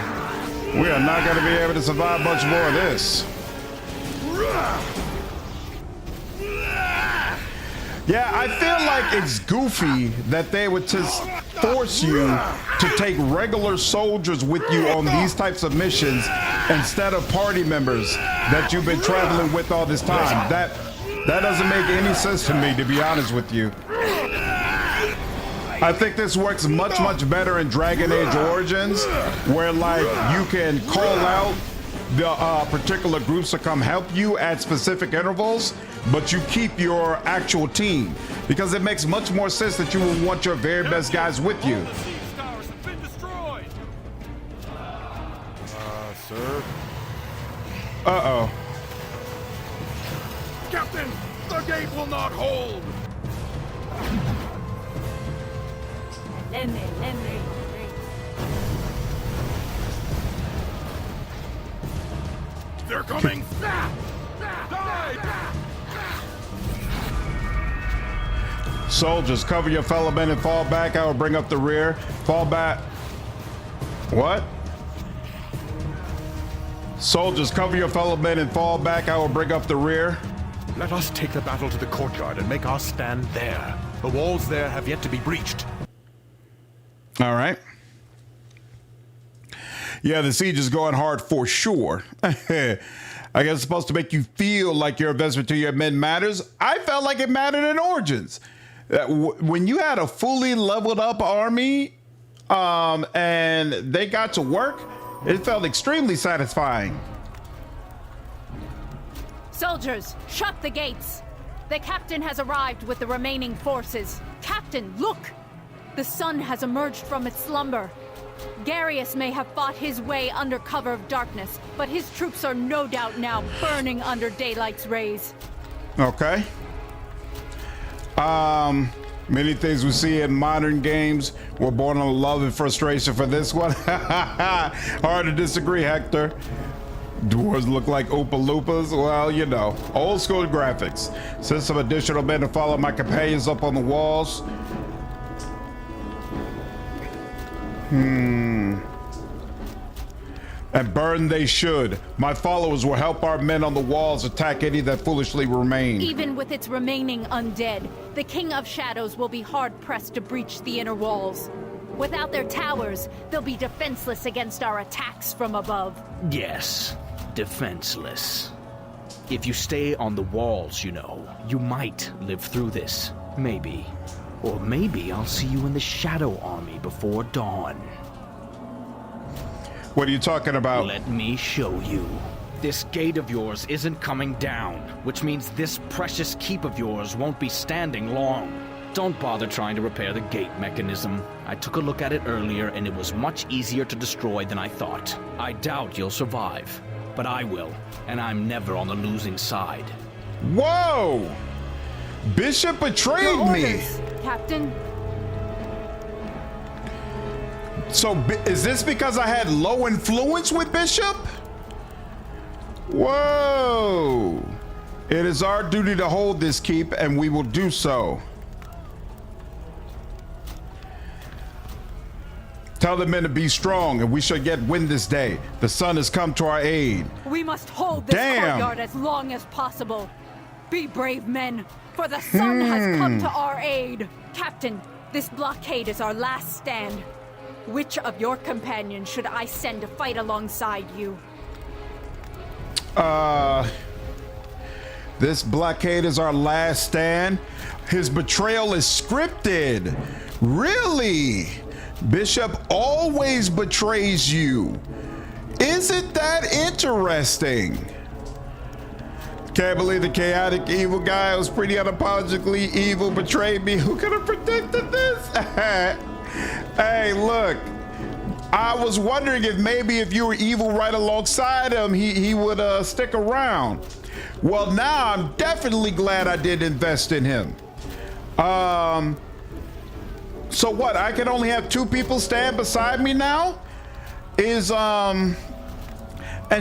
We are not going to be able to survive much more of this. Yeah, I feel like it's goofy that they would just force you to take regular soldiers with you on these types of missions instead of party members that you've been traveling with all this time. That doesn't make any sense to me, to be honest with you. I think this works much, much better in Dragon Age Origins, where like you can call out the particular groups to come help you at specific intervals, but you keep your actual team, because it makes much more sense that you will want your very best guys with you. Sir? Uh-oh. Captain, the gate will not hold! They're coming! Soldiers, cover your fellow men and fall back. I will bring up the rear. Fall back. What? Soldiers, cover your fellow men and fall back. I will bring up the rear. Let us take the battle to the courtyard and make our stand there. The walls there have yet to be breached. All right. Yeah, the siege is going hard for sure. I guess it's supposed to make you feel like your investment to your men matters. I felt like it mattered in Origins. When you had a fully leveled up army and they got to work, it felt extremely satisfying. Soldiers, shut the gates. The captain has arrived with the remaining forces. Captain, look! The sun has emerged from its slumber. Garius may have fought his way under cover of darkness, but his troops are no doubt now burning under daylight's rays. Okay. Many things we see in modern games were born on love and frustration for this one. Hard to disagree, Hector. Dwarves look like Oompa Loompas. Well, you know, old school graphics. Send some additional men to follow my companions up on the walls. And burn they should. My followers will help our men on the walls attack any that foolishly remain. Even with its remaining undead, the King of Shadows will be hard-pressed to breach the inner walls. Without their towers, they'll be defenseless against our attacks from above. Yes, defenseless. If you stay on the walls, you know, you might live through this. Maybe. Or maybe I'll see you in the Shadow Army before dawn. What are you talking about? Let me show you. This gate of yours isn't coming down, which means this precious keep of yours won't be standing long. Don't bother trying to repair the gate mechanism. I took a look at it earlier and it was much easier to destroy than I thought. I doubt you'll survive, but I will, and I'm never on the losing side. Whoa! Bishop betrayed me! Captain? So is this because I had low influence with Bishop? Whoa! It is our duty to hold this keep, and we will do so. Tell the men to be strong, and we shall yet win this day. The sun has come to our aid. We must hold this courtyard as long as possible. Be brave, men, for the sun has come to our aid. Captain, this blockade is our last stand. Which of your companions should I send to fight alongside you? This blockade is our last stand. His betrayal is scripted. Really? Bishop always betrays you. Isn't that interesting? Can't believe the chaotic evil guy who's pretty unapologetically evil betrayed me. Who could have predicted this? Hey, look. I was wondering if maybe if you were evil right alongside him, he would stick around. Well, now I'm definitely glad I did invest in him. So what? I can only have 2 people stand beside me now? And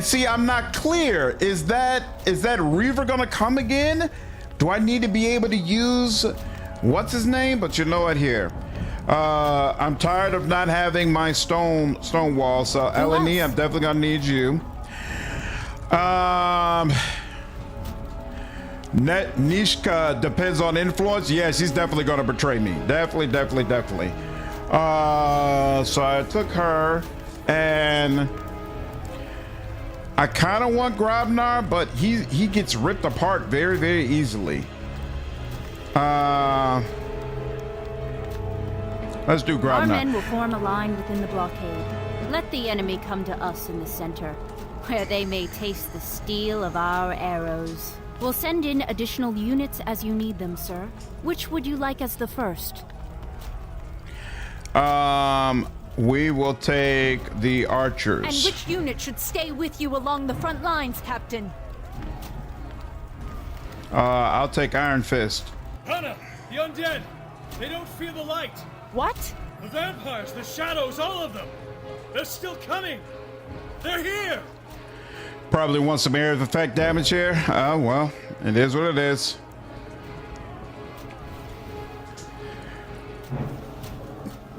see, I'm not clear. Is that Reaver gonna come again? Do I need to be able to use what's his name? But you know what, here. I'm tired of not having my stone wall. So Eleni, I'm definitely gonna need you. Nishka depends on influence. Yeah, she's definitely going to betray me. Definitely. So I took her, and I kind of want Grobnar, but he gets ripped apart very, very easily. Let's do Grobnar. Our men will form a line within the blockade. Let the enemy come to us in the center, where they may taste the steel of our arrows. We'll send in additional units as you need them, sir. Which would you like as the first? We will take the archers. And which unit should stay with you along the front lines, Captain? I'll take Iron Fist. Hannah, the undead! They don't feel the light! What? The vampires, the shadows, all of them! They're still coming! They're here! Probably want some area of effect damage here. Well, it is what it is.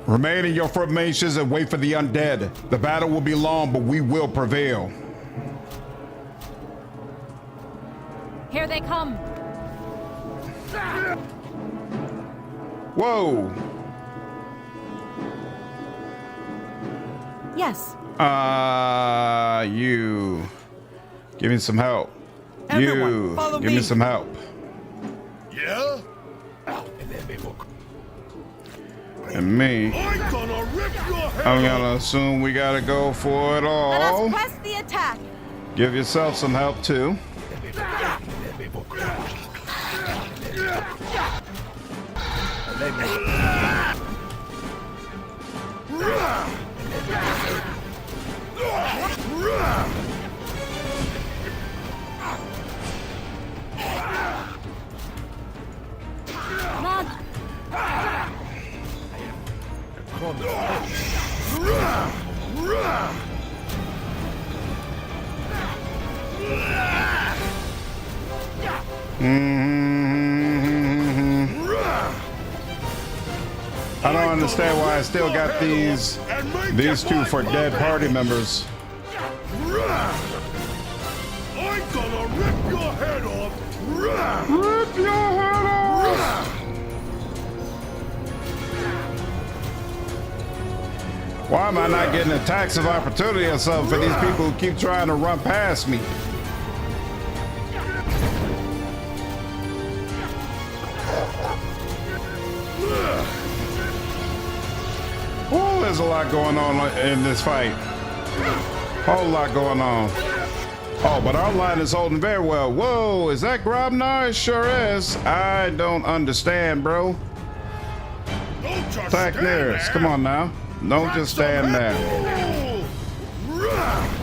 Remain in your formations and wait for the undead. The battle will be long, but we will prevail. Here they come. Whoa. Yes. You. Give me some help. Everyone, follow give me some help. Yeah? And me. I'm gonna rip your head I'm gonna assume we gotta go for it all. Let us press the attack. Give yourself some help too. Come on. I don't understand why I still got these two for dead party members. I'm gonna rip your head off! Rip your head off! Why am I not getting attacks of opportunity or something for these people who keep trying to run past me? Oh, there's a lot going on in this fight. Whole lot going on. Oh, but our line is holding very well. Whoa, is that Grobnar? It sure is. I don't understand, bro. Attack nearest. Come on now. Don't just stand there.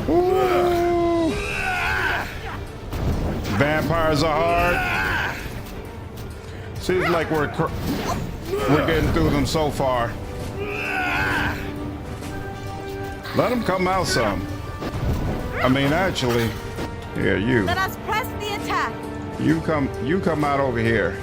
Ooh. Vampires are hard. Seems like we're getting through them so far. Let them come out some. I mean, actually, here, you. Let us press the attack. You come out over here.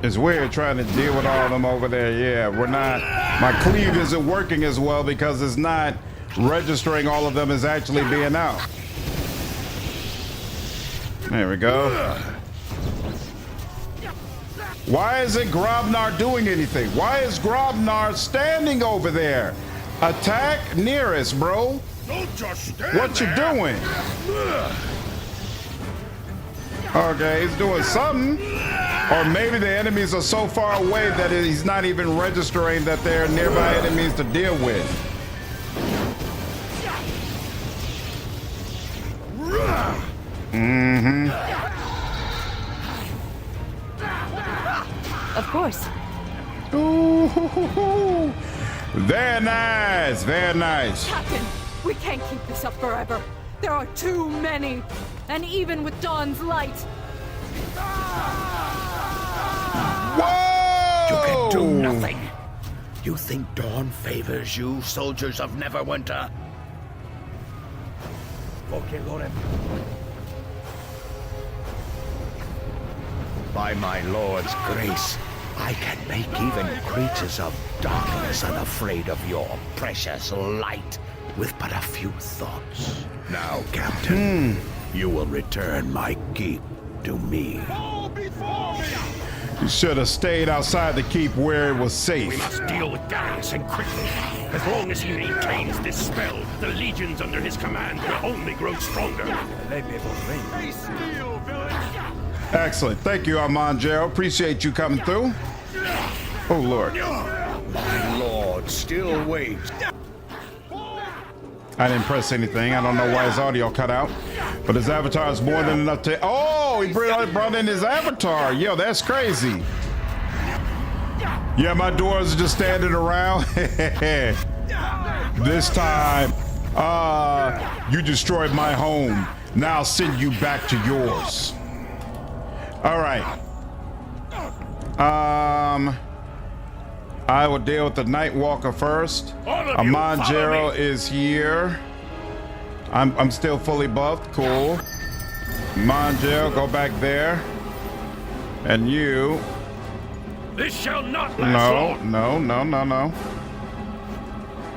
It's weird trying to deal with all of them over there. Yeah, we're not. My cleave isn't working as well because it's not registering all of them as actually being out. There we go. Why isn't Grobnar doing anything? Why is Grobnar standing over there? Attack nearest, bro. Don't just stand What you doing? Okay, he's doing something. Or maybe the enemies are so far away that he's not even registering that they're nearby enemies to deal with. Mm-hmm. Of course. Ooh, very nice, very nice. Captain, we can't keep this up forever. There are too many. And even with dawn's light. Whoa! You can do nothing. You think dawn favors you, soldiers of Neverwinter? Okay, Lord. By my lord's grace, I can make even creatures of darkness unafraid of your precious light with but a few thoughts. Now, Captain, you will return my keep to me. You should have stayed outside the keep where it was safe. We must deal with Darius and quickly. As long as he maintains this spell, the legions under his command will only grow stronger. Excellent. Thank you, Armand Gerald. Appreciate you coming through. Oh, Lord. My lord still waits. I didn't press anything. I don't know why his audio cut out. But his avatar is more than enough to... Oh, he brought in his avatar. Yo, that's crazy. Yeah, my doors are just standing around. This time, you destroyed my home. Now I'll send you back to yours. All right. I will deal with the Nightwalker first. Amanjero is here. I'm still fully buffed. Cool. Amanjero, go back there. And you. This shall not last long. No.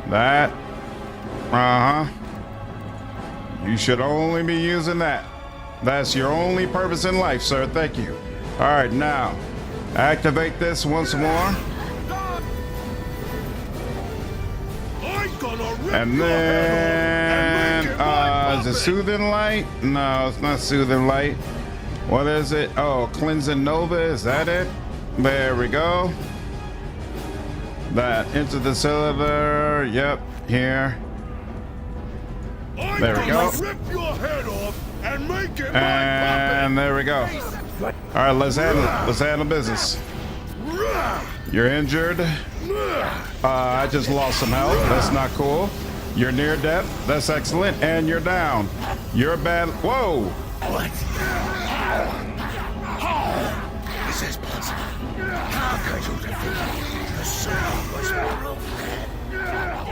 That. You should only be using that. That's your only purpose in life, sir. Thank you. All right, now activate this once more. And then, is it Soothing Light? No, it's not Soothing Light. What is it? Oh, Cleansing Nova, is that it? There we go. That into the cylinder, yep, here. There we go. And there we go. All right, let's handle business. You're injured. I just lost some health. That's not cool. You're near death. That's excellent. And you're down. You're bad. Whoa. What? How is this possible? How could you defeat me? The circle was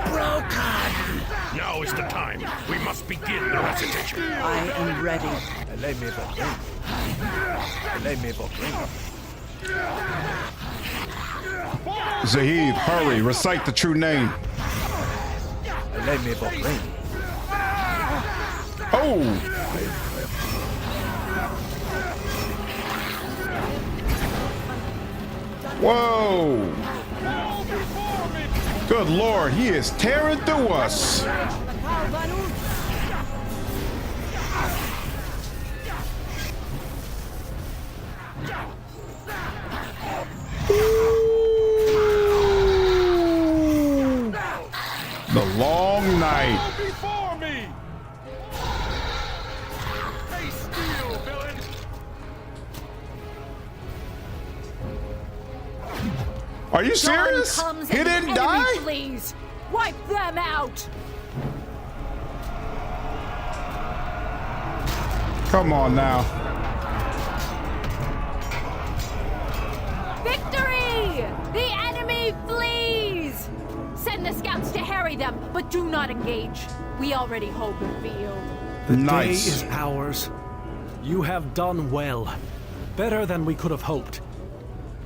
broken. Now is the time. We must begin the recitation. I am ready. Zahid, hurry. Recite the true name. Oh! Whoa! Good Lord, he is tearing through us. The long night. Before me! Stay still, villain! Are you serious? He didn't die? Please, wipe them out! Come on now. Victory! The enemy flees! Send the scouts to harry them, but do not engage. We already hold the field. The day is ours. You have done well. Better than we could have hoped.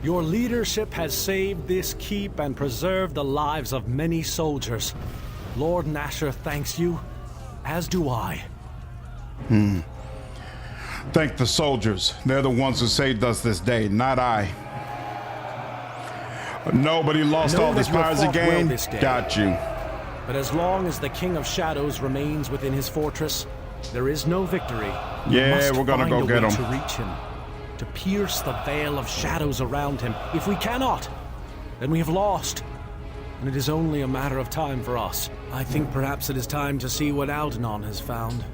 Your leadership has saved this keep and preserved the lives of many soldiers. Lord Nasher thanks you, as do I. Thank the soldiers. They're the ones who saved us this day, not I. Nobody lost all his powers again. Got you. But as long as the King of Shadows remains within his fortress, there is no victory. Yeah, we're gonna go get him. To reach him, to pierce the veil of shadows around him. If we cannot, then we have lost. And it is only a matter of time for us. I think perhaps it is time to see what Aldenon has found.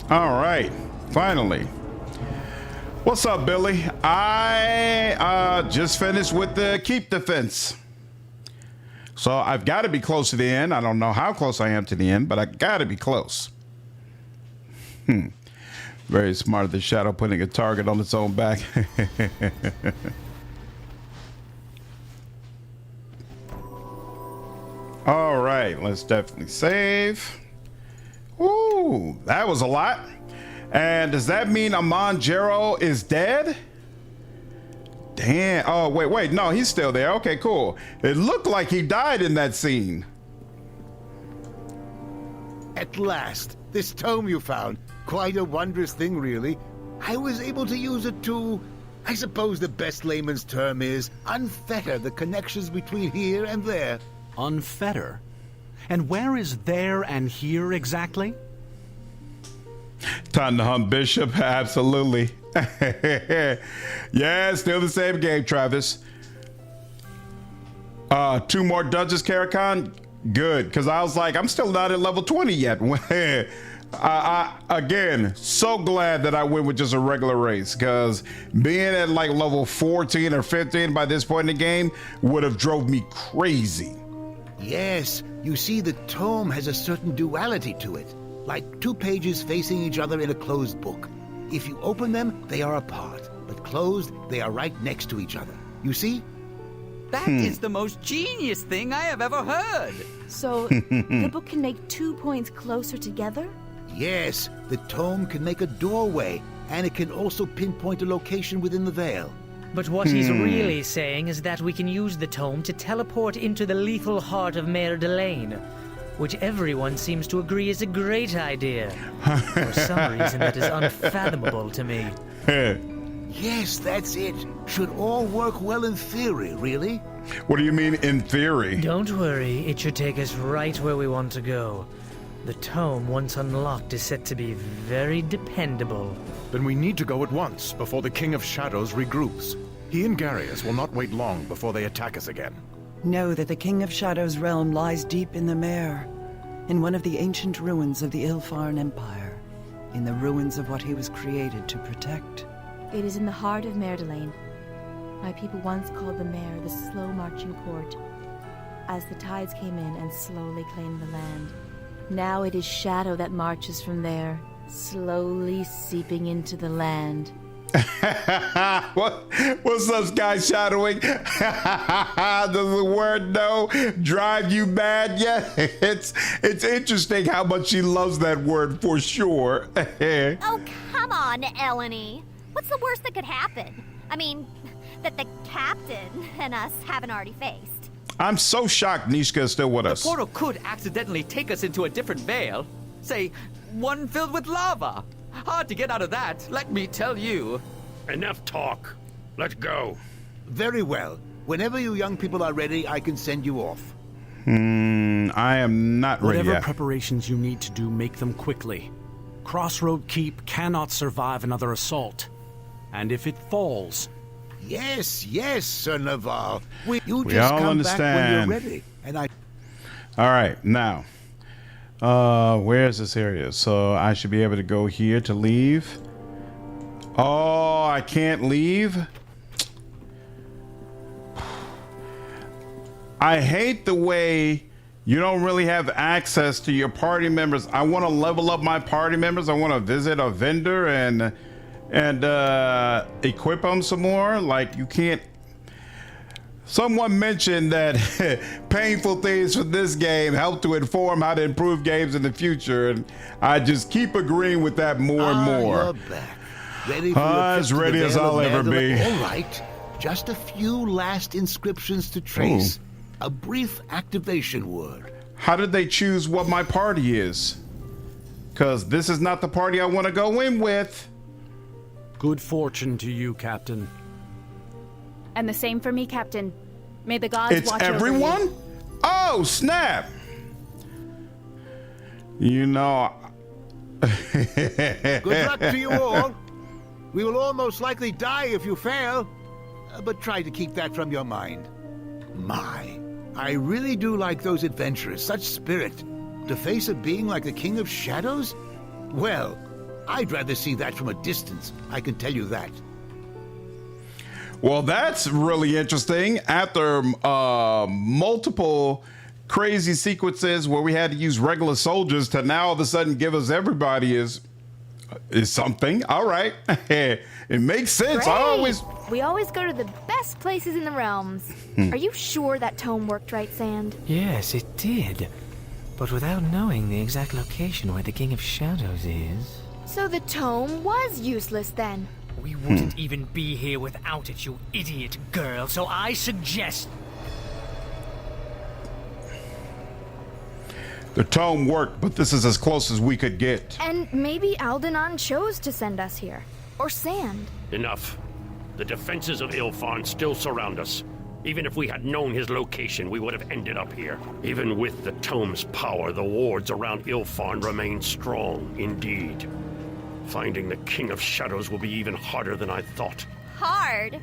All right, finally. What's up, Billy? I just finished with the keep defense. So I've got to be close to the end. I don't know how close I am to the end, but I got to be close. Very smart of the shadow putting a target on its own back. All right, let's definitely save. Ooh, that was a lot. And does that mean Amanjero is dead? Damn. Oh, wait. No, he's still there. Okay, cool. It looked like he died in that scene. At last, this tome you found. quite a wondrous thing, really. I was able to use it to, I suppose the best layman's term is, unfetter the connections between here and there. Unfetter? And where is there and here exactly? Time to hunt Bishop, absolutely. Yeah, still the same game, Travis. 2 more dungeons, Karakhan? Good, because I was like, I'm still not at level 20 yet. Again, so glad that I went with just a regular race, because being at like level 14 or 15 by this point in the game would have drove me crazy. Yes, you see, the tome has a certain duality to it, like 2 pages facing each other in a closed book. If you open them, they are apart, but closed, they are right next to each other. You see? That is the most genius thing I have ever heard. So, the book can make 2 points closer together? Yes, the tome can make a doorway, and it can also pinpoint a location within the veil. But what he's really saying is that we can use the tome to teleport into the lethal heart of Mayor Delane, which everyone seems to agree is a great idea. For some reason that is unfathomable to me. Yes, that's it. Should all work well in theory, really. What do you mean, in theory? Don't worry, it should take us right where we want to go. The tome, once unlocked, is said to be very dependable. Then we need to go at once, before the King of Shadows regroups. He and Garius will not wait long before they attack us again. Know that the King of Shadows' realm lies deep in the Mare, in one of the ancient ruins of the Ilfarn Empire, in the ruins of what he was created to protect. It is in the heart of Mayor Delane. My people once called the Mare the slow-marching court, as the tides came in and slowly claimed the land. Now it is shadow that marches from there, slowly seeping into the land. What's up, Sky Shadowing? Does the word no drive you mad yet? It's interesting how much she loves that word for sure. Oh, come on, Eleni. What's the worst that could happen? I mean, that the captain and us haven't already faced. I'm so shocked Nishka is still with us. The portal could accidentally take us into a different veil. Say, one filled with lava. Hard to get out of that, let me tell you. Enough talk. Let's go. Very well. Whenever you young people are ready, I can send you off. I am not ready Whatever yet. preparations you need to do, make them quickly. Crossroad Keep cannot survive another assault. And if it falls... Yes, Sir Naval. You We just all come understand. back when you're ready. And I... All right, now, where's this area? So I should be able to go here to leave. Oh, I can't leave? I hate the way you don't really have access to your party members. I want to level up my party members. I want to visit a vendor and equip them some more. Like, you can't. Someone mentioned that painful things from this game help to inform how to improve games in the future, and I just keep agreeing with that more and more. You're back. Ready for your trip As to the ready as Vale I'll of ever be. All right. Just a few last inscriptions to trace. Ooh. A brief activation word. How did they choose what my party is? Because this is not the party I want to go in with. Good fortune to you, Captain. And the same for me, Captain. May the gods It's watch over everyone? you. Oh, snap. You know. Good luck to you all. We will all most likely die if you fail. But try to keep that from your mind. My, I really do like those adventurers. Such spirit. To face a being like the King of Shadows? Well, I'd rather see that from a distance. I can tell you that. Well, that's really interesting. After multiple crazy sequences where we had to use regular soldiers to now all of a sudden give us everybody is something. All right. It makes sense. Great. We always go to the best places in the realms. Are you sure that tome worked right, Sand? Yes, it did. But without knowing the exact location where the King of Shadows is... So the tome was useless then? We wouldn't even be here without it, you idiot girl, so I suggest... The tome worked, but this is as close as we could get. And maybe Aldenon chose to send us here. Or Sand. Enough. The defenses of Ilfarn still surround us. Even if we had known his location, we would have ended up here. Even with the tome's power, the wards around Ilfarn remain strong, indeed. Finding the King of Shadows will be even harder than I thought. Hard?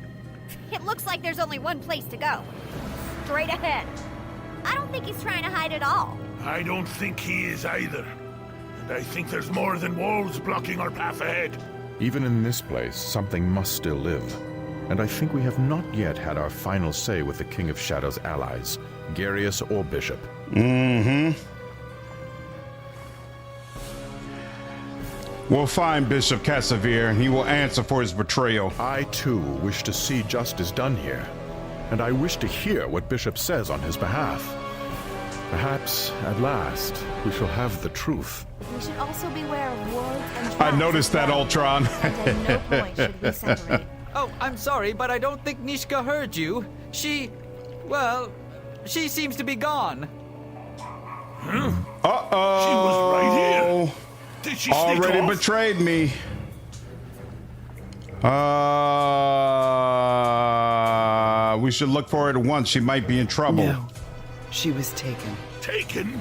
It looks like there's only one place to go. Straight ahead. I don't think he's trying to hide at all. I don't think he is either. And I think there's more than walls blocking our path ahead. Even in this place, something must still live. And I think we have not yet had our final say with the King of Shadows' allies, Garius or Bishop. Mm-hmm. We'll find Bishop Cassavir, and he will answer for his betrayal. I, too, wish to see justice done here. And I wish to hear what Bishop says on his behalf. Perhaps, at last, we shall have the truth. We should also beware of wards and traps. I noticed that, Ultron. And at no point should we separate. Oh, I'm sorry, but I don't think Nishka heard you. She seems to be gone. Uh-oh. She was right here. Did she already sneak off? betrayed me. We should look for her at once. She might be in trouble. No, she was taken. Taken?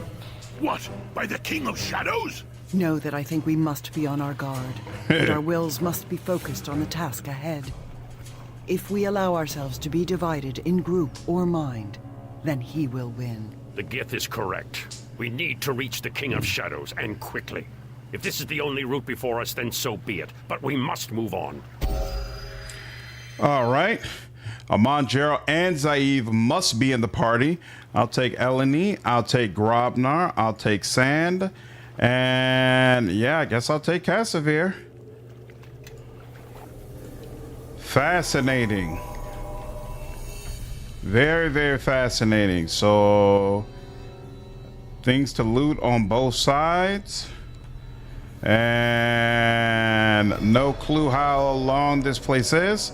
What? By the King of Shadows? Know that I think we must be on our guard. That our wills must be focused on the task ahead. If we allow ourselves to be divided in group or mind, then he will win. The Gith is correct. We need to reach the King of Shadows, and quickly. If this is the only route before us, then so be it. But we must move on. All right. Amon, Gerald, and Zaiv must be in the party. I'll take Eleni. I'll take Grobnar. I'll take Sand. And yeah, I guess I'll take Cassavir. Fascinating. Very, very fascinating. So, things to loot on both sides. And no clue how long this place is.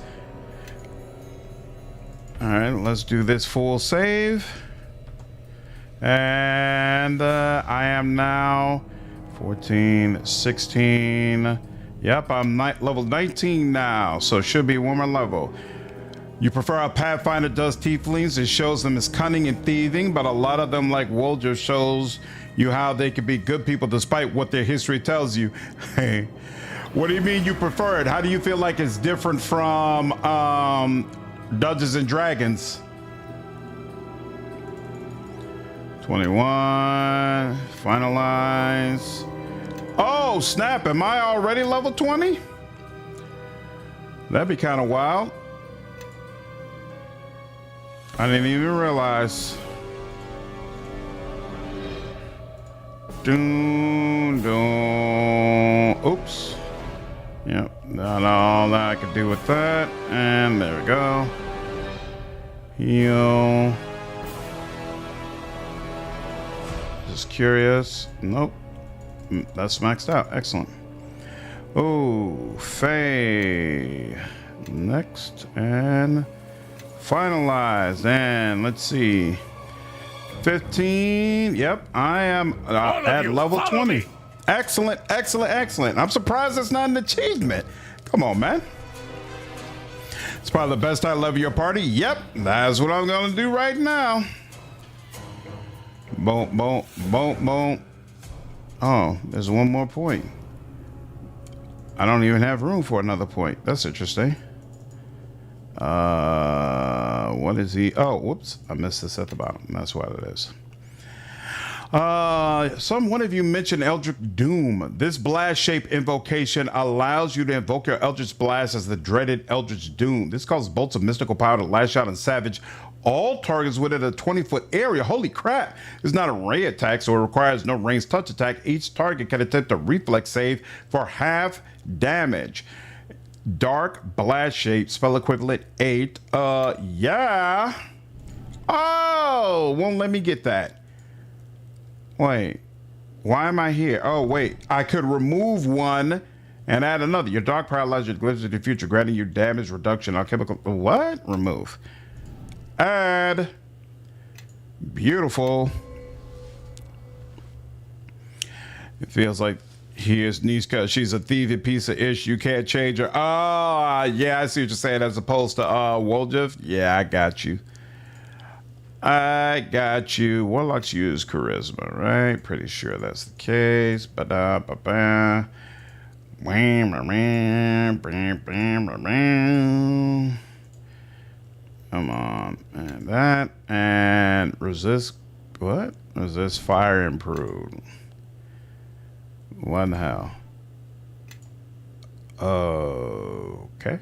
All right, let's do this full save. And I am now 14, 16. Yep, I'm level 19 now, so it should be one more level. You prefer how Pathfinder does tieflings. It shows them as cunning and thieving, but a lot of them, like Wolger, shows you how they could be good people despite what their history tells you. Hey, what do you mean you prefer it? How do you feel like it's different from Dungeons and Dragons? 21, finalize. Oh, snap, am I already level 20? That'd be kind of wild. I didn't even realize. Oops. Yep, not all that I could do with that. And there we go. Heal. Just curious. Nope. That's maxed out. Excellent. Oh, Faye. Next and finalize. And let's see. 15. Yep, I am at level 20. Me. Excellent, excellent, excellent. I'm surprised it's not an achievement. Come on, man. It's probably the best I love your party. Yep, that's what I'm going to do right now. Boom, boom, boom, boom. Oh, there's one more point. I don't even have room for another point. That's interesting. What is he? Oh, whoops. I missed this at the bottom. That's what it is. One of you mentioned Eldritch Doom. This blast shape invocation allows you to invoke your Eldritch Blast as the dreaded Eldritch Doom. This causes bolts of mystical power to lash out and savage all targets within a 20-foot area. Holy crap. It's not a ray attack, so it requires no ranged touch attack. Each target can attempt a reflex save for half damage. Dark blast shape, spell equivalent 8. Yeah. Oh, won't let me get that. Wait, why am I here? Oh, wait, I could remove one and add another. Your dark power allows you to glimpse into the future, granting you damage reduction on chemical. What? Remove. Add. Beautiful. It feels like here's Niska. She's a thievy piece of ish. You can't change her. Oh, yeah, I see what you're saying. As opposed to Woljif. Yeah, I got you. I got you. Warlocks use charisma, right? Pretty sure that's the case. Ba-da-ba-ba. Come on. And that. And resist. What? Resist fire improved. What the hell? Okay.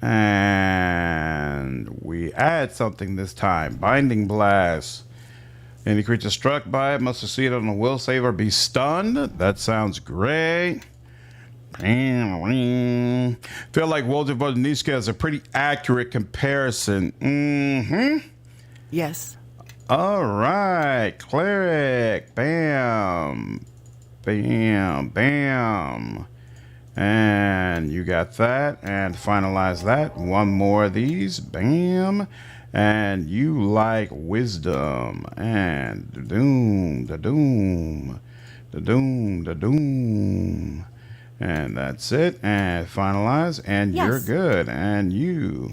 And we add something this time. Binding Blast. Any creature struck by it must succeed on a will save or be stunned. That sounds great. Feel like Woljif Niska is a pretty accurate comparison. Mm-hmm. Yes. All right. Cleric. Bam. Bam. Bam. And you got that. And finalize that. One more of these. Bam. And you like wisdom. And da-doom. Da-doom. Da-doom. Da-doom. And that's it. And finalize. And yes. You're good. And you...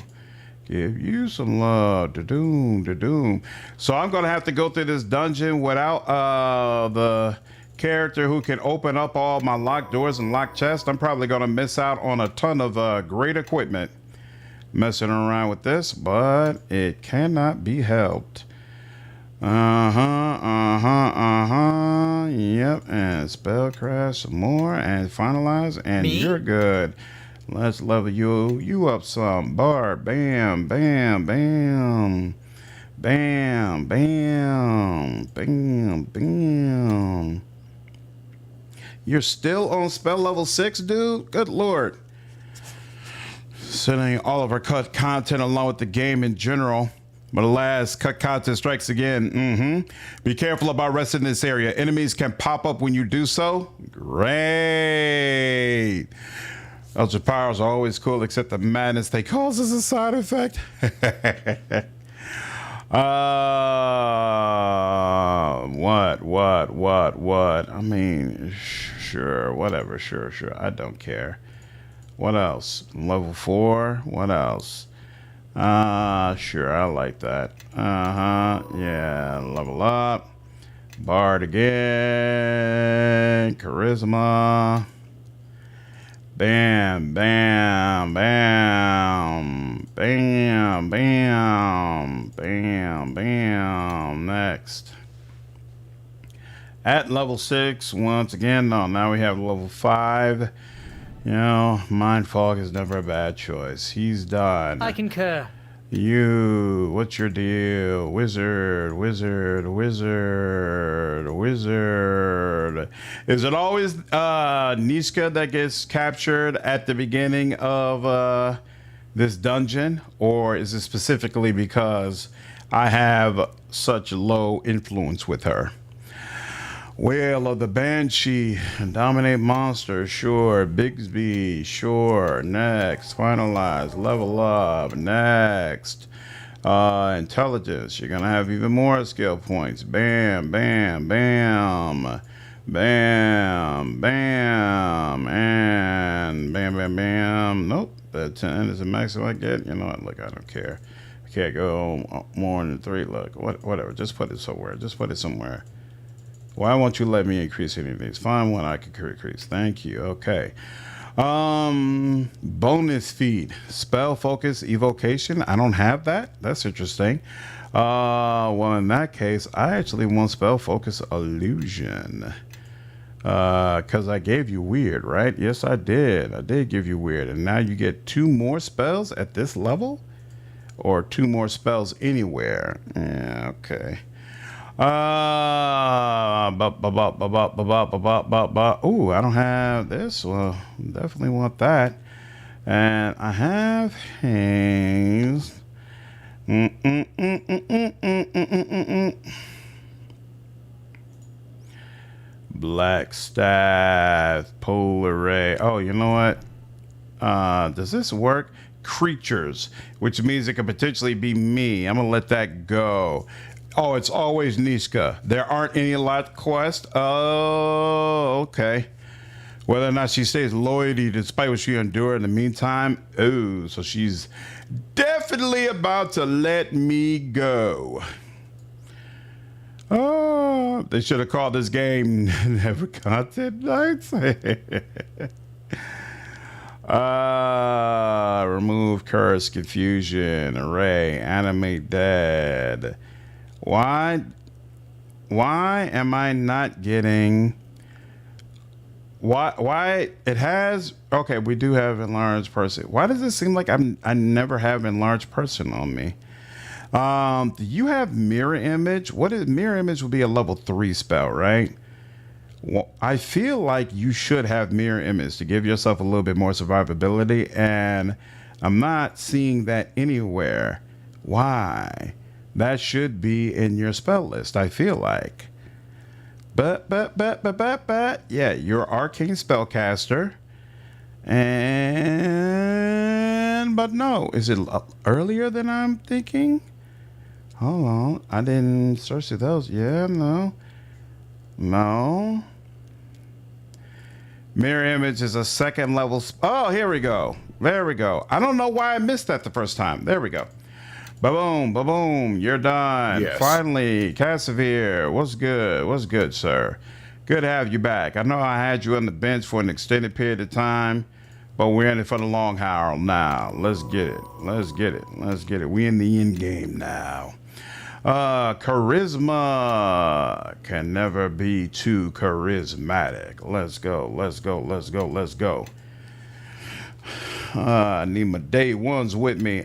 Give you some love. Da-doom. Da-doom. So I'm going to have to go through this dungeon without the... character who can open up all my locked doors and locked chests. I'm probably going to miss out on a ton of great equipment messing around with this, but it cannot be helped. Yep, and spell crash some more and finalize, and you're good. Let's level you up some. Bard, bam, bam, bam. Bam, bam, bam, bam. You're still on spell level 6, dude? Good lord. Sending all of our cut content along with the game in general. But alas, cut content strikes again. Be careful about resting in this area. Enemies can pop up when you do so. Great. Ultra powers are always cool, except the madness they cause as a side effect. What? I mean, sure, whatever, sure. I don't care. What else? Level 4? What else? Sure, I like that. Yeah, level up. Bard again. Charisma. Bam, bam, bam. Bam, bam. Bam, bam. Next. At level 6, once again, no, now we have level 5. You know, Mind Fog is never a bad choice. He's done. I concur. You, what's your deal? Wizard. Is it always Niska that gets captured at the beginning of this dungeon? Or is it specifically because I have such low influence with her? Whale of the Banshee, dominate monsters, sure. Bigsby, sure. Next, finalize, level up. Next, intelligence. You're gonna have even more skill points. Bam, bam, bam, bam, bam, and bam, bam, bam. Nope, the 10 is the maximum I get. You know what? Look, I don't care. I can't go more than 3. Look, whatever. Just put it somewhere. Why won't you let me increase any of these? Find one I can increase. Thank you. Okay. Bonus feat. Spell focus evocation. I don't have that. That's interesting. Well, in that case, I actually want spell focus illusion. Because I gave you weird, right? Yes, I did. I did give you weird. And now you get 2 more spells at this level? Or 2 more spells anywhere? Yeah, okay. Ooh, I don't have this. Well, definitely want that. And I have Haze. Black Staff, Polar Ray. Oh, you know what? Does this work? Creatures, which means it could potentially be me. I'm gonna let that go. Oh, it's always Niska. There aren't any lot quest. Oh, okay. Whether or not she stays loyalty despite what she endured in the meantime. Oh, so she's definitely about to let me go. Oh, they should have called this game Never Content Nights. Remove curse, confusion, array, animate dead. Why am I not getting... Why it has... Okay, we do have enlarged person. Why does it seem like I never have enlarged person on me? Do you have mirror image? What is mirror image? Will be a level 3 spell, right? Well, I feel like you should have mirror image to give yourself a little bit more survivability, and I'm not seeing that anywhere. Why? That should be in your spell list, I feel like. But, yeah, you're arcane spellcaster. But no, is it earlier than I'm thinking? Hold on, I didn't search through those. Yeah, no. Mirror image is a second level. Oh, here we go. There we go. I don't know why I missed that the first time. There we go. Ba-boom, ba-boom. You're done. Yes. Finally, Casimir. What's good? What's good, sir? Good to have you back. I know I had you on the bench for an extended period of time, but we're in it for the long haul now. Let's get it. Let's get it. Let's get it. We in the end game now. Charisma can never be too charismatic. Let's go. Let's go. Let's go. Let's go. I need my day ones with me.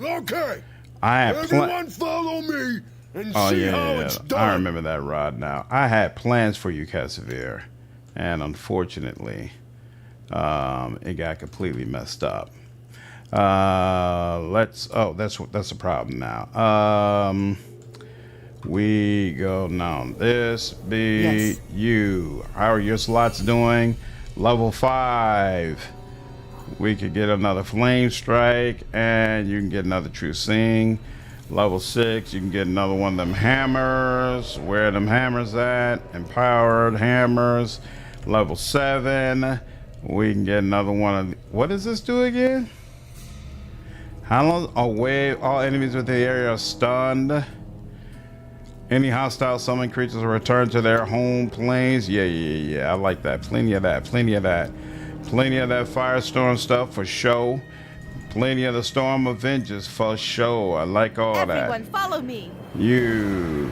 Okay. I have everyone follow me and see how it's done. I remember that rod now. I had plans for you, Casimir, and unfortunately, it got completely messed up. That's a problem now. We go now. This be you. How are your slots doing? Level 5. We could get another flame strike, and you can get another true sing. Level 6, you can get another one of them hammers. Where are them hammers at? Empowered hammers. Level 7, we can get another one of. What does this do again? How long? Oh, wave. All enemies within the area are stunned. Any hostile summoned creatures will return to their home planes. Yeah. I like that. Plenty of that. Plenty of that firestorm stuff for show. Plenty of the storm of vengeance for show. I like all that. Everyone, follow me. Your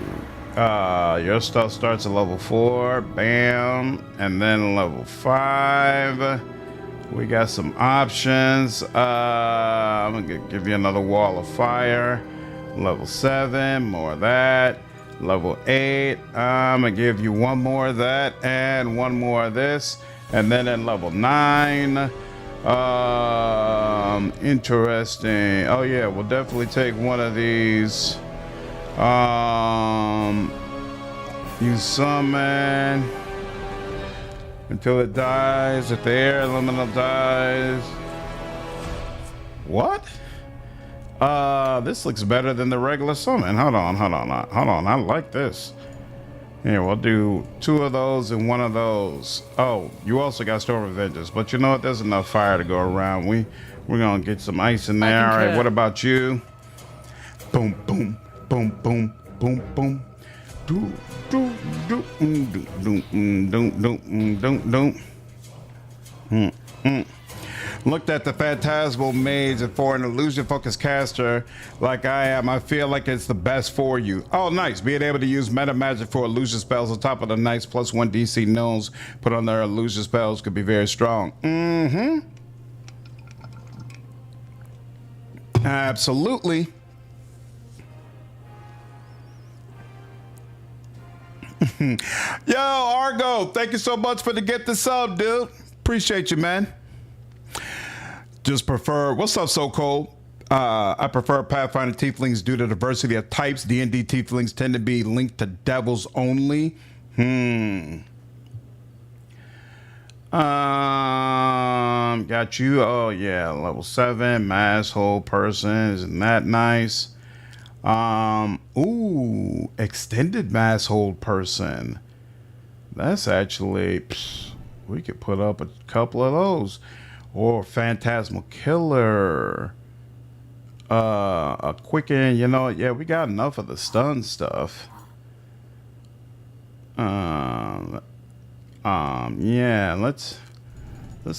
stuff starts at level 4. Bam. And then level 5. We got some options. I'm gonna give you another wall of fire. Level 7, more of that. Level 8, I'm gonna give you one more of that and one more of this. And then at level 9, interesting. Oh yeah, we'll definitely take one of these. You summon until it dies. If the air elemental dies. What? This looks better than the regular summon. Hold on. I like this. Here, we'll do 2 of those and 1 of those. Oh, you also got Storm of Vengeance, but you know what? There's enough fire to go around. We're gonna get some ice in there. All right, what about you? Boom, boom, boom, boom, boom, boom. Do, do, do, do, do, do, do, do. Looked at the Phantasmal Mage, and for an illusion-focused caster like I am, I feel like it's the best for you. Oh, nice. Being able to use meta magic for illusion spells on top of the nice +1 DC gnomes put on their illusion spells could be very strong. Absolutely. Yo, Argo, thank you so much for the get the sub, dude. Appreciate you, man. Just prefer, what's up, So Cold? I prefer Pathfinder Tieflings due to diversity of types. D&D Tieflings tend to be linked to devils only. Got you. Oh yeah, level 7, mass whole person. Isn't that nice? Ooh, extended mass hold person. That's actually, we could put up a couple of those. Or phantasmal killer. A quicken, you know, yeah, we got enough of the stun stuff. Yeah, let's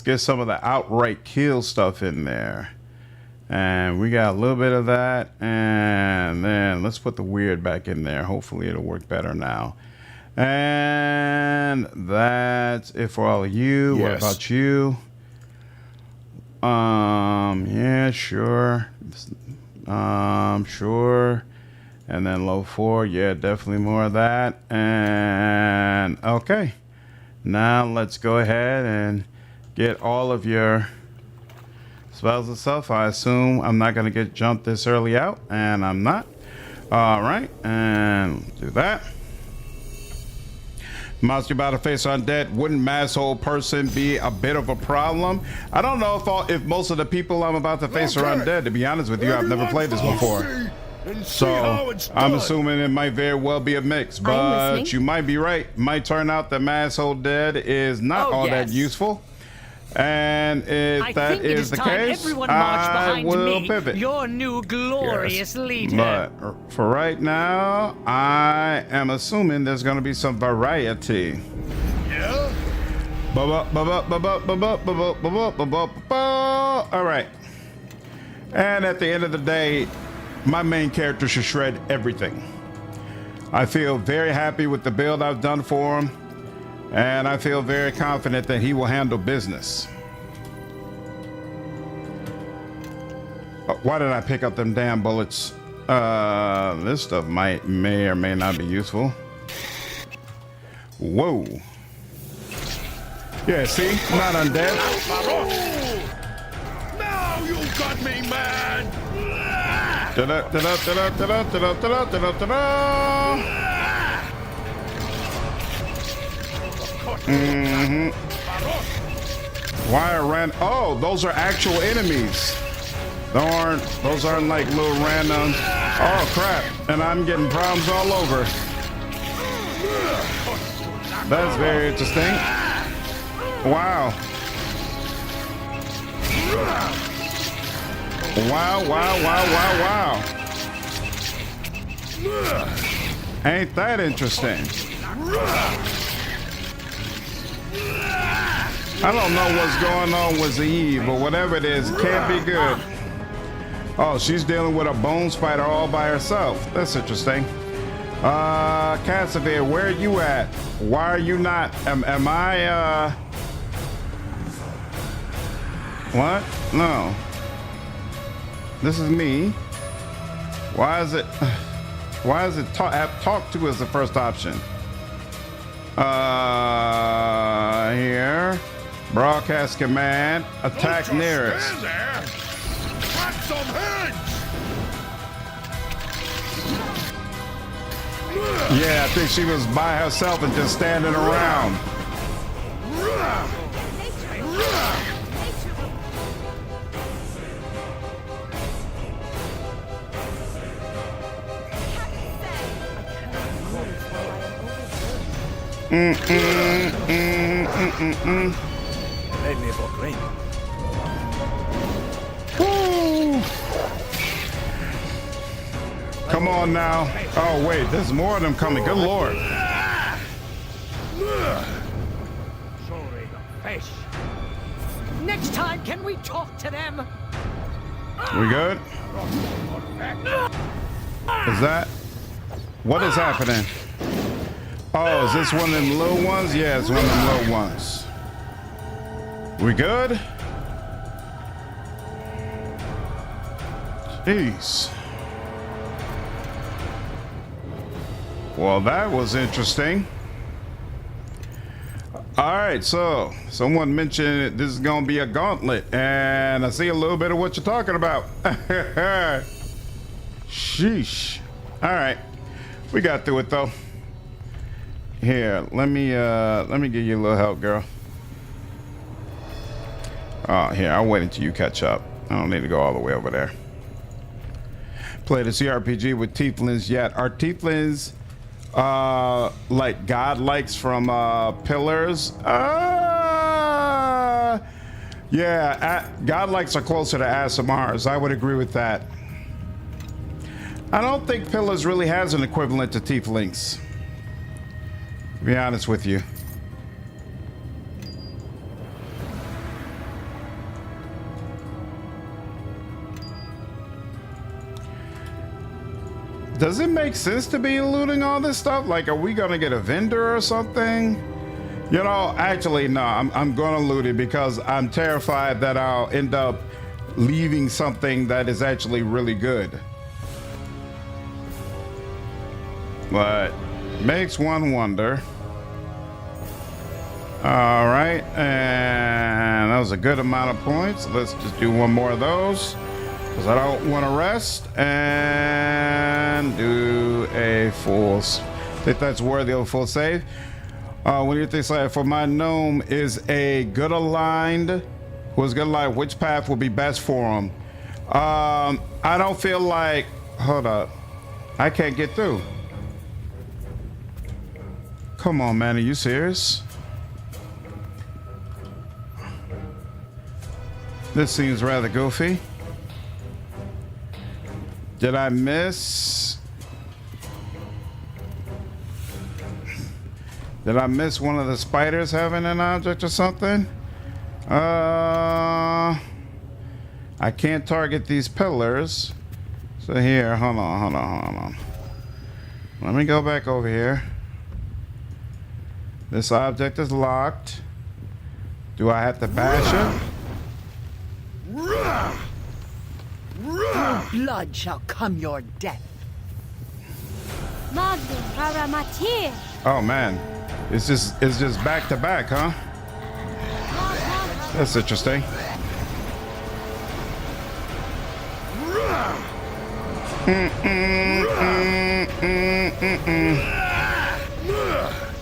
get some of the outright kill stuff in there. And we got a little bit of that, and then let's put the weird back in there. Hopefully it'll work better now. And that's it for all of you. Yes. What about you? Yeah, sure. Sure. And then low 4, yeah, definitely more of that. And okay, now let's go ahead and get all of your spells and stuff. I assume I'm not going to get jumped this early out, and I'm not. All right, and do that. Monster about to face undead. Wouldn't mass hold person be a bit of a problem? I don't know if most of the people I'm about to face are undead. To be honest with you, I've never played this before. So I'm assuming it might very well be a mix, but you might be right. Might turn out that mass hold dead is not all that useful. And if that is the case, I will pivot. Your new glorious leader. But for right now, I am assuming there's going to be some variety. Yeah. All right. And at the end of the day, my main character should shred everything. I feel very happy with the build I've done for him. And I feel very confident that he will handle business. Why did I pick up them damn bullets? This stuff may or may not be useful. Whoa. Yeah, see? Not undead. Now you got me, man! Why ran? Oh, those are actual enemies. Those aren't like little random. Oh crap! And I'm getting problems all over. That's very interesting. Wow. Wow. Ain't that interesting? I don't know what's going on with Eve, but whatever it is, it can't be good. Oh, she's dealing with a bone spider all by herself. That's interesting. Cassavir, where are you at? Why are you not? Am I, what? No. This is me. Why is it talk to as the first option? Here. Broadcast command. Attack nearest. Crack some heads! Yeah, I think she was by herself and just standing around. Made me a book ring. Woo! Come on now. Oh wait, there's more of them coming. Good lord. Fish. Next time, can we talk to them? We good? Is that? What is happening? Oh, is this one of them little ones? Yeah, it's one of them little ones. We good? Jeez. Well, that was interesting. All right, so someone mentioned this is going to be a gauntlet, and I see a little bit of what you're talking about. Sheesh. All right, we got through it though. Here, let me give you a little help, girl. Here, I'll wait until you catch up. I don't need to go all the way over there. played a CRPG with tieflings yet. Are tieflings like godlikes from Pillars? Yeah, godlikes are closer to ASMRs. I would agree with that. I don't think Pillars really has an equivalent to tieflings, to be honest with you. Does it make sense to be looting all this stuff? Like, are we gonna get a vendor or something? You know, actually, no, I'm gonna loot it because I'm terrified that I'll end up leaving something that is actually really good. But makes one wonder. All right, and that was a good amount of points. Let's just do one more of those, because I don't want to rest, and do a full. I think that's worthy of a full save. What do you think? For my gnome is a good aligned. Who is good aligned? Which path will be best for him? I don't feel like. Hold up, I can't get through. Come on, man, are you serious? This seems rather goofy. Did I miss? Did I miss one of the spiders having an object or something? I can't target these pillars. So here, hold on. Let me go back over here. This object is locked. Do I have to bash it? Through blood shall come your death. Oh man, it's just back to back, huh? That's interesting.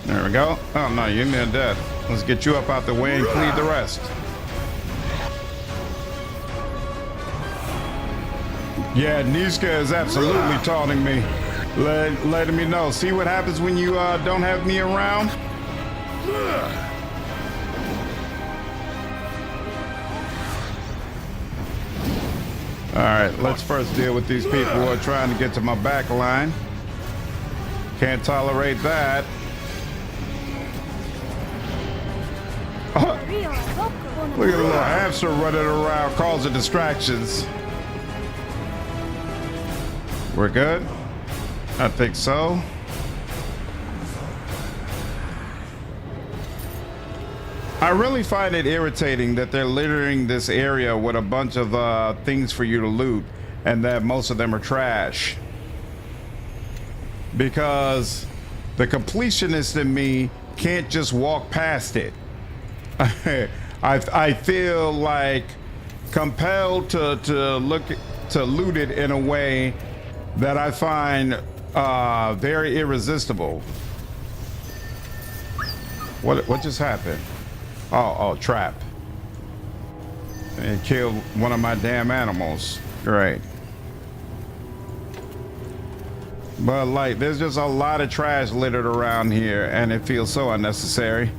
There we go. Oh no, you're near dead. Let's get you up out the way and clear the rest. Yeah, Niska is absolutely taunting me, letting me know. See what happens when you don't have me around? All right, let's first deal with these people who are trying to get to my back line. Can't tolerate that. Look at the little hamster running around causing distractions. We're good? I think so. I really find it irritating that they're littering this area with a bunch of things for you to loot, and that most of them are trash. Because the completionist in me can't just walk past it. I feel like compelled to loot it in a way that I find very irresistible. What just happened? Oh, trap. And killed one of my damn animals. Great. But like, there's just a lot of trash littered around here, and it feels so unnecessary.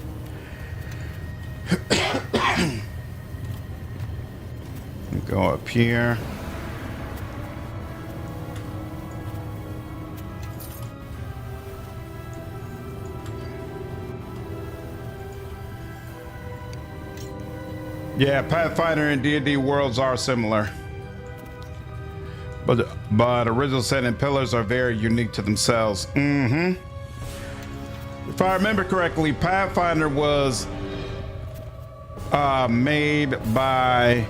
Go up here. Yeah, Pathfinder and D&D worlds are similar, but original set and pillars are very unique to themselves. If I remember correctly, Pathfinder was made by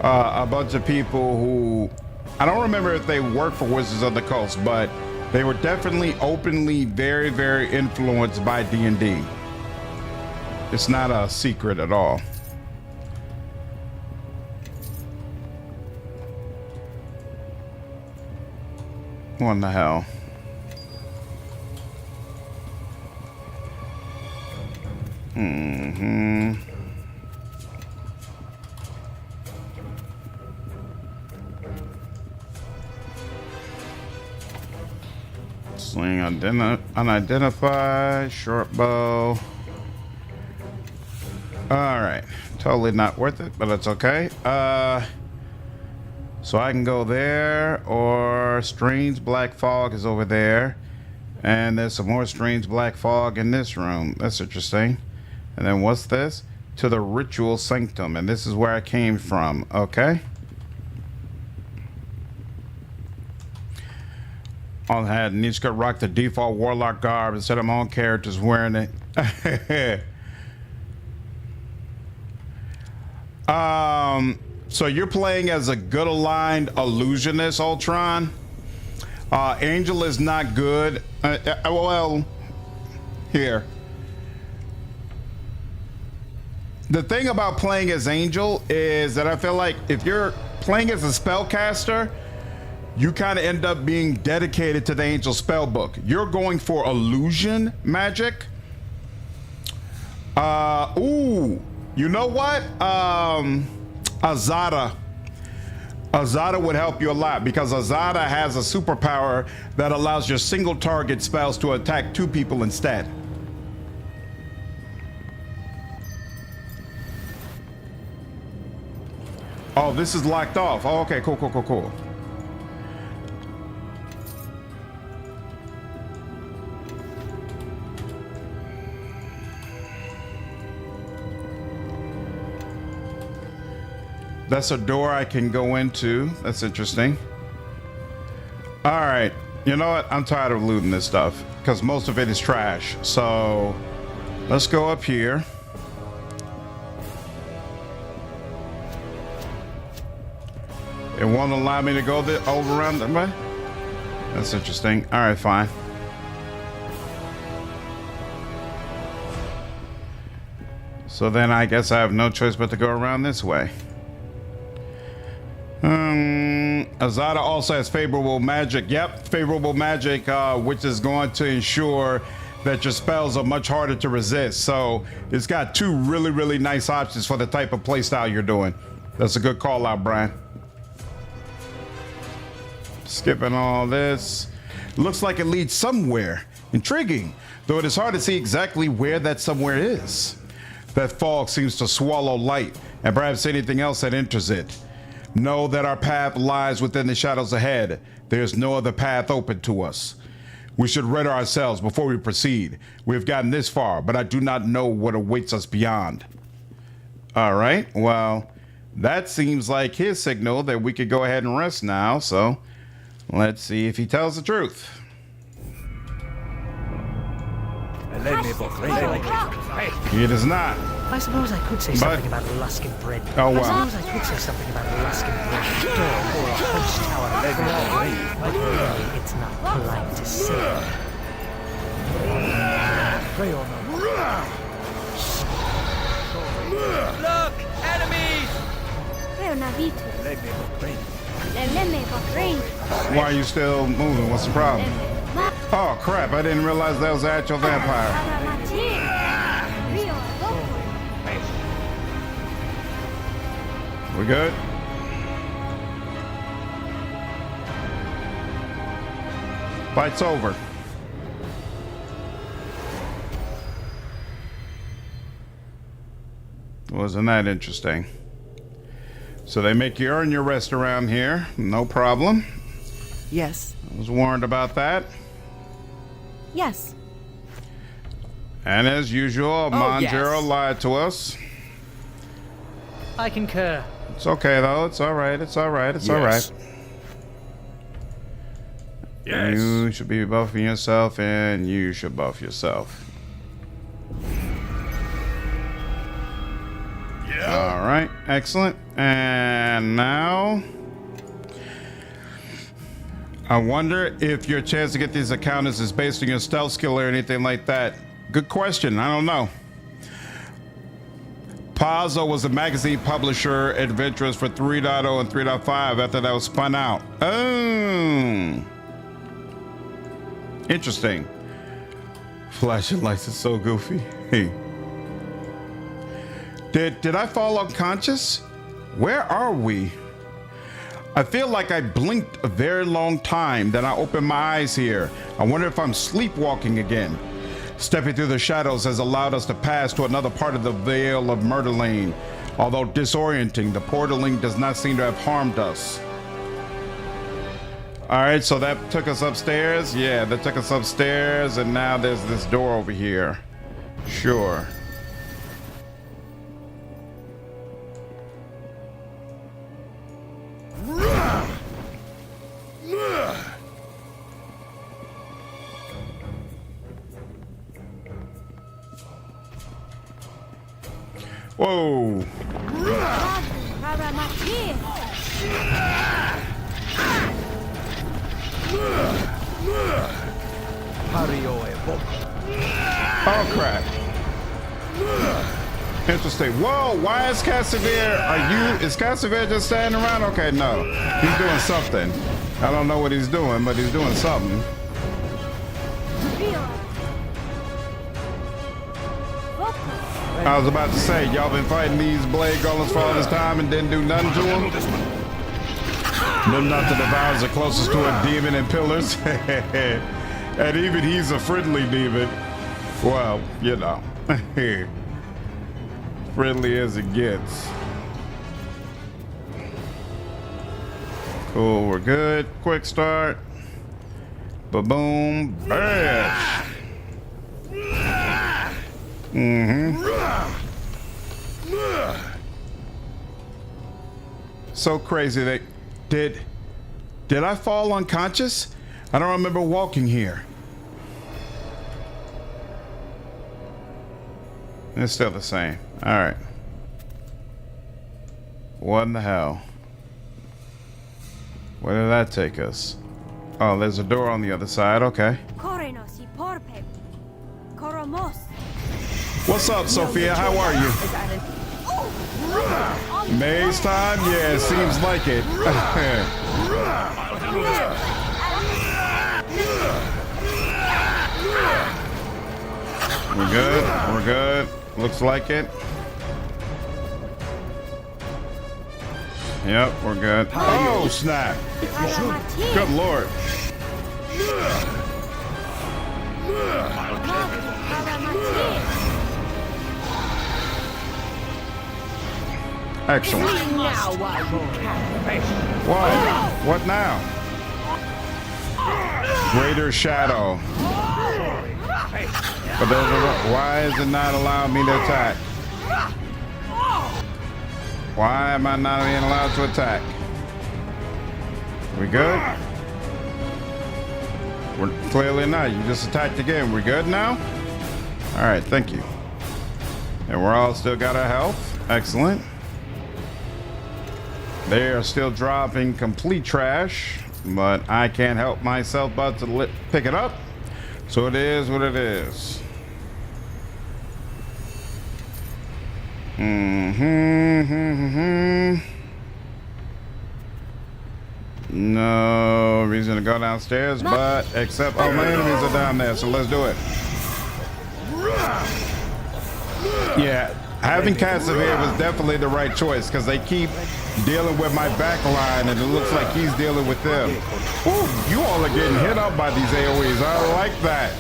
a bunch of people who, I don't remember if they worked for Wizards of the Coast, but they were definitely openly very, very influenced by D&D. It's not a secret at all. What in the hell? Sling unidentified, short bow. Alright. Totally not worth it, but it's okay. So I can go there, or strange black fog is over there. And there's some more strange black fog in this room. That's interesting. And then what's this? To the ritual sanctum, and this is where I came from. Okay. On had Nishka rock the default warlock garb instead of my own characters wearing it. So you're playing as a good aligned illusionist, Ultron. Angel is not good. Well, here. The thing about playing as Angel is that I feel like if you're playing as a spellcaster, you kind of end up being dedicated to the Angel spell book. You're going for illusion magic. Ooh, you know what? Azada. Azada would help you a lot because Azada has a superpower that allows your single target spells to attack 2 people instead. Oh, this is locked off. Oh, okay, cool. That's a door I can go into. That's interesting. All right. You know what? I'm tired of looting this stuff because most of it is trash. So let's go up here. It won't allow me to go over around that way. That's interesting. All right, fine. So then I guess I have no choice but to go around this way. Azada also has favorable magic. Yep, favorable magic, which is going to ensure that your spells are much harder to resist. So it's got 2 really nice options for the type of playstyle you're doing. That's a good call out, Brian. Skipping all this. Looks like it leads somewhere. Intriguing, though it is hard to see exactly where that somewhere is. That fog seems to swallow light and perhaps anything else that enters it. Know that our path lies within the shadows ahead. There is no other path open to us. We should rid ourselves before we proceed. We have gotten this far, but I do not know what awaits us beyond. All right, well, that seems like his signal that we could go ahead and rest now, so let's see if he tells the truth. It is not. I suppose I could say something about Luskan bread. Oh, wow. I suppose I could say something about Luskan bread or a host tower. But really, it's not polite to say. Look! Enemies! Why are you still moving? What's the problem? Oh crap, I didn't realize that was an actual vampire. We good? Fight's over. Wasn't that interesting? So they make you earn your rest around here. No problem. Yes. I was warned about that. Yes. And as usual, Monjero lied to us. I concur. It's okay though. It's all right. It's all right. It's all right. Yes. You should be buffing yourself, and you should buff yourself. Yeah. All right. Excellent. And now, I wonder if your chance to get these encounters is based on your stealth skill or anything like that. Good question. I don't know. Pazzo was a magazine publisher, adventurers for 3.0 and 3.5 after that was spun out. Oh. Interesting. Flashing lights is so goofy. Hey. Did I fall unconscious? Where are we? I feel like I blinked a very long time, then I opened my eyes here. I wonder if I'm sleepwalking again. Stepping through the shadows has allowed us to pass to another part of the Vale of Myrtleine. Although disorienting, the portaling does not seem to have harmed us. All right, so that took us upstairs. Yeah, that took us upstairs, and now there's this door over here. Sure. Whoa. Oh crap. Interesting. Whoa, why is Cassavir, is Cassavir just standing around? Okay, no. He's doing something. I don't know what he's doing, but he's doing something. I was about to say, y'all been fighting these blade golems for all this time and didn't do nothing to them? Them not the devours are closest to a demon and pillars. And even he's a friendly demon. Well, you know. Friendly as it gets. Cool, we're good. Quick start. Ba-boom. Bash. So crazy that did I fall unconscious? I don't remember walking here. It's still the same. All right. What in the hell? Where did that take us? Oh, there's a door on the other side. Okay. What's up, Sophia? How are you? Maze time? Yeah, it seems like it. We're good. We're good. Looks like it. Yep, we're good. Oh, snap. Good Lord. Excellent. What? What now? Greater shadow. But why is it not allowing me to attack? Why am I not being allowed to attack? We good? We're clearly not. You just attacked again. We good now? All right, thank you. And we're all still got our health. Excellent. They are still dropping complete trash, but I can't help myself but to pick it up. So it is what it is. No reason to go downstairs, but except my enemies are down there, so let's do it. Yeah, having Cassavir was definitely the right choice because they keep dealing with my back line and it looks like he's dealing with them. Ooh, you all are getting hit up by these AoEs. I like that.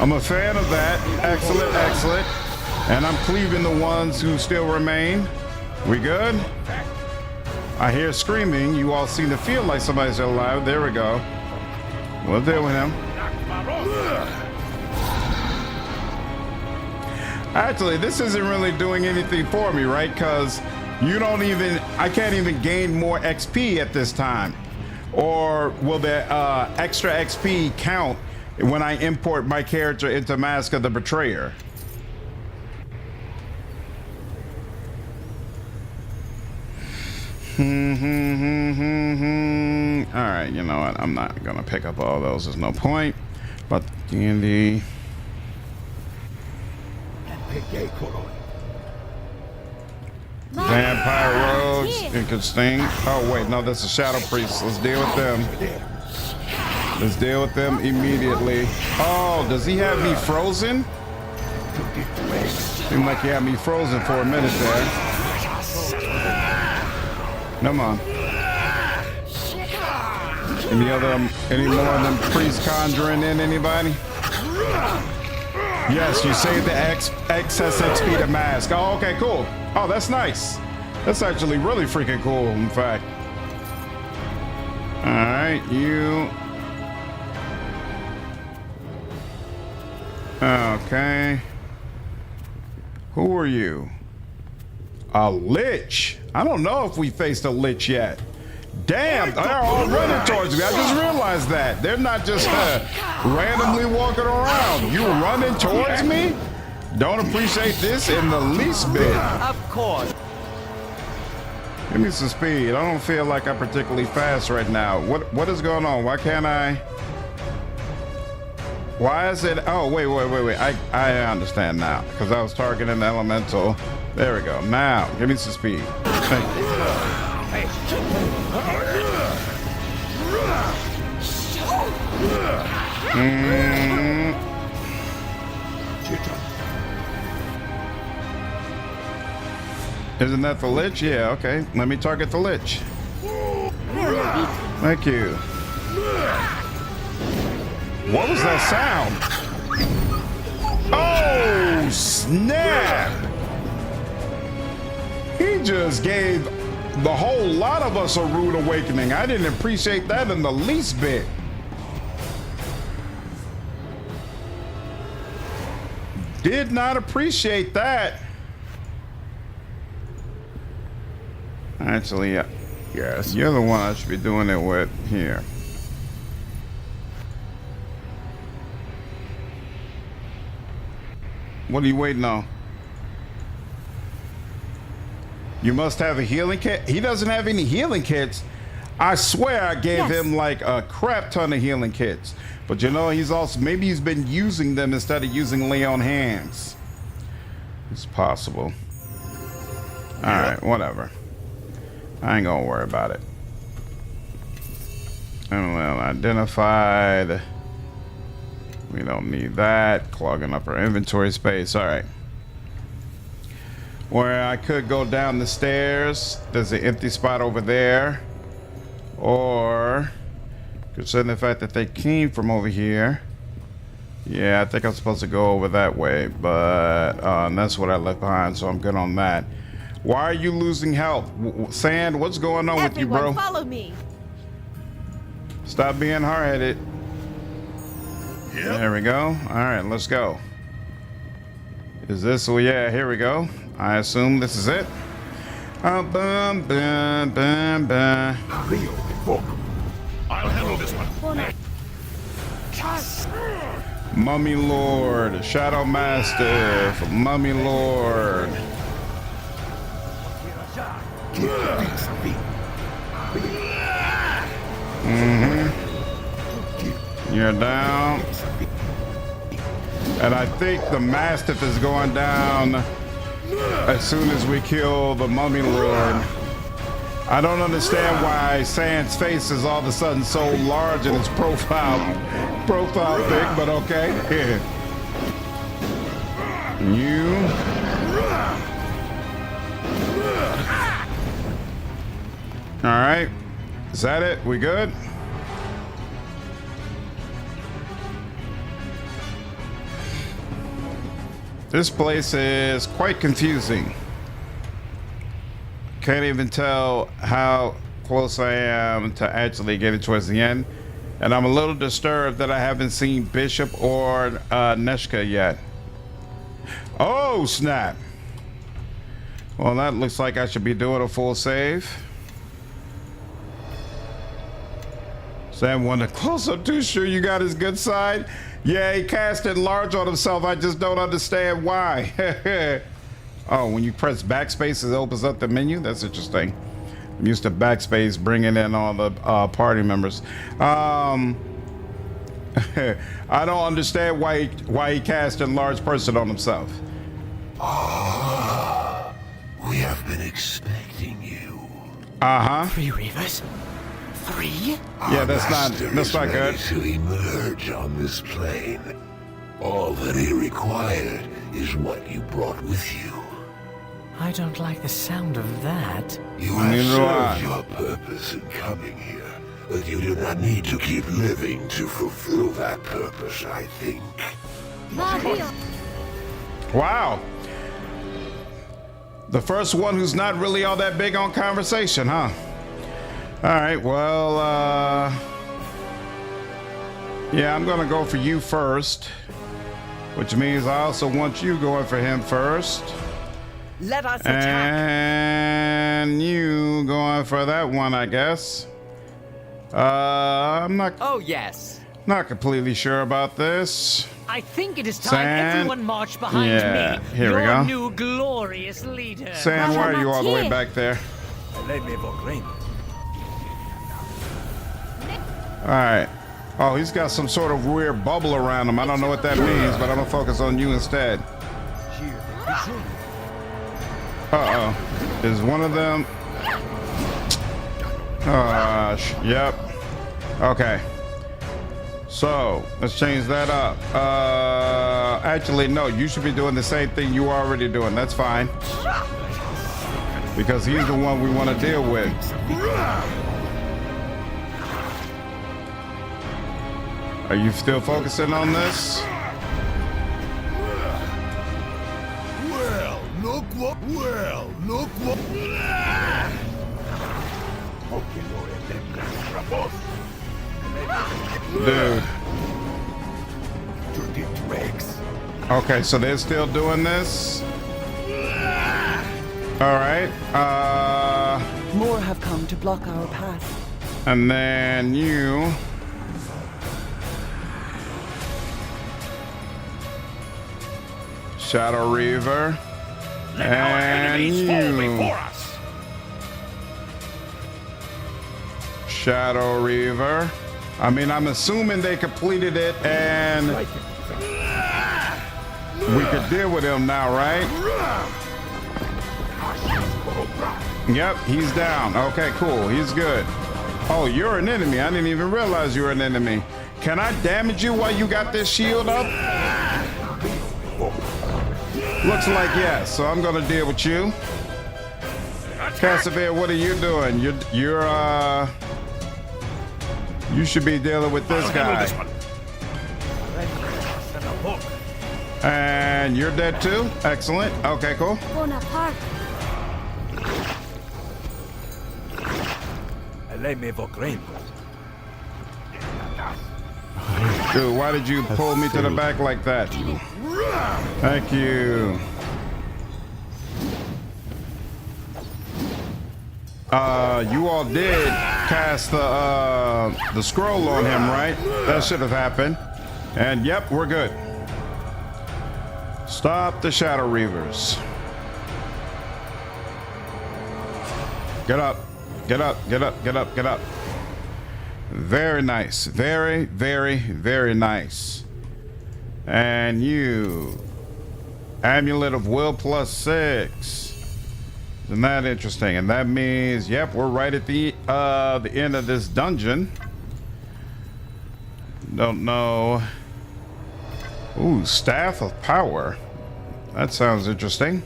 I'm a fan of that. Excellent, excellent. And I'm cleaving the ones who still remain. We good? I hear screaming. You all seem to feel like somebody's still alive. There we go. We'll deal with him. Actually, this isn't really doing anything for me, right? Because I can't even gain more XP at this time. Or will the extra XP count when I import my character into Mask of the Betrayer? All right, you know what? I'm not gonna pick up all those. There's no point. But D&D. Vampire rogues, interesting. Oh wait, no, that's a shadow priest. Let's deal with them. Let's deal with them immediately. Oh, does he have me frozen? Seemed like he had me frozen for a minute there. Come on. Any more of them priests conjuring in anybody? Yes, you save the excess XP to mask. Oh, okay, cool. Oh, that's nice. That's actually really freaking cool, in fact. All right, you. Okay. Who are you? A lich. I don't know if we faced a lich yet. Damn, they're all running towards me. I just realized that. They're not just randomly walking around. You running towards me? Don't appreciate this in the least bit. Of course. Give me some speed. I don't feel like I'm particularly fast right now. What is going on? Why can't I? Why is it? Oh, wait. I understand now. Because I was targeting the elemental. There we go. Now, give me some speed. Thank you. Isn't that the lich? Yeah, okay. Let me target the lich. Thank you. What was that sound? Oh, snap! He just gave the whole lot of us a rude awakening. I didn't appreciate that in the least bit. Did not appreciate that. Actually, yes, you're the one I should be doing it with here. What are you waiting on? You must have a healing kit. He doesn't have any healing kits. I swear I gave him like a crap ton of healing kits. But you know, he's also, maybe he's been using them instead of using lay on hands. It's possible. All right, whatever. I ain't gonna worry about it. Well, identified. We don't need that. Clogging up our inventory space. All right. Where I could go down the stairs. There's an empty spot over there. Or, considering the fact that they came from over here. Yeah, I think I'm supposed to go over that way. But that's what I left behind, so I'm good on that. Why are you losing health? Sand, what's going on with you, bro? Follow me. Stop being hard-headed. Yep. There we go. All right, let's go. Is this? Oh, yeah, here we go. I assume this is it. I'll handle this one. Mummy Lord, Shadow Master, Mummy Lord. You're down. And I think the Mastiff is going down as soon as we kill the Mummy Lord. I don't understand why Sand's face is all of a sudden so large in his profile pic, but okay. You. All right. Is that it? We good? This place is quite confusing. Can't even tell how close I am to actually getting towards the end. And I'm a little disturbed that I haven't seen Bishop or Neshka yet. Oh, snap. Well, that looks like I should be doing a full save. Sam wanted to close up too sure you got his good side. Yeah, he cast it large on himself. I just don't understand why. Oh, when you press backspace, it opens up the menu. That's interesting. I'm used to backspace bringing in all the party members. I don't understand why he cast a large person on himself. Ah, we have been expecting you. 3 Reavers? 3? Yeah, that's not good. To emerge on this plane. All that he required is what you brought with you. I don't like the sound of that. You have served your purpose in coming here, but you do not need to keep living to fulfill that purpose, I think. Wow. The first one who's not really all that big on conversation, huh? All right, well, yeah, I'm gonna go for you first, which means I also want you going for him first. Let us attack. And you going for that one, I guess. I'm not. Oh, yes. Not completely sure about this. I think it is time Sand. everyone marched behind Yeah, me. here we your go. new glorious leader. Sam, why are you all the way back there? All right. Oh, he's got some sort of weird bubble around him. I don't know what that means, but I'm gonna focus on you instead. Uh-oh. Is one of them... Yep. Okay. So, let's change that up. Actually, no, you should be doing the same thing you are already doing. That's fine. Because he's the one we want to deal with. Are you still focusing on this? Look what. Dude. Okay, so they're still doing this? Alright. More have come to block our path. And then you. Shadow Reaver. And you. Shadow Reaver. I mean, I'm assuming they completed it and we could deal with him now, right? Yep, he's down. Okay, cool. He's good. Oh, you're an enemy. I didn't even realize you were an enemy. Can I damage you while you got this shield up? Looks like yes, so I'm gonna deal with you. Cassavir, what are you doing? You should be dealing with this guy. And you're dead too? Excellent. Okay, cool. Bonaparte. Dude, why did you pull me to the back like that? Thank you. You all did cast the scroll on him, right? That should have happened. And yep, we're good. Stop the Shadow Reavers. Get up. Get up, get up, get up, get up. Very nice. Very, very, very nice. And you. Amulet of Will +6. Isn't that interesting? And that means, yep, we're right at the end of this dungeon. Don't know. Ooh, Staff of Power. That sounds interesting.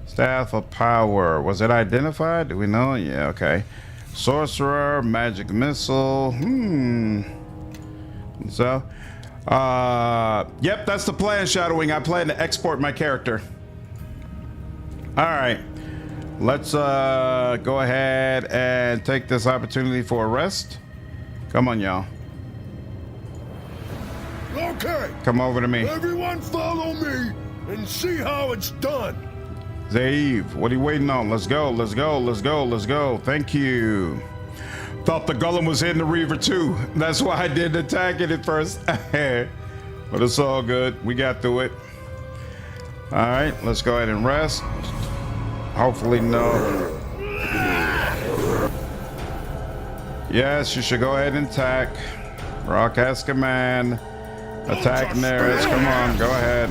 Staff of Power. Was it identified? Do we know? Yeah, okay. Sorcerer, Magic Missile. So, yep, that's the plan, Shadowwing. I plan to export my character. All right. Let's go ahead and take this opportunity for a rest. Come on, y'all. Okay. Come over to me. Everyone follow me and see how it's done. Zaev, what are you waiting on? Let's go, let's go, let's go, let's go. Thank you. Thought the Golem was hitting the Reaver too. That's why I didn't attack it at first. But it's all good. We got through it. All right, let's go ahead and rest. Hopefully no. Yes, you should go ahead and attack. Broadcast command. Attack Neris. Come on, go ahead.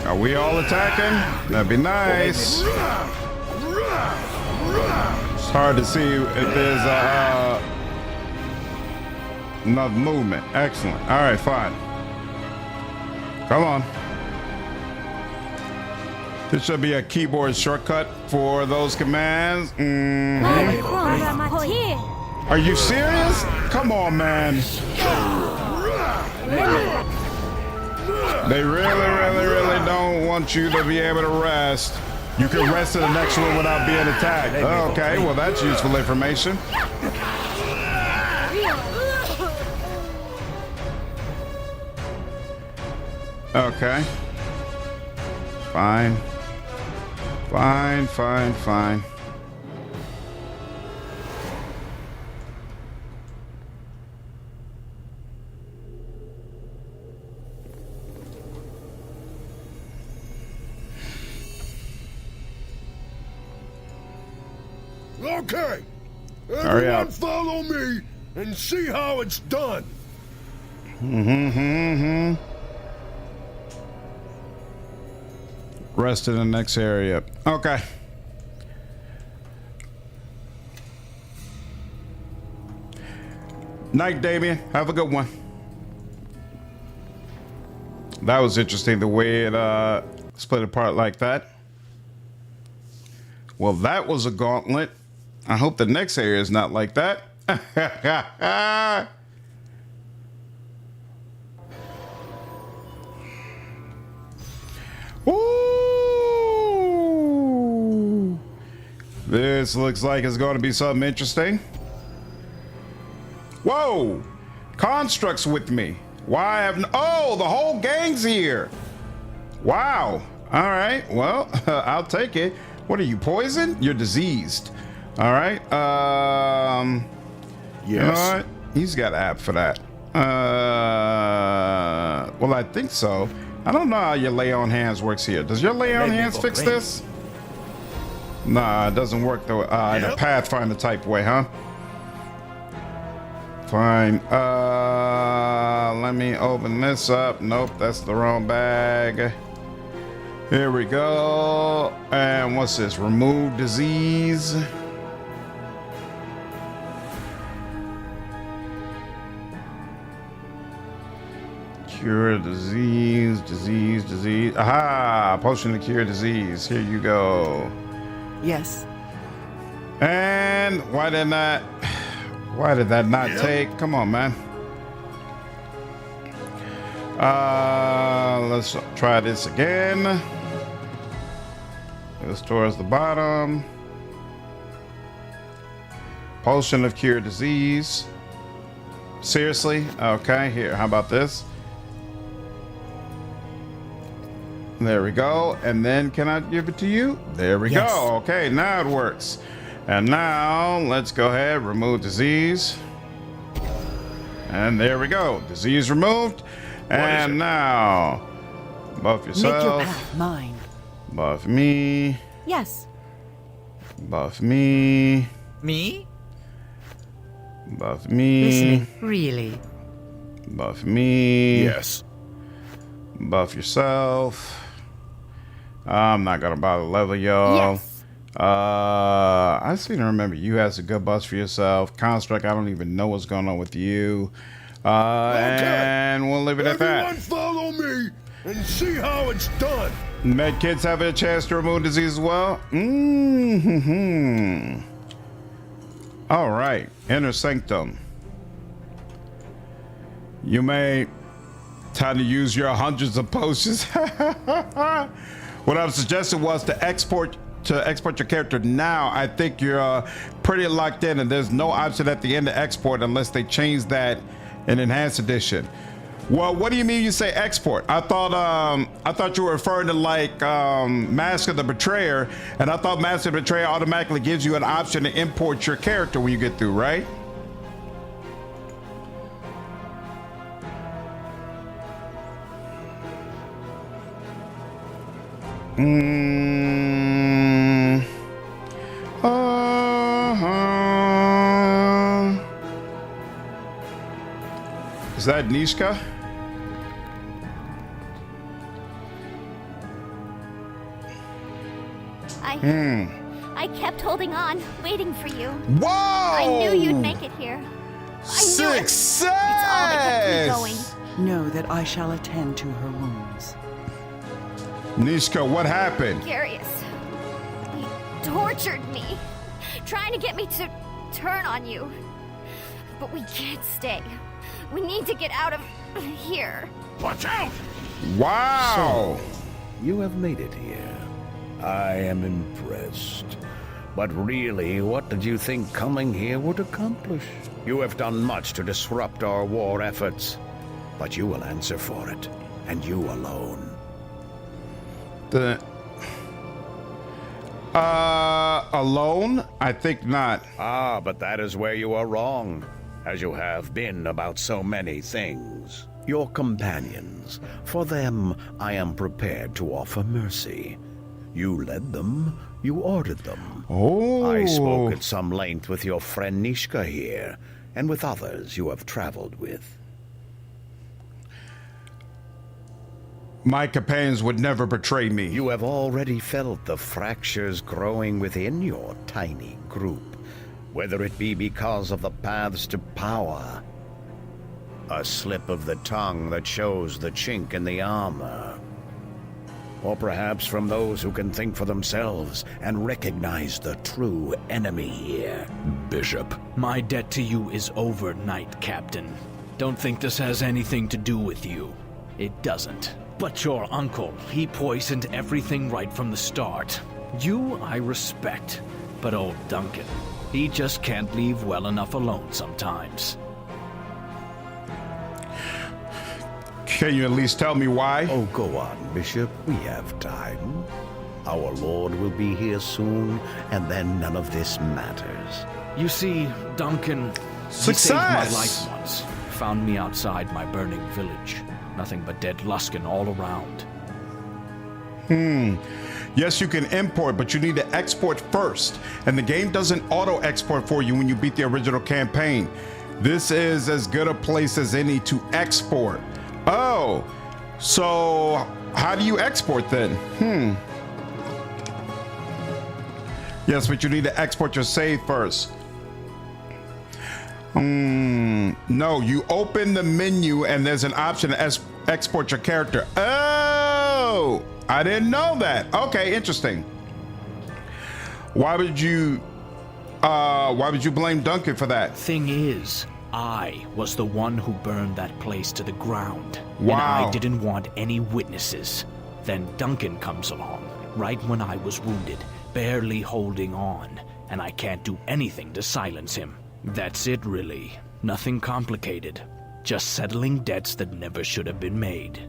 Are we all attacking? That'd be nice. It's hard to see if there's Enough movement. Excellent. All right, fine. Come on. This should be a keyboard shortcut for those commands. Are you serious? Come on, man. They really don't want you to be able to rest. You can rest in the next one without being attacked. Okay, well, that's useful information. Okay. Fine. Fine. Okay. Hurry Everyone up. follow me and see how it's done. Rest in the next area. Okay. Night, Damien. Have a good one. That was interesting, the way it split apart like that. Well, that was a gauntlet. I hope the next area is not like that. Ooh. This looks like it's going to be something interesting. Whoa! Constructs with me. Why have oh, the whole gang's here. Wow. All right. Well, I'll take it. What are you, poisoned? You're diseased. All right. Yes. You know what? He's got an app for that. Well, I think so. I don't know how your lay on hands works here. Does your lay on hands fix this? Nah, it doesn't work the in a Pathfinder type way, huh? Fine. Let me open this up. Nope, that's the wrong bag. Here we go. And what's this? Remove disease. Cure disease. Aha! Potion to cure disease. Here you go. Yes. And why did that not take? Come on, man. Let's try this again. This towards the bottom. Potion of cure disease. Seriously? Okay, here. How about this? There we go. And then can I give it to you? There we go. Okay, now it works. And now let's go ahead, remove disease. And there we go. Disease removed. And now buff yourself. Make your path mine. Buff me. Yes. Buff me. Me? Buff me. Listening, really. Buff me. Yes. Buff yourself. I'm not gonna bother level y'all. Yes. I seem to remember you had some good buffs for yourself. Construct, I don't even know what's going on with you. And we'll leave it at that. Everyone follow me and see how it's done. Med kids having a chance to remove disease as well. All right, Inner Sanctum. You may time to use your hundreds of potions. What I was suggesting was to export your character now. I think you're pretty locked in, and there's no option at the end to export unless they change that in Enhanced Edition. Well, what do you mean you say export? I thought you were referring to like Mask of the Betrayer, and I thought Mask of the Betrayer automatically gives you an option to import your character when you get through, right? Is that Nishka? I kept holding on, waiting for you. Whoa! I knew you'd make it here. I Success! It's all that kept me going. Know that I shall attend to her wounds. Nishka, what happened? Garius, he tortured me, trying to get me to turn on you. But we can't stay. We need to get out of here. Watch out! Wow! So, you have made it here. I am impressed. But really, what did you think coming here would accomplish? You have done much to disrupt our war efforts, but you will answer for it, and you alone. Alone? I think not. But that is where you are wrong, as you have been about so many things. Your companions, for them I am prepared to offer mercy. You led them, you ordered them. Oh. I spoke at some length with your friend Nishka here, and with others you have traveled with. My companions would never betray me. You have already felt the fractures growing within your tiny group, whether it be because of the paths to power, a slip of the tongue that shows the chink in the armor, or perhaps from those who can think for themselves and recognize the true enemy here. Bishop, my debt to you is over, Knight Captain. Don't think this has anything to do with you. It doesn't. But your uncle, he poisoned everything right from the start. You, I respect. But old Duncan, he just can't leave well enough alone sometimes. Can you at least tell me why? Oh, go on, Bishop. We have time. Our Lord will be here soon, and then none of this matters. You see, Duncan, Success! He saved my life once. Found me outside my burning village. Nothing but dead Luskan all around. Yes, you can import, but you need to export first. And the game doesn't auto-export for you when you beat the original campaign. This is as good a place as any to export. Oh, so how do you export then? Yes, but you need to export your save first. No, you open the menu and there's an option to export your character. Oh, I didn't know that. Okay, interesting. Why would you blame Duncan for that? Thing is, I was the one who burned that place to the ground. Wow. And I didn't want any witnesses. Then Duncan comes along, right when I was wounded, barely holding on, and I can't do anything to silence him. That's it, really. Nothing complicated. Just settling debts that never should have been made.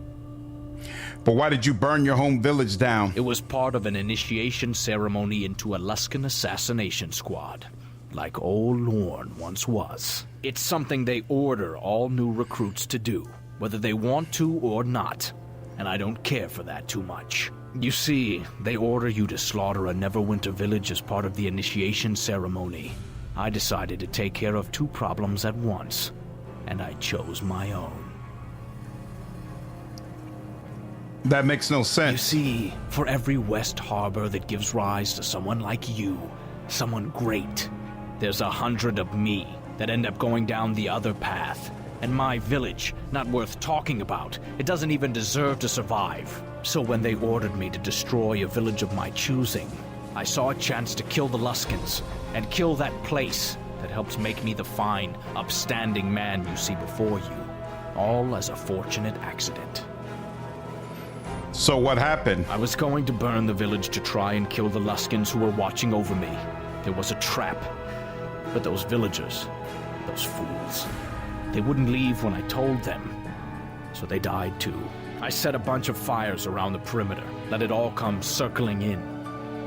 But why did you burn your home village down? It was part of an initiation ceremony into a Luskan assassination squad, like old Lorne once was. It's something they order all new recruits to do, whether they want to or not, and I don't care for that too much. You see, they order you to slaughter a Neverwinter village as part of the initiation ceremony. I decided to take care of two problems at once, and I chose my own. That makes no sense. You see, for every West Harbor that gives rise to someone like you, someone great, there's 100 of me that end up going down the other path. And my village, not worth talking about. It doesn't even deserve to survive. So when they ordered me to destroy a village of my choosing, I saw a chance to kill the Luskans and kill that place that helps make me the fine, upstanding man you see before you. All as a fortunate accident. So what happened? I was going to burn the village to try and kill the Luskans who were watching over me. There was a trap. But those villagers, those fools, they wouldn't leave when I told them. So they died too. I set a bunch of fires around the perimeter, let it all come circling in.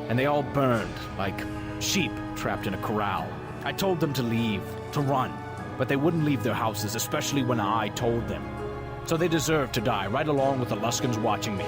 And they all burned, like sheep trapped in a corral. I told them to leave, to run, but they wouldn't leave their houses, especially when I told them. So they deserved to die, right along with the Luskans watching me.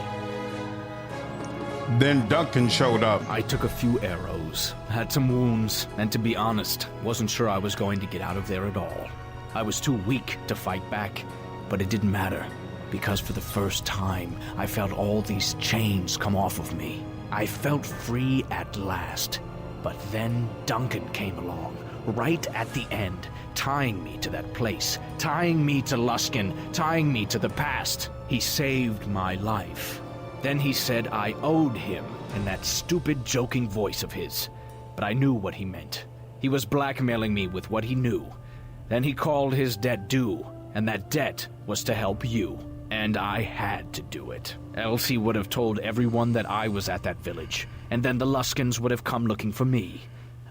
Then Duncan showed up. I took a few arrows, had some wounds, and to be honest, wasn't sure I was going to get out of there at all. I was too weak to fight back, but it didn't matter, because for the first time, I felt all these chains come off of me. I felt free at last. But then Duncan came along, right at the end, tying me to that place, tying me to Luskan, tying me to the past. He saved my life. Then he said I owed him in that stupid joking voice of his. But I knew what he meant. He was blackmailing me with what he knew. Then he called his debt due, and that debt was to help you. And I had to do it. Else he would have told everyone that I was at that village, and then the Luskans would have come looking for me.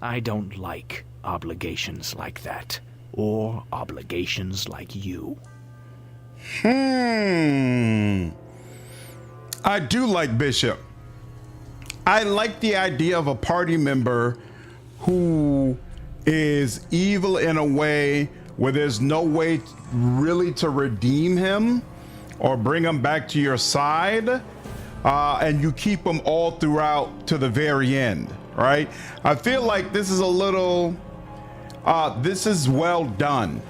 I don't like obligations like that, or obligations like you. I do like Bishop. I like the idea of a party member who is evil in a way where there's no way really to redeem him or bring him back to your side, and you keep him all throughout to the very end, right? I feel like this is a little, this is well done.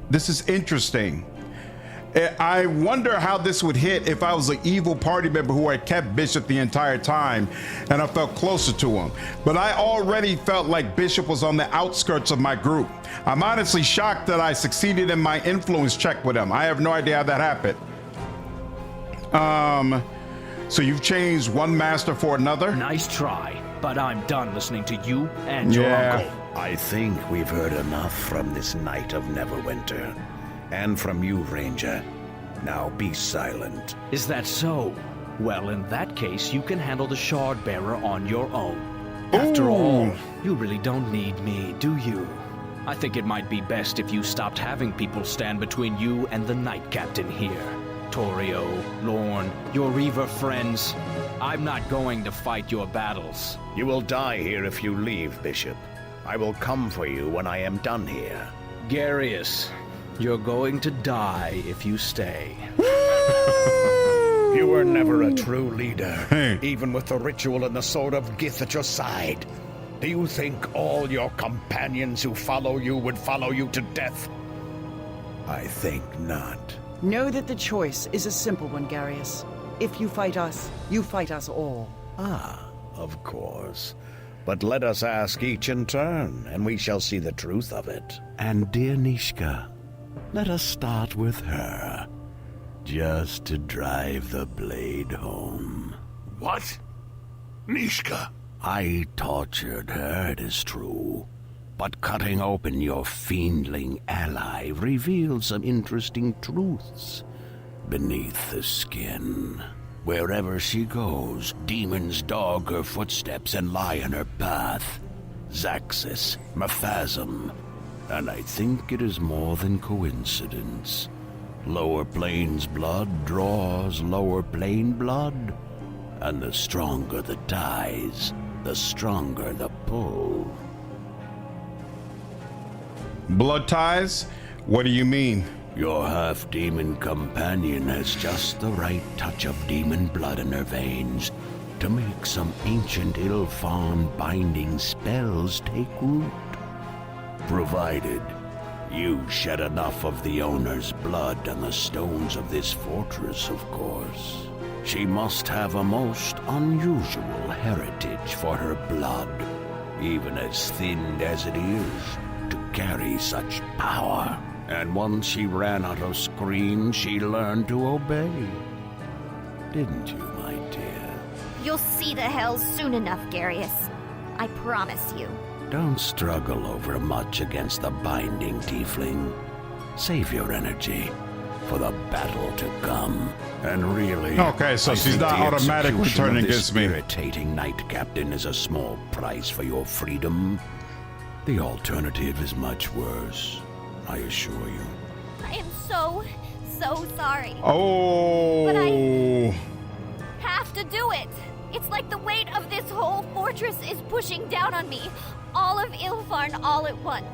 This is interesting. I wonder how this would hit if I was an evil party member who had kept Bishop the entire time and I felt closer to him. But I already felt like Bishop was on the outskirts of my group. I'm honestly shocked that I succeeded in my influence check with him. I have no idea how that happened. So you've changed one master for another? Nice try, but I'm done listening to you and your uncle. I think we've heard enough from this Knight of Neverwinter. And from you, Ranger. Now be silent. Is that so? Well, in that case, you can handle the Shard Bearer on your own. After all, you really don't need me, do you? I think it might be best if you stopped having people stand between you and the Knight Captain here. Torio, Lorne, your Reaver friends. I'm not going to fight your battles. You will die here if you leave, Bishop. I will come for you when I am done here. Garius, you're going to die if you stay. You were never a true leader, even with the ritual and the sword of Gith at your side. Do you think all your companions who follow you would follow you to death? I think not. Know that the choice is a simple one, Garius. If you fight us all. Ah, of course. But let us ask each in turn, and we shall see the truth of it. And dear Nishka, let us start with her, just to drive the blade home. What? Nishka? I tortured her, it is true, but cutting open your fiendling ally revealed some interesting truths beneath the skin. Wherever she goes, demons dog her footsteps and lie in her path. Zaxis, Maphasm, and I think it is more than coincidence. Lower planes blood draws lower plane blood, and the stronger the ties, the stronger the pull. Blood ties? What do you mean? Your half-demon companion has just the right touch of demon blood in her veins to make some ancient ill-fawn binding spells take root. Provided you shed enough of the owner's blood on the stones of this fortress, of course. She must have a most unusual heritage for her blood, even as thinned as it is, to carry such power. And once she ran out of screams, she learned to obey. Didn't you, my dear? You'll see the hells soon enough, Garius. I promise you. Don't struggle over much against the binding tiefling. Save your energy for the battle to come. And really, okay, so she's not automatically turning against me. Irritating Knight Captain is a small price for your freedom. The alternative is much worse, I assure you. I am so sorry. Oh. But I have to do it. It's like the weight of this whole fortress is pushing down on me. All of Ilfarn all at once.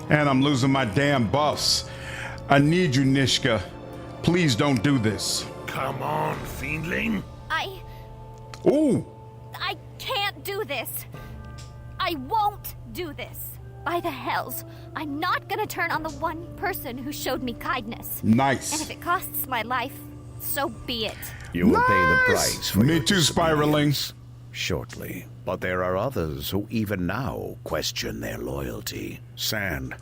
And I'm losing my damn buffs. I need you, Nishka. Please don't do this. Come on, fiendling. Ooh. I can't do this. I won't do this. By the hells, I'm not gonna turn on the one person who showed me kindness. Nice. And if it costs my life, so be it. You will pay the price for me too, Spiraling. shortly. But there are others who even now question their loyalty. Sand,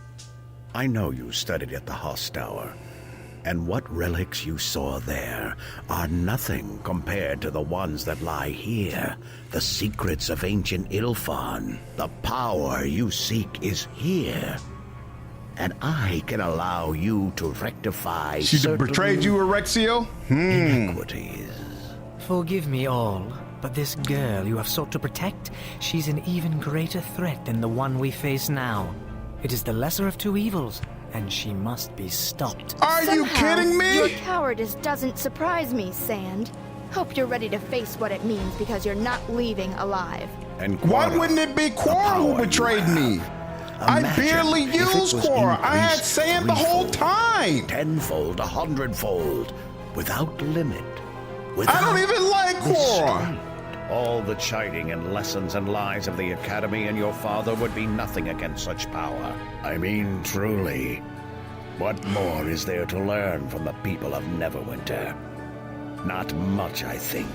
I know you studied at the Hoss Tower, and what relics you saw there are nothing compared to the ones that lie here. The secrets of ancient Ilfan. The power you seek is here. And I can allow you to rectify She betrayed you, Erexio? Inequities. Forgive me all, but this girl you have sought to protect, she's an even greater threat than the one we face now. It is the lesser of two evils, and she must be stopped. Are you kidding me? Your cowardice doesn't surprise me, Sand. Hope you're ready to face what it means because you're not leaving alive. And why wouldn't it be Quora who betrayed me? I barely used Quora. I had Sand the whole time. Tenfold, 100-fold, without limit. I don't even like Quora. All the chiding and lessons and lies of the Academy and your father would be nothing against such power. I mean, truly. What more is there to learn from the people of Neverwinter? Not much, I think.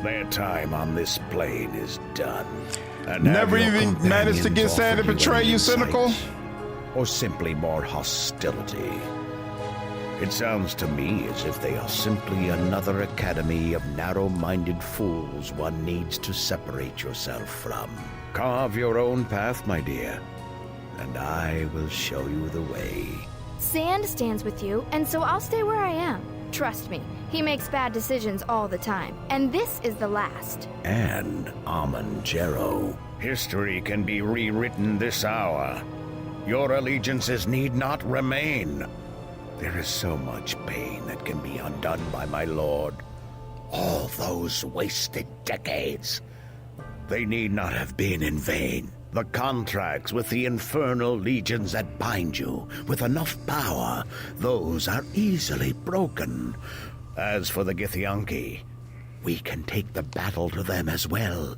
Their time on this plane is done. And never even managed to get Sand to betray you, cynical? Or simply more hostility. It sounds to me as if they are simply another academy of narrow-minded fools one needs to separate yourself from. Carve your own path, my dear, and I will show you the way. Sand stands with you, and so I'll stay where I am. Trust me, he makes bad decisions all the time, and this is the last. And Amanjero. History can be rewritten this hour. Your allegiances need not remain. There is so much pain that can be undone by my lord. All those wasted decades. They need not have been in vain. The contracts with the infernal legions that bind you with enough power, those are easily broken. As for the Githyanki, we can take the battle to them as well.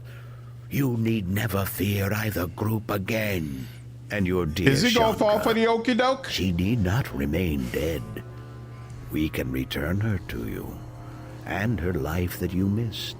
You need never fear either group again. And your dear Is he gonna fall for the okie doke? She need not remain dead. We can return her to you, and her life that you missed.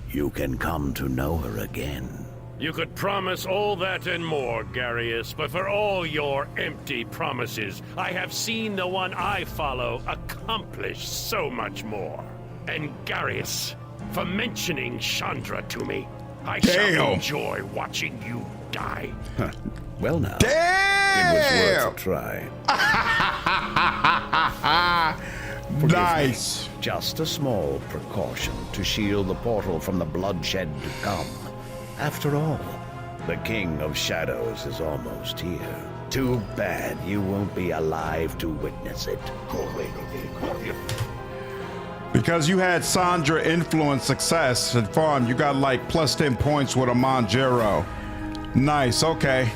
You can come to know her again. You could promise all that and more, Garius, but for all your empty promises, I have seen the one I follow accomplish so much more. And Garius, for mentioning Chandra to me, I shall enjoy watching you die. Well now, damn! It was worth a try. Nice. Me. Just a small precaution to shield the portal from the bloodshed to come. After all, the King of Shadows is almost here. Too bad you won't be alive to witness it. Because you had Sandra influence success at farm, you got like plus 10 points with Amanjero. Nice, okay.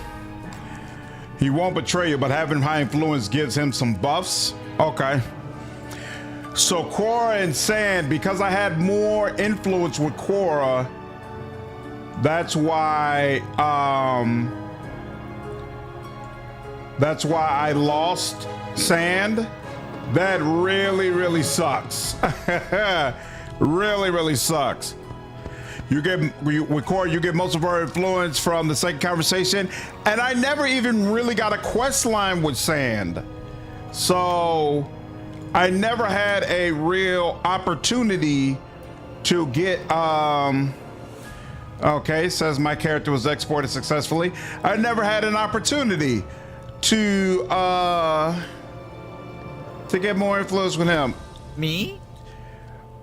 He won't betray you, but having high influence gives him some buffs. Okay. So Quora and Sand, because I had more influence with Quora, that's why I lost Sand. That really sucks. really sucks. You get with Quora, you get most of our influence from the second conversation, and I never even really got a quest line with Sand, so I never had a real opportunity to get. Okay, says my character was exported successfully. I never had an opportunity to get more influence with him. Me?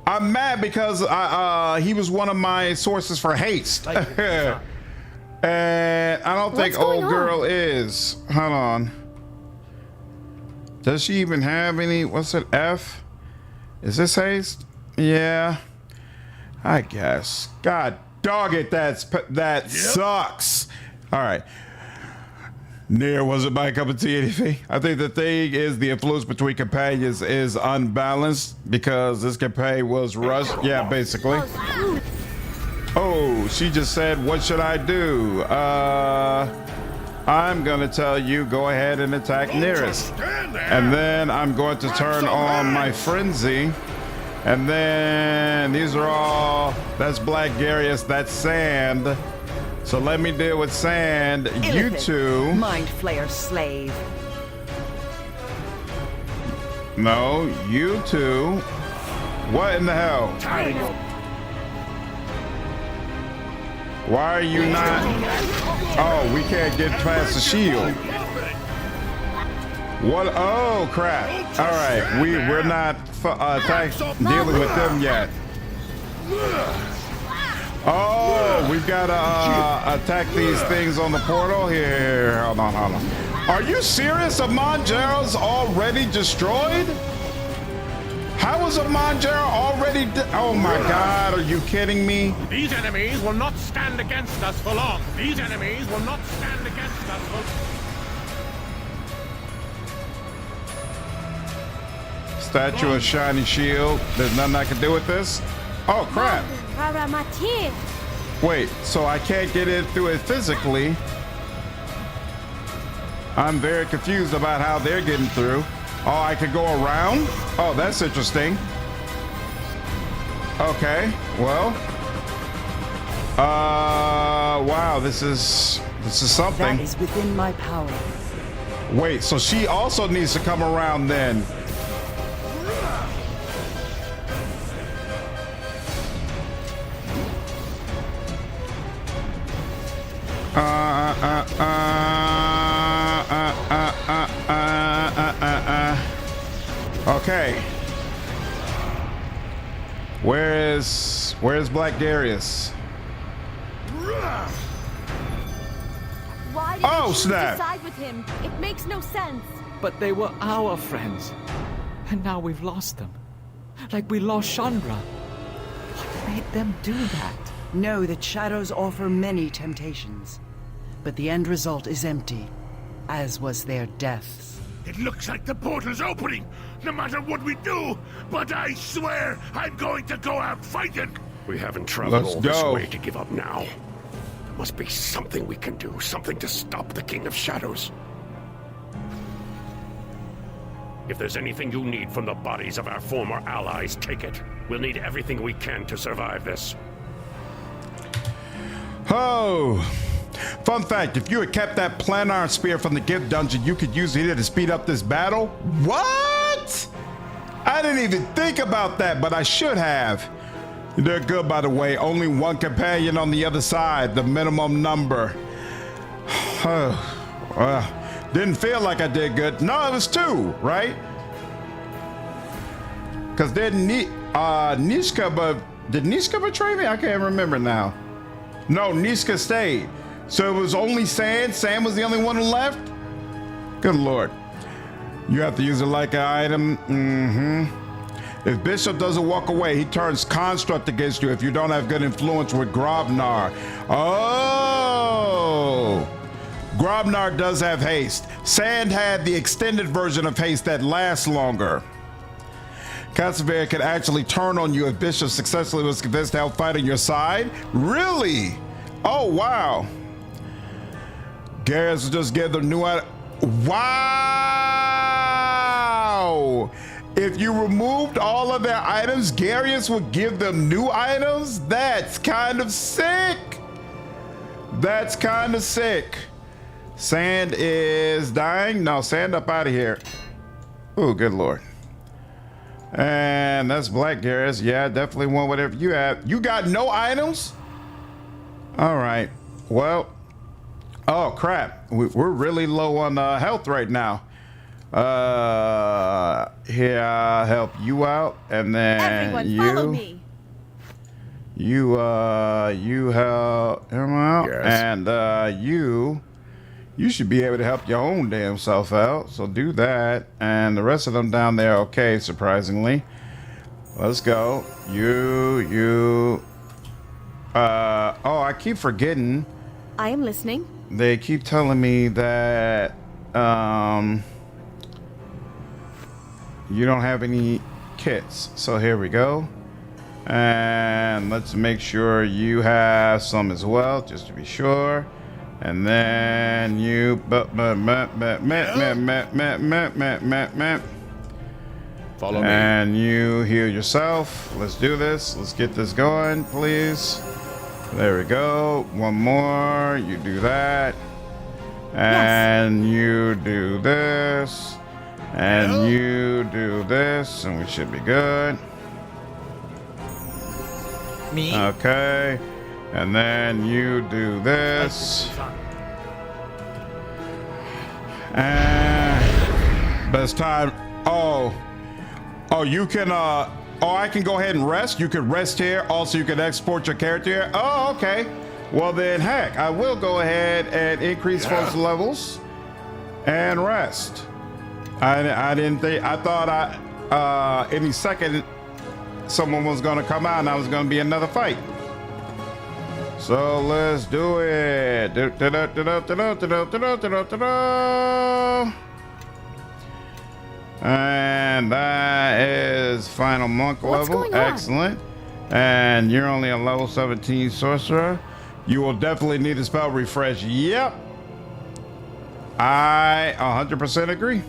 I'm mad because he was one of my sources for haste. And I don't think old girl is. Hold on. Does she even have any? What's it? F? Is this haste? Yeah. I guess. God dog it, that sucks. All right. Near wasn't my cup of tea, anything. I think the thing is the influence between companions is unbalanced because this companion was rushed. Yeah, basically. Oh, she just said, what should I do? I'm gonna tell you, go ahead and attack nearest. And then I'm going to turn on my frenzy And then these are all, that's Black Garius, that's Sand. So let me deal with Sand. You Illithid, two. Mind Flayer slave. No, you two. What in the hell? Why are you not? Oh, we can't get past the shield. What? Oh, crap. All right, we're not dealing with them yet. Oh, we've got to attack these things on the portal. Here, hold on. Are you serious? Amanjero's already destroyed? How is Amanjero already oh my God, are you kidding me? These enemies will not stand against us for long. These enemies will not stand against us for Statue of Shiny Shield. There's nothing I can do with this? Oh, crap. Wait, so I can't get in through it physically. I'm very confused about how they're getting through. Oh, I could go around? Oh, that's interesting. Okay, well. Wow, this is something. That is within my power. Wait, so she also needs to come around then. Okay. Where's Black Darius? Why did you choose snap. to side with him? It makes no sense. But they were our friends. And now we've lost them. Like we lost Chandra. What made them do that? Know that shadows offer many temptations, but the end result is empty, as was their deaths. It looks like the portal's opening, no matter what we do, but I swear I'm going to go out fighting. We haven't traveled Let's all this go. way to give up now. There must be something we can do, something to stop the King of Shadows. If there's anything you need from the bodies of our former allies, take it. We'll need everything we can to survive this. Oh, fun fact, if you had kept that planar spear from the gift dungeon, you could use it to speed up this battle. What? I didn't even think about that, but I should have. They're good, by the way. Only one companion on the other side, the minimum number. Didn't feel like I did good. No, it was 2, right? Because didn't Nishka, did Nishka betray me? I can't remember now. No, Nishka stayed. So it was only Sand. Sand was the only one who left? Good Lord. You have to use it like an item. If Bishop doesn't walk away, he turns construct against you if you don't have good influence with Grobnar. Oh! Grobnar does have haste. Sand had the extended version of haste that lasts longer. Cassavera can actually turn on you if Bishop successfully was convinced to help fight on your side? Really? Oh, wow. Garrus will just give them new item. Wow! If you removed all of their items, Garrus would give them new items? That's kind of sick. That's kind of sick. Sand is dying? No, Sand up out of here. Oh, good Lord. And that's Black Garrus. Yeah, definitely want whatever you have. You got no items? All right. Well, oh, crap. We're really low on health right now. Here, I'll help you out. And then Everyone, follow me. You help him out. Yes. And you should be able to help your own damn self out. So do that. And the rest of them down there, okay, surprisingly. Let's go. Oh, I keep forgetting. I am listening. They keep telling me that you don't have any kits. So here we go. And let's make sure you have some as well, just to be sure. And then you Follow me. And you heal yourself. Let's do this. Let's get this going, please. There we go. One more. You do that. And you do this. And you do this. And we should be good. Me? Okay. And then you do this. And best time. Oh, you can, I can go ahead and rest. You can rest here. Also, you can export your character here. Oh, okay. Well then, heck, I will go ahead and increase folks' levels and rest. I didn't think, I thought any second someone was gonna come out and I was gonna be another fight. So let's do it. And that is final monk level. Excellent. And you're only a level 17 sorcerer. You will definitely need a spell refresh. Yep. I 100% agree.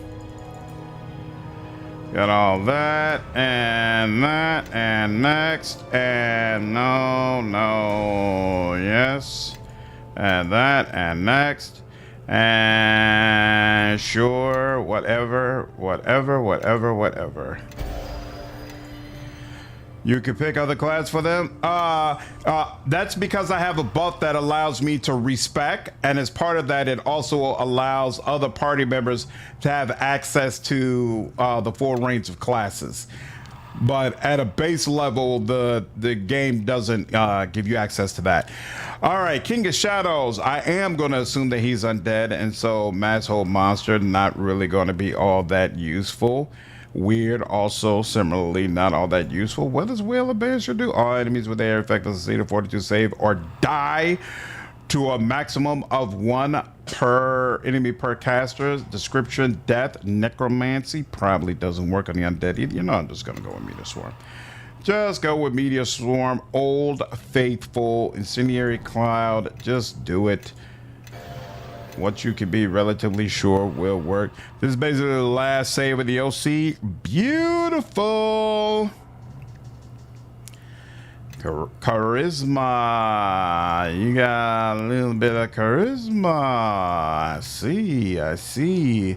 Got all that and next and no, yes, and that and next and sure, whatever. You can pick other class for them. That's because I have a buff that allows me to respec, and as part of that, it also allows other party members to have access to the full range of classes. But at a base level, the game doesn't give you access to that. All right, King of Shadows. I am going to assume that he's undead, and so Masshold Monster not really going to be all that useful. Weird, also similarly not all that useful. What does Wheel of Banshee do? All enemies with air effect of succeed a 42 save or die to a maximum of 1 per enemy per caster. Description: death, necromancy. Probably doesn't work on the undead either. You know, I'm just gonna go with Meteor Swarm. Just go with Meteor Swarm. Old Faithful, Incendiary Cloud. Just do it. What you can be relatively sure will work. This is basically the last save of the OC. Beautiful. Charisma. You got a little bit of charisma. I see.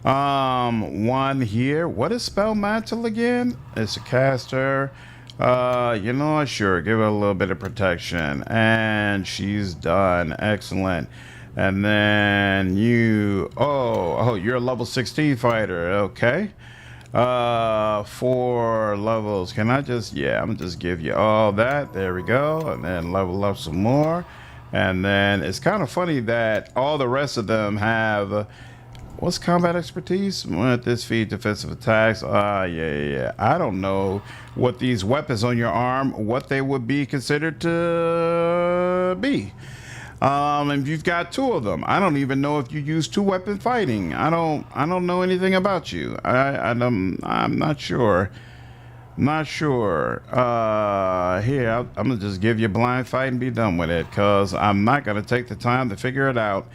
One here. What is Spell Mantle again? It's a caster. You know what? Sure. Give her a little bit of protection. And she's done. Excellent. And then you, you're a level 16 fighter. Okay. 4 levels. Can I just, I'm gonna just give you all that. There we go. And then level up some more. And then it's kind of funny that all the rest of them have, what's combat expertise? With this feat, defensive attacks. Yeah. I don't know what these weapons on your arm, what they would be considered to be. And you've got 2 of them. I don't even know if you use 2-weapon fighting. I don't know anything about you. I'm not sure. Here, I'm gonna just give you a blind fight and be done with it, cause I'm not gonna take the time to figure it out.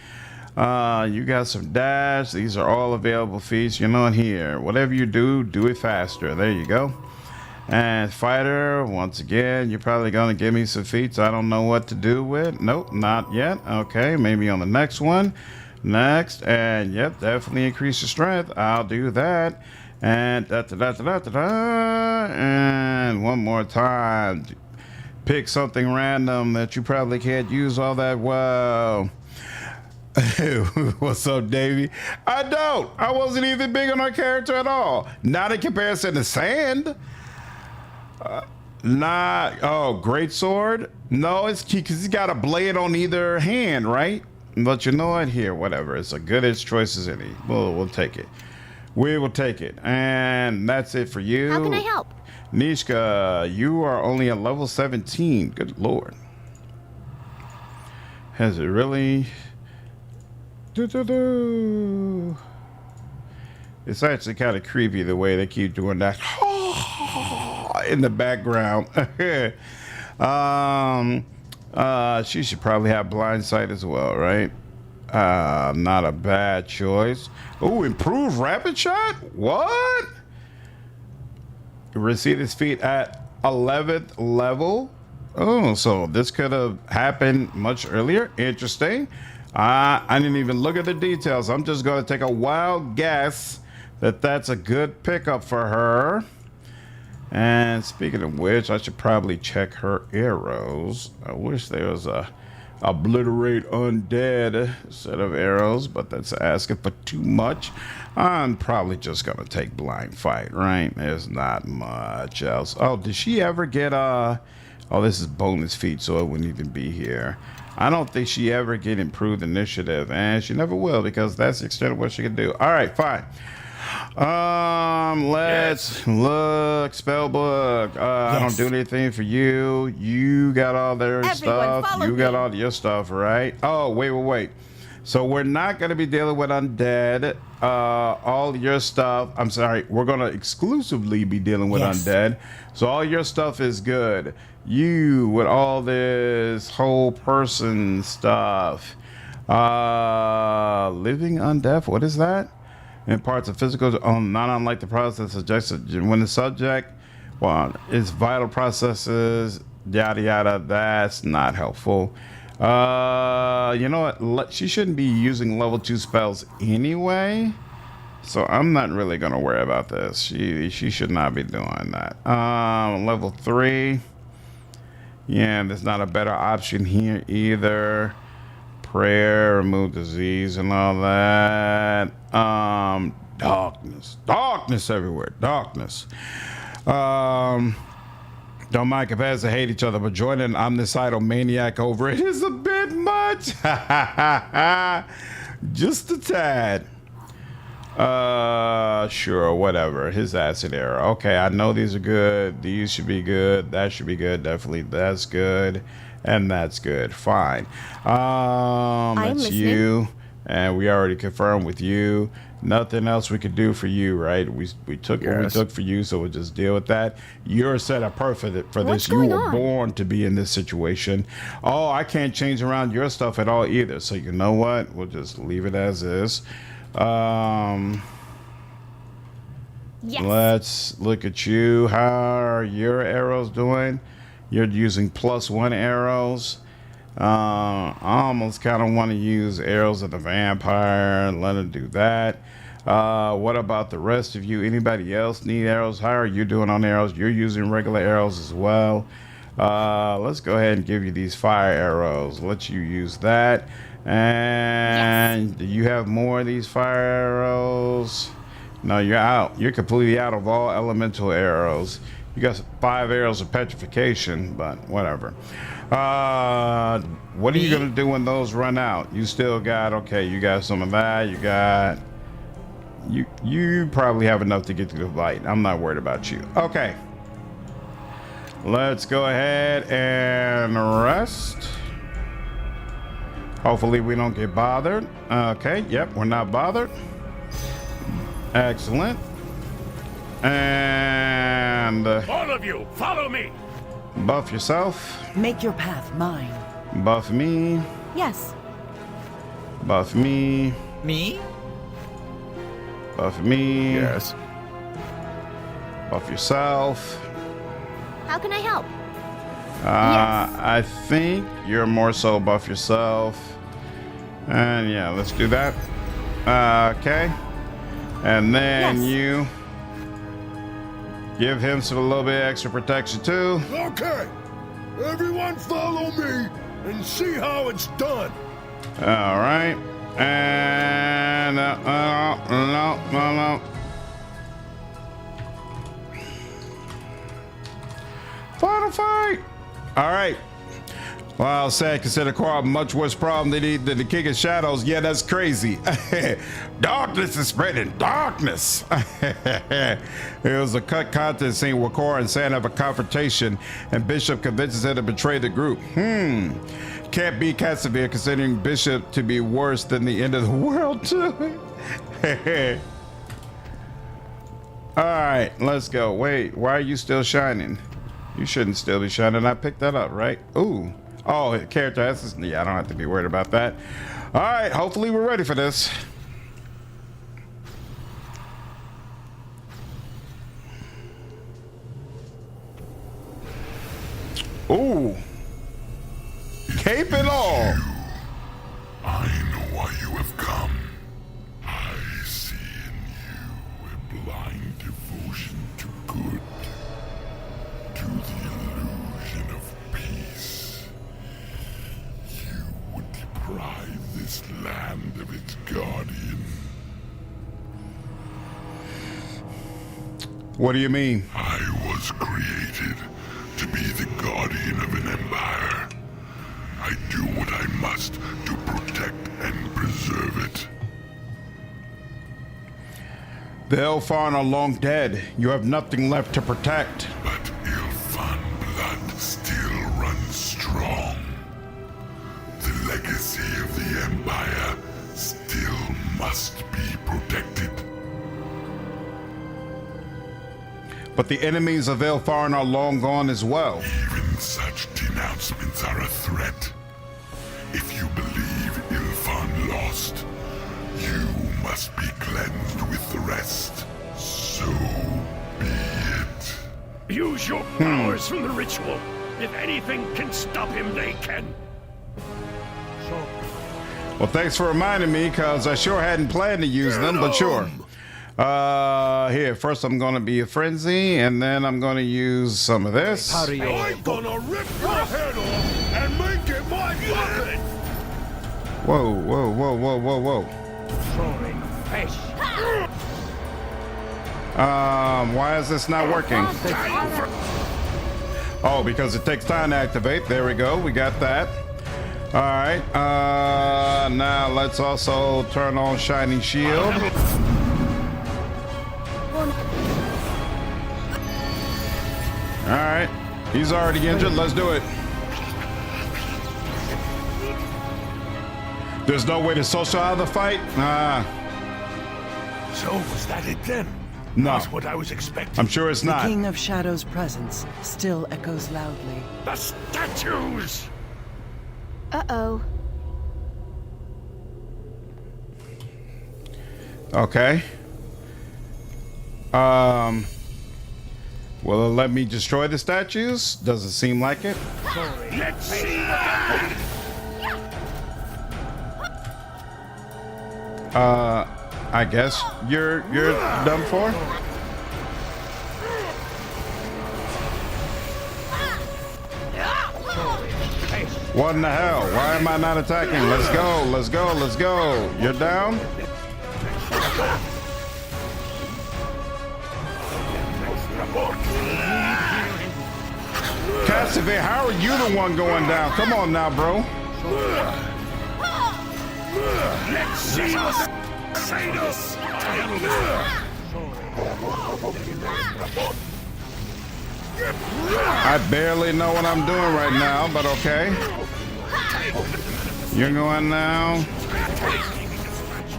You got some dash. These are all available feats. You know, here, whatever you do, do it faster. There you go. And fighter, once again, you're probably gonna give me some feats I don't know what to do with. Nope, not yet. Okay, maybe on the next one. Next, and yep, definitely increase your strength. I'll do that. And and one more time. Pick something random that you probably can't use all that well. What's up, Davey? I wasn't even big on our character at all. Not in comparison to Sand. Great sword. No, it's because he's got a blade on either hand, right? But you know what? Here, whatever. It's a good choice as any. We'll take it. We will take it. And that's it for you. How can I help? Nishka, you are only at level 17. Good lord. Has it really? It's actually kind of creepy the way they keep doing that in the background. She should probably have blind sight as well, right? Not a bad choice. Oh, improved rapid shot? What? receive this feat at 11th level. Oh, so this could have happened much earlier. Interesting. I didn't even look at the details. I'm just going to take a wild guess that that's a good pickup for her. And speaking of which, I should probably check her arrows. I wish there was a obliterate undead set of arrows, but that's asking for too much. I'm probably just going to take blind fight, right? There's not much else. Oh, did she ever get oh, this is bonus feat, so it wouldn't even be here. I don't think she ever get improved initiative, and she never will, because that's the extent of what she can do. All right, fine. Let's look. Spellbook. I don't do anything for you. You got all their stuff. You got all your stuff, right? Oh, wait. So we're not going to be dealing with undead. All your stuff. I'm sorry. We're going to exclusively be dealing with undead. So all your stuff is good. You with all this whole person stuff. Living undead. What is that? In parts of physical, not unlike the process suggested when the subject, its vital processes, yada yada. That's not helpful. You know what? She shouldn't be using level 2 spells anyway, so I'm not really gonna worry about this. She should not be doing that. Level 3. Yeah, there's not a better option here either. Prayer, remove disease and all that. Darkness everywhere. Darkness. Don't mind compares to hate each other, but joining an omnicidal maniac over it is a bit much. Just a tad. Sure, whatever. His acid arrow. Okay, I know these are good. These should be good. That should be good. Definitely that's good. And that's good. Fine. That's you. And we already confirmed with you. Nothing else we could do for you, right? We took what we took for you, so we'll just deal with that. You're set up perfect for this. You were born to be in this situation. Oh, I can't change around your stuff at all either. So you know what? We'll just leave it as is. Let's look at you. How are your arrows doing? You're using +1 arrows. I almost kind of want to use arrows of the vampire and let her do that. What about the rest of you? Anybody else need arrows? How are you doing on arrows? You're using regular arrows as well. Let's go ahead and give you these fire arrows. Let you use that. And do you have more of these fire arrows? No, you're out. You're completely out of all elemental arrows. You got 5 arrows of petrification, but whatever. What are you gonna do when those run out? You still got, okay, you got some of that. You got, you probably have enough to get through the light. I'm not worried about you. Okay. Let's go ahead and rest. Hopefully we don't get bothered. Okay, yep, we're not bothered. Excellent. And all of you, follow me. Buff yourself. Make your path mine. Buff me. Yes. Buff me. Me? Buff me. Yes. Buff yourself. How can I help? I think you're more so buff yourself. And yeah, let's do that. Okay. And then you give him a little bit extra protection too. Okay. Everyone follow me and see how it's done. All right. And no. Final fight. All right. Wow, sad. Consider Quarrel a much worse problem than the King of Shadows. Yeah, that's crazy. Darkness is spreading. Darkness. It was a cut content scene where Cora and Sam have a confrontation, and Bishop convinces her to betray the group. Can't be Casimir, considering Bishop to be worse than the end of the world too. All right, let's go. Wait, why are you still shining? You shouldn't still be shining. I picked that up, right? Ooh. Oh, character assist. Yeah, I don't have to be worried about that. All right, hopefully we're ready for this. What do you mean? I was created to be the guardian of an empire. I do what I must to protect and preserve it. The Elfarn are long dead. You have nothing left to protect. But Ilfan blood still runs strong. The legacy of the empire still must be protected. But the enemies of Elfarn are long gone as well. Even such denouncements are a threat. If you believe Ilfan lost, you must be cleansed with the rest. So be it. Use your powers from the ritual. If anything can stop him, they can. Well, thanks for reminding me, because I sure hadn't planned to use them, but sure. Here, first I'm going to be a frenzy, and then I'm going to use some of this. I'm gonna rip your head off and make it my puppet! Whoa, whoa, whoa, whoa, whoa, whoa. Why is this not working? Oh, because it takes time to activate. There we go. We got that. All right. Now let's also turn on Shining Shield. All right. He's already injured. Let's do it. There's no way to social out of the fight? So, was that it then? No. Not what I was expecting. I'm sure it's not. The King of Shadow's presence still echoes loudly. The statues! Uh-oh. Okay. Will it let me destroy the statues? Doesn't seem like it. Let's see. I guess you're done for. What in the hell? Why am I not attacking? Let's go, let's go, let's go. You're down? Cassidy, how are you the one going down? Come on now, bro. Let's see what say this. I barely know what I'm doing right now, but okay. You're going now.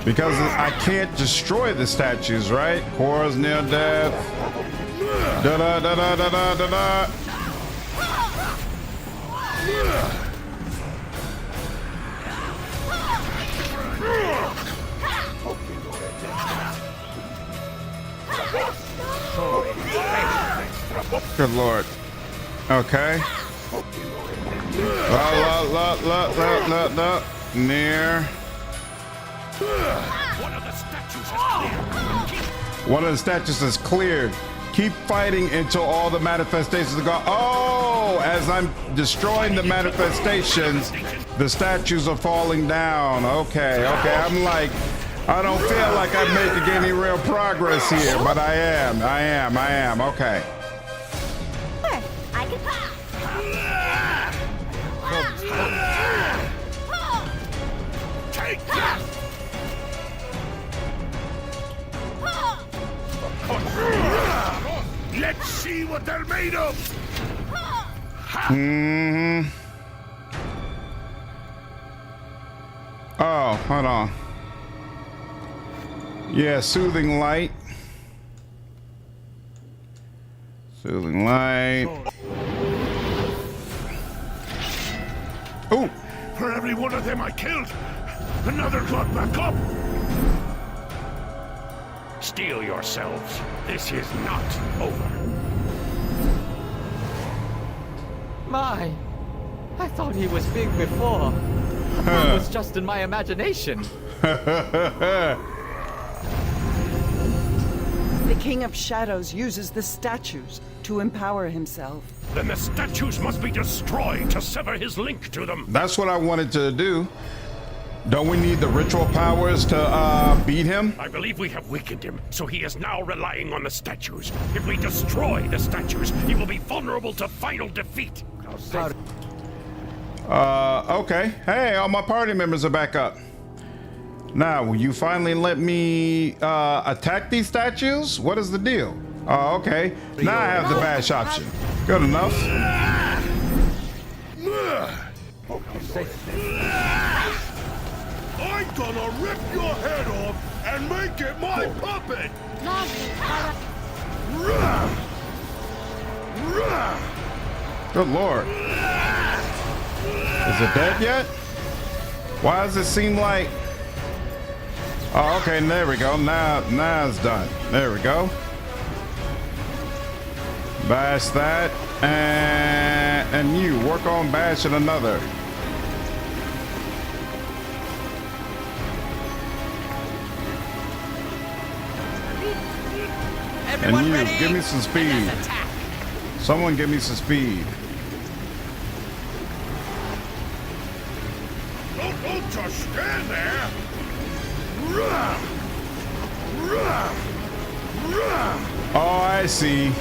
Because I can't destroy the statues, right? Cora's near death. Da da da da da da da da. Good lord. Okay. Near. One of the statues is cleared. Keep fighting until all the manifestations are gone. Oh, as I'm destroying the manifestations, the statues are falling down. Okay, okay. I'm like, I don't feel like I'm making any real progress here, but I am. Okay. I can Take that! Let's see what they're made of! Mm-hmm. Oh, hold on. Yeah, soothing light. Soothing light. Oh! For every one of them I killed, another got back up! Steel yourselves. This is not over. My, I thought he was big before. That was just in my imagination. The King of Shadows uses the statues to empower himself. Then the statues must be destroyed to sever his link to them. That's what I wanted to do. Don't we need the ritual powers to beat him? I believe we have weakened him, so he is now relying on the statues. If we destroy the statues, he will be vulnerable to final defeat. Okay. Hey, all my party members are back up. Now, will you finally let me attack these statues? What is the deal? Oh, okay. Now I have the bash option. Good enough. I'm gonna rip your head off and make it my puppet! Good Lord. Is it dead yet? Why does it seem like... Oh, okay, there we go. Now it's done. There we go. Bash that. And you work on bashing another. Everyone and you, ready? give me some speed. Someone give me some speed. Don't just stand there! Oh, I see.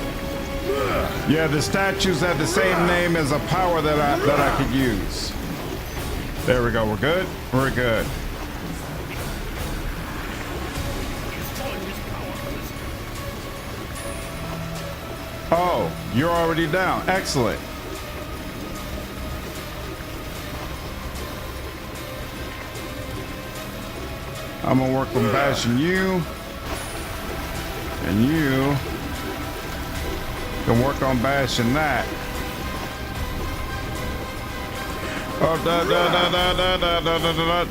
Yeah, the statues have the same name as a power that I could use. There we go. We're good. We're good. Oh, you're already down. Excellent. I'm gonna work on bashing you, and you can work on bashing that. Oh, da da da da da da da da da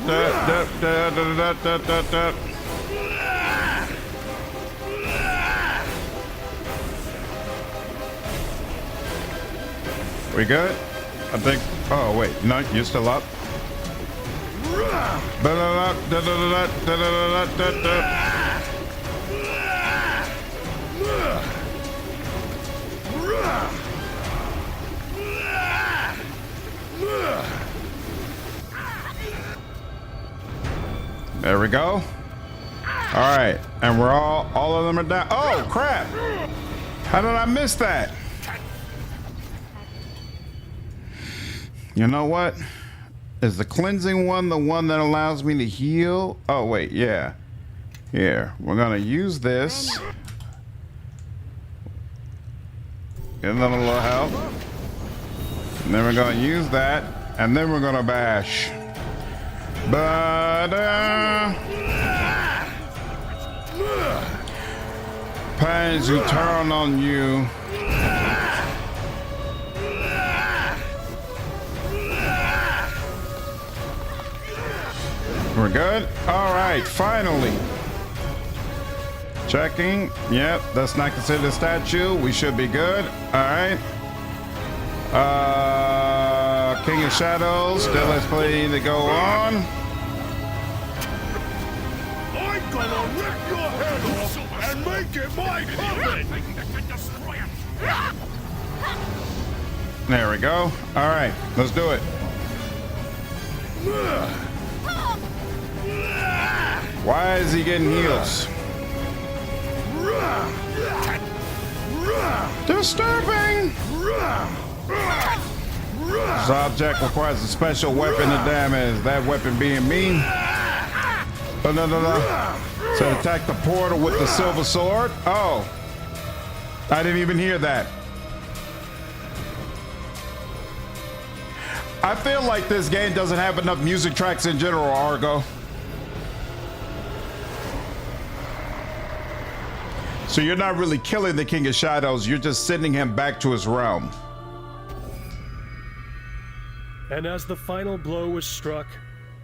da da da da da. We good? I think. Oh wait, no, you're still up. There we go. All right, and we're all of them are down. Oh crap! How did I miss that? You know what? Is the cleansing one the one that allows me to heal? Oh wait, yeah. Here, we're gonna use this. Get another little help. And then we're gonna use that, and then we're gonna bash. But pains who turn on you. We're good? All right, finally. Checking. Yep, that's not considered a statue. We should be good. All right. King of Shadows, still has plenty to go on. I'm gonna rip your head off and make it my puppet! There we go. All right, let's do it. Why is he getting heals? Disturbing! This object requires a special weapon to damage. That weapon being me. Oh, no. So attack the portal with the silver sword. Oh. I didn't even hear that. I feel like this game doesn't have enough music tracks in general, Argo. So you're not really killing the King of Shadows, you're just sending him back to his realm. And as the final blow was struck,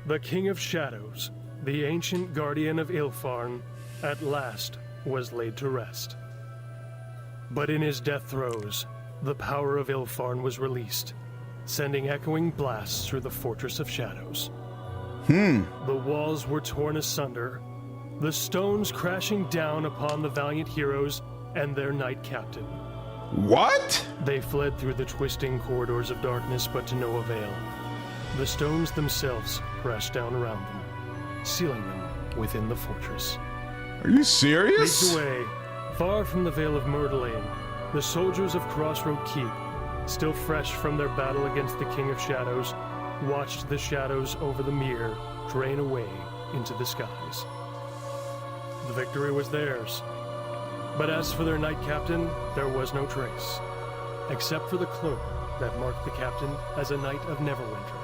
the King of Shadows, the ancient guardian of Ilfarn, at last was laid to rest. But in his death throes, the power of Ilfarn was released, sending echoing blasts through the Fortress of Shadows. The walls were torn asunder, the stones crashing down upon the valiant heroes and their knight captain. What? They fled through the twisting corridors of darkness, but to no avail. The stones themselves crashed down around them. sealing them within the fortress. Are you serious? Leagues away, far from the Vale of Myrtleane, the soldiers of Crossroad Keep, still fresh from their battle against the King of Shadows, watched the shadows over the mere drain away into the skies. The victory was theirs, but as for their knight captain, there was no trace, except for the cloak that marked the captain as a knight of Neverwinter.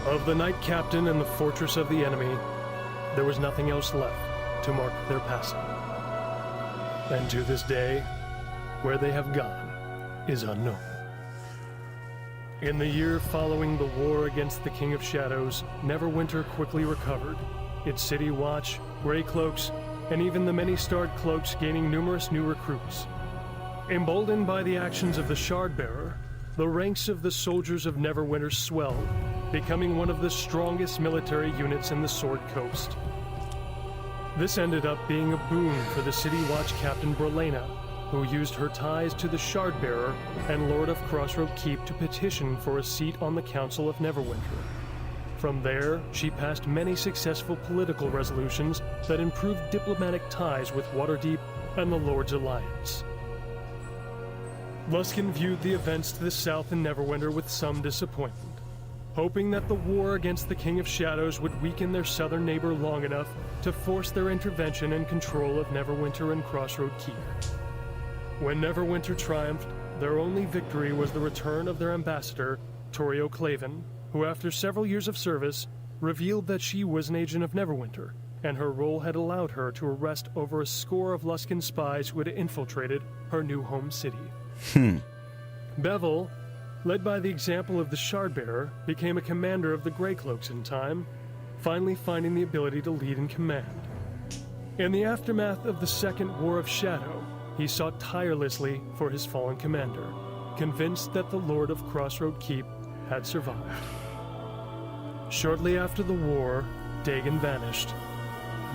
Of the knight captain and the fortress of the enemy, there was nothing else left to mark their passing. And to this day, where they have gone is unknown. In the year following the war against the King of Shadows, Neverwinter quickly recovered, its city watch, Grey Cloaks, and even the many-starred cloaks gaining numerous new recruits. Emboldened by the actions of the Shardbearer, the ranks of the soldiers of Neverwinter swelled, becoming one of the strongest military units in the Sword Coast. This ended up being a boon for the City Watch Captain Brelena, who used her ties to the Shardbearer and Lord of Crossroad Keep to petition for a seat on the Council of Neverwinter. From there, she passed many successful political resolutions that improved diplomatic ties with Waterdeep and the Lord's Alliance. Luskan viewed the events to the south in Neverwinter with some disappointment, hoping that the war against the King of Shadows would weaken their southern neighbor long enough to force their intervention and control of Neverwinter and Crossroad Keep. When Neverwinter triumphed, their only victory was the return of their ambassador, Torio Claven, who after several years of service, revealed that she was an agent of Neverwinter, and her role had allowed her to arrest over a score of Luskan spies who had infiltrated her new home city. Bevel, led by the example of the Shardbearer, became a commander of the Greycloaks in time, finally finding the ability to lead and command. In the aftermath of the Second War of Shadow, he sought tirelessly for his fallen commander, convinced that the Lord of Crossroad Keep had survived. Shortly after the war, Dagon vanished.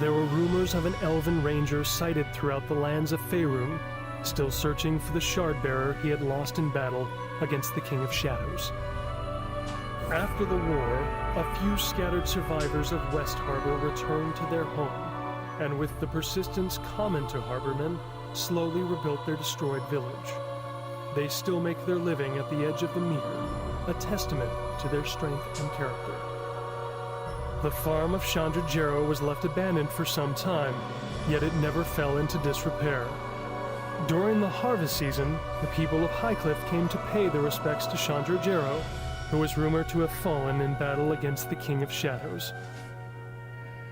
There were rumors of an elven ranger sighted throughout the lands of Faerun, still searching for the Shardbearer he had lost in battle against the King of Shadows. After the war, a few scattered survivors of West Harbor returned to their home, and with the persistence common to harbormen, slowly rebuilt their destroyed village. They still make their living at the edge of the mere, a testament to their strength and character. The farm of Chandra Jarrow was left abandoned for some time, yet it never fell into disrepair. During the harvest season, the people of Highcliff came to pay their respects to Chandra Jarrow, who was rumored to have fallen in battle against the King of Shadows.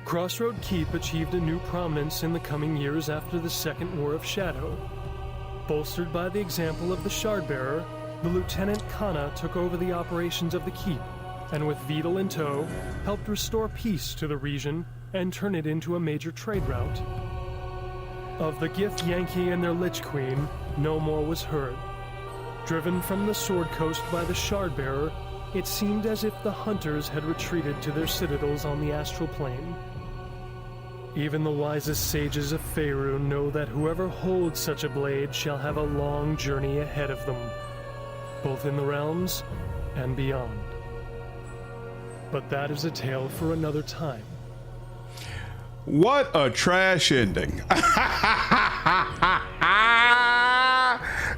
Crossroad Keep achieved a new prominence in the coming years after the Second War of Shadow. Bolstered by the example of the Shardbearer, the Lieutenant Kana took over the operations of the keep, and with Vidal in tow, helped restore peace to the region and turn it into a major trade route. Of the Gith Yankee and their Lich Queen, no more was heard. Driven from the Sword Coast by the Shardbearer, it seemed as if the hunters had retreated to their citadels on the astral plane. Even the wisest sages of Faerun know that whoever holds such a blade shall have a long journey ahead of them, both in the realms and beyond. But that is a tale for another time. What a trash ending.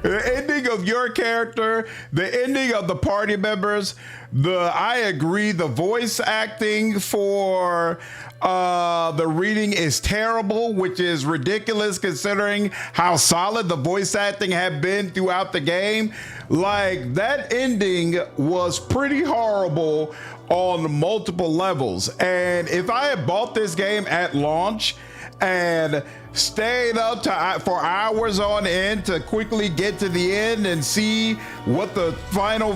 The ending of your character, the ending of the party members, I agree, the voice acting for the reading is terrible, which is ridiculous considering how solid the voice acting had been throughout the game. Like, that ending was pretty horrible on multiple levels. And if I had bought this game at launch and stayed up for hours on end to quickly get to the end and see what the final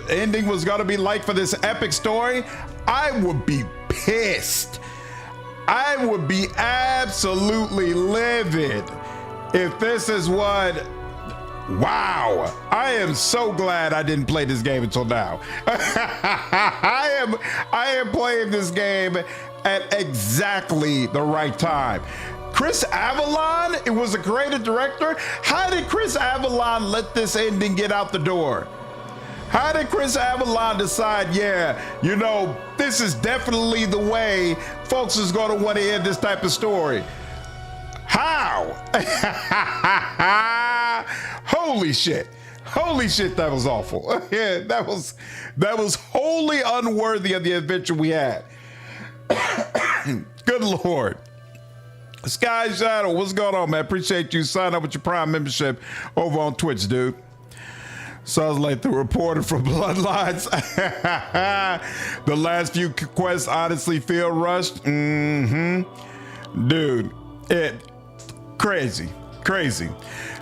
ending was going to be like for this epic story, I would be pissed. I would be absolutely livid if this is what... Wow, I am so glad I didn't play this game until now. I am playing this game at exactly the right time. Chris Avalon, it was a creative director. How did Chris Avalon let this ending get out the door? How did Chris Avalon decide, yeah, you know, this is definitely the way folks is going to want to end this type of story? How? Holy shit. Holy shit, that was awful. Yeah, that was wholly unworthy of the adventure we had. Good Lord. Sky Shadow, what's going on, man? Appreciate you signing up with your Prime membership over on Twitch, dude. Sounds like the reporter from Bloodlines. The last few quests honestly feel rushed. Dude, crazy.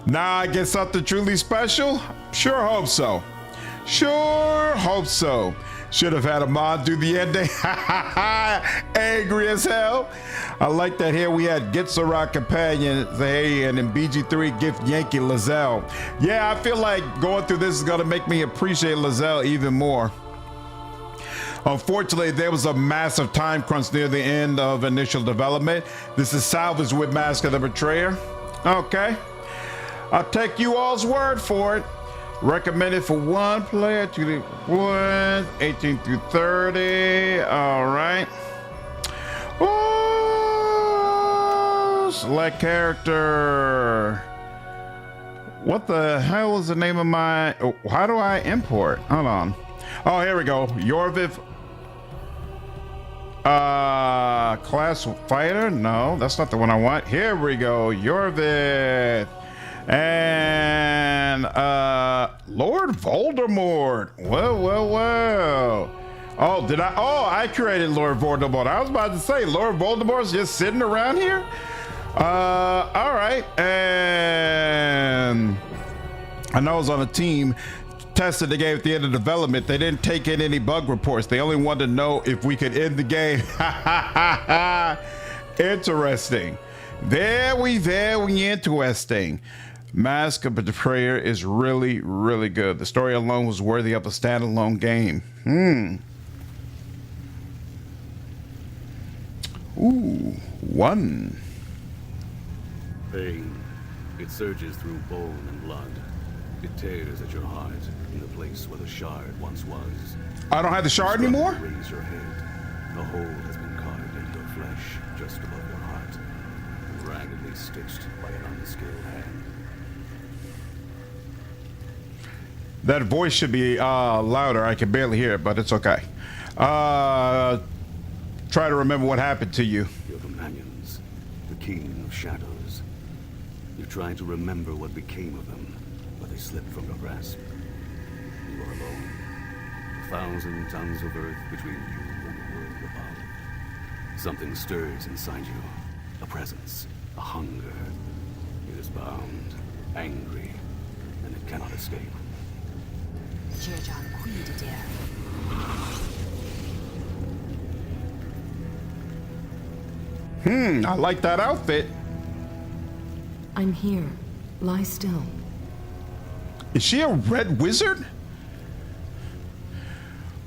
Now I get something truly special? Sure hope so. Should have had a mod do the ending. Angry as hell. I like that here we had Gitsarock Companion, hey, and in BG3 Gift Yankee Lizelle. Yeah, I feel like going through this is going to make me appreciate Lizelle even more. Unfortunately, there was a massive time crunch near the end of initial development. This is salvaged with Mask of the Betrayer. Okay. I'll take you all's word for it. Recommended for one player, 18 through 30. All right. Oh, select character. What the hell is the name of my? Oh, how do I import? Hold on. Oh, here we go. Yorvith. Class fighter? No, that's not the one I want. Here we go. Yorvith. And Lord Voldemort. Well. Oh, did I? Oh, I created Lord Voldemort. I was about to say Lord Voldemort's just sitting around here. All right. And I know I was on a team tested the game at the end of development. They didn't take in any bug reports. They only wanted to know if we could end the game. Interesting. Very interesting. Mask of the Betrayer is really, really good. The story alone was worthy of a standalone game. Ooh, 1. Pain. It surges through bone and blood. It tears at your heart in the place where the shard once was. I don't have the shard anymore? Raise your head. A hole has been carved into your flesh just above your heart, raggedly stitched by an unskilled hand. That voice should be louder. I can barely hear it, but it's okay. Try to remember what happened to you. Your companions, the King of Shadows. You tried to remember what became of them, but they slipped from your grasp. You are alone. 1,000 tons of earth between you and the world above. Something stirs inside you. A presence, a hunger. It is bound, angry, and it cannot escape. I like that outfit. I'm here. Lie still. Is she a red wizard?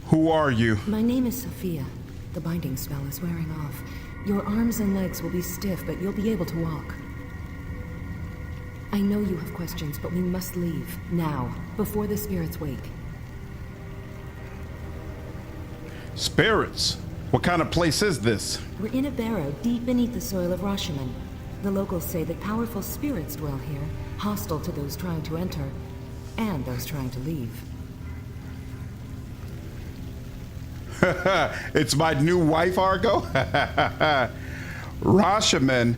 Who are you? My name is Sophia. The binding spell is wearing off. Your arms and legs will be stiff, but you'll be able to walk. I know you have questions, but we must leave. Now, before the spirits wake. Spirits? What kind of place is this? We're in a barrow deep beneath the soil of Rashomon. The locals say that powerful spirits dwell here, hostile to those trying to enter, and those trying to leave. It's my new wife, Argo. Rashomon.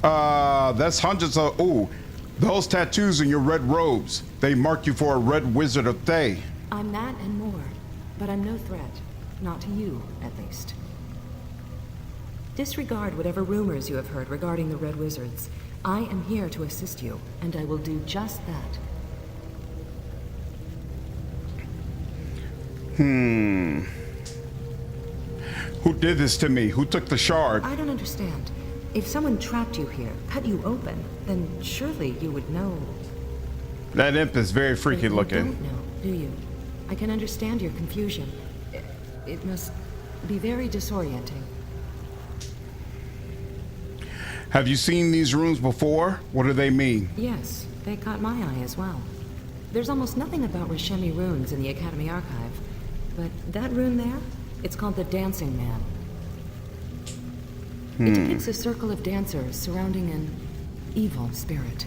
That's hundreds of. Ooh, those tattoos in your red robes. They mark you for a red wizard of Thay. I'm that and more, but I'm no threat. Not to you, at least. Disregard whatever rumors you have heard regarding the Red Wizards. I am here to assist you, and I will do just that. Who did this to me? Who took the shard? I don't understand. If someone trapped you here, cut you open, then surely you would know. That imp is very freaky looking. You don't know, do you? I can understand your confusion. It must be very disorienting. Have you seen these rooms before? What do they mean? Yes, they caught my eye as well. There's almost nothing about Rishemi runes in the Academy archive, but that rune there, it's called the Dancing Man. It depicts a circle of dancers surrounding an evil spirit.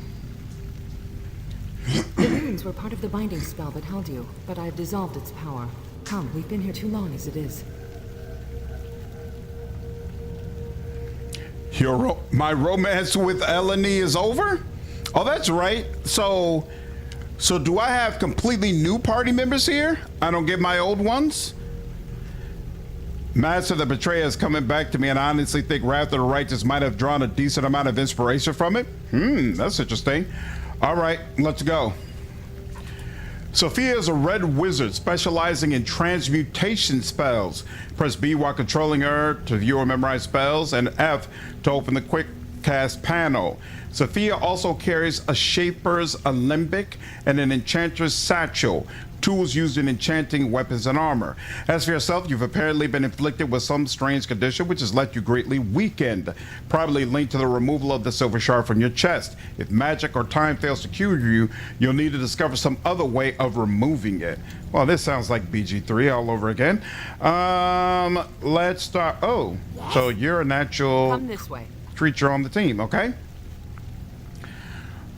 The runes were part of the binding spell that held you, but I've dissolved its power. Come, we've been here too long as it is. My romance with Eleni is over? Oh, that's right. So do I have completely new party members here? I don't get my old ones? Master the Betrayer is coming back to me, and I honestly think Wrath of the Righteous might have drawn a decent amount of inspiration from it. That's interesting. All right, let's go. Sophia is a red wizard specializing in transmutation spells. Press B while controlling her to view or memorize spells, and F to open the quick cast panel. Sophia also carries a Shaper's Alembic and an Enchanter's Satchel, tools used in enchanting weapons and armor. As for yourself, you've apparently been inflicted with some strange condition which has left you greatly weakened, probably linked to the removal of the silver shard from your chest. If magic or time fails to cure you, you'll need to discover some other way of removing it. Well, this sounds like BG3 all over again. Let's start. Oh, so you're a natural Come this way. creature on the team, okay?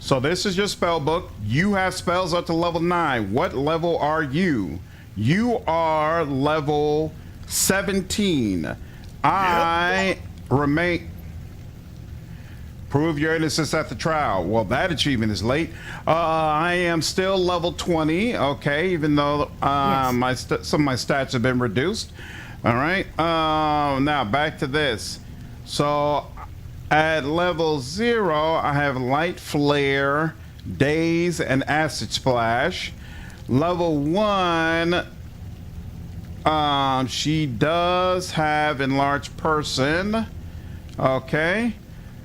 So this is your spell book. You have spells up to level 9. What level are you? You are level 17. I remain. Prove your innocence at the trial. Well, that achievement is late. I am still level 20. Okay, even though some of my stats have been reduced. All right. Now back to this. So at level 0, I have Light Flare, Daze, and Acid Splash. Level 1, she does have Enlarged Person. Okay.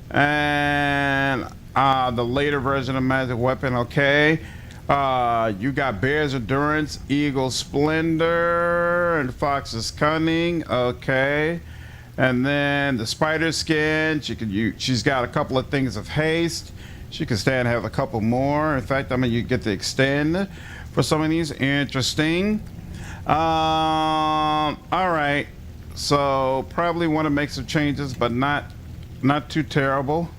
And the later version of Magic Weapon. Okay. You got Bear's Endurance, Eagle's Splendor, and Fox's Cunning. Okay. And then the Spider Skin, she's got a couple of things of haste. She can stand have a couple more. In fact, you get to extend for some of these. Interesting. All right. So probably want to make some changes, but not too terrible.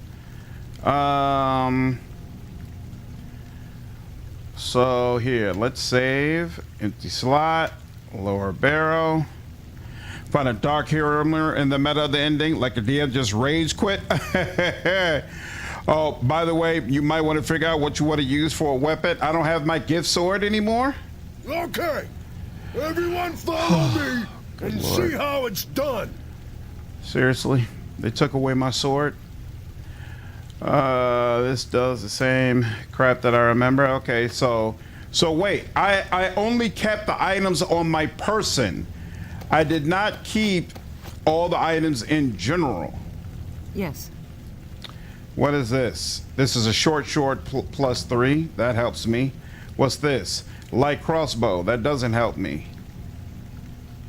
So here, let's save. Empty slot, lower barrel. Find a dark humor in the meta of the ending, like a DM just rage quit. Oh, by the way, you might want to figure out what you want to use for a weapon. I don't have my gift sword anymore. Okay, everyone follow me and Lord. see how it's done. Seriously, they took away my sword. This does the same crap that I remember. Okay, so wait, I only kept the items on my person. I did not keep all the items in general. Yes. What is this? This is a short +3. That helps me. What's this? Light crossbow. That doesn't help me.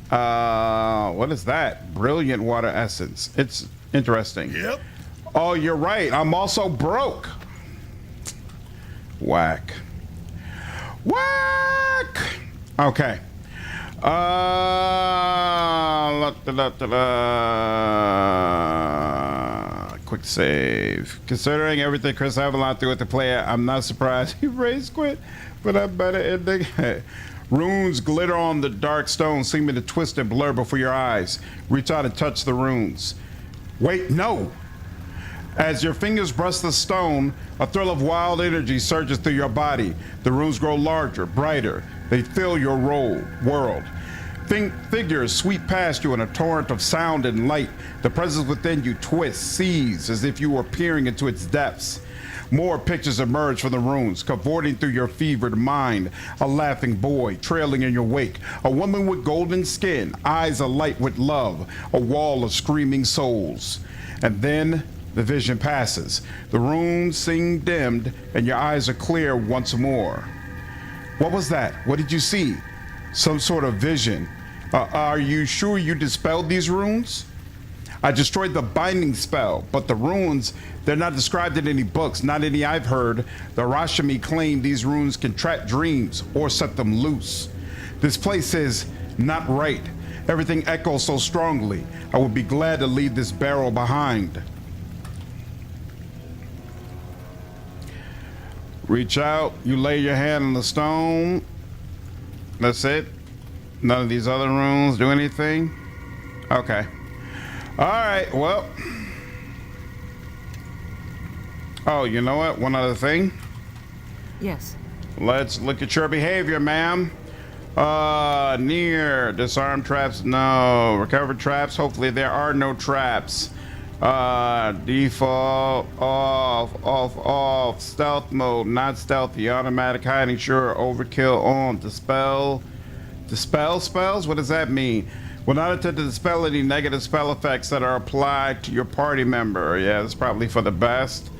What is that? Brilliant water essence. It's interesting. Yep. Oh, you're right. I'm also broke. Whack. Okay. Quick save. Considering everything Chris Avalon threw at the player, I'm not surprised he rage quit, but I better ending. Runes glitter on the dark stone, seeming to twist and blur before your eyes. Reach out and touch the runes. Wait, no! As your fingers brush the stone, a thrill of wild energy surges through your body. The runes grow larger, brighter. They fill your world. Figures sweep past you in a torrent of sound and light. The presence within you twists, sees, as if you were peering into its depths. More pictures emerge from the runes, cavorting through your fevered mind. A laughing boy trailing in your wake. A woman with golden skin, eyes alight with love. A wall of screaming souls. And then the vision passes. The runes seem dimmed, and your eyes are clear once more. What was that? What did you see? Some sort of vision. Are you sure you dispelled these runes? I destroyed the binding spell, but the runes, they're not described in any books, not any I've heard. The Rashami claim these runes can trap dreams or set them loose. This place is not right. Everything echoes so strongly. I would be glad to leave this barrel behind. Reach out, you lay your hand on the stone. That's it. None of these other runes do anything. Okay. All right, well. Oh, you know what? One other thing. Yes. Let's look at your behavior, ma'am. Near. Disarm traps. No. Recover traps. Hopefully there are no traps. Default. Off. Stealth mode. Not stealthy. Automatic hiding. Sure. Overkill on. Dispel spells? What does that mean? Will not attempt to dispel any negative spell effects that are applied to your party member. Yeah, that's probably for the best.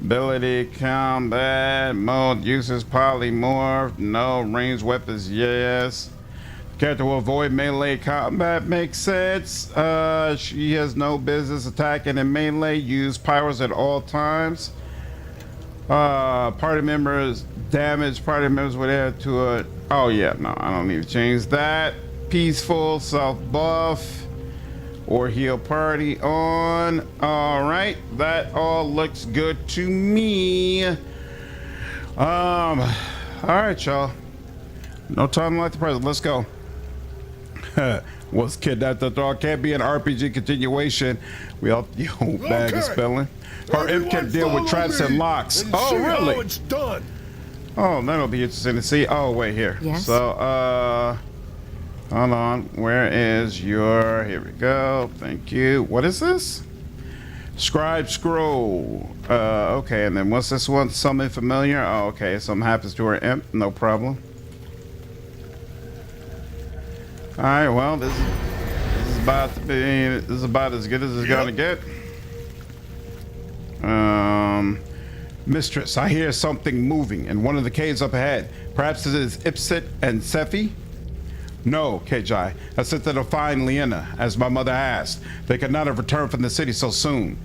Ability, combat, mode, uses polymorph, no, ranged weapons, yes. Character will avoid melee combat, makes sense. She has no business attacking in melee, use powers at all times. Party members, damage party members would add to it. Oh yeah, no, I don't need to change that. Peaceful, self buff. Or heal party on. All right, that all looks good to me. All right, y'all. No time like the present. Let's go. Was kidnapped after all. Can't be an RPG continuation. We all bag of spelling. Her imp can deal with traps and locks. Oh, really? It's done. Oh, that'll be interesting to see. Oh, wait here. Yes. So, hold on. Where is your... Here we go. Thank you. What is this? Scribe scroll. Okay, and then what's this one? Something familiar? Oh, okay. Something happens to her imp. No problem. All right, well, this is about to be... This is about as good as it's gonna get. Mistress, I hear something moving in one of the caves up ahead. Perhaps it is Ipsit and Sephi? No, Kejai. I sent to find Liena, as my mother asked. They could not have returned from the city so soon.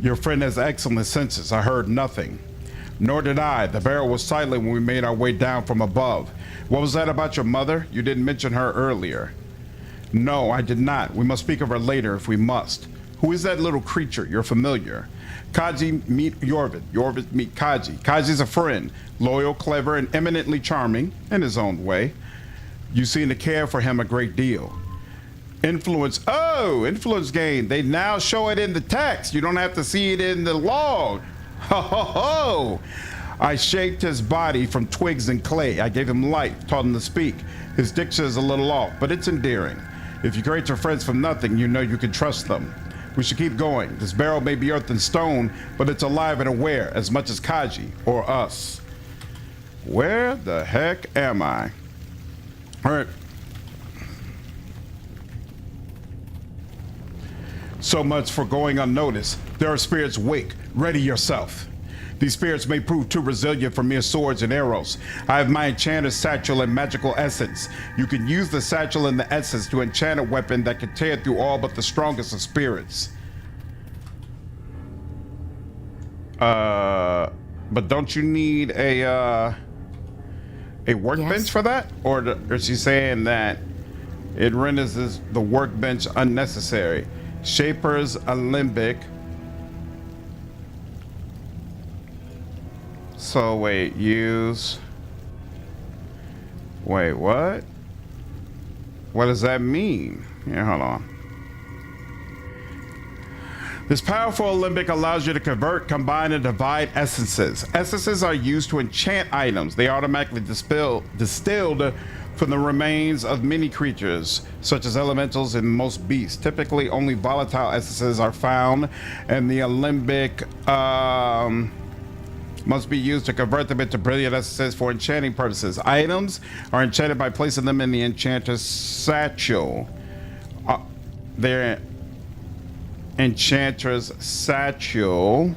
Your friend has excellent senses. I heard nothing. Nor did I. The barrel was silent when we made our way down from above. What was that about your mother? You didn't mention her earlier. No, I did not. We must speak of her later if we must. Who is that little creature? You're familiar. Kaji meet Yorvin. Yorvin meet Kaji. Kaji's a friend. Loyal, clever, and eminently charming in his own way. You seem to care for him a great deal. Influence. Oh, influence gain. They now show it in the text. You don't have to see it in the log. Ho, ho, ho. I shaped his body from twigs and clay. I gave him life, taught him to speak. His diction is a little off, but it's endearing. If you create your friends from nothing, you know you can trust them. We should keep going. This barrel may be earth and stone, but it's alive and aware as much as Kaji or us. Where the heck am I? All right. So much for going unnoticed. There are spirits wake. Ready yourself. These spirits may prove too resilient for mere swords and arrows. I have my enchanter's satchel and magical essence. You can use the satchel and the essence to enchant a weapon that can tear through all but the strongest of spirits. But don't you need a workbench for that? Or is she saying that it renders the workbench unnecessary? Shaper's Alembic. So wait, use. Wait, what? What does that mean? Here, hold on. This powerful Alembic allows you to convert, combine, and divide essences. Essences are used to enchant items. They automatically distilled from the remains of many creatures, such as elementals and most beasts. Typically, only volatile essences are found, and the Alembic must be used to convert them into brilliant essences for enchanting purposes. Items are enchanted by placing them in the enchanter's satchel. They're enchanter's satchel.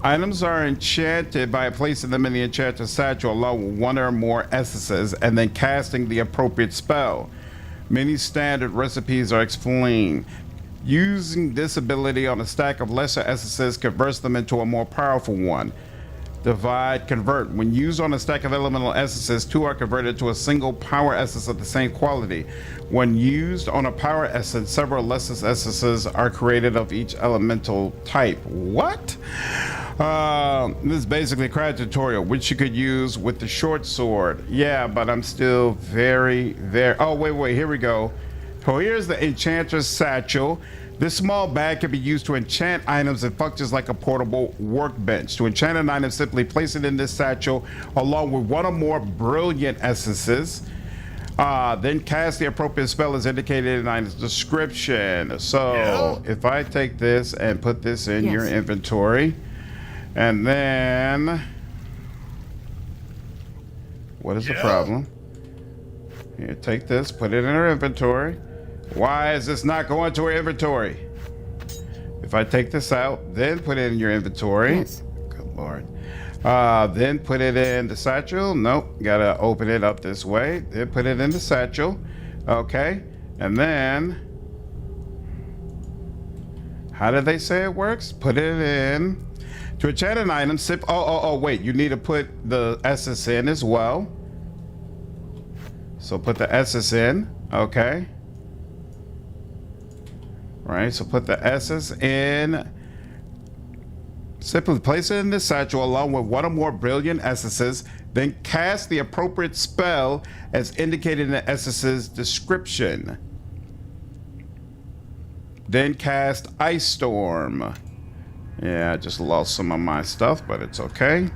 Items are enchanted by placing them in the enchanter's satchel along with one or more essences and then casting the appropriate spell. Many standard recipes are explained. Using this ability on a stack of lesser essences converts them into a more powerful one. Divide, convert. When used on a stack of elemental essences, 2 are converted to a single power essence of the same quality. When used on a power essence, several lesser essences are created of each elemental type. What? This is basically a craft tutorial, which you could use with the short sword. Yeah, but I'm still very... Oh, wait, here we go. So here's the Enchanter's Satchel. This small bag can be used to enchant items and functions like a portable workbench. To enchant an item, simply place it in this satchel along with one or more brilliant essences. Then cast the appropriate spell as indicated in the item's description. So if I take this and put this in your inventory, and then... What is the problem? Here, take this, put it in our inventory. Why is this not going to our inventory? If I take this out, then put it in your inventory. Yes. Good Lord. Then put it in the satchel. Nope. Gotta open it up this way. Then put it in the satchel. Okay. And then... How did they say it works? Put it in... To enchant an item, sip... wait. You need to put the essence in as well. So put the essence in. Okay. Right, so put the essence in. Simply place it in the satchel along with one or more brilliant essences. Then cast the appropriate spell as indicated in the essence's description. Then cast Ice Storm. Yeah, I just lost some of my stuff, but it's okay.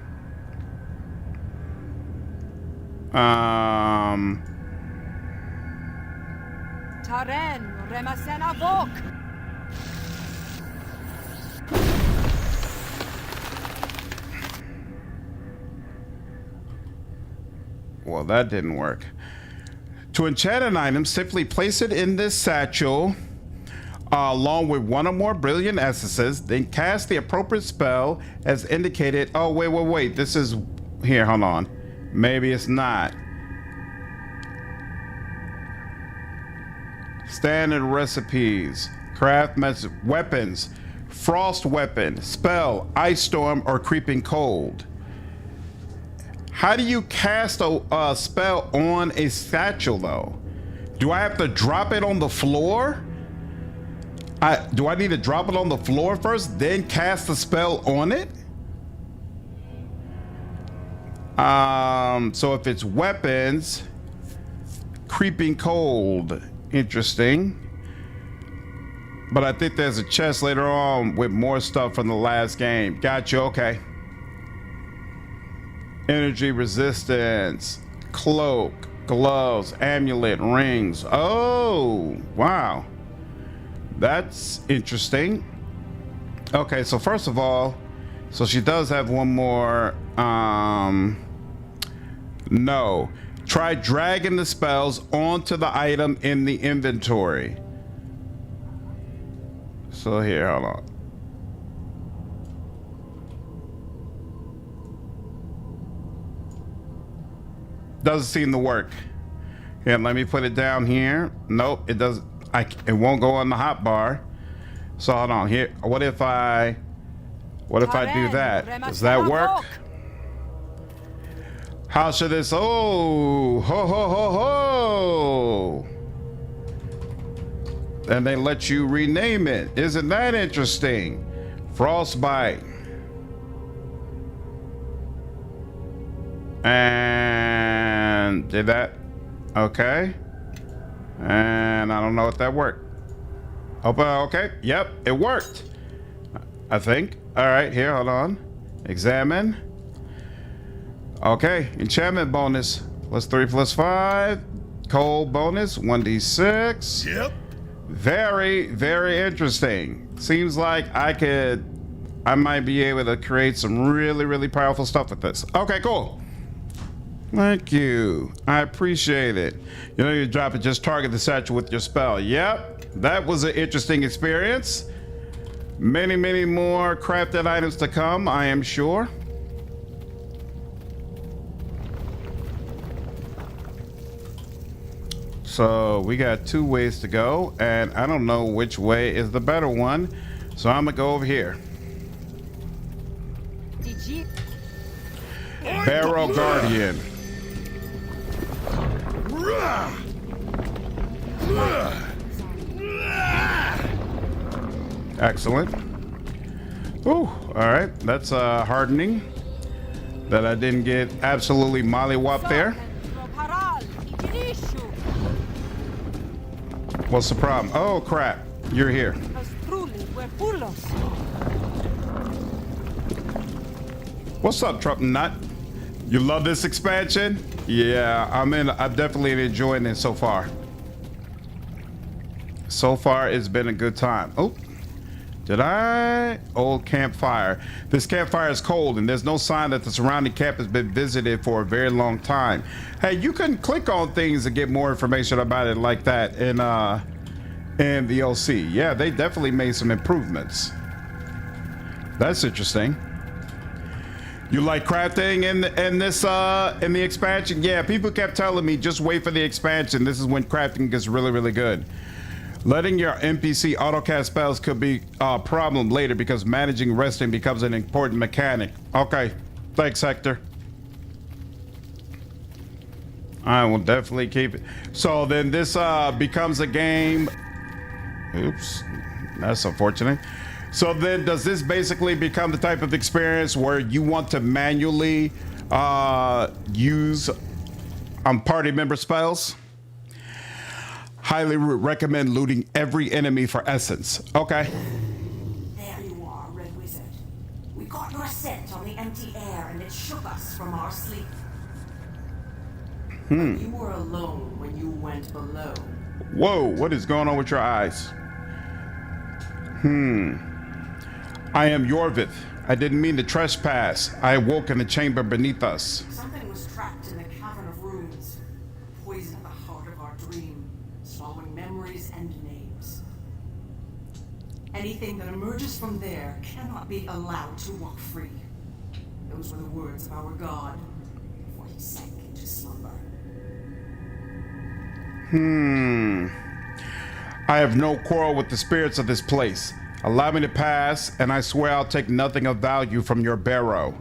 Taren Remasena Vok. Well, that didn't work. To enchant an item, simply place it in this satchel along with one or more brilliant essences, then cast the appropriate spell as indicated. Oh, wait. This is... Here, hold on. Maybe it's not. Standard recipes. Craft method. Weapons. Frost weapon. Spell. Ice storm or creeping cold. How do you cast a spell on a satchel, though? Do I have to drop it on the floor? Do I need to drop it on the floor first, then cast the spell on it? So if it's weapons, creeping cold, interesting. But I think there's a chest later on with more stuff from the last game. Gotcha, okay. Energy resistance, cloak, gloves, amulet, rings. Oh, wow. That's interesting. Okay, so first of all, so she does have one more. No. Try dragging the spells onto the item in the inventory. So here, hold on. Doesn't seem to work. Here, let me put it down here. Nope, it doesn't. It won't go on the hotbar. So hold on here. What if I do that? Does that work? How should this? Oh, ho ho ho ho! And they let you rename it. Isn't that interesting? Frostbite. And did that? Okay. And I don't know if that worked. Okay. Yep, it worked. I think. All right, here, hold on. Examine. Okay, enchantment bonus. +3 +5. Cold bonus, 1d6. Yep. Very, very interesting. Seems like I might be able to create some really, really powerful stuff with this. Okay, cool. Thank you. I appreciate it. You know, you drop it, just target the satchel with your spell. Yep, that was an interesting experience. Many, many more crafted items to come, I am sure. So we got 2 ways to go, and I don't know which way is the better one. So I'm gonna go over here. Barrow Guardian. Excellent. Ooh, all right. That's hardening. That I didn't get absolutely mollywhopped there. What's the problem? Oh, crap. You're here. What's up, Trump Nut? You love this expansion? Yeah, I'm definitely enjoying it so far. So far, it's been a good time. Oh, did I? Old campfire. This campfire is cold, and there's no sign that the surrounding camp has been visited for a very long time. Hey, you can click on things to get more information about it like that in the OC. Yeah, they definitely made some improvements. That's interesting. You like crafting in the expansion? Yeah, people kept telling me just wait for the expansion. This is when crafting gets really, really good. Letting your NPC autocast spells could be a problem later because managing resting becomes an important mechanic. Okay, thanks, Hector. I will definitely keep it. So then this becomes a game. Oops, that's unfortunate. So then does this basically become the type of experience where you want to manually use party member spells? Highly recommend looting every enemy for essence. Okay. There you are, Red Wizard. We got your scent on the empty air and it shook us from our sleep. But you were alone when you went below. Whoa, what is going on with your eyes? I am Yorvith. I didn't mean to trespass. I awoke in the chamber beneath us. Something was trapped in the cavern of runes, poison at the heart of our dream, swallowing memories and names. Anything that emerges from there cannot be allowed to walk free. Those were the words of our god before he sank into slumber. I have no quarrel with the spirits of this place. Allow me to pass, and I swear I'll take nothing of value from your barrow.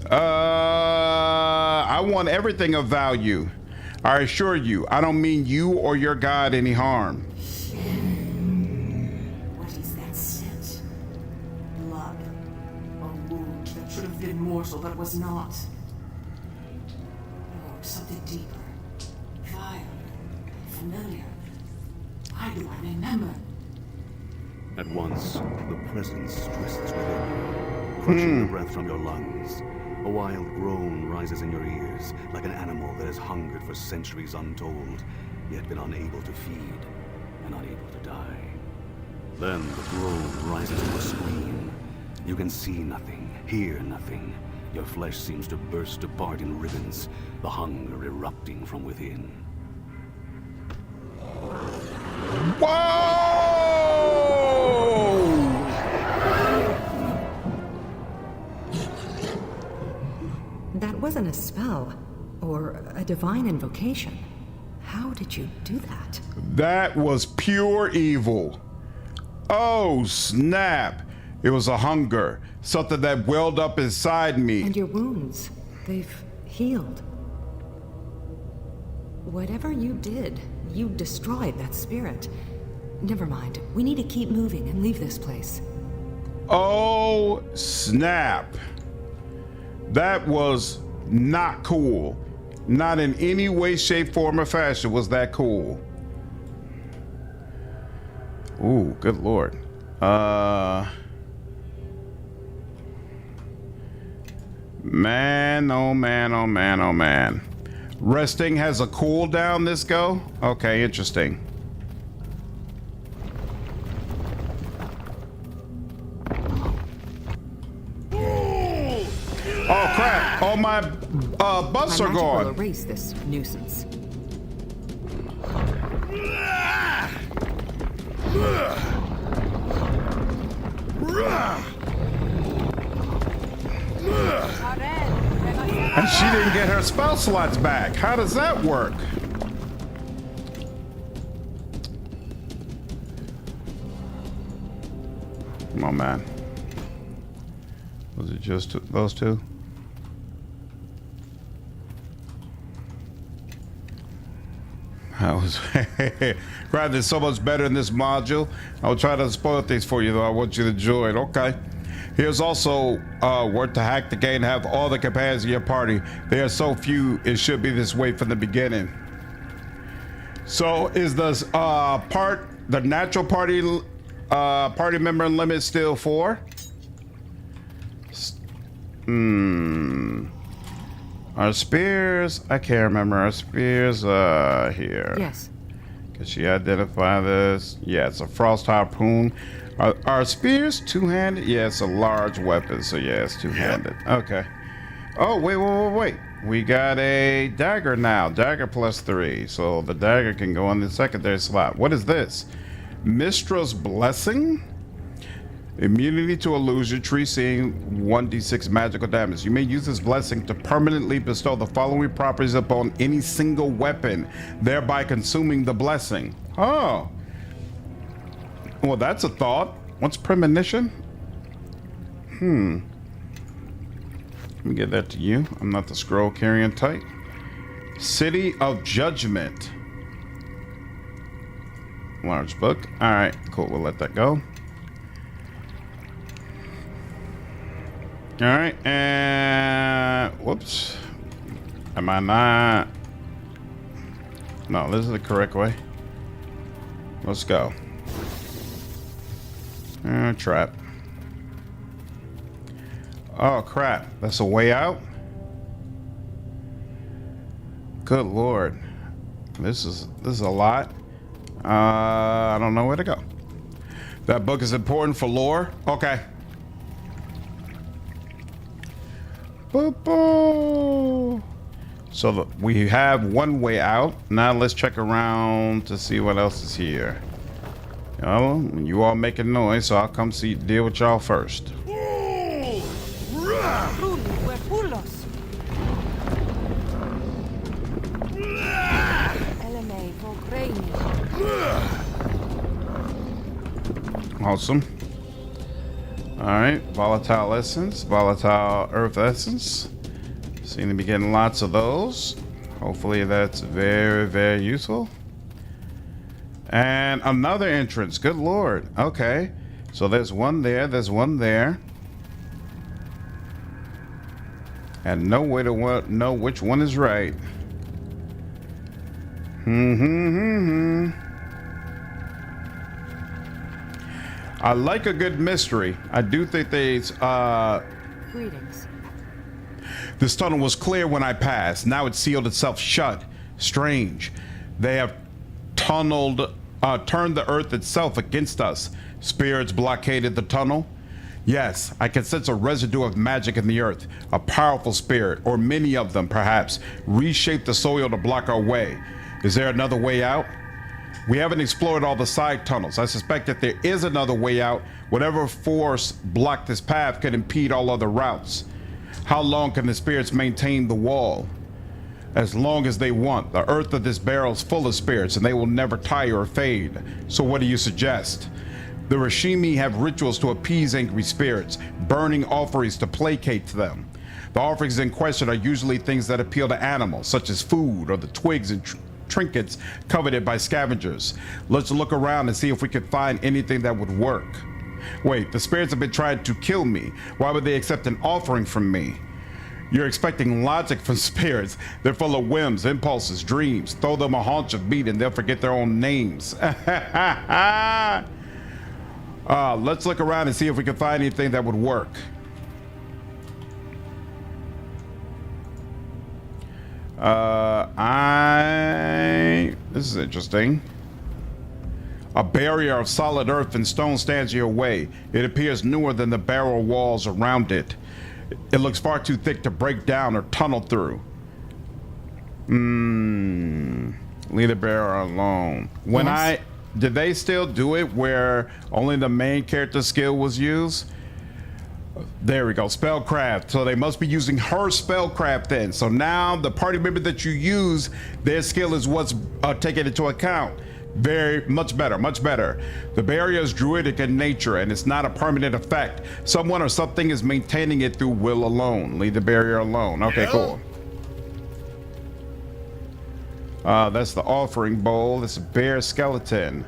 I want everything of value. I assure you, I don't mean you or your god any harm. What is that scent? Blood. A wound that should have been mortal but was not. Or something deeper. Vile. Familiar. Why do I remember? At once, the presence twists within you, crushing the breath from your lungs. A wild groan rises in your ears, like an animal that has hungered for centuries untold, yet been unable to feed and unable to die. Then the groan rises to a scream. You can see nothing, hear nothing. Your flesh seems to burst apart in ribbons, the hunger erupting from within. Whoa! That wasn't a spell or a divine invocation. How did you do that? That was pure evil. Oh, snap. It was a hunger, something that welled up inside me. And your wounds, they've healed. Whatever you did, you destroyed that spirit. Never mind. We need to keep moving and leave this place. Oh, snap. That was not cool. Not in any way, shape, form, or fashion was that cool. Ooh, good lord. Man, oh man, oh man, oh man. Resting has a cooldown this go? Okay, interesting. Oh crap! All my buffs are gone. Will erase this nuisance. And she didn't get her spell slots back. How does that work? Come on, man. Was it just those two? I was glad there's so much better in this module. I'll try to spoil things for you, though. I want you to enjoy it. Okay. Here's also work to hack the game and have all the companions in your party. They are so few, it should be this way from the beginning. So is the natural party member limit still 4? Our spears, I can't remember. Our spears here. Yes. Can she identify this? Yeah, it's a frost harpoon. Are spears two-handed? Yeah, it's a large weapon, so yeah, it's two-handed. Okay. Oh, wait. We got a dagger now. Dagger +3. So the dagger can go in the secondary slot. What is this? Mistra's Blessing? Immunity to illusion, tree seeing 1d6 magical damage. You may use this blessing to permanently bestow the following properties upon any single weapon, thereby consuming the blessing. Oh. Well, that's a thought. What's premonition? Let me get that to you. I'm not the scroll carrying type. City of Judgment. Large book. All right, cool. We'll let that go. All right, and whoops. Am I not? No, this is the correct way. Let's go. Trap. Oh crap, that's a way out? Good lord. This is a lot. I don't know where to go. That book is important for lore. Okay. So we have one way out. Now let's check around to see what else is here. Oh, you all making noise, so I'll come deal with y'all first. Awesome. Alright, volatile essence, volatile earth essence. Seem to be getting lots of those. Hopefully that's very, very useful. And another entrance, good lord. Okay, so there's one there, there's one there. And no way to know which one is right. I like a good mystery. I do think Greetings. This tunnel was clear when I passed. Now it sealed itself shut. Strange. They have turned the earth itself against us. Spirits blockaded the tunnel. Yes, I can sense a residue of magic in the earth. A powerful spirit, or many of them perhaps, reshaped the soil to block our way. Is there another way out? We haven't explored all the side tunnels. I suspect that there is another way out. Whatever force blocked this path could impede all other routes. How long can the spirits maintain the wall? As long as they want. The earth of this barrel is full of spirits and they will never tire or fade. So what do you suggest? The Rashimi have rituals to appease angry spirits, burning offerings to placate them. The offerings in question are usually things that appeal to animals, such as food or the twigs and trinkets coveted by scavengers. Let's look around and see if we can find anything that would work. Wait, the spirits have been trying to kill me. Why would they accept an offering from me? You're expecting logic from spirits. They're full of whims, impulses, dreams. Throw them a haunch of meat and they'll forget their own names. Let's look around and see if we can find anything that would work. This is interesting. A barrier of solid earth and stone stands in your way. It appears newer than the barrel walls around it. It looks far too thick to break down or tunnel through. Leave the barrier alone. Did they still do it where only the main character skill was used? There we go, spellcraft. So they must be using her spellcraft then. So now the party member that you use, their skill is what's taken into account. Very much better, much better. The barrier is druidic in nature and it's not a permanent effect. Someone or something is maintaining it through will alone. Leave the barrier alone. Okay, cool. That's the offering bowl. It's a bear skeleton.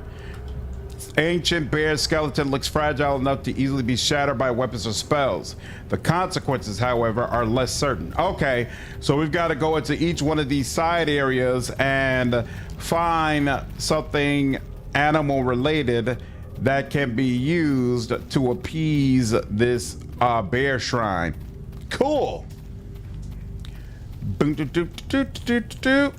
Ancient bear skeleton looks fragile enough to easily be shattered by weapons or spells. The consequences, however, are less certain. Okay, so we've got to go into each one of these side areas and find something animal related that can be used to appease this bear shrine. Cool. Boom, doo, doo, doo, doo, doo, doo.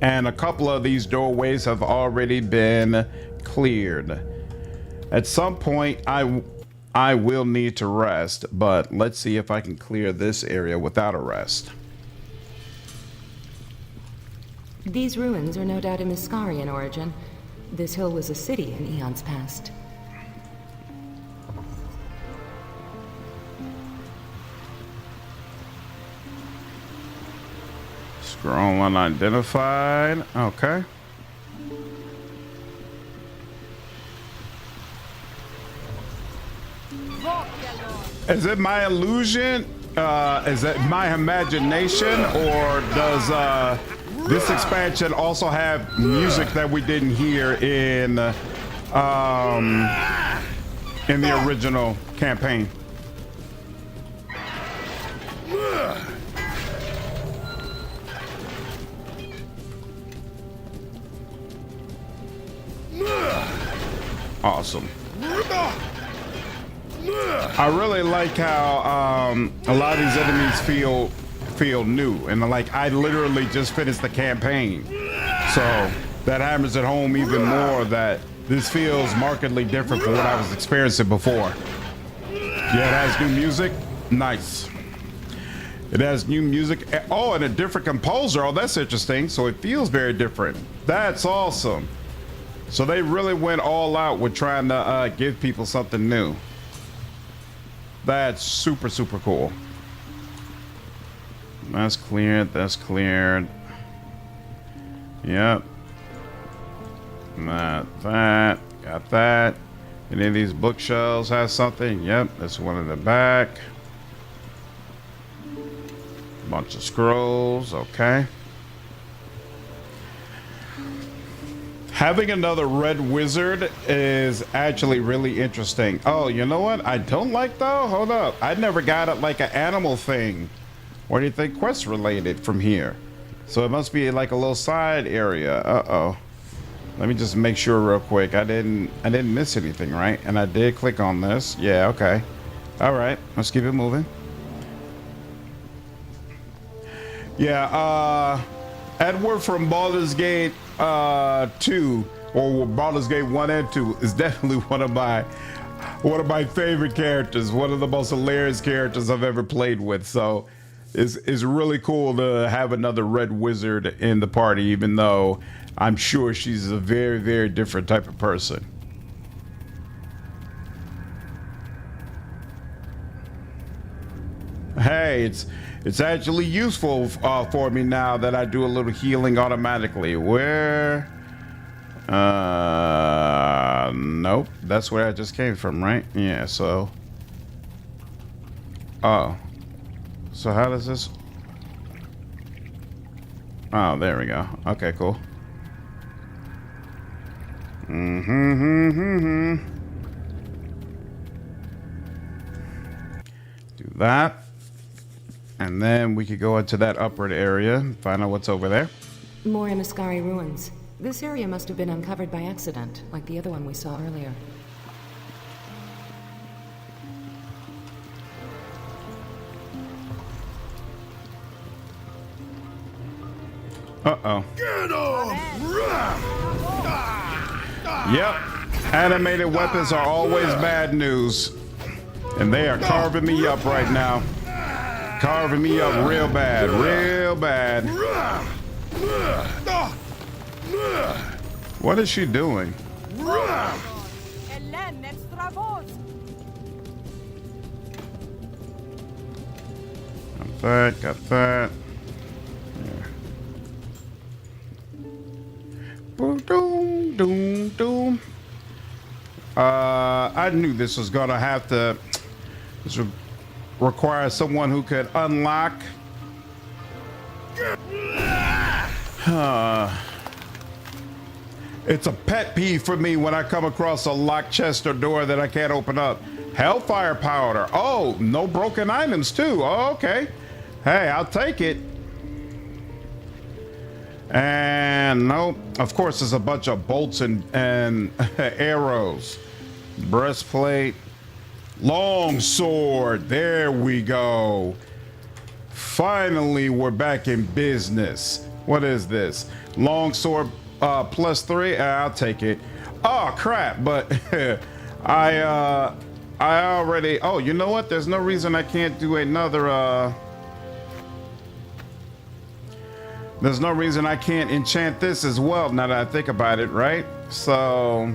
And a couple of these doorways have already been cleared. At some point, I will need to rest, but let's see if I can clear this area without a rest. These ruins are no doubt Imiscari in origin. This hill was a city in eons past. Scroll unidentified. Okay. Is it my illusion? Is it my imagination, or does this expansion also have music that we didn't hear in the original campaign? Awesome. I really like how a lot of these enemies feel new, and like I literally just finished the campaign, so that hammers it home even more that this feels markedly different from what I was experiencing before. Yeah, it has new music. Nice. It has new music. Oh, and a different composer. Oh, that's interesting. So it feels very different. That's awesome. So they really went all out with trying to give people something new. That's super, super cool. That's cleared. That's cleared. Yep. That. Got that. Any of these bookshelves has something? Yep. That's one in the back. Bunch of scrolls. Okay. Having another red wizard is actually really interesting. Oh, you know what I don't like though? Hold up. I never got it like an animal thing. What do you think quest related from here? So it must be like a little side area. Uh-oh. Let me just make sure real quick. I didn't miss anything, right? And I did click on this. Yeah, okay. All right, let's keep it moving. Yeah, Edward from Baldur's Gate 2, or Baldur's Gate 1 and 2 is definitely one of my favorite characters, one of the most hilarious characters I've ever played with. So it's really cool to have another red wizard in the party, even though I'm sure she's a very, very different type of person. Hey, it's actually useful for me now that I do a little healing automatically. Where? Nope. That's where I just came from, right? Yeah, so. Oh. So how does this? Oh, there we go. Okay, cool. Do that. And then we could go into that upward area and find out what's over there. More Imiscari ruins. This area must have been uncovered by accident, like the other one we saw earlier. Uh-oh. Get on! Yep. Animated weapons are always bad news. And they are carving me up right now. Carving me up real bad, real bad. What is she doing? Got that, got that. Yeah. I knew this was gonna have to. This would require someone who could unlock. It's a pet peeve for me when I come across a locked chest or door that I can't open up. Hellfire powder. Oh, no broken items too. Oh, okay. Hey, I'll take it. And no, of course, there's a bunch of bolts and arrows. Breastplate. Long sword. There we go. Finally, we're back in business. What is this? Long sword +3. I'll take it. Oh crap! But I already. Oh, you know what? There's no reason I can't do another. There's no reason I can't enchant this as well. Now that I think about it, right? So.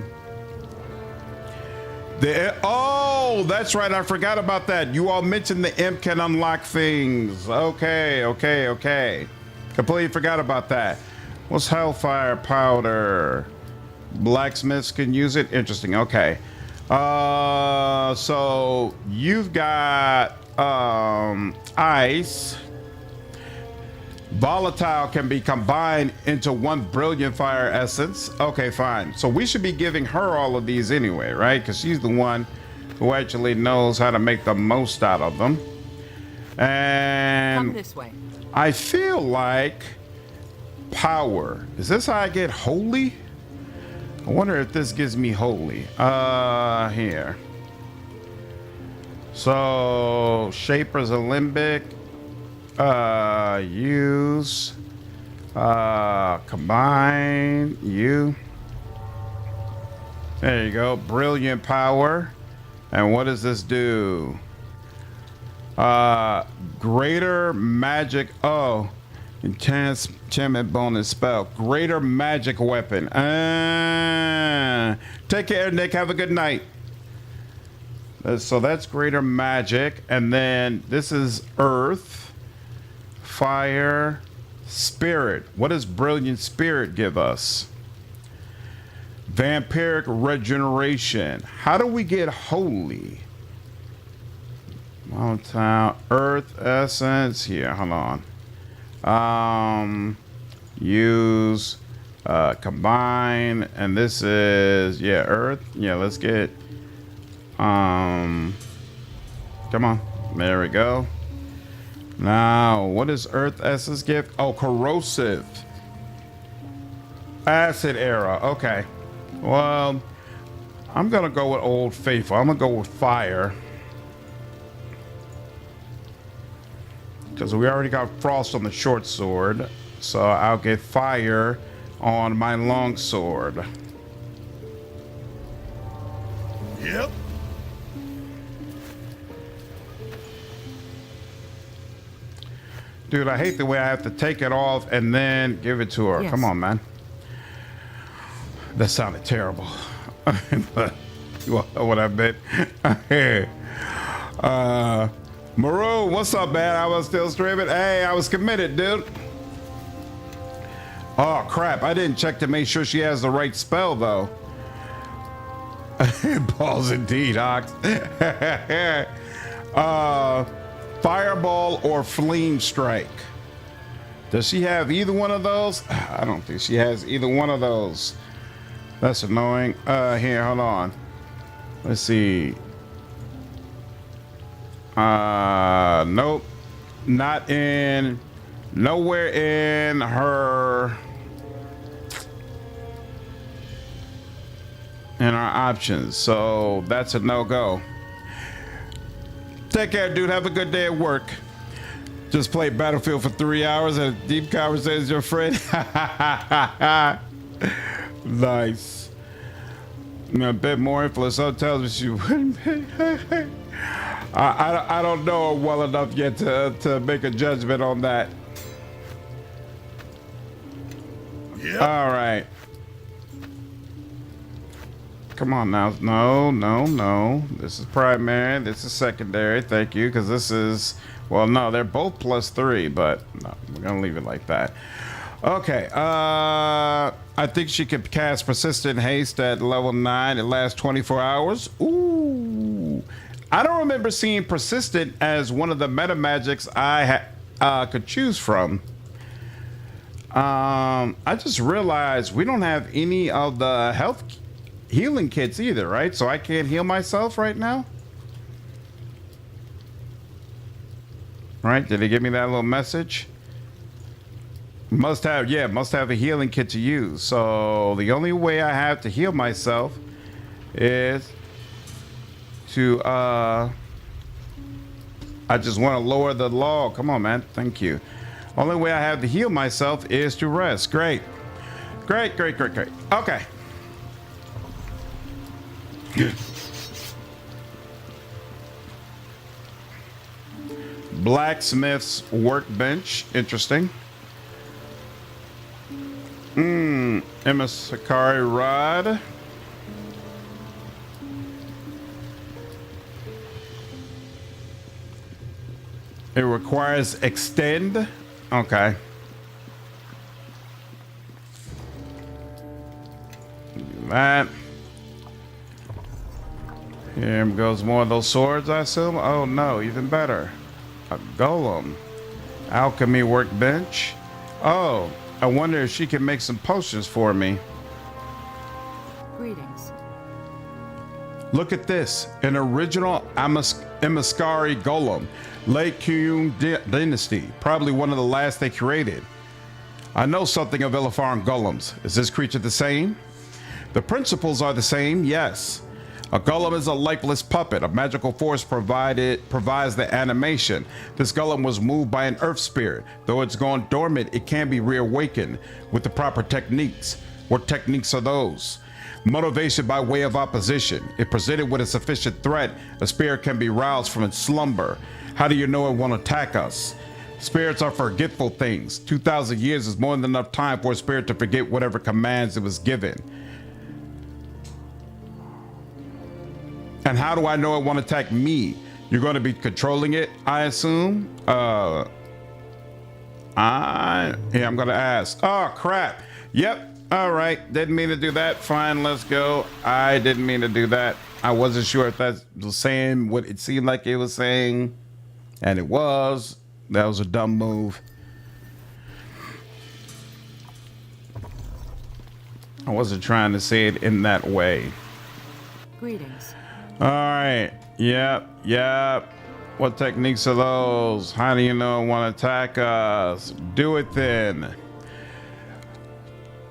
Oh, that's right. I forgot about that. You all mentioned the imp can unlock things. Okay. Completely forgot about that. What's hellfire powder? Blacksmiths can use it. Interesting. Okay. So you've got ice. Volatile can be combined into one brilliant fire essence. Okay, fine. So we should be giving her all of these anyway, right? Because she's the one who actually knows how to make the most out of them. And come this way. I feel like power. Is this how I get holy? I wonder if this gives me holy. Here. So Shaper's a limbic. Use combine you. There you go. Brilliant power. And what does this do? Greater magic. Oh, enchantment bonus spell. Greater magic weapon. Take care, Nick. Have a good night. So that's greater magic. And then this is earth. Fire, spirit. What does brilliant spirit give us? Vampiric regeneration. How do we get holy? Mountain, earth essence. Here, hold on. Use combine, and this is earth. Yeah, let's get come on. There we go. Now, what does earth essence give? Oh, corrosive. Acid era. Okay. Well, I'm going to go with Old Faithful. I'm going to go with fire. Because we already got frost on the short sword. So I'll get fire on my long sword. Yep. Dude, I hate the way I have to take it off and then give it to her. Yes. Come on, man. That sounded terrible. You all know what I meant. Maroon, what's up, man? I was still streaming. Hey, I was committed, dude. Oh, crap. I didn't check to make sure she has the right spell, though. Balls indeed, Ox. Fireball or Flame Strike. Does she have either one of those? I don't think she has either one of those. That's annoying. Here, hold on. Let's see. Nope. Not in. Nowhere in her. In our options. So that's a no-go. Take care, dude. Have a good day at work. Just played Battlefield for 3 hours and a deep conversation with your friend. Nice. A bit more influence. So tells me she wouldn't be. I don't know her well enough yet to make a judgment on that. Yep. All right. Come on now. No. This is primary. This is secondary. Thank you. Because this is, well, no, they're both +3, but no, we're going to leave it like that. Okay. I think she could cast Persistent Haste at level 9. It lasts 24 hours. Ooh. I don't remember seeing persistent as one of the meta magics I could choose from. I just realized we don't have any of the health healing kits either, right? So I can't heal myself right now. Right? Did he give me that little message? Must have a healing kit to use. So the only way I have to heal myself is to I just want to lower the log. Come on, man. Thank you. Only way I have to heal myself is to rest. Great. Okay. Blacksmith's workbench. Interesting. Emissary rod. It requires extend. Okay. That. Here goes more of those swords, I assume. Oh no, even better. A golem. Alchemy workbench. Oh, I wonder if she can make some potions for me. Greetings. Look at this. An original Emissary golem. Late Kyung dynasty. Probably one of the last they created. I know something of Illifarn golems. Is this creature the same? The principles are the same, yes. A golem is a lifeless puppet. A magical force provides the animation. This golem was moved by an earth spirit. Though it's gone dormant, it can be reawakened with the proper techniques. What techniques are those? Motivation by way of opposition. If presented with a sufficient threat, a spirit can be roused from its slumber. How do you know it won't attack us? Spirits are forgetful things. 2,000 years is more than enough time for a spirit to forget whatever commands it was given. And how do I know it won't attack me? You're going to be controlling it, I assume? I'm going to ask. Oh, crap. Yep. All right. Didn't mean to do that. Fine. Let's go. I didn't mean to do that. I wasn't sure if that was saying what it seemed like it was saying. And it was. That was a dumb move. I wasn't trying to say it in that way. Greetings. All right. Yep. What techniques are those? How do you know it won't attack us? Do it then.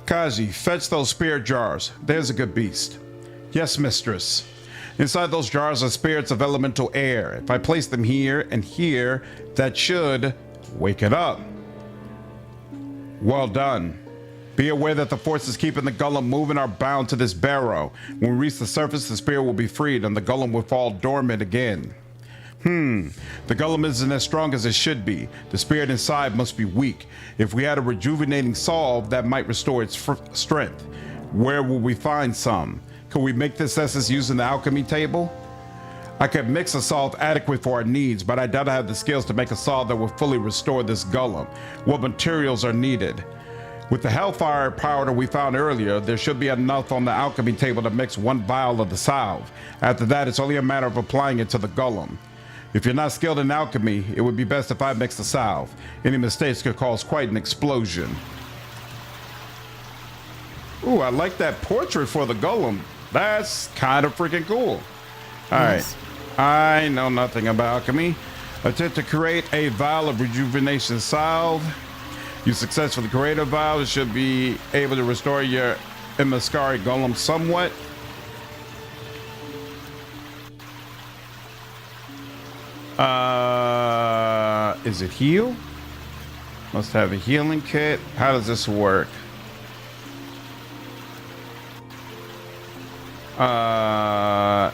Kaji, fetch those spirit jars. There's a good beast. Yes, mistress. Inside those jars are spirits of elemental air. If I place them here and here, that should wake it up. Well done. Be aware that the forces keeping the golem moving are bound to this barrow. When we reach the surface, the spirit will be freed and the golem will fall dormant again. The golem isn't as strong as it should be. The spirit inside must be weak. If we had a rejuvenating salve, that might restore its strength. Where will we find some? Can we make this essence using the alchemy table? I could mix a salve adequate for our needs, but I doubt I have the skills to make a salve that will fully restore this golem. What materials are needed? With the hellfire powder we found earlier, there should be enough on the alchemy table to mix 1 vial of the salve. After that, it's only a matter of applying it to the golem. If you're not skilled in alchemy, it would be best if I mix the salve. Any mistakes could cause quite an explosion. Ooh, I like that portrait for the golem. That's kind of freaking cool. All right. I know nothing about alchemy. Attempt to create a vial of rejuvenation salve. You successfully create a vial. It should be able to restore your Emissary golem somewhat. Is it heal? Must have a healing kit. How does this work?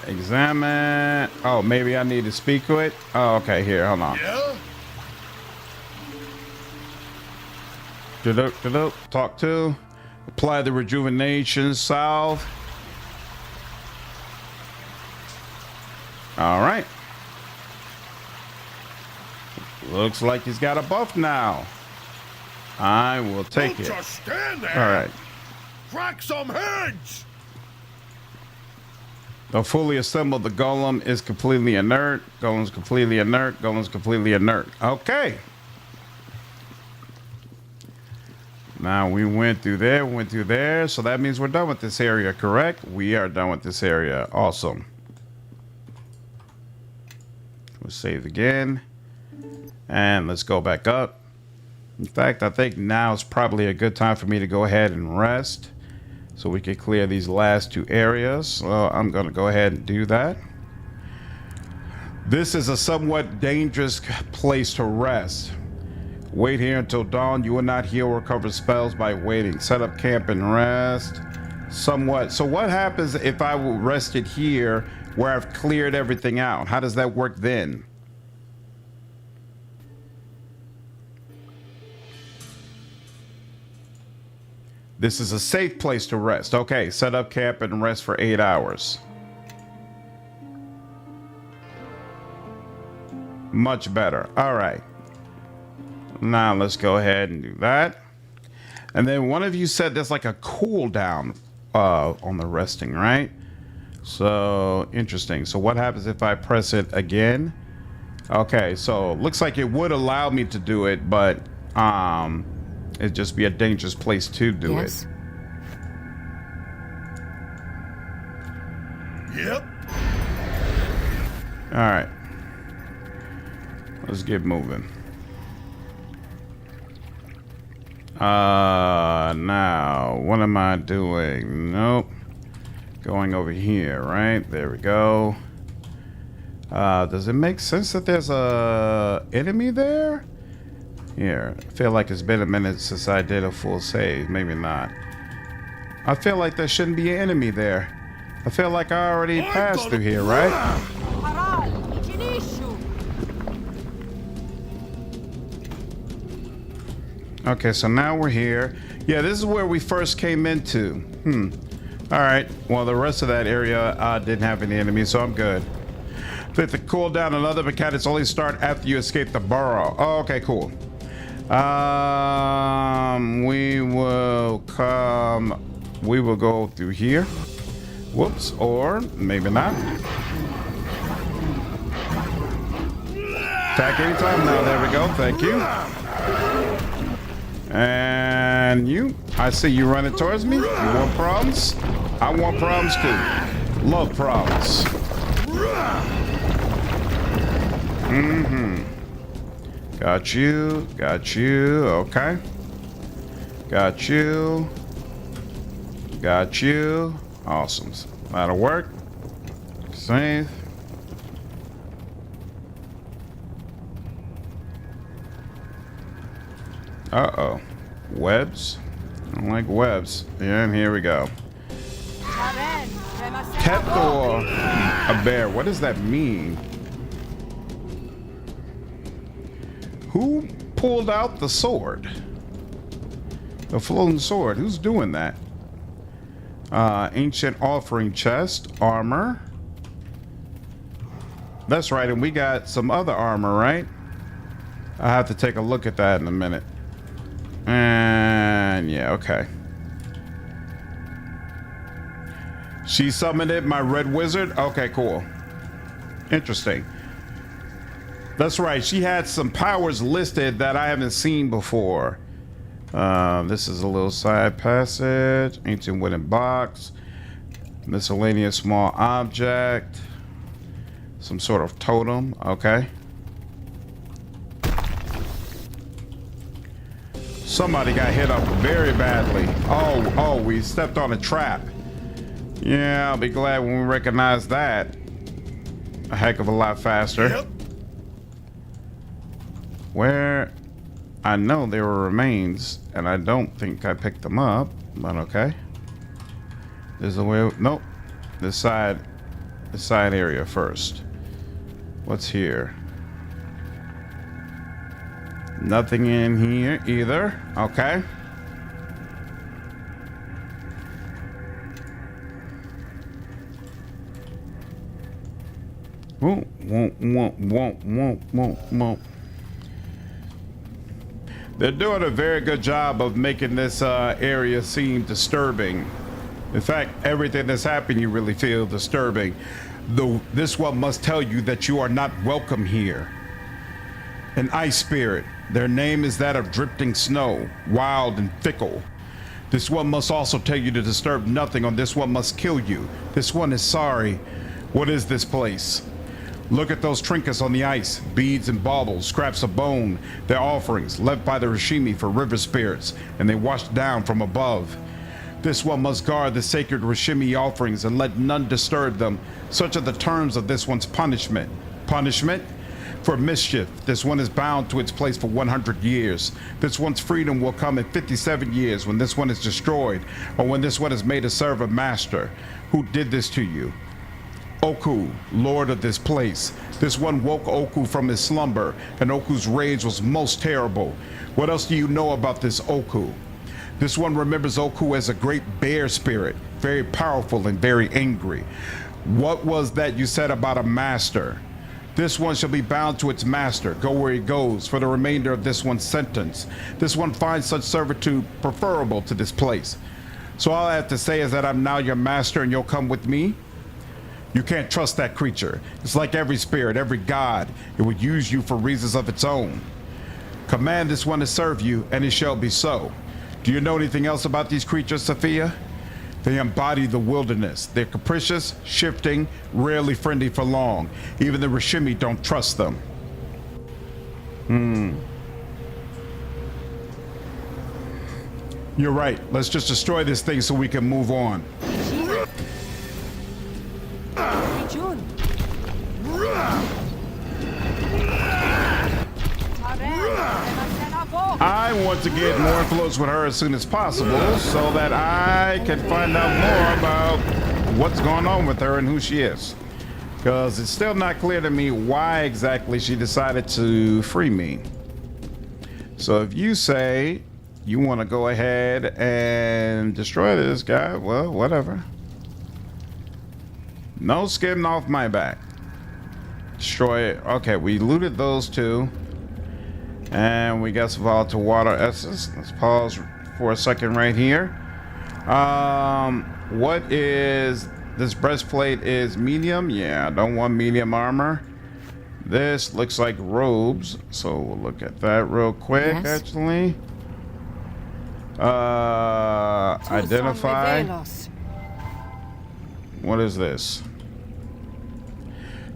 Examine. Oh, maybe I need to speak to it. Oh, okay. Here, hold on. Yeah? Talk to. Apply the rejuvenation salve. All right. Looks like he's got a buff now. I will take Don't it. just stand there. All right. Crack some heads. The fully assembled, the golem is completely inert. Golem's completely inert. Golem's completely inert. Okay. Now we went through there, so that means we're done with this area, correct? We are done with this area. Awesome. We'll save again. And let's go back up. In fact, I think now is probably a good time for me to go ahead and rest, so we can clear these last two areas. So I'm going to go ahead and do that. This is a somewhat dangerous place to rest. Wait here until dawn. You will not heal or recover spells by waiting. Set up camp and rest. Somewhat. So what happens if I will rest it here where I've cleared everything out? How does that work then? This is a safe place to rest. Okay, set up camp and rest for 8 hours. Much better. All right. Now let's go ahead and do that. And then one of you said there's like a cooldown on the resting, right? So interesting. So what happens if I press it again? Okay, so looks like it would allow me to do it, but it'd just be a dangerous place to do it. Yep. All right. Let's get moving. Now, what am I doing? Nope. Going over here, right? There we go. Does it make sense that there's a enemy there? Here, I feel like it's been a minute since I did a full save. Maybe not. I feel like there shouldn't be an enemy there. I feel like I already passed through here, right? Okay, so now we're here. Yeah, this is where we first came into. All right. Well, the rest of that area didn't have any enemies, so I'm good. Fit the cooldown and other mechanics only start after you escape the burrow. Oh, okay, cool. We will go through here. Whoops, or maybe not. Attack anytime now. There we go. Thank you. And you, I see you running towards me. You want problems? I want problems too. Love problems. Got you. Got you. Okay. Got you. Got you. Awesome. That'll work. Save. Uh-oh. Webs? I don't like webs. Yeah, and here we go. Teptor, a bear. What does that mean? Who pulled out the sword? The floating sword. Who's doing that? Ancient offering chest. Armor. That's right, and we got some other armor, right? I have to take a look at that in a minute. And yeah, okay. She summoned it, my red wizard. Okay, cool. Interesting. That's right. She had some powers listed that I haven't seen before. This is a little side passage. Ancient wooden box. Miscellaneous small object. Some sort of totem. Okay. Somebody got hit up very badly. Oh, we stepped on a trap. Yeah, I'll be glad when we recognize that. A heck of a lot faster. Yep. Where? I know there were remains, and I don't think I picked them up, but okay. There's a way. Nope. This side area first. What's here? Nothing in here either. Okay. Won't. They're doing a very good job of making this area seem disturbing. In fact, everything that's happened you really feel disturbing. Though this one must tell you that you are not welcome here. An ice spirit. Their name is that of drifting snow, wild and fickle. This one must also tell you to disturb nothing, or this one must kill you. This one is sorry. What is this place? Look at those trinkets on the ice, beads and baubles, scraps of bone. They're offerings left by the Rishimi for river spirits, and they washed down from above. This one must guard the sacred Rishimi offerings and let none disturb them. Such are the terms of this one's punishment. Punishment? For mischief, this one is bound to its place for 100 years. This one's freedom will come in 57 years when this one is destroyed, or when this one is made to serve a master. Who did this to you? Oku, lord of this place. This one woke Oku from his slumber, and Oku's rage was most terrible. What else do you know about this Oku? This one remembers Oku as a great bear spirit, very powerful and very angry. What was that you said about a master? This one shall be bound to its master, go where he goes, for the remainder of this one's sentence. This one finds such servitude preferable to this place. So all I have to say is that I'm now your master and you'll come with me? You can't trust that creature. It's like every spirit, every god. It would use you for reasons of its own. Command this one to serve you, and it shall be so. Do you know anything else about these creatures, Sophia? They embody the wilderness. They're capricious, shifting, rarely friendly for long. Even the Rishimi don't trust them. You're right. Let's just destroy this thing so we can move on. I want to get more influence with her as soon as possible so that I can find out more about what's going on with her and who she is. Because it's still not clear to me why exactly she decided to free me. So if you say you want to go ahead and destroy this guy, well, whatever. No skin off my back. Destroy it. Okay, we looted those two. And we got some volatile water essence. Let's pause for a second right here. What is this breastplate? Is medium? Yeah, I don't want medium armor. This looks like robes, so we'll look at that real quick. Yes. Actually, identify. What is this?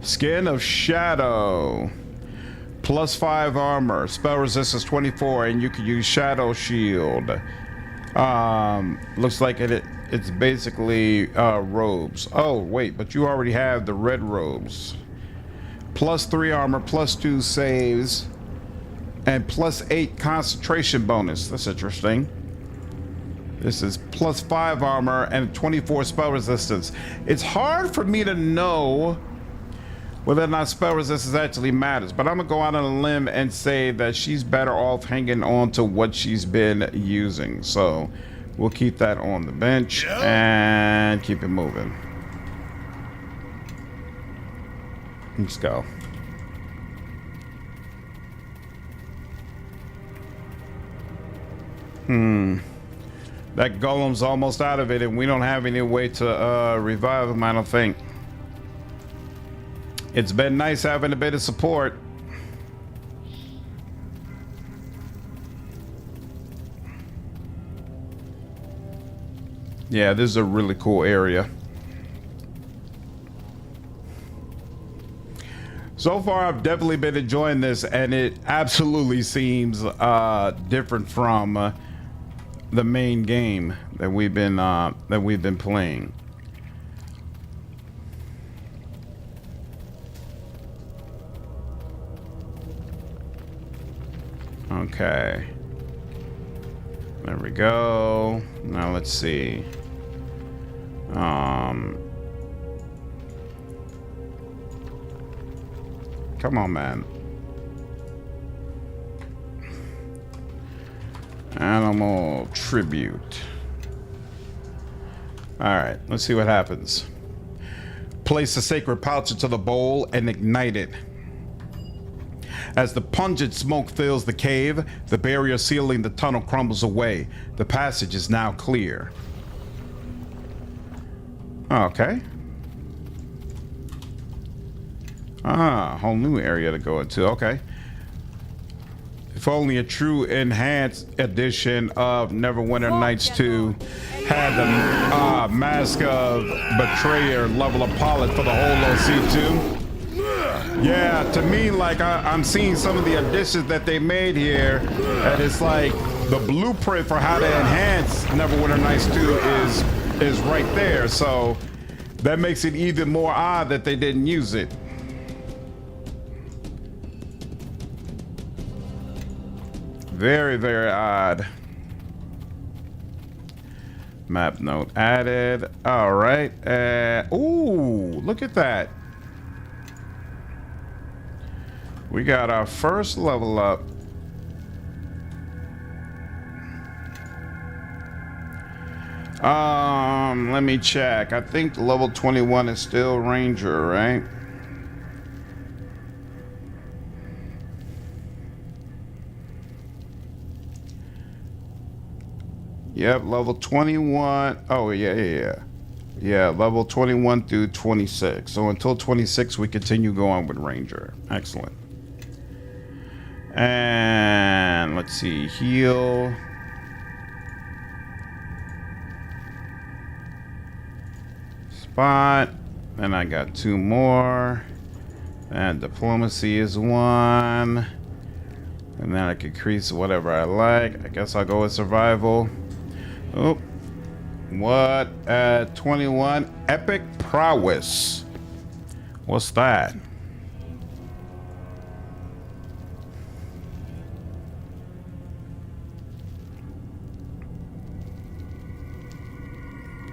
Skin of Shadow. +5 armor, spell resistance 24, and you can use Shadow Shield. Looks like it's basically robes. Oh wait, but you already have the red robes. +3 armor, +2 saves, and +8 concentration bonus. That's interesting. This is +5 armor and 24 spell resistance. It's hard for me to know whether or not spell resistance actually matters, but I'm gonna go out on a limb and say that she's better off hanging on to what she's been using. So we'll keep that on the bench and keep it moving. Let's go. That golem's almost out of it, and we don't have any way to revive him, I don't think. It's been nice having a bit of support. Yeah, this is a really cool area. So far, I've definitely been enjoying this, and it absolutely seems different from the main game that we've been playing. Okay. There we go. Now let's see. Come on, man. Animal tribute. All right, let's see what happens. Place the sacred pouch into the bowl and ignite it. As the pungent smoke fills the cave, the barrier sealing the tunnel crumbles away. The passage is now clear. Okay. Ah, whole new area to go into. Okay. If only a true enhanced edition of Neverwinter Nights 2 had the Mask of Betrayer level of pilot for the whole OC2. Yeah, to me, like I'm seeing some of the additions that they made here, and it's like the blueprint for how to enhance Neverwinter Nights 2 is right there. So that makes it even more odd that they didn't use it. Very, very odd. Map note added. All right. Ooh, look at that. We got our first level up. Let me check. I think level 21 is still Ranger, right? Yep, level 21. Oh, yeah. Yeah, level 21 through 26. So until 26, we continue going with Ranger. Excellent. And let's see, heal. Spot. And I got 2 more. And diplomacy is 1. And then I can increase whatever I like. I guess I'll go with survival. Oh, what? 21 epic prowess. What's that?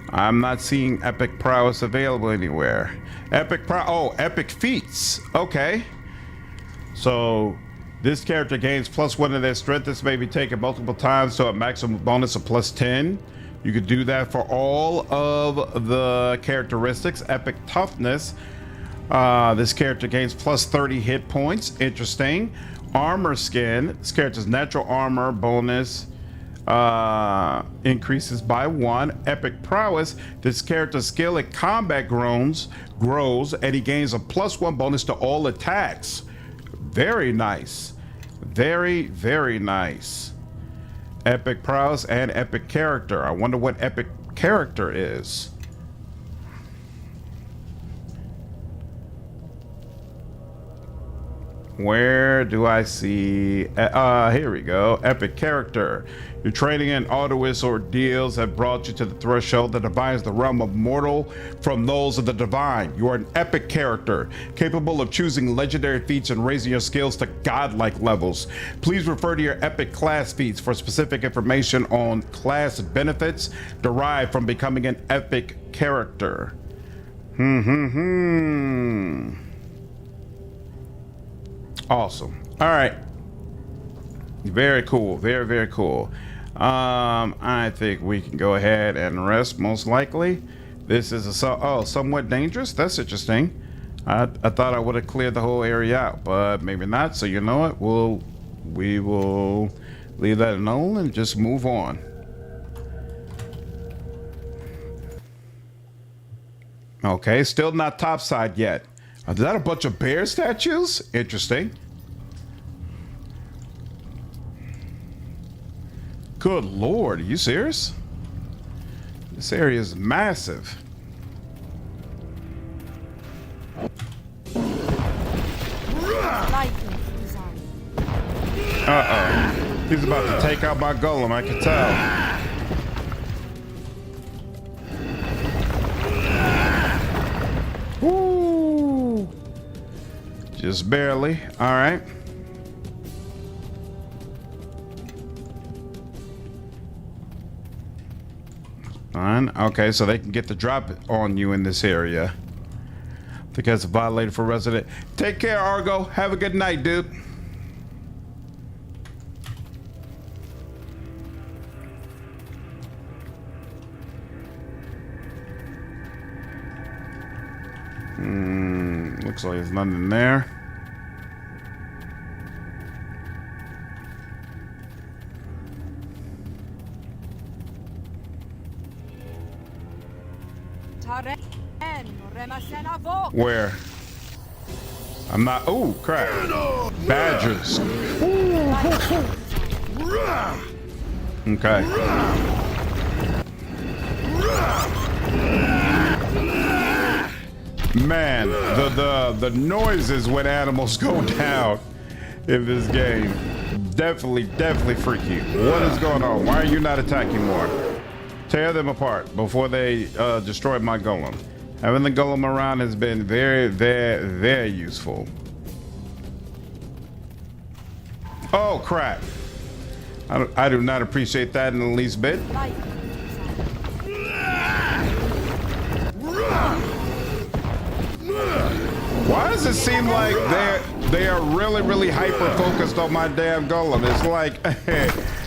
I'm not seeing epic prowess available anywhere. Epic feats. Okay. So this character gains +1 of their strength. This may be taken multiple times, so a maximum bonus of +10. You could do that for all of the characteristics. Epic toughness. This character gains +30 hit points. Interesting. Armor skin. This character's natural armor bonus increases by 1. Epic prowess. This character's skill at combat grows, and he gains a +1 bonus to all attacks. Very nice. Very, very nice. Epic prowess and epic character. I wonder what epic character is. Where do I see? Here we go. Epic character. Your training and arduous ordeals have brought you to the threshold that divides the realm of mortal from those of the divine. You are an epic character, capable of choosing legendary feats and raising your skills to godlike levels. Please refer to your epic class feats for specific information on class benefits derived from becoming an epic character. Awesome. All right. Very cool. Very, very cool. I think we can go ahead and rest, most likely. This is somewhat dangerous. That's interesting. I thought I would have cleared the whole area out, but maybe not. So you know what? We will leave that alone and just move on. Okay, still not topside yet. Is that a bunch of bear statues? Interesting. Good Lord, are you serious? This area is massive. Uh-oh. He's about to take out my golem, I can tell. Woo! Just barely. All right. Fine. Okay, so they can get the drop on you in this area. I think that's violated for resident. Take care, Argo. Have a good night, dude. Looks like there's nothing there. Where? I'm not. Oh, crap. Badgers. Okay. Man, the noises when animals go down in this game. Definitely freaky. What is going on? Why are you not attacking more? Tear them apart before they destroy my golem. Having the golem around has been very useful. Oh crap. I do not appreciate that in the least bit. Why does it seem like they are really hyper focused on my damn golem? It's like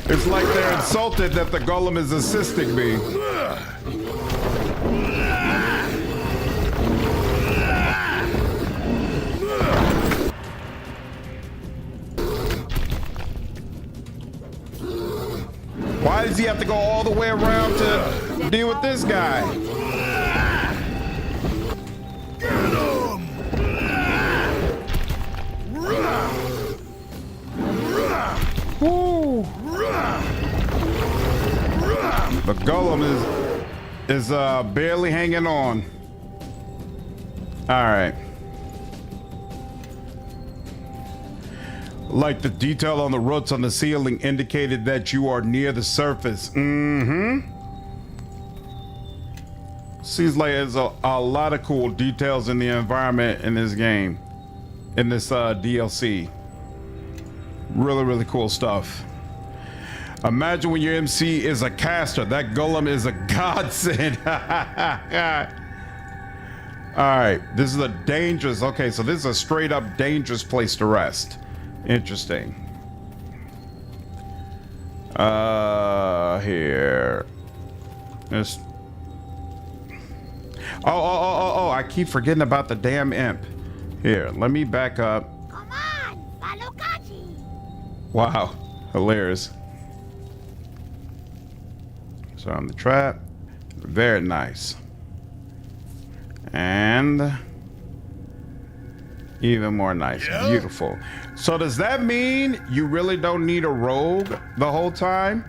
it's like they're insulted that the golem is assisting me. Why does he have to go all the way around to deal with this guy? Woo. The golem is barely hanging on. All right. Like the detail on the roots on the ceiling indicated that you are near the surface. Seems like there's a lot of cool details in the environment in this game, in this DLC. Really cool stuff. Imagine when your MC is a caster. That golem is a godsend. All right, this is a dangerous. Okay, so this is a straight up dangerous place to rest. Interesting. Here. This. Oh, I keep forgetting about the damn imp. Here, let me back up. Come on, Balukati. Wow, hilarious. So on the trap. Very nice. And even more nice. Yeah. Beautiful. So does that mean you really don't need a rogue the whole time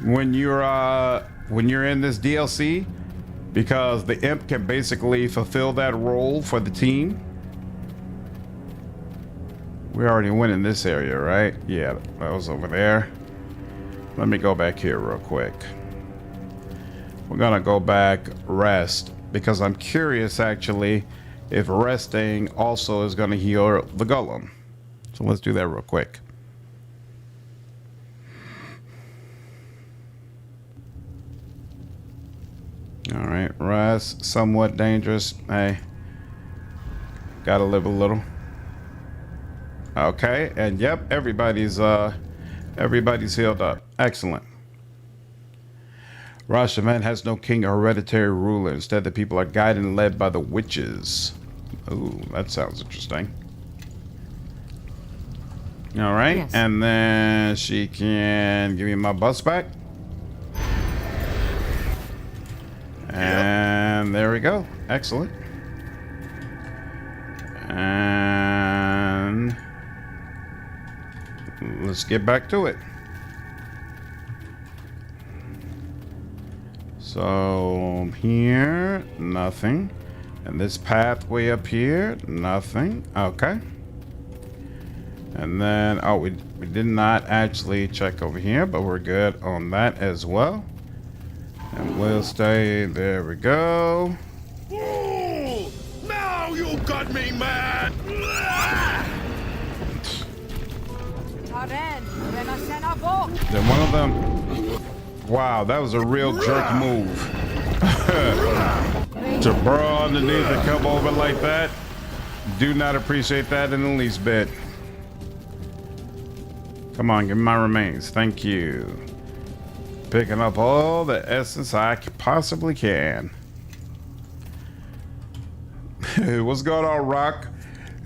when you're in this DLC? Because the imp can basically fulfill that role for the team. We already went in this area, right? Yeah, that was over there. Let me go back here real quick. We're gonna go back rest because I'm curious actually if resting also is gonna heal the golem. So let's do that real quick. All right, rest, somewhat dangerous. Hey, gotta live a little. Okay, and yep, everybody's healed up. Excellent. Rashomon has no king or hereditary ruler. Instead, the people are guided and led by the witches. Ooh, that sounds interesting. All right, yes. And then she can give me my bus back. And there we go. Excellent. And let's get back to it. So here, nothing. And this pathway up here, nothing. Okay. And then, oh, we did not actually check over here, but we're good on that as well. And we'll stay, there we go. Ooh, now you got me mad! Then one of them, wow, that was a real jerk move. To burrow underneath and come over like that, do not appreciate that in the least bit. Come on, give me my remains, thank you. Picking up all the essence I possibly can. What's going on, Rock?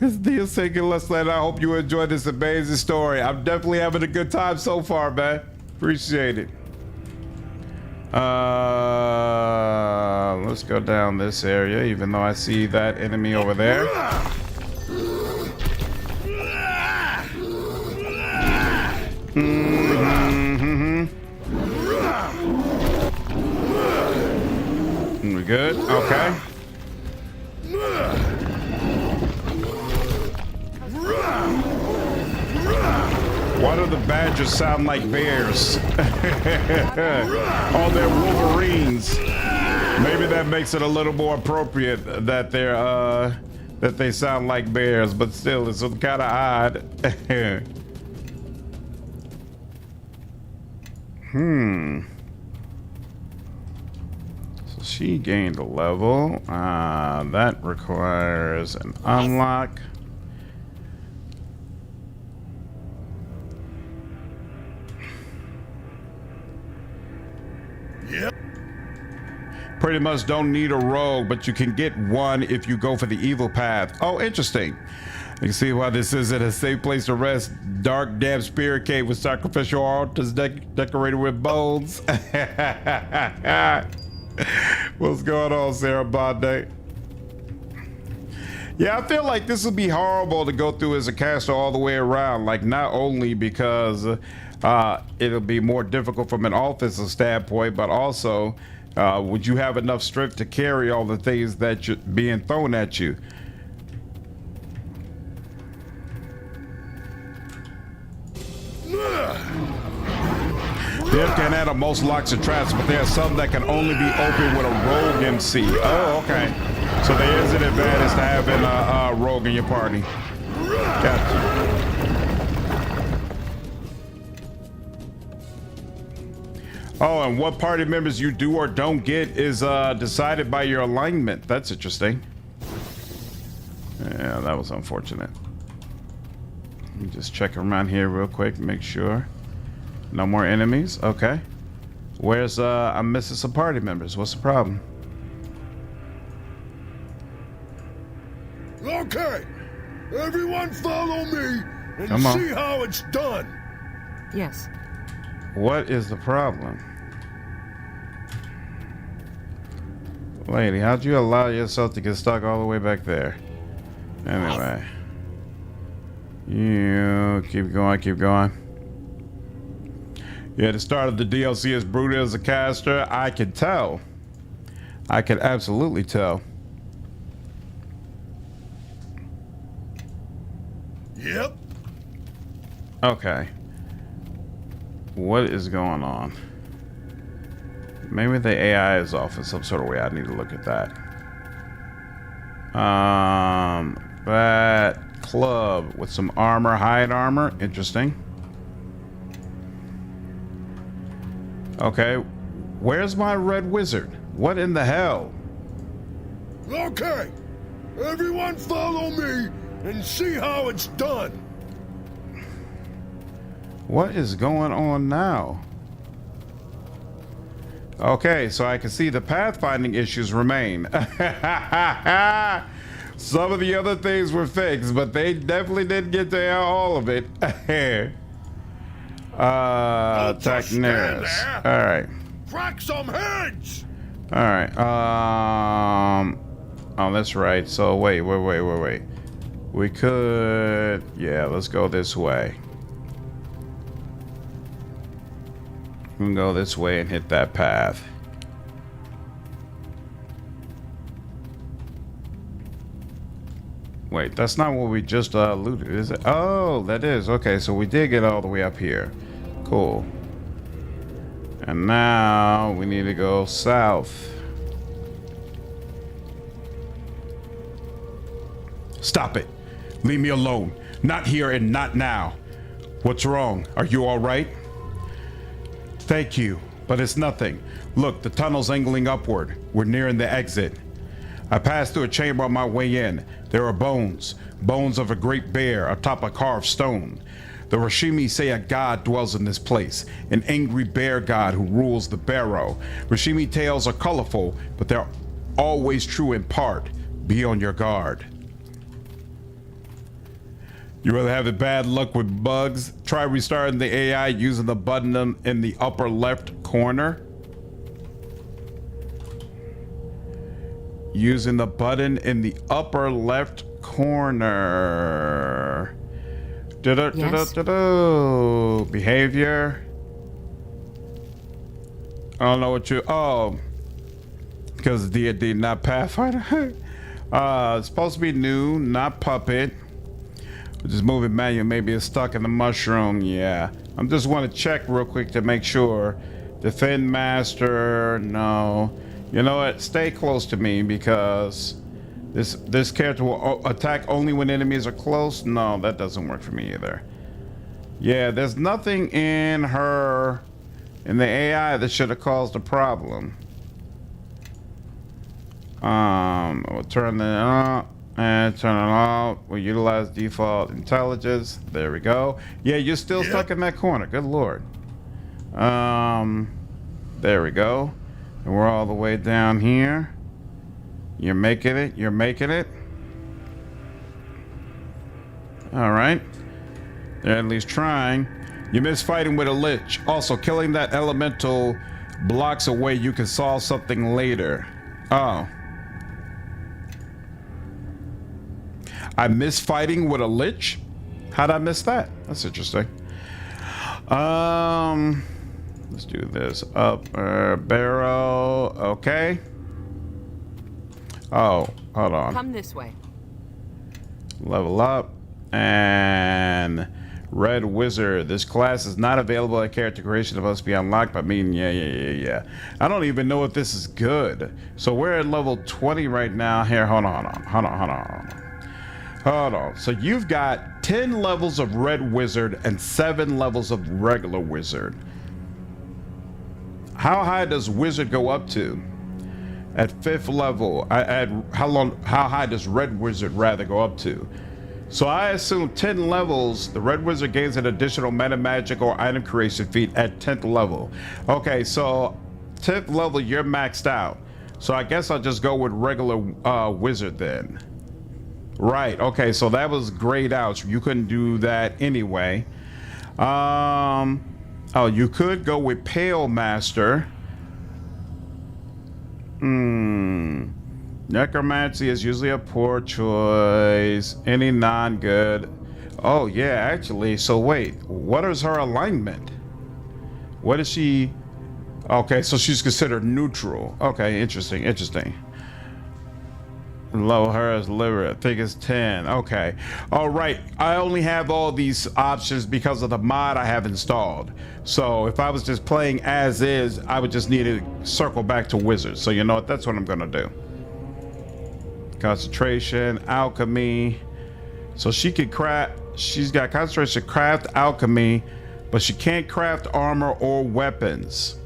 It's DLC Let's Let. I hope you enjoyed this amazing story. I'm definitely having a good time so far, man. Appreciate it. Let's go down this area, even though I see that enemy over there. We good? Okay. Why do the badgers sound like bears? Oh, they're wolverines. Maybe that makes it a little more appropriate that they're that they sound like bears, but still, it's kind of odd. So she gained a level. That requires an unlock. Yep. Pretty much don't need a rogue, but you can get one if you go for the evil path. Oh, interesting. You can see why this isn't a safe place to rest. Dark, damp spirit cave with sacrificial altars decorated with bones. What's going on, Sarah Bonde? Yeah, I feel like this would be horrible to go through as a caster all the way around. Like, not only because it'll be more difficult from an offensive standpoint, but also would you have enough strength to carry all the things that you're being thrown at you? Dev can handle most locks and traps, but there are some that can only be opened with a rogue MC. Oh, okay. So there is an advantage to having a rogue in your party. Gotcha. Oh, and what party members you do or don't get is decided by your alignment. That's interesting. Yeah, that was unfortunate. Let me just check around here real quick, make sure. No more enemies. Okay. Where's I'm missing some party members. What's the problem? Okay. Everyone follow me and Come on. see how it's done. Yes. What is the problem? Lady, how'd you allow yourself to get stuck all the way back there? Anyway. You keep going, keep going. Yeah, the start of the DLC is brutal as a caster. I can tell. I can absolutely tell. Yep. Okay. What is going on? Maybe the AI is off in some sort of way. I need to look at that. That club with some armor, hide armor. Interesting. Okay. Where's my red wizard? What in the hell? Okay. Everyone follow me and see how it's done. What is going on now? Okay, so I can see the pathfinding issues remain. Some of the other things were fixed, but they definitely didn't get to all of it. Attack nearest. All right. Crack some heads. All right. Oh, that's right. So wait. We could, yeah, let's go this way. We can go this way and hit that path. Wait, that's not what we just looted, is it? Oh, that is. Okay, so we did get all the way up here. Cool. And now we need to go south. Stop it. Leave me alone. Not here and not now. What's wrong? Are you all right? Thank you, but it's nothing. Look, the tunnel's angling upward. We're nearing the exit. I passed through a chamber on my way in. There are bones. Bones of a great bear atop a carved stone. The Rashimi say a god dwells in this place, an angry bear god who rules the barrow. Rashimi tales are colorful, but they're always true in part. Be on your guard. You rather have the bad luck with bugs? Try restarting the AI using the button in the upper left corner. using the button in the upper left corner. Yes? Behavior. I don't know what you. Oh, because D&D, not Pathfinder. It's supposed to be new, not puppet. Just moving manual. Maybe it's stuck in the mushroom. Yeah. I just want to check real quick to make sure. Defend master. No. You know what? Stay close to me because this character will attack only when enemies are close. No, that doesn't work for me either. Yeah, there's nothing in the AI that should have caused a problem. We'll turn it on and turn it off. We'll utilize default intelligence. There we go. Yeah, you're still stuck in that corner. Good lord. There we go. And we're all the way down here. You're making it. You're making it. All right. They're at least trying. You miss fighting with a lich. Also, killing that elemental blocks away you can solve something later. Oh. I miss fighting with a lich? How'd I miss that? That's interesting. Let's do this. Upper barrel. Okay. Oh, hold on. Come this way. Level up. And Red Wizard. This class is not available at character creation. It must be unlocked by me. Yeah. I don't even know if this is good. So we're at level 20 right now. Here, hold on. So you've got 10 levels of Red Wizard and 7 levels of regular Wizard. How high does Wizard go up to? At 5th level, how high does Red Wizard rather go up to? So I assume 10 levels, the Red Wizard gains an additional meta magic or item creation feat at 10th level. Okay, so 10th level, you're maxed out. So I guess I'll just go with regular Wizard then. Right, okay, so that was grayed out. You couldn't do that anyway. Oh, you could go with Pale Master. Necromancy is usually a poor choice. Any non-good. Oh, yeah, actually. So wait, what is her alignment? What is she? Okay, so she's considered neutral. Okay, interesting. Low hers liver, I think it's 10. Okay. All right. I only have all these options because of the mod I have installed. So if I was just playing as is, I would just need to circle back to Wizard. So you know what? That's what I'm going to do. Concentration, alchemy. So she could craft, she's got concentration, craft alchemy, but she can't craft armor or weapons.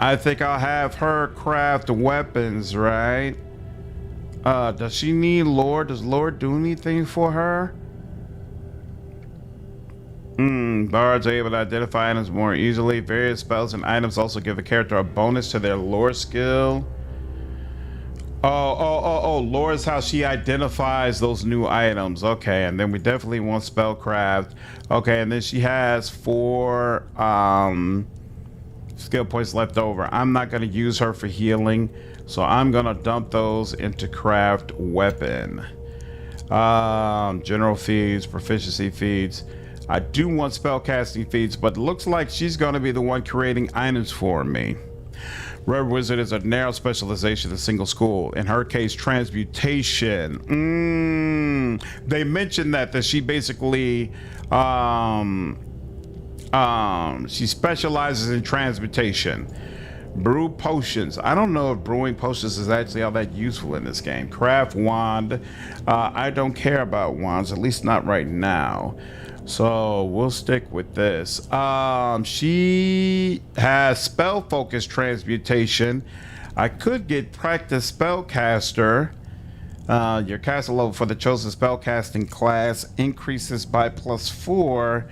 I think I'll have her craft weapons, right? Does she need lore? Does lore do anything for her? Bards are able to identify items more easily. Various spells and items also give a character a bonus to their lore skill. Oh, lore is how she identifies those new items. Okay, and then we definitely want spellcraft. Okay, and then she has 4 skill points left over. I'm not going to use her for healing, so I'm going to dump those into craft weapon. General feeds, proficiency feeds. I do want spellcasting feeds, but it looks like she's going to be the one creating items for me. Red Wizard is a narrow specialization in single school. In her case, transmutation. They mentioned that she basically she specializes in transmutation. Brew potions. I don't know if brewing potions is actually all that useful in this game. Craft wand. I don't care about wands, at least not right now. So we'll stick with this. She has spell focus transmutation. I could get practice spellcaster. Your caster level for the chosen spellcasting class increases by +4,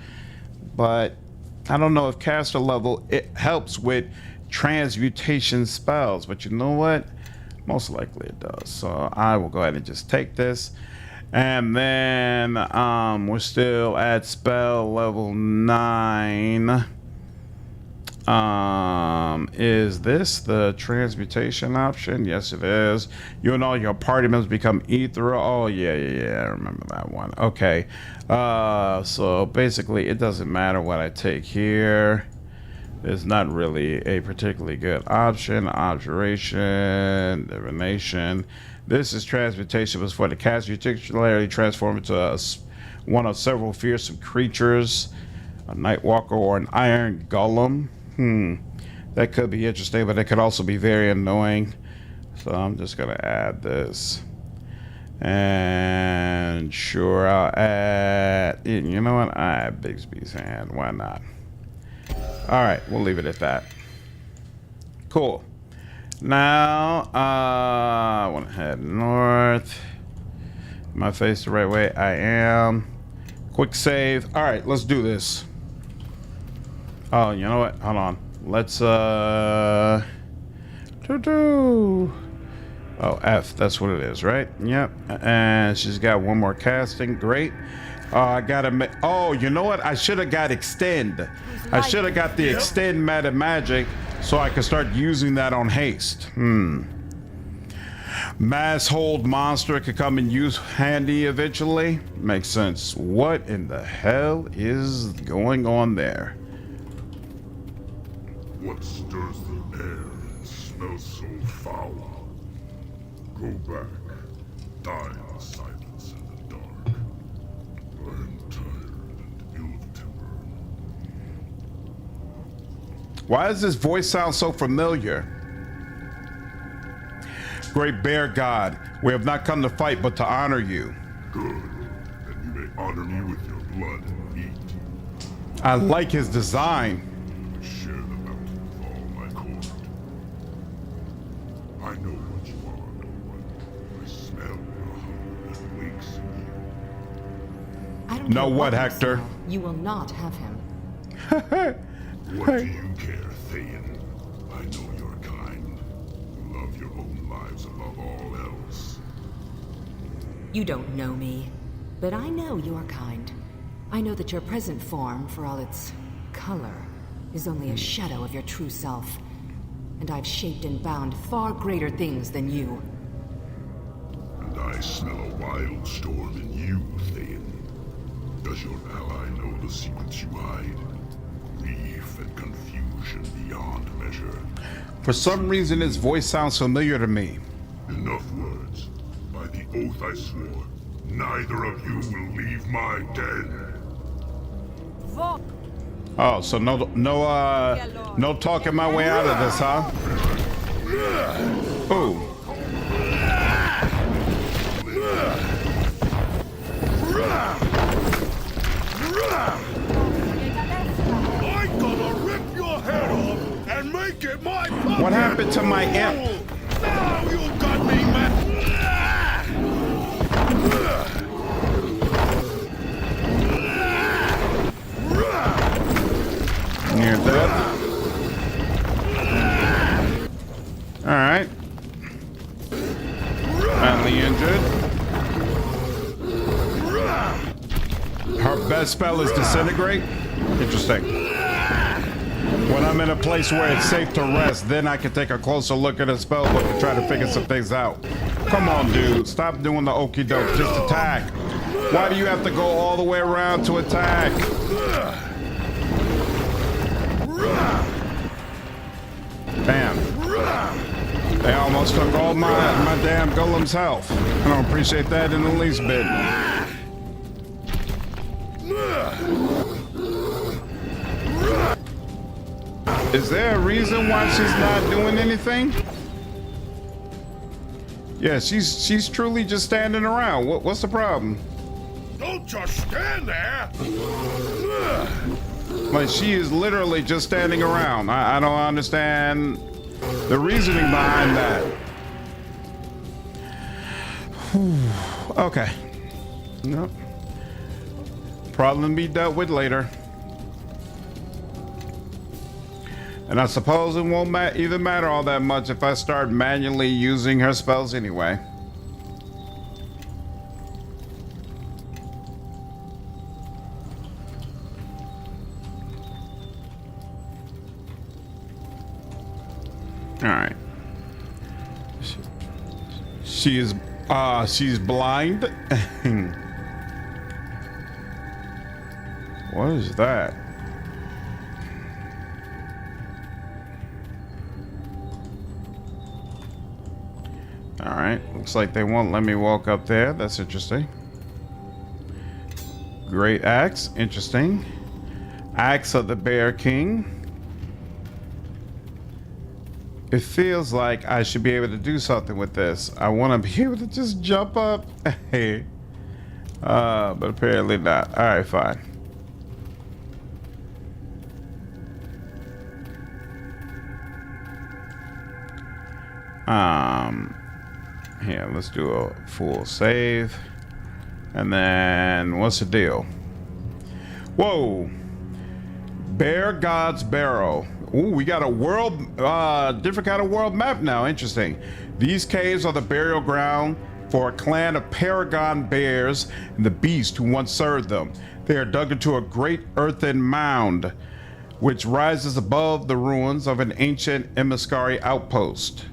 but I don't know if caster level it helps with transmutation spells, but you know what? Most likely it does. So I will go ahead and just take this. And then we're still at spell level 9. Is this the transmutation option? Yes, it is. You and all your party members become ethereal. Oh, yeah. I remember that one. Okay. So basically, it doesn't matter what I take here. It's not really a particularly good option. Objuration, divination. This is transmutation. Was for the cast. You particularly transform into one of several fearsome creatures, a Nightwalker or an Iron Golem. That could be interesting, but it could also be very annoying. So I'm just gonna add this. And sure, I'll add, you know what? I add Bigsby's hand. Why not? All right, we'll leave it at that. Cool. Now, I want to head north. Am I faced the right way? I am. Quick save. All right, let's do this. Oh, you know what? Hold on. Let's oh, F. That's what it is, right? Yep. And she's got one more casting. Great. I gotta oh, you know what? I should have got extend. I should have got the extend meta magic so I could start using that on haste. Mass hold monster could come and use handy eventually. Makes sense. What in the hell is going on there? What stirs the air and smells so foul? Go back. Die in the silence and the dark. I am tired and ill of temper. Why does this voice sound so familiar? Great bear god, we have not come to fight but to honor you. Good. And you may honor me with your blood and meat. I like his design. Share the mountain with all my court. I know what you are, no one. I smell your hunger that wakes in you. I don't know care what, you Hector? smell. You will not have him. What do you care, Thayan? I know your kind. You love your own lives above all else. You don't know me, but I know your kind. I know that your present form, for all its color, is only a shadow of your true self. And I've shaped and bound far greater things than you. And I smell a wild storm in you, Thayan. Does your ally know the secrets you hide? Grief and confusion beyond measure. For some reason, his voice sounds familiar to me. Enough words. By the oath I swore, neither of you will leave my den. Oh, so no talking my way out of this, huh? Ooh. I'm gonna rip your head off and make it my puppet. What happened to my imp? Now you got me, man. Near death. Alright. Badly injured. Her best spell is Disintegrate? Interesting. When I'm in a place where it's safe to rest, then I can take a closer look at a spell book and try to figure some things out. Come on, dude. Stop doing the okie doke. Just attack. Why do you have to go all the way around to attack? Bam. They almost took all my damn golem's health. I don't appreciate that in the least bit. Is there a reason why she's not doing anything? Yeah, she's truly just standing around. What's the problem? Don't just stand there. Like, she is literally just standing around. I don't understand the reasoning behind that. Okay. Nope. Problem be dealt with later. And I suppose it won't even matter all that much if I start manually using her spells anyway. right. She's blind. What is that? All right. Looks like they won't let me walk up there. That's interesting. Great axe. Interesting. Axe of the Bear King. It feels like I should be able to do something with this. I want to be able to just jump up. Hey. But apparently not. All right, fine. Here, let's do a full save. And then, what's the deal? Whoa. Bear God's Barrow. Ooh, we got a world, different kind of world map now. Interesting. These caves are the burial ground for a clan of Paragon bears and the beast who once served them. They are dug into a great earthen mound, which rises above the ruins of an ancient Emissary outpost.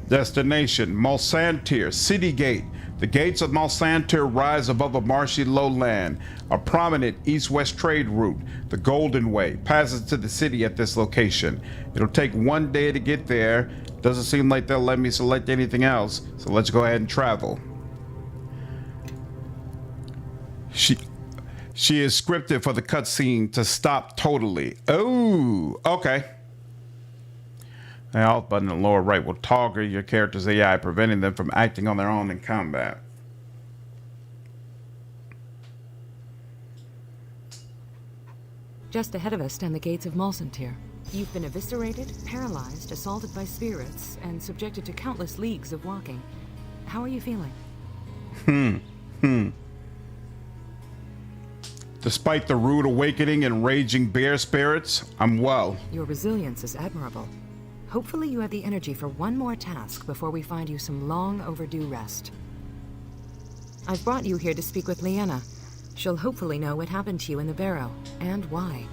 Destination, Malsantir, City Gate. The gates of Malsantir rise above a marshy lowland. A prominent east-west trade route, the Golden Way, passes to the city at this location. It'll take 1 day to get there. Doesn't seem like they'll let me select anything else, so let's go ahead and travel. She is scripted for the cutscene to stop totally. Oh, okay. The alt button in the lower right will toggle your character's AI, preventing them from acting on their own in combat. Just ahead of us stand the gates of Malsantir. You've been eviscerated, paralyzed, assaulted by spirits, and subjected to countless leagues of walking. How are you feeling? Despite the rude awakening and raging bear spirits, I'm well. Your resilience is admirable. Hopefully you have the energy for one more task before we find you some long overdue rest. I've brought you here to speak with Liena. She'll hopefully know what happened to you in the barrow, and why.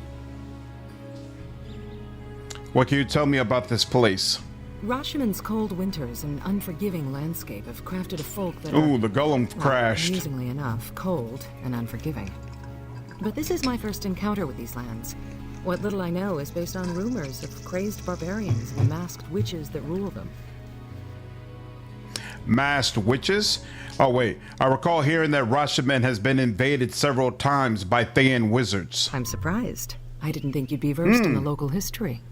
What can you tell me about this place? Rashiman's cold winters and unforgiving landscape have crafted a folk that Ooh, are, the golem crashed. Amusingly enough, cold and unforgiving. But this is my first encounter with these lands. What little I know is based on rumors of crazed barbarians and masked witches that rule them. Masked witches? Oh wait, I recall hearing that Rashiman has been invaded several times by Thayan wizards. I'm surprised. I didn't think you'd be versed in the local history.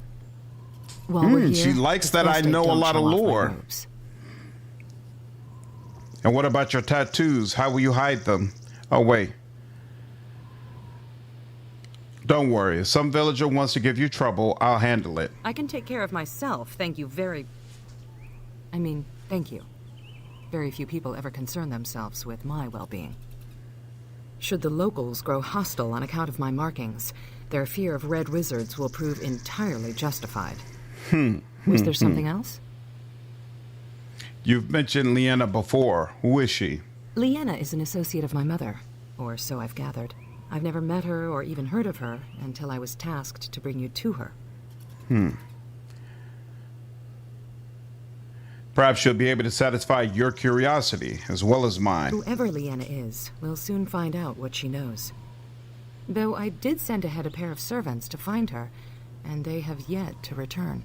While we're here, she likes that I know a lot of lore. And what about your tattoos? How will you hide them? Oh wait. Don't worry, if some villager wants to give you trouble, I'll handle it. I can take care of myself, thank you thank you. Very few people ever concern themselves with my well-being. Should the locals grow hostile on account of my markings, their fear of red wizards will prove entirely justified. Was there something else? You've mentioned Liena before. Who is she? Liena is an associate of my mother, or so I've gathered. I've never met her or even heard of her until I was tasked to bring you to her. Perhaps she'll be able to satisfy your curiosity as well as mine. Whoever Liena is, we'll soon find out what she knows. Though I did send ahead a pair of servants to find her, and they have yet to return.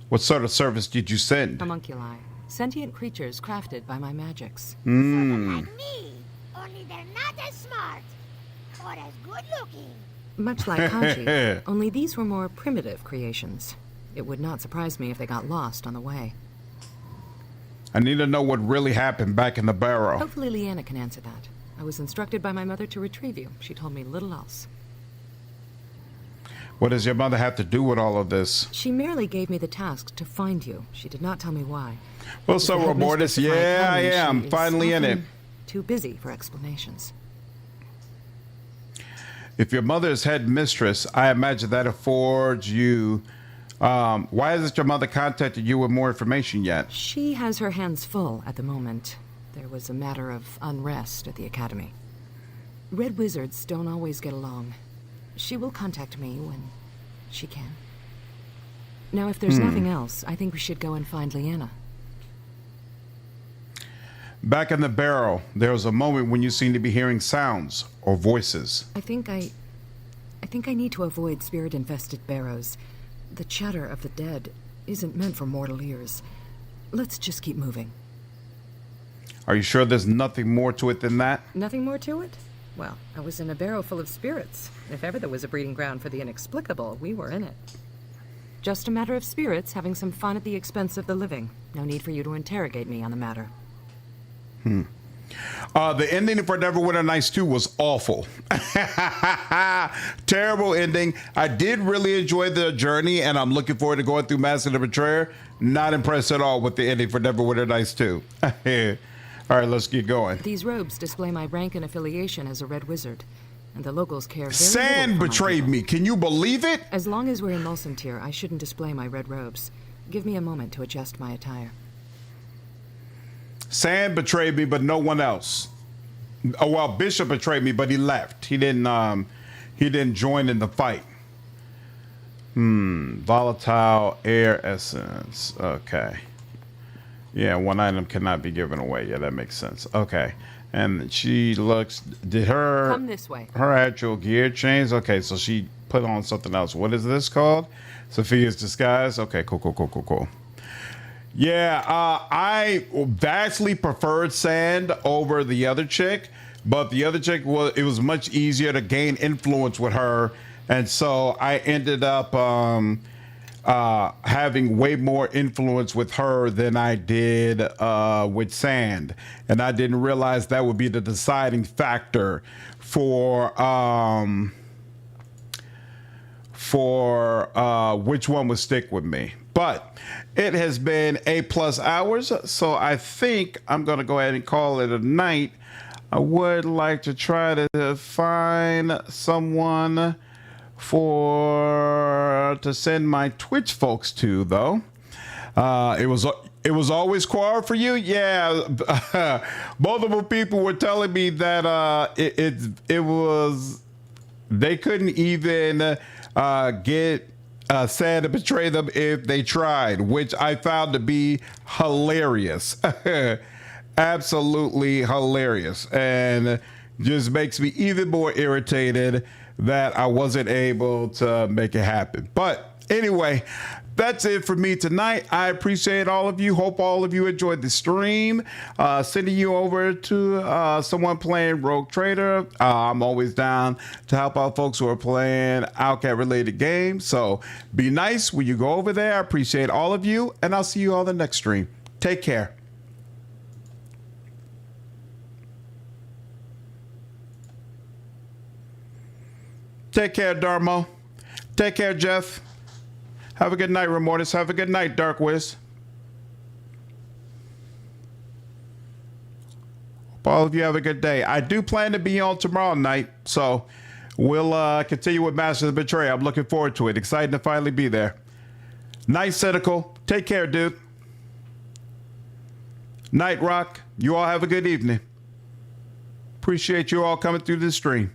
What sort of service did you send? Homunculi, sentient creatures crafted by my magics. Like me, only they're not as smart or as good looking. Much like Hachi, only these were more primitive creations. It would not surprise me if they got lost on the way. I need to know what really happened back in the barrow. Hopefully Liena can answer that. I was instructed by my mother to retrieve you. She told me little else. What does your mother have to do with all of this? She merely gave me the task to find you. She did not tell me why. Well, so Robortus, yeah, I am. Finally in it. Too busy for explanations. If your mother's head mistress, I imagine that affords you... why hasn't your mother contacted you with more information yet? She has her hands full at the moment. There was a matter of unrest at the academy. Red wizards don't always get along. She will contact me She can. Now, if there's nothing else, I think we should go and find Leanna. Back in the barrel, there was a moment when you seemed to be hearing sounds or voices. I think I need to avoid spirit-infested barrows. The chatter of the dead isn't meant for mortal ears. Let's just keep moving. Are you sure there's nothing more to it than that? Nothing more to it? Well, I was in a barrow full of spirits. If ever there was a breeding ground for the inexplicable, we were in it. Just a matter of spirits having some fun at the expense of the living. No need for you to interrogate me on the matter. The ending for Neverwinter Nights 2 was awful. Terrible ending. I did really enjoy the journey, and I'm looking forward to going through Master the Betrayer. Not impressed at all with the ending for Neverwinter Nights 2. All right, let's get going. These robes display my rank and affiliation as a Red Wizard, and the locals care very Sand little for betrayed me. Can you believe it? As long as we're in Mulsantir, I shouldn't display my red robes. Give me a moment to adjust my attire. Sand betrayed me, but no one else. Oh, well, Bishop betrayed me, but he left. He didn't join in the fight. Volatile air essence. Okay. Yeah, one item cannot be given away. Yeah, that makes sense. Okay. And she looks, did her Come this way. Her actual gear change? Okay, so she put on something else. What is this called? Sophia's disguise. Okay, cool. Yeah, I vastly preferred Sand over the other chick, but the other chick it was much easier to gain influence with her, and so I ended up having way more influence with her than I did with Sand, and I didn't realize that would be the deciding factor for which one would stick with me. But it has been 8+ hours, so I think I'm going to go ahead and call it a night. I would like to try to find someone to send my Twitch folks to, though. It was always Quar for you? Yeah. Multiple people were telling me that it was, they couldn't even get Sand to betray them if they tried, which I found to be hilarious. Absolutely hilarious. And just makes me even more irritated that I wasn't able to make it happen. But anyway, that's it for me tonight. I appreciate all of you. Hope all of you enjoyed the stream. Sending you over to someone playing Rogue Trader. I'm always down to help out folks who are playing Outcat related games. So be nice when you go over there. I appreciate all of you, and I'll see you all in the next stream. Take care. Take care, Darmo. Take care, Jeff. Have a good night, Remortis. Have a good night, Dark Wiz. Hope all of you have a good day. I do plan to be on tomorrow night, so we'll continue with Master of the Betrayer. I'm looking forward to it. Excited to finally be there. Night, Cynical. Take care, dude. Night, Rock. You all have a good evening. Appreciate you all coming through this stream.